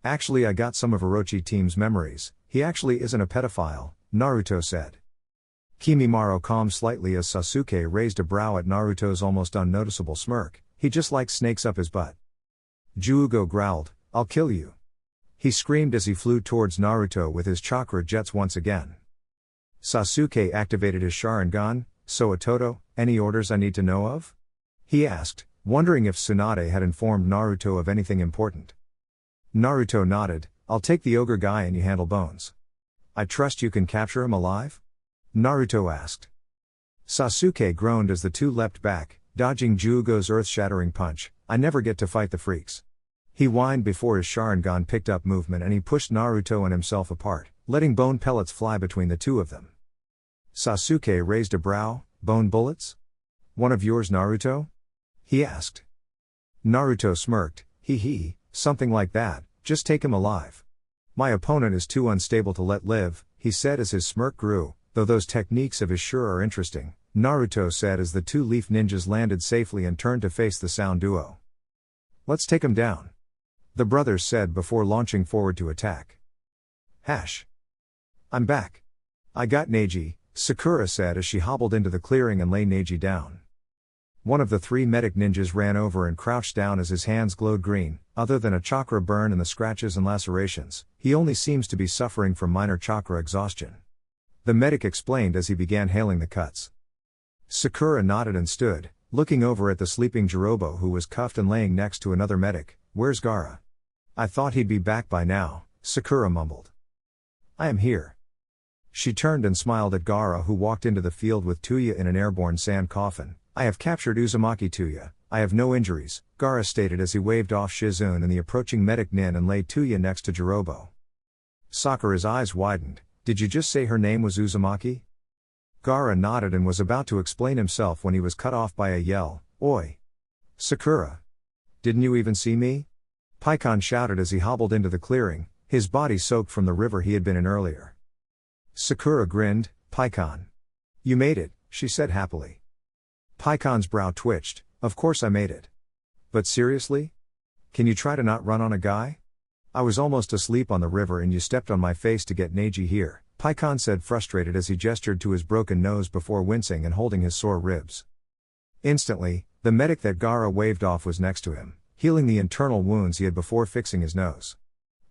Actually I got some of Orochi team's memories, he actually isn't a pedophile," Naruto said. Kimimaro calmed slightly as Sasuke raised a brow at Naruto's almost unnoticeable smirk. "He just likes snakes up his butt." Juugo growled, "I'll kill you." He screamed as he flew towards Naruto with his chakra jets once again. Sasuke activated his Sharingan. So Itoto, any orders I need to know of? He asked, wondering if Tsunade had informed Naruto of anything important. Naruto nodded, I'll take the ogre guy and you handle Bones. I trust you can capture him alive? Naruto asked. Sasuke groaned as the two leapt back, dodging Juugo's earth-shattering punch. I never get to fight the freaks. He whined before his Sharingan picked up movement and he pushed Naruto and himself apart, letting bone pellets fly between the two of them. Sasuke raised a brow. Bone bullets? One of yours, Naruto? He asked. Naruto smirked. Hee, something like that, just take him alive. My opponent is too unstable to let live, he said as his smirk grew, though those techniques of his sure are interesting, Naruto said as the two leaf ninjas landed safely and turned to face the sound duo. Let's take him down. The brothers said before launching forward to attack. I'm back. I got Neji, Sakura said as she hobbled into the clearing and lay Neji down. One of the three medic ninjas ran over and crouched down as his hands glowed green. Other than a chakra burn and the scratches and lacerations, he only seems to be suffering from minor chakra exhaustion. The medic explained as he began hailing the cuts. Sakura nodded and stood, looking over at the sleeping Jirobo who was cuffed and laying next to another medic. Where's Gaara? I thought he'd be back by now, Sakura mumbled. I am here. She turned and smiled at Gaara who walked into the field with Tuya in an airborne sand coffin. I have captured Uzumaki Tuya, I have no injuries, Gaara stated as he waved off Shizune and the approaching medic Nin and laid Tuya next to Jirobo. Sakura's eyes widened. Did you just say her name was Uzumaki? Gaara nodded and was about to explain himself when he was cut off by a yell. Oi! Sakura! Didn't you even see me? Paikon shouted as he hobbled into the clearing, his body soaked from the river he had been in earlier. Sakura grinned. Paikon. You made it, she said happily. Paikon's brow twitched. Of course I made it. But seriously? Can you try to not run on a guy? I was almost asleep on the river and you stepped on my face to get Neji here, Paikon said frustrated as he gestured to his broken nose before wincing and holding his sore ribs. Instantly, the medic that Gaara waved off was next to him, healing the internal wounds he had before fixing his nose.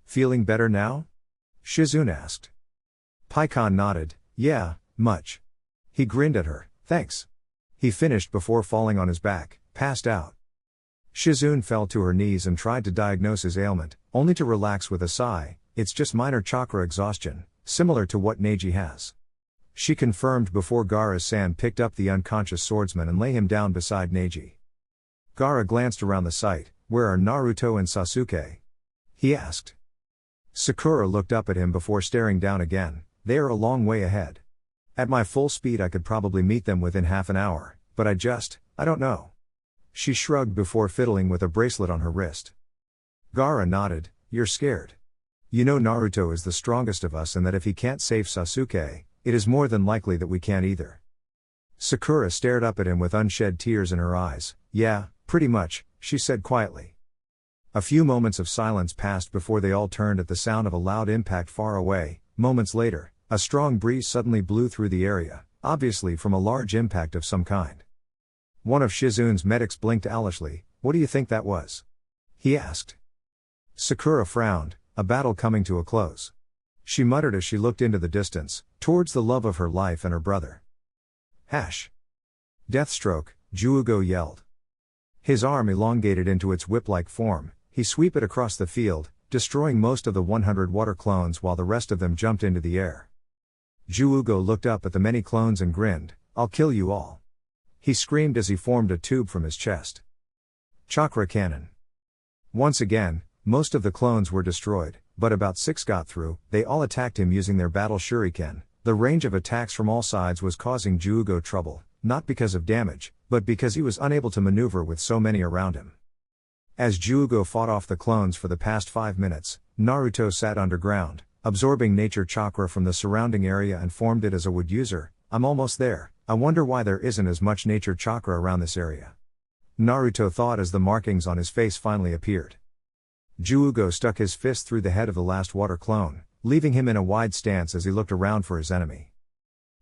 Feeling better now? Shizune asked. Paikon nodded. Yeah, much. He grinned at her. Thanks. He finished before falling on his back, passed out. Shizune fell to her knees and tried to diagnose his ailment, only to relax with a sigh. It's just minor chakra exhaustion, similar to what Neji has. She confirmed before Gaara-san picked up the unconscious swordsman and lay him down beside Neji. Gaara glanced around the site. Where are Naruto and Sasuke? He asked. Sakura looked up at him before staring down again. They are a long way ahead. At my full speed I could probably meet them within half an hour, but I don't know. She shrugged before fiddling with a bracelet on her wrist. Gaara nodded. You're scared. You know Naruto is the strongest of us and that if he can't save Sasuke, it is more than likely that we can't either. Sakura stared up at him with unshed tears in her eyes. Yeah, pretty much, she said quietly. A few moments of silence passed before they all turned at the sound of a loud impact far away. Moments later, a strong breeze suddenly blew through the area, obviously from a large impact of some kind. One of Shizune's medics blinked owlishly. What do you think that was? He asked. Sakura frowned, a battle coming to a close. She muttered as she looked into the distance, towards the love of her life and her brother. Deathstroke, Juugo yelled. His arm elongated into its whip-like form, he swept it across the field, destroying most of the 100 water clones while the rest of them jumped into the air. Juugo looked up at the many clones and grinned. I'll kill you all. He screamed as he formed a tube from his chest. Chakra cannon. Once again, most of the clones were destroyed, but about 6 got through. They all attacked him using their battle shuriken. The range of attacks from all sides was causing Juugo trouble, not because of damage, but because he was unable to maneuver with so many around him. As Juugo fought off the clones for the past 5 minutes, Naruto sat underground, absorbing nature chakra from the surrounding area and formed it as a wood user. I'm almost there, I wonder why there isn't as much nature chakra around this area. Naruto thought as the markings on his face finally appeared. Juugo stuck his fist through the head of the last water clone, leaving him in a wide stance as he looked around for his enemy.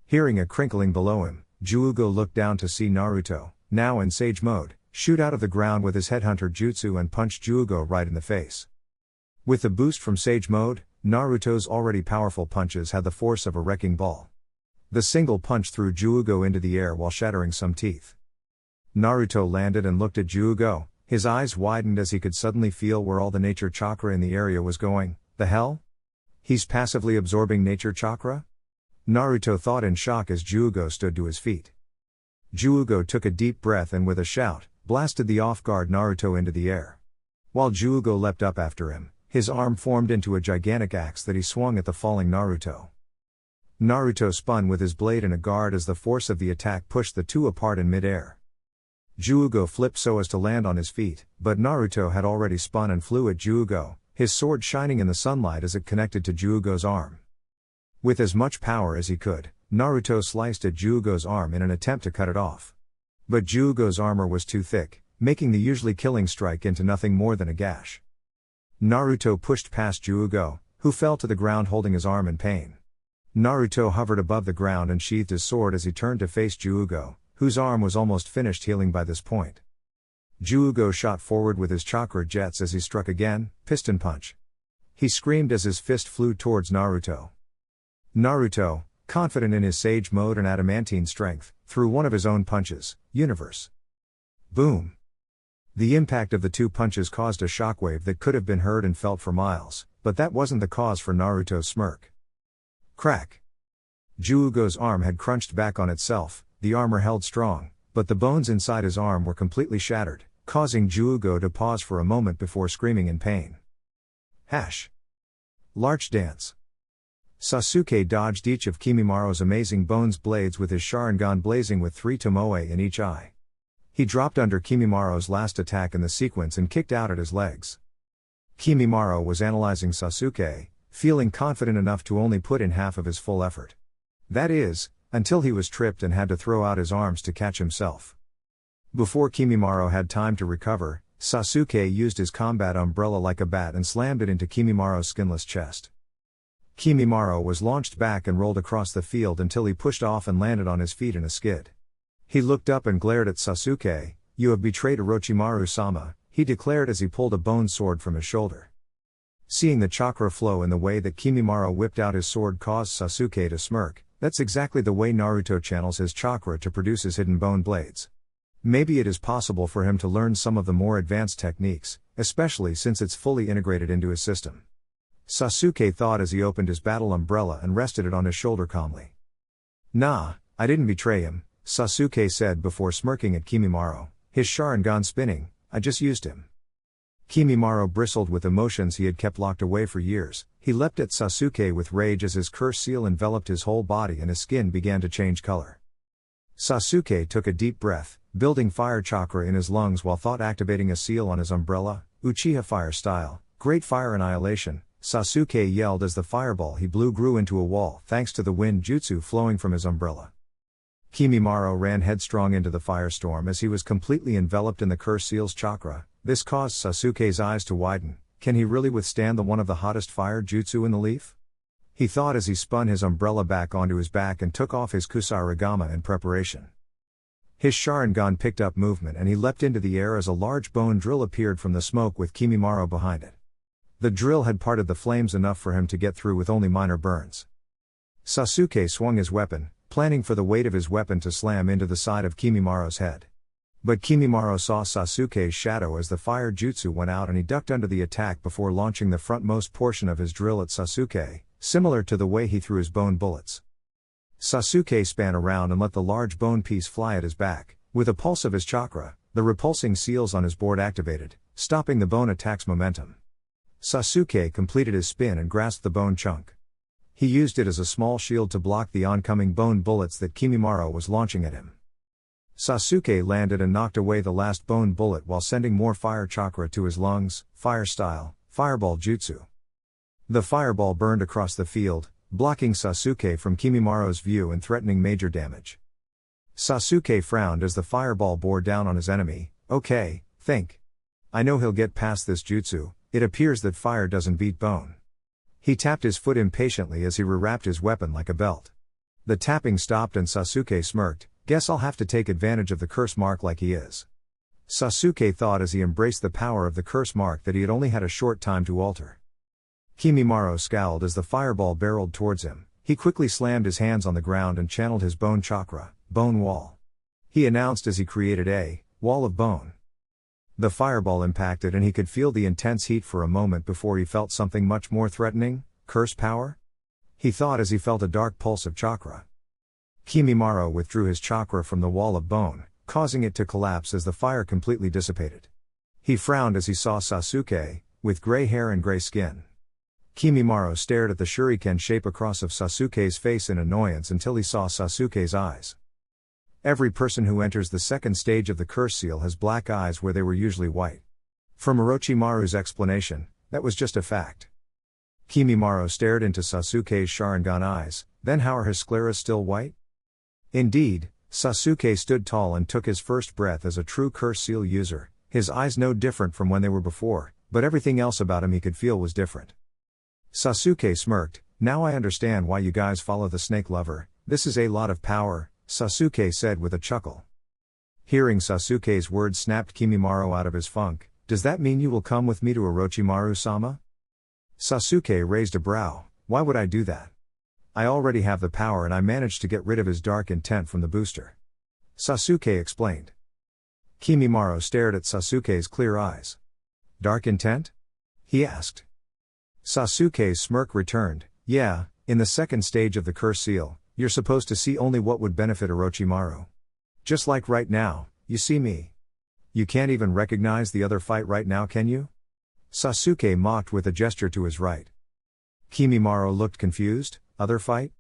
Hearing a crinkling below him, Juugo looked down to see Naruto, now in sage mode, shoot out of the ground with his headhunter jutsu and punch Juugo right in the face. With the boost from sage mode, Naruto's already powerful punches had the force of a wrecking ball. The single punch threw Juugo into the air while shattering some teeth. Naruto landed and looked at Juugo, his eyes widened as he could suddenly feel where all the nature chakra in the area was going. The hell? He's passively absorbing nature chakra? Naruto thought in shock as Juugo stood to his feet. Juugo took a deep breath and with a shout, blasted the off-guard Naruto into the air. While Juugo leapt up after him, his arm formed into a gigantic axe that he swung at the falling Naruto. Naruto spun with his blade in a guard as the force of the attack pushed the two apart in mid-air. Juugo flipped so as to land on his feet, but Naruto had already spun and flew at Juugo, his sword shining in the sunlight as it connected to Juugo's arm. With as much power as he could, Naruto sliced at Juugo's arm in an attempt to cut it off. But Juugo's armor was too thick, making the usually killing strike into nothing more than a gash. Naruto pushed past Juugo, who fell to the ground holding his arm in pain. Naruto hovered above the ground and sheathed his sword as he turned to face Juugo, whose arm was almost finished healing by this point. Juugo shot forward with his chakra jets as he struck again, piston punch. He screamed as his fist flew towards Naruto. Naruto, confident in his sage mode and adamantine strength, threw one of his own punches, universe. Boom! The impact of the two punches caused a shockwave that could have been heard and felt for miles, but that wasn't the cause for Naruto's smirk. Crack! Juugo's arm had crunched back on itself, the armor held strong, but the bones inside his arm were completely shattered, causing Juugo to pause for a moment before screaming in pain. Larch dance. Sasuke dodged each of Kimimara's amazing bones blades with his Sharingan blazing with 3 tomoe in each eye. He dropped under Kimimara's last attack in the sequence and kicked out at his legs. Kimimaro was analyzing Sasuke, feeling confident enough to only put in half of his full effort. That is, until he was tripped and had to throw out his arms to catch himself. Before Kimimaro had time to recover, Sasuke used his combat umbrella like a bat and slammed it into Kimimaro's skinless chest. Kimimaro was launched back and rolled across the field until he pushed off and landed on his feet in a skid. He looked up and glared at Sasuke. "You have betrayed Orochimaru-sama," he declared as he pulled a bone sword from his shoulder. Seeing the chakra flow in the way that Kimimaro whipped out his sword caused Sasuke to smirk. That's exactly the way Naruto channels his chakra to produce his hidden bone blades. Maybe it is possible for him to learn some of the more advanced techniques, especially since it's fully integrated into his system. Sasuke thought as he opened his battle umbrella and rested it on his shoulder calmly. "Nah, I didn't betray him," Sasuke said before smirking at Kimimaro, his Sharingan spinning. "I just used him." Kimimaro bristled with emotions he had kept locked away for years. He leapt at Sasuke with rage as his curse seal enveloped his whole body and his skin began to change color. Sasuke took a deep breath, building fire chakra in his lungs while thought activating a seal on his umbrella, Uchiha fire style, great fire annihilation. Sasuke yelled as the fireball he blew grew into a wall thanks to the wind jutsu flowing from his umbrella. Kimimaro ran headstrong into the firestorm as he was completely enveloped in the curse seal's chakra. This caused Sasuke's eyes to widen. Can he really withstand the one of the hottest fire jutsu in the leaf? He thought as he spun his umbrella back onto his back and took off his kusarigama in preparation. His Sharingan picked up movement and he leapt into the air as a large bone drill appeared from the smoke with Kimimaro behind it. The drill had parted the flames enough for him to get through with only minor burns. Sasuke swung his weapon, planning for the weight of his weapon to slam into the side of Kimimaro's head. But Kimimaro saw Sasuke's shadow as the fire jutsu went out and he ducked under the attack before launching the frontmost portion of his drill at Sasuke, similar to the way he threw his bone bullets. Sasuke span around and let the large bone piece fly at his back. With a pulse of his chakra, the repulsing seals on his board activated, stopping the bone attack's momentum. Sasuke completed his spin and grasped the bone chunk. He used it as a small shield to block the oncoming bone bullets that Kimimaro was launching at him. Sasuke landed and knocked away the last bone bullet while sending more fire chakra to his lungs, fire style, fireball jutsu. The fireball burned across the field, blocking Sasuke from Kimimaro's view and threatening major damage. Sasuke frowned as the fireball bore down on his enemy. "Okay, think. I know he'll get past this jutsu. It appears that fire doesn't beat bone." He tapped his foot impatiently as he rewrapped his weapon like a belt. The tapping stopped and Sasuke smirked. "Guess I'll have to take advantage of the curse mark like he is." Sasuke thought as he embraced the power of the curse mark that he had only had a short time to alter. Kimimaro scowled as the fireball barreled towards him. He quickly slammed his hands on the ground and channeled his bone chakra, bone wall. He announced as he created a wall of bone. The fireball impacted and he could feel the intense heat for a moment before he felt something much more threatening, curse power? He thought as he felt a dark pulse of chakra. Kimimaro withdrew his chakra from the wall of bone, causing it to collapse as the fire completely dissipated. He frowned as he saw Sasuke, with gray hair and gray skin. Kimimaro stared at the shuriken shape across of Sasuke's face in annoyance until he saw Sasuke's eyes. Every person who enters the second stage of the curse seal has black eyes where they were usually white. From Orochimaru's explanation, that was just a fact. Kimimaro stared into Sasuke's Sharingan eyes, then how are his scleras still white? Indeed, Sasuke stood tall and took his first breath as a true curse seal user, his eyes no different from when they were before, but everything else about him he could feel was different. Sasuke smirked, "Now I understand why you guys follow the snake lover, this is a lot of power," Sasuke said with a chuckle. Hearing Sasuke's words snapped Kimimaro out of his funk, "Does that mean you will come with me to Orochimaru-sama?" Sasuke raised a brow, "Why would I do that? I already have the power and I managed to get rid of his dark intent from the booster." Sasuke explained. Kimimaro stared at Sasuke's clear eyes. "Dark intent?" he asked. Sasuke's smirk returned, "Yeah, in the second stage of the curse seal, you're supposed to see only what would benefit Orochimaru. Just like right now, you see me. You can't even recognize the other fight right now, can you?" Sasuke mocked with a gesture to his right. Kimimaro looked confused. Other fight?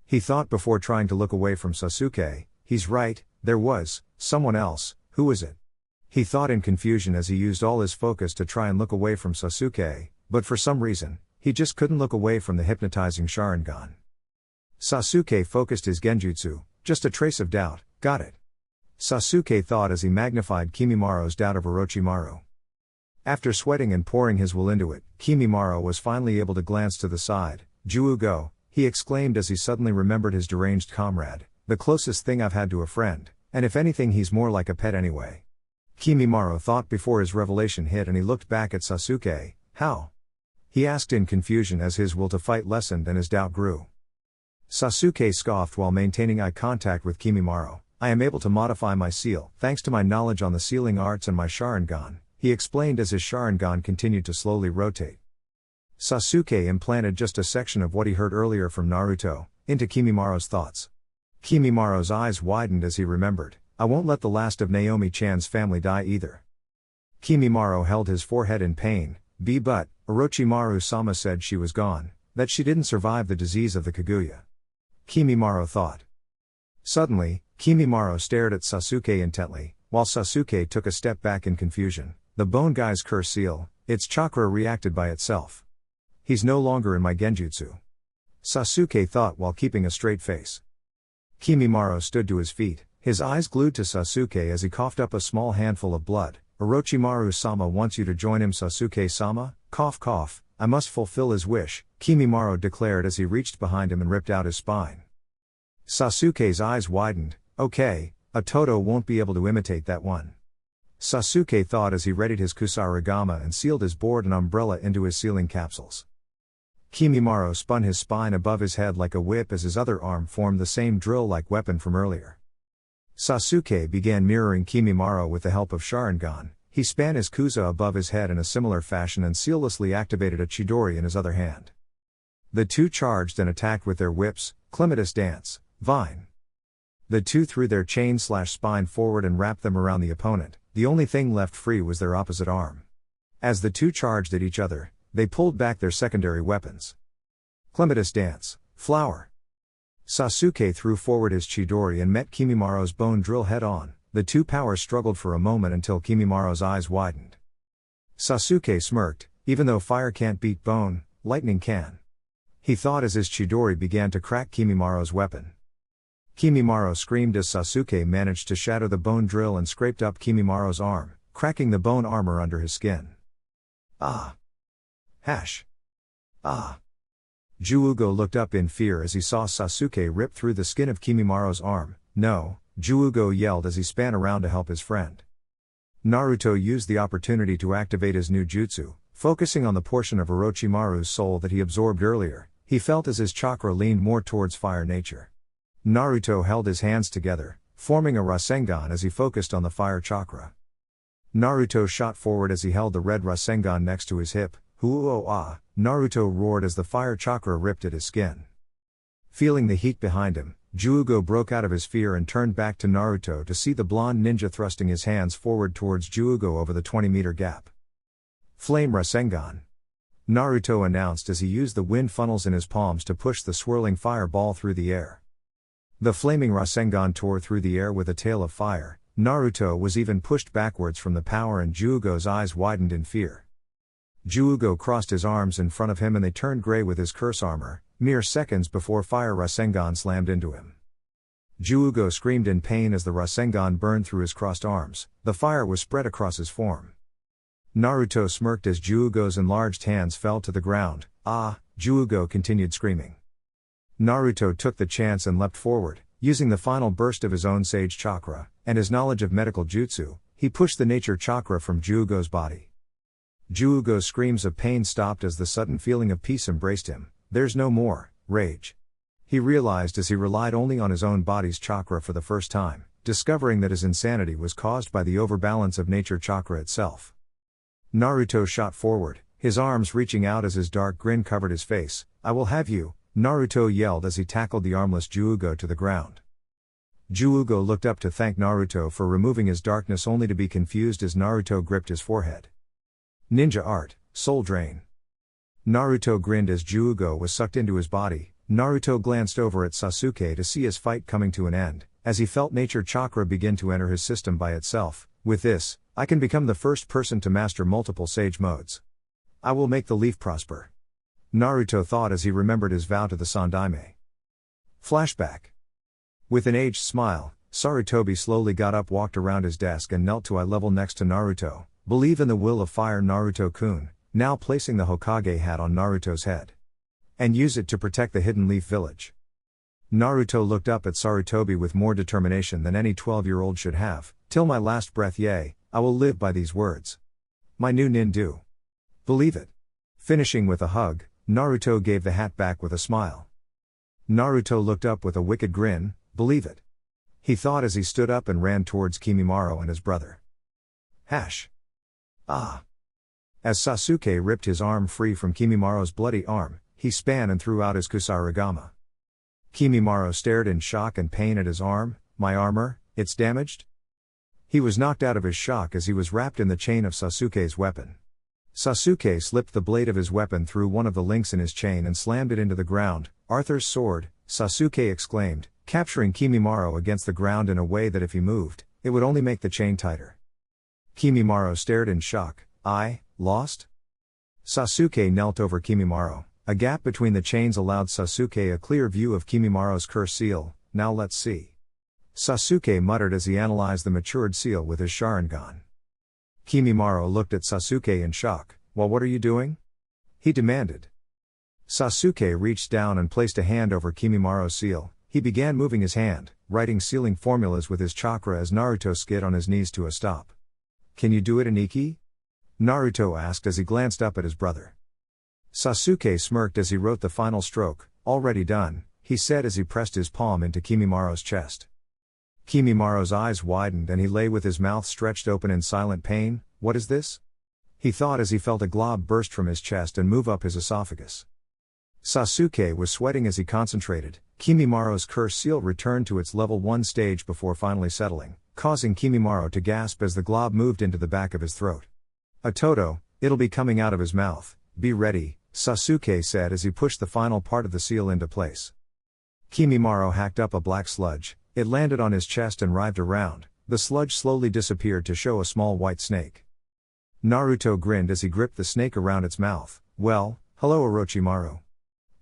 He thought before trying to look away from Sasuke. He's right, there was someone else. Who was it? He thought in confusion as he used all his focus to try and look away from Sasuke, but for some reason, he just couldn't look away from the hypnotizing Sharingan. Sasuke focused his genjutsu, just a trace of doubt, got it. Sasuke thought as he magnified Kimimaro's doubt of Orochimaru. After sweating and pouring his will into it, Kimimaro was finally able to glance to the side. "Juugo," he exclaimed as he suddenly remembered his deranged comrade, "the closest thing I've had to a friend, and if anything he's more like a pet anyway." Kimimaro thought before his revelation hit and he looked back at Sasuke. "How?" he asked in confusion as his will to fight lessened and his doubt grew. Sasuke scoffed while maintaining eye contact with Kimimaro. "I am able to modify my seal, thanks to my knowledge on the sealing arts and my Sharingan," he explained as his Sharingan continued to slowly rotate. Sasuke implanted just a section of what he heard earlier from Naruto into Kimimaro's thoughts. Kimimaro's eyes widened as he remembered, "I won't let the last of Naomi-chan's family die either." Kimimaro held his forehead in pain. But Orochimaru-sama said she was gone, that she didn't survive the disease of the Kaguya. Kimimaro thought. Suddenly, Kimimaro stared at Sasuke intently, while Sasuke took a step back in confusion. "The bone guy's curse seal, its chakra reacted by itself. He's no longer in my genjutsu," Sasuke thought while keeping a straight face. Kimimaro stood to his feet, his eyes glued to Sasuke as he coughed up a small handful of blood. "Orochimaru-sama wants you to join him, Sasuke-sama, cough cough, I must fulfill his wish," Kimimaro declared as he reached behind him and ripped out his spine. Sasuke's eyes widened. "Okay, a Toto won't be able to imitate that one," Sasuke thought as he readied his kusarigama and sealed his board and umbrella into his sealing capsules. Kimimaro spun his spine above his head like a whip as his other arm formed the same drill-like weapon from earlier. Sasuke began mirroring Kimimaro with the help of Sharingan. He span his kusa above his head in a similar fashion and seamlessly activated a Chidori in his other hand. The two charged and attacked with their whips, clematis dance, vine. The two threw their chain/spine forward and wrapped them around the opponent. The only thing left free was their opposite arm. As the two charged at each other, they pulled back their secondary weapons. Clematis dance, flower. Sasuke threw forward his Chidori and met Kimimaro's bone drill head-on. The two powers struggled for a moment until Kimimaro's eyes widened. Sasuke smirked, "Even though fire can't beat bone, lightning can," he thought as his Chidori began to crack Kimimaro's weapon. Kimimaro screamed as Sasuke managed to shatter the bone drill and scraped up Kimimaro's arm, cracking the bone armor under his skin. "Ah! Hash! Ah!" Juugo looked up in fear as he saw Sasuke rip through the skin of Kimimaro's arm. "No!" Juugo yelled as he span around to help his friend. Naruto used the opportunity to activate his new jutsu, focusing on the portion of Orochimaru's soul that he absorbed earlier. He felt as his chakra leaned more towards fire nature. Naruto held his hands together, forming a Rasengan as he focused on the fire chakra. Naruto shot forward as he held the red Rasengan next to his hip. Huo-ah! Naruto roared as the fire chakra ripped at his skin. Feeling the heat behind him, Juugo broke out of his fear and turned back to Naruto to see the blonde ninja thrusting his hands forward towards Juugo over the 20-meter gap. Flame Rasengan! Naruto announced as he used the wind funnels in his palms to push the swirling fireball through the air. The flaming Rasengan tore through the air with a tail of fire. Naruto was even pushed backwards from the power and Juugo's eyes widened in fear. Juugo crossed his arms in front of him and they turned gray with his curse armor, mere seconds before fire Rasengan slammed into him. Juugo screamed in pain as the Rasengan burned through his crossed arms. The fire was spread across his form. Naruto smirked as Juugo's enlarged hands fell to the ground. Ah! Juugo continued screaming. Naruto took the chance and leapt forward. Using the final burst of his own sage chakra, and his knowledge of medical jutsu, he pushed the nature chakra from Juugo's body. Juugo's screams of pain stopped as the sudden feeling of peace embraced him. There's no more rage. He realized as he relied only on his own body's chakra for the first time, discovering that his insanity was caused by the overbalance of nature chakra itself. Naruto shot forward, his arms reaching out as his dark grin covered his face. I will have you, Naruto yelled as he tackled the armless Juugo to the ground. Juugo looked up to thank Naruto for removing his darkness only to be confused as Naruto gripped his forehead. Ninja art, soul drain. Naruto grinned as Juugo was sucked into his body. Naruto glanced over at Sasuke to see his fight coming to an end, as he felt nature chakra begin to enter his system by itself. With this, I can become the first person to master multiple sage modes. I will make the leaf prosper. Naruto thought as he remembered his vow to the Sandaime. Flashback. With an aged smile, Sarutobi slowly got up, walked around his desk and knelt to eye level next to Naruto. Believe in the will of fire, Naruto-kun, now placing the Hokage hat on Naruto's head. And use it to protect the Hidden Leaf Village. Naruto looked up at Sarutobi with more determination than any 12-year-old should have. Till my last breath, yea, I will live by these words. My new nin do. Believe it. Finishing with a hug, Naruto gave the hat back with a smile. Naruto looked up with a wicked grin. Believe it. He thought as he stood up and ran towards Kimimaro and his brother. Ah! As Sasuke ripped his arm free from Kimimaro's bloody arm, he span and threw out his Kusarigama. Kimimaro stared in shock and pain at his arm. My armor, it's damaged? He was knocked out of his shock as he was wrapped in the chain of Sasuke's weapon. Sasuke slipped the blade of his weapon through one of the links in his chain and slammed it into the ground. Arthur's sword, Sasuke exclaimed, capturing Kimimaro against the ground in a way that if he moved, it would only make the chain tighter. Kimimaro stared in shock. I, lost? Sasuke knelt over Kimimaro. A gap between the chains allowed Sasuke a clear view of Kimimaro's curse seal. Now let's see. Sasuke muttered as he analyzed the matured seal with his Sharingan. Kimimaro looked at Sasuke in shock. Well, what are you doing? He demanded. Sasuke reached down and placed a hand over Kimimaro's seal. He began moving his hand, writing sealing formulas with his chakra as Naruto skid on his knees to a stop. Can you do it, Aniki? Naruto asked as he glanced up at his brother. Sasuke smirked as he wrote the final stroke. Already done, he said as he pressed his palm into Kimimaro's chest. Kimimaro's eyes widened and he lay with his mouth stretched open in silent pain. What is this? He thought as he felt a glob burst from his chest and move up his esophagus. Sasuke was sweating as he concentrated. Kimimaro's curse seal returned to its level 1 stage before finally settling, causing Kimimaro to gasp as the glob moved into the back of his throat. Atoto, it'll be coming out of his mouth. Be ready, Sasuke said as he pushed the final part of the seal into place. Kimimaro hacked up a black sludge. It landed on his chest and writhed around. The sludge slowly disappeared to show a small white snake. Naruto grinned as he gripped the snake around its mouth. Well, hello Orochimaru.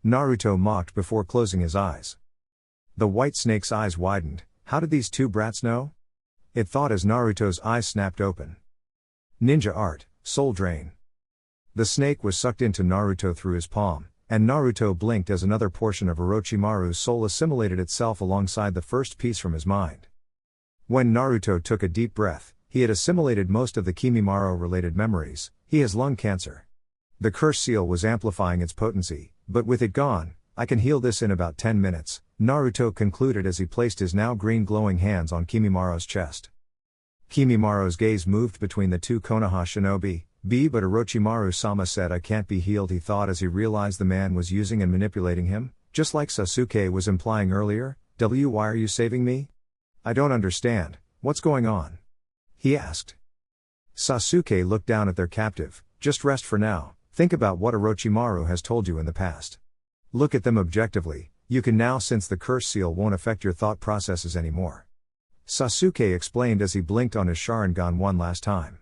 Naruto mocked before closing his eyes. The white snake's eyes widened. How did these two brats know? It thought as Naruto's eyes snapped open. Ninja art, soul drain. The snake was sucked into Naruto through his palm, and Naruto blinked as another portion of Orochimaru's soul assimilated itself alongside the first piece from his mind. When Naruto took a deep breath, he had assimilated most of the Kimimaro-related memories. He has lung cancer. The curse seal was amplifying its potency, but with it gone, I can heal this in about 10 minutes, Naruto concluded as he placed his now green glowing hands on Kimimara's chest. Kimimara's gaze moved between the two Konoha shinobi. But Orochimaru-sama said I can't be healed, he thought as he realized the man was using and manipulating him, just like Sasuke was implying earlier. Why are you saving me? I don't understand, what's going on? He asked. Sasuke looked down at their captive. Just rest for now, think about what Orochimaru has told you in the past. Look at them objectively, you can now, since the curse seal won't affect your thought processes anymore. Sasuke explained as he blinked on his Sharingan one last time.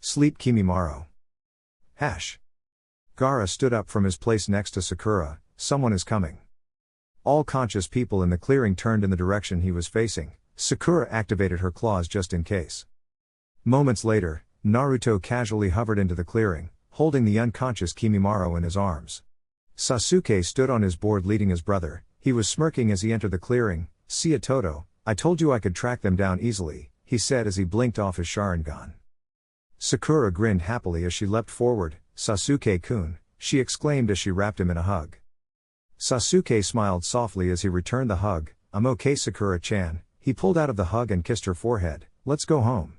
Sleep, Kimimaro. Gaara stood up from his place next to Sakura. Someone is coming. All conscious people in the clearing turned in the direction he was facing. Sakura activated her claws just in case. Moments later, Naruto casually hovered into the clearing, holding the unconscious Kimimaro in his arms. Sasuke stood on his board leading his brother. He was smirking as he entered the clearing. See Toto, I told you I could track them down easily, he said as he blinked off his Sharingan. Sakura grinned happily as she leapt forward. Sasuke-kun, she exclaimed as she wrapped him in a hug. Sasuke smiled softly as he returned the hug. I'm okay, Sakura-chan. He pulled out of the hug and kissed her forehead. Let's go home.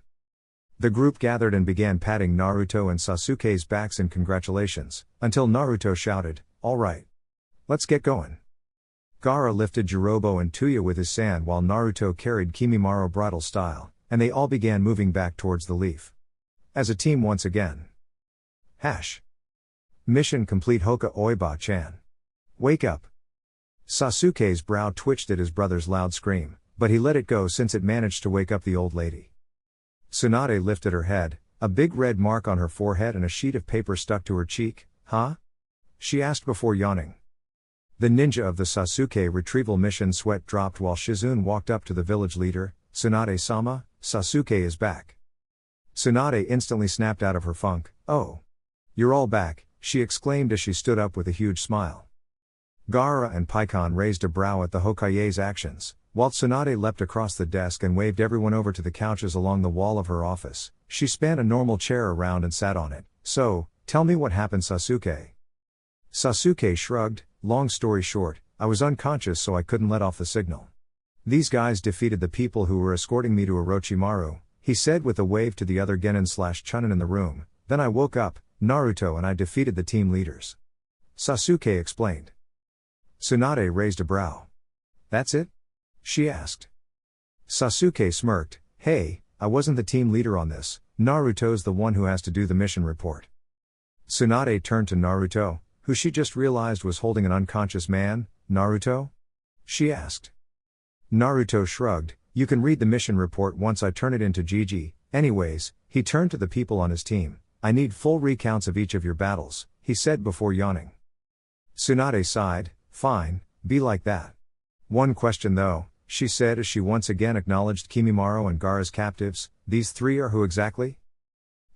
The group gathered and began patting Naruto and Sasuke's backs in congratulations, until Naruto shouted, all right. Let's get going. Gaara lifted Jirobo and Tuya with his sand while Naruto carried Kimimaro bridal style, and they all began moving back towards the leaf. As a team once again. Mission complete, Hoka Oiba-chan. Wake up. Sasuke's brow twitched at his brother's loud scream, but he let it go since it managed to wake up the old lady. Tsunade lifted her head, a big red mark on her forehead and a sheet of paper stuck to her cheek. Huh? She asked before yawning. The ninja of the Sasuke retrieval mission sweat dropped while Shizune walked up to the village leader. Tsunade-sama, Sasuke is back. Tsunade instantly snapped out of her funk. Oh. You're all back, she exclaimed as she stood up with a huge smile. Gaara and Paikon raised a brow at the Hokage's actions, while Tsunade leapt across the desk and waved everyone over to the couches along the wall of her office. She spanned a normal chair around and sat on it. So, tell me what happened, Sasuke. Sasuke shrugged. Long story short, I was unconscious so I couldn't let off the signal. These guys defeated the people who were escorting me to Orochimaru, he said with a wave to the other Genin/Chunin in the room. Then I woke up, Naruto and I defeated the team leaders. Sasuke explained. Tsunade raised a brow. That's it? She asked. Sasuke smirked. Hey, I wasn't the team leader on this, Naruto's the one who has to do the mission report. Tsunade turned to Naruto, who she just realized was holding an unconscious man. Naruto? She asked. Naruto shrugged. You can read the mission report once I turn it into Gigi. Anyways, he turned to the people on his team. I need full recounts of each of your battles, he said before yawning. Tsunade sighed. Fine, be like that. One question though, she said as she once again acknowledged Kimimaro and Gaara's captives. These three are who exactly?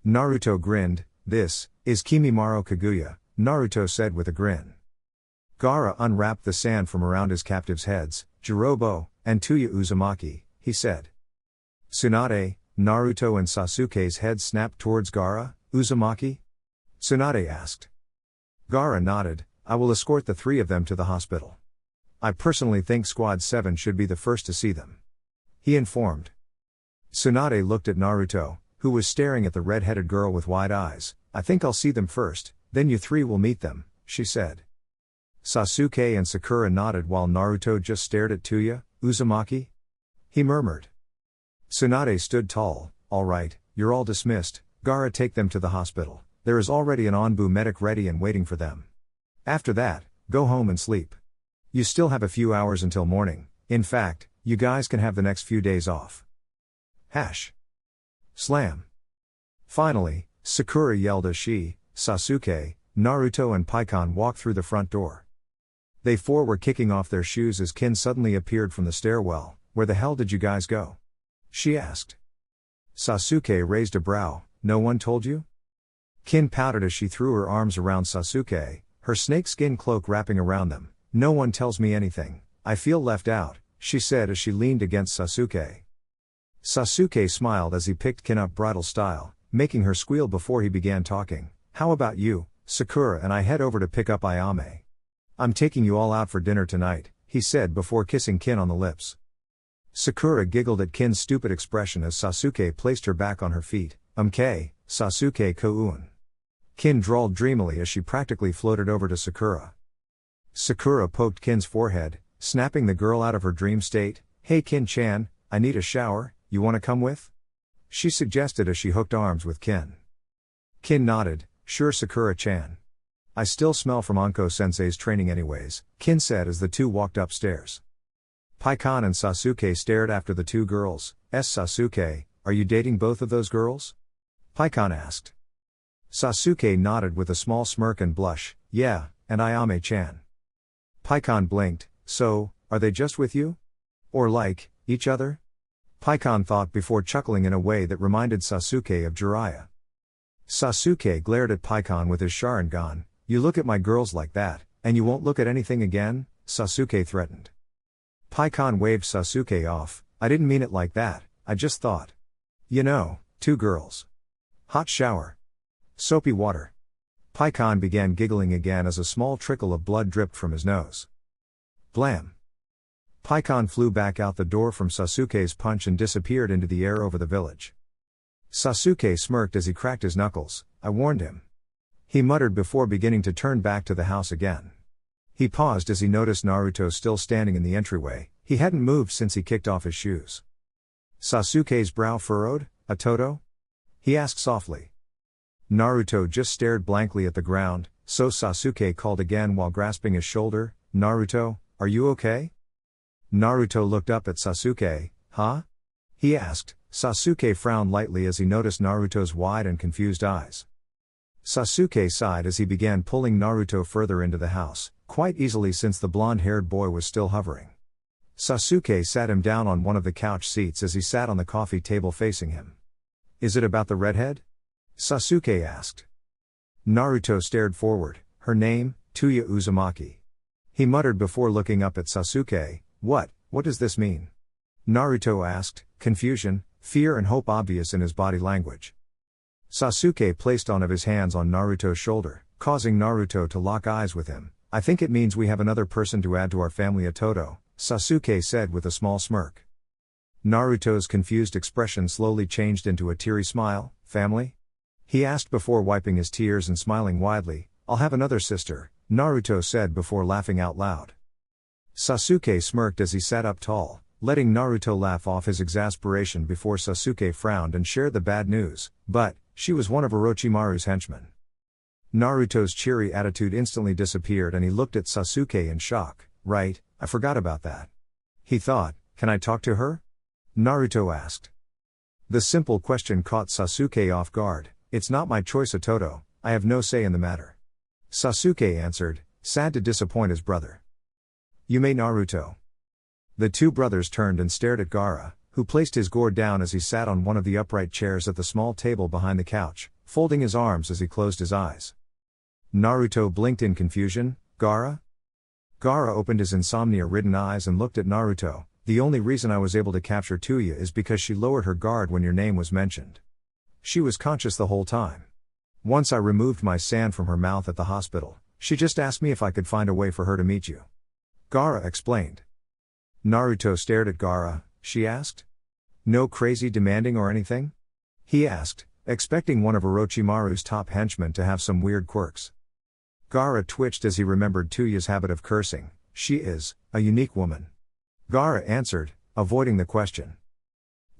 Naruto grinned. This is Kimimaro Kaguya, Naruto said with a grin. Gaara unwrapped the sand from around his captives' heads. Jirobo, and Tuya Uzumaki, he said. Tsunade, Naruto and Sasuke's heads snapped towards Gaara. Uzumaki? Tsunade asked. Gaara nodded. I will escort the three of them to the hospital. I personally think Squad 7 should be the first to see them. He informed. Tsunade looked at Naruto, who was staring at the red-headed girl with wide eyes. I think I'll see them first, then you three will meet them, she said. Sasuke and Sakura nodded while Naruto just stared at Tuya. Uzumaki? He murmured. Tsunade stood tall. All right, you're all dismissed. Gaara, take them to the hospital. There is already an Onbu medic ready and waiting for them. After that, go home and sleep. You still have a few hours until morning. In fact, you guys can have the next few days off. Slam. Finally, Sakura yelled as she, Sasuke, Naruto and Paikon walked through the front door. They four were kicking off their shoes as Kin suddenly appeared from the stairwell. Where the hell did you guys go? She asked. Sasuke raised a brow. No one told you? Kin pouted as she threw her arms around Sasuke, her snakeskin cloak wrapping around them. No one tells me anything. I feel left out, she said as she leaned against Sasuke. Sasuke smiled as he picked Kin up bridal style, making her squeal before he began talking. How about you, Sakura, and I head over to pick up Ayame? I'm taking you all out for dinner tonight, he said before kissing Kin on the lips. Sakura giggled at Kin's stupid expression as Sasuke placed her back on her feet. Sasuke Koun. Kin drawled dreamily as she practically floated over to Sakura. Sakura poked Kin's forehead, snapping the girl out of her dream state. Hey Kin-chan, I need a shower, you wanna come with? She suggested as she hooked arms with Kin. Kin nodded, sure Sakura-chan. I still smell from Anko-sensei's training anyways, Kin said as the two walked upstairs. Paikon and Sasuke stared after the two girls. Sasuke, are you dating both of those girls? Paikon asked. Sasuke nodded with a small smirk and blush. Yeah, and Ayame-chan. Paikon blinked. So, are they just with you? Or like, each other? Paikon thought before chuckling in a way that reminded Sasuke of Jiraiya. Sasuke glared at Paikon with his Sharingan. You look at my girls like that, and you won't look at anything again? Sasuke threatened. Paikon waved Sasuke off. I didn't mean it like that, I just thought. You know, two girls. Hot shower. Soapy water. Paikon began giggling again as a small trickle of blood dripped from his nose. Blam. Paikon flew back out the door from Sasuke's punch and disappeared into the air over the village. Sasuke smirked as he cracked his knuckles. I warned him. He muttered before beginning to turn back to the house again. He paused as he noticed Naruto still standing in the entryway. He hadn't moved since he kicked off his shoes. Sasuke's brow furrowed. Toto? He asked softly. Naruto just stared blankly at the ground, so Sasuke called again while grasping his shoulder. Naruto, are you okay? Naruto looked up at Sasuke. Huh? He asked. Sasuke frowned lightly as he noticed Naruto's wide and confused eyes. Sasuke sighed as he began pulling Naruto further into the house, quite easily since the blonde-haired boy was still hovering. Sasuke sat him down on one of the couch seats as he sat on the coffee table facing him. Is it about the redhead? Sasuke asked. Naruto stared forward. Her name, Tuya Uzumaki. He muttered before looking up at Sasuke. What does this mean? Naruto asked, confusion, fear and hope obvious in his body language. Sasuke placed one of his hands on Naruto's shoulder, causing Naruto to lock eyes with him. I think it means we have another person to add to our family. Toto, Sasuke said with a small smirk. Naruto's confused expression slowly changed into a teary smile. Family? He asked before wiping his tears and smiling widely. I'll have another sister, Naruto said before laughing out loud. Sasuke smirked as he sat up tall, letting Naruto laugh off his exasperation before Sasuke frowned and shared the bad news, but she was one of Orochimaru's henchmen. Naruto's cheery attitude instantly disappeared and he looked at Sasuke in shock. Right, I forgot about that. He thought, can I talk to her? Naruto asked. The simple question caught Sasuke off guard. It's not my choice, Toto, I have no say in the matter. Sasuke answered, sad to disappoint his brother. You may Naruto. The two brothers turned and stared at Gaara, who placed his gourd down as he sat on one of the upright chairs at the small table behind the couch, folding his arms as he closed his eyes. Naruto blinked in confusion. Gaara? Gaara opened his insomnia-ridden eyes and looked at Naruto. The only reason I was able to capture Tuya is because she lowered her guard when your name was mentioned. She was conscious the whole time. Once I removed my sand from her mouth at the hospital, she just asked me if I could find a way for her to meet you. Gaara explained. Naruto stared at Gaara. She asked. No crazy demanding or anything? He asked, expecting one of Orochimaru's top henchmen to have some weird quirks. Gaara twitched as he remembered Tuya's habit of cursing. She is a unique woman. Gaara answered, avoiding the question.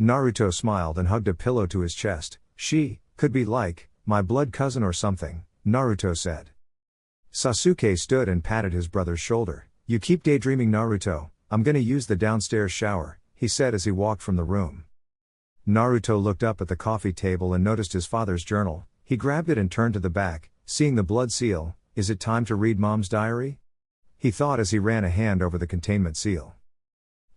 Naruto smiled and hugged a pillow to his chest. She could be like my blood cousin or something, Naruto said. Sasuke stood and patted his brother's shoulder. You keep daydreaming, Naruto. I'm gonna use the downstairs shower, he said as he walked from the room. Naruto looked up at the coffee table and noticed his father's journal. He grabbed it and turned to the back, seeing the blood seal. Is it time to read Mom's diary? He thought as he ran a hand over the containment seal.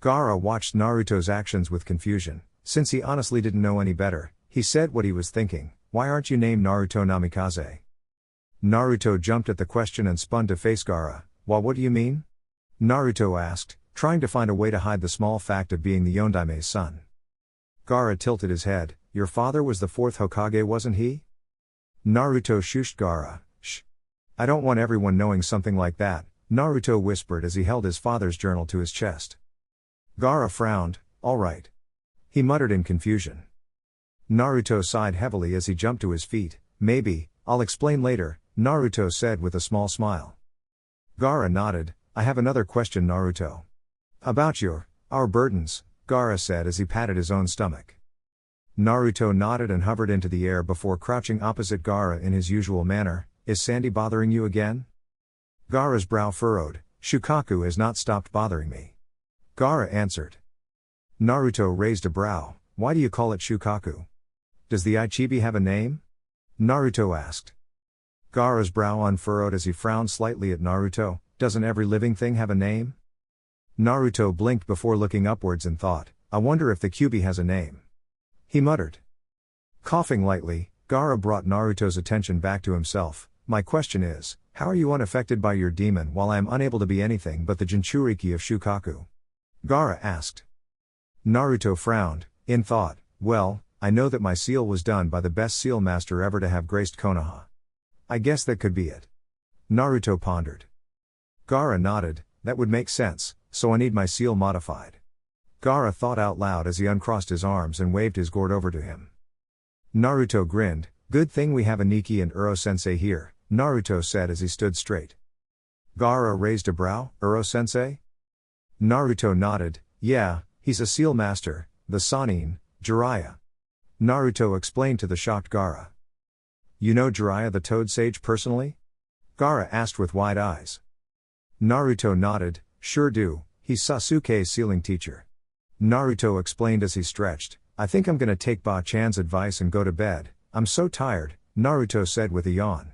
Gaara watched Naruto's actions with confusion. Since he honestly didn't know any better, he said what he was thinking. Why aren't you named Naruto Namikaze? Naruto jumped at the question and spun to face Gaara. What do you mean? Naruto asked, trying to find a way to hide the small fact of being the Yondame's son. Gaara tilted his head. Your father was the fourth Hokage, wasn't he? Naruto shushed Gaara. Shh. I don't want everyone knowing something like that, Naruto whispered as he held his father's journal to his chest. Gaara frowned. All right. He muttered in confusion. Naruto sighed heavily as he jumped to his feet. Maybe, I'll explain later, Naruto said with a small smile. Gaara nodded. I have another question, Naruto. About our burdens, Gaara said as he patted his own stomach. Naruto nodded and hovered into the air before crouching opposite Gaara in his usual manner. Is Sandy bothering you again? Gaara's brow furrowed. Shukaku has not stopped bothering me. Gaara answered. Naruto raised a brow. Why do you call it Shukaku? Does the Ichibi have a name? Naruto asked. Gaara's brow unfurrowed as he frowned slightly at Naruto. Doesn't every living thing have a name? Naruto blinked before looking upwards and thought, I wonder if the Kyuubi has a name. He muttered. Coughing lightly, Gaara brought Naruto's attention back to himself. My question is, how are you unaffected by your demon while I am unable to be anything but the Jinchuriki of Shukaku? Gaara asked. Naruto frowned, in thought, well, I know that my seal was done by the best seal master ever to have graced Konoha. I guess that could be it. Naruto pondered. Gaara nodded, that would make sense, so I need my seal modified. Gaara thought out loud as he uncrossed his arms and waved his gourd over to him. Naruto grinned, good thing we have Aniki and Uro-sensei here, Naruto said as he stood straight. Gaara raised a brow, Uro-sensei? Naruto nodded, yeah, he's a seal master, the Sannin, Jiraiya. Naruto explained to the shocked Gaara. You know Jiraiya the Toad Sage personally? Gaara asked with wide eyes. Naruto nodded, sure do, he's Sasuke's sealing teacher. Naruto explained as he stretched, I think I'm gonna take Ba-chan's advice and go to bed, I'm so tired, Naruto said with a yawn.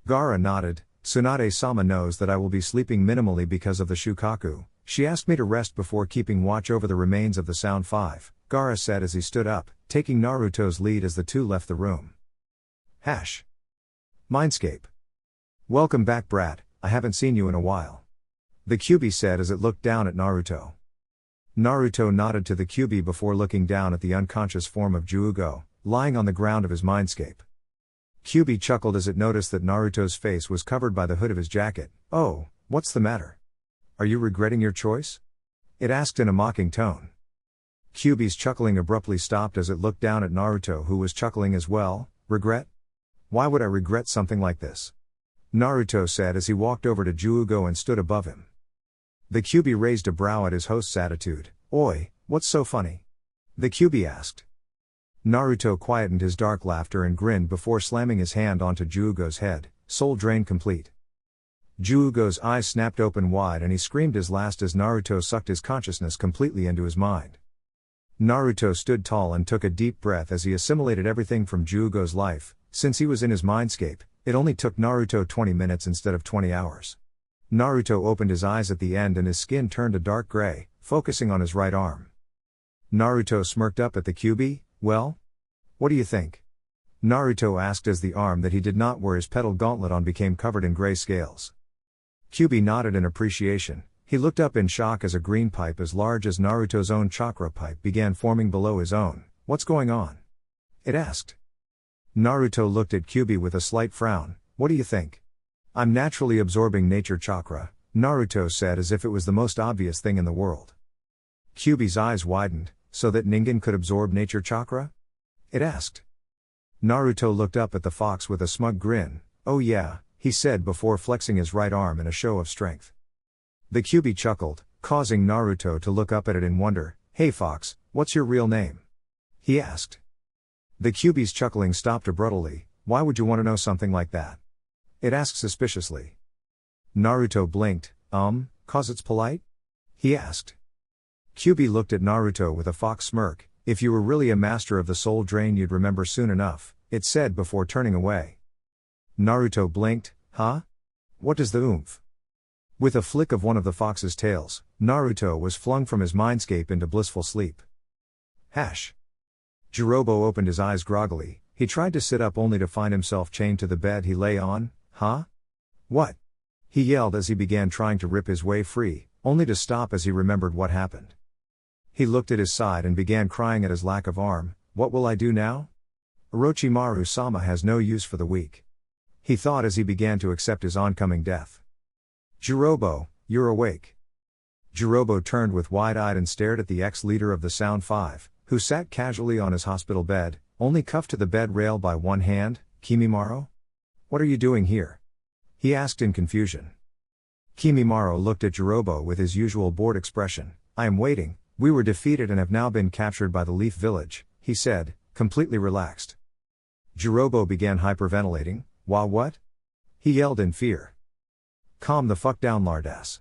Gaara nodded, Tsunade-sama knows that I will be sleeping minimally because of the Shukaku. She asked me to rest before keeping watch over the remains of the Sound 5, Gaara said as he stood up, taking Naruto's lead as the two left the room. Mindscape. Welcome back, brat, I haven't seen you in a while. The Kyuubi said as it looked down at Naruto. Naruto nodded to the Kyuubi before looking down at the unconscious form of Juugo, lying on the ground of his mindscape. Kyuubi chuckled as it noticed that Naruto's face was covered by the hood of his jacket. Oh, what's the matter? Are you regretting your choice? It asked in a mocking tone. Kyuubi's chuckling abruptly stopped as it looked down at Naruto, who was chuckling as well. Regret? Why would I regret something like this? Naruto said as he walked over to Juugo and stood above him. The Kyuubi raised a brow at his host's attitude. Oi, what's so funny? The Kyuubi asked. Naruto quietened his dark laughter and grinned before slamming his hand onto Juugo's head. Soul drain complete. Juugo's eyes snapped open wide and he screamed his last as Naruto sucked his consciousness completely into his mind. Naruto stood tall and took a deep breath as he assimilated everything from Juugo's life. Since he was in his mindscape, it only took Naruto 20 minutes instead of 20 hours. Naruto opened his eyes at the end and his skin turned a dark gray, focusing on his right arm. Naruto smirked up at the Kyuubi. Well? What do you think? Naruto asked as the arm that he did not wear his petal gauntlet on became covered in gray scales. Kyuubi nodded in appreciation. He looked up in shock as a green pipe as large as Naruto's own chakra pipe began forming below his own. What's going on? It asked. Naruto looked at Kyuubi with a slight frown. What do you think? I'm naturally absorbing nature chakra, Naruto said as if it was the most obvious thing in the world. Kyuubi's eyes widened. So that Ningen could absorb nature chakra? It asked. Naruto looked up at the fox with a smug grin. Oh yeah, he said before flexing his right arm in a show of strength. The Kyuubi chuckled, causing Naruto to look up at it in wonder. Hey fox, what's your real name? He asked. The Kyuubi's chuckling stopped abruptly. Why would you want to know something like that? It asked suspiciously. Naruto blinked. 'Cause it's polite? He asked. Kyuubi looked at Naruto with a fox smirk. If you were really a master of the soul drain you'd remember soon enough, it said before turning away. Naruto blinked. Huh? What does the oomph? With a flick of one of the fox's tails, Naruto was flung from his mindscape into blissful sleep. Jirobo opened his eyes groggily. He tried to sit up only to find himself chained to the bed he lay on. Huh? What? He yelled as he began trying to rip his way free, only to stop as he remembered what happened. He looked at his side and began crying at his lack of arm. What will I do now? Orochimaru-sama has no use for the weak. He thought as he began to accept his oncoming death. Jirobo, you're awake. Jirobo turned with wide-eyed and stared at the ex-leader of the Sound Five, who sat casually on his hospital bed, only cuffed to the bed rail by one hand. Kimimaro? What are you doing here? He asked in confusion. Kimimaro looked at Jirobo with his usual bored expression. I am waiting, we were defeated and have now been captured by the Leaf Village, he said, completely relaxed. Jirobo began hyperventilating. What? He yelled in fear. Calm the fuck down, lardass.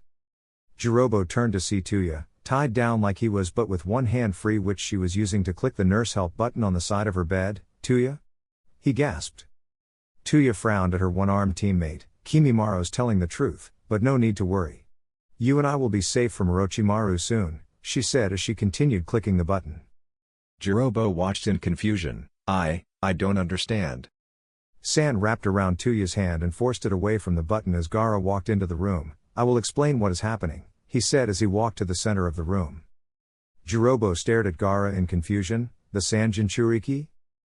Jirobo turned to see Tuya, tied down like he was but with one hand free which she was using to click the nurse help button on the side of her bed. Tuya? He gasped. Tuya frowned at her one-armed teammate. Kimimaro's telling the truth, but no need to worry. You and I will be safe from Orochimaru soon, she said as she continued clicking the button. Jirobo watched in confusion. I don't understand. Sand wrapped around Tuya's hand and forced it away from the button as Gaara walked into the room. I will explain what is happening, he said as he walked to the center of the room. Jirobo stared at Gaara in confusion. The Sand Jinchuriki?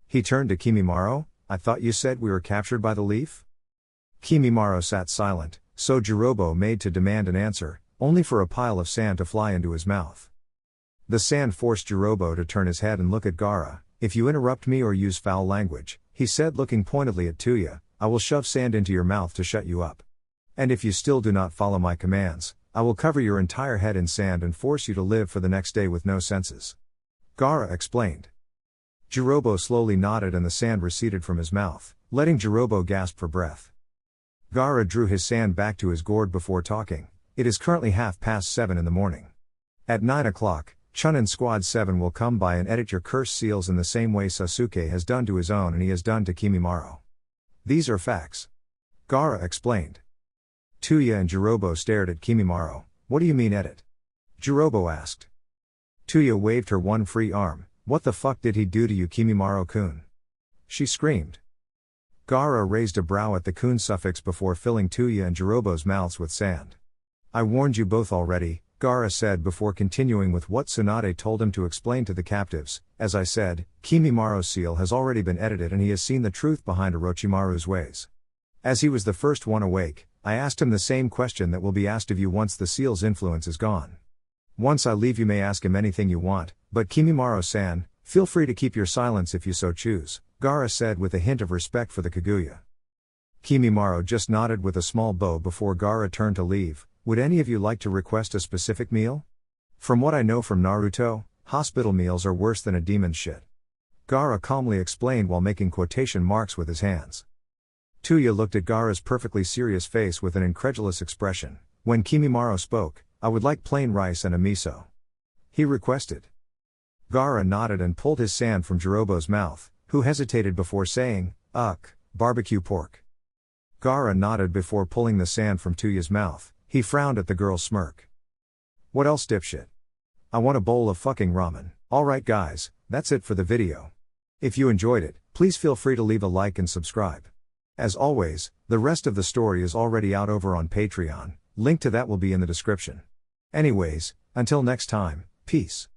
He turned to Kimimaro. I thought you said we were captured by the Leaf? Kimimaro sat silent, so Jirobo made to demand an answer, only for a pile of sand to fly into his mouth. The sand forced Jirobo to turn his head and look at Gaara. If you interrupt me or use foul language, he said looking pointedly at Tuya, I will shove sand into your mouth to shut you up. And if you still do not follow my commands, I will cover your entire head in sand and force you to live for the next day with no senses. Gaara explained. Jirobo slowly nodded and the sand receded from his mouth, letting Jirobo gasp for breath. Gaara drew his sand back to his gourd before talking. It is currently 7:30 in the morning. At 9 o'clock, Chunin Squad 7 will come by and edit your cursed seals in the same way Sasuke has done to his own and he has done to Kimimaro. These are facts. Gaara explained. Tuya and Jirobo stared at Kimimaro. What do you mean edit? Jirobo asked. Tuya waved her one free arm. What the fuck did he do to you, Kimimaro-kun? She screamed. Gaara raised a brow at the kun suffix before filling Tuya and Jirobo's mouths with sand. I warned you both already, Gaara said before continuing with what Tsunade told him to explain to the captives. As I said, Kimimaro's seal has already been edited and he has seen the truth behind Orochimaru's ways. As he was the first one awake, I asked him the same question that will be asked of you once the seal's influence is gone. Once I leave you may ask him anything you want, but Kimimaro-san, feel free to keep your silence if you so choose, Gaara said with a hint of respect for the Kaguya. Kimimaro just nodded with a small bow before Gaara turned to leave. Would any of you like to request a specific meal? From what I know from Naruto, hospital meals are worse than a demon's shit. Gaara calmly explained while making quotation marks with his hands. Tuya looked at Gaara's perfectly serious face with an incredulous expression. When Kimimaro spoke, I would like plain rice and a miso. He requested. Gaara nodded and pulled his sand from Jirobo's mouth, who hesitated before saying, barbecue pork. Gaara nodded before pulling the sand from Tuya's mouth. He frowned at the girl's smirk. What else, dipshit? I want a bowl of fucking ramen. Alright guys, that's it for the video. If you enjoyed it, please feel free to leave a like and subscribe. As always, the rest of the story is already out over on Patreon, link to that will be in the description. Anyways, until next time, peace.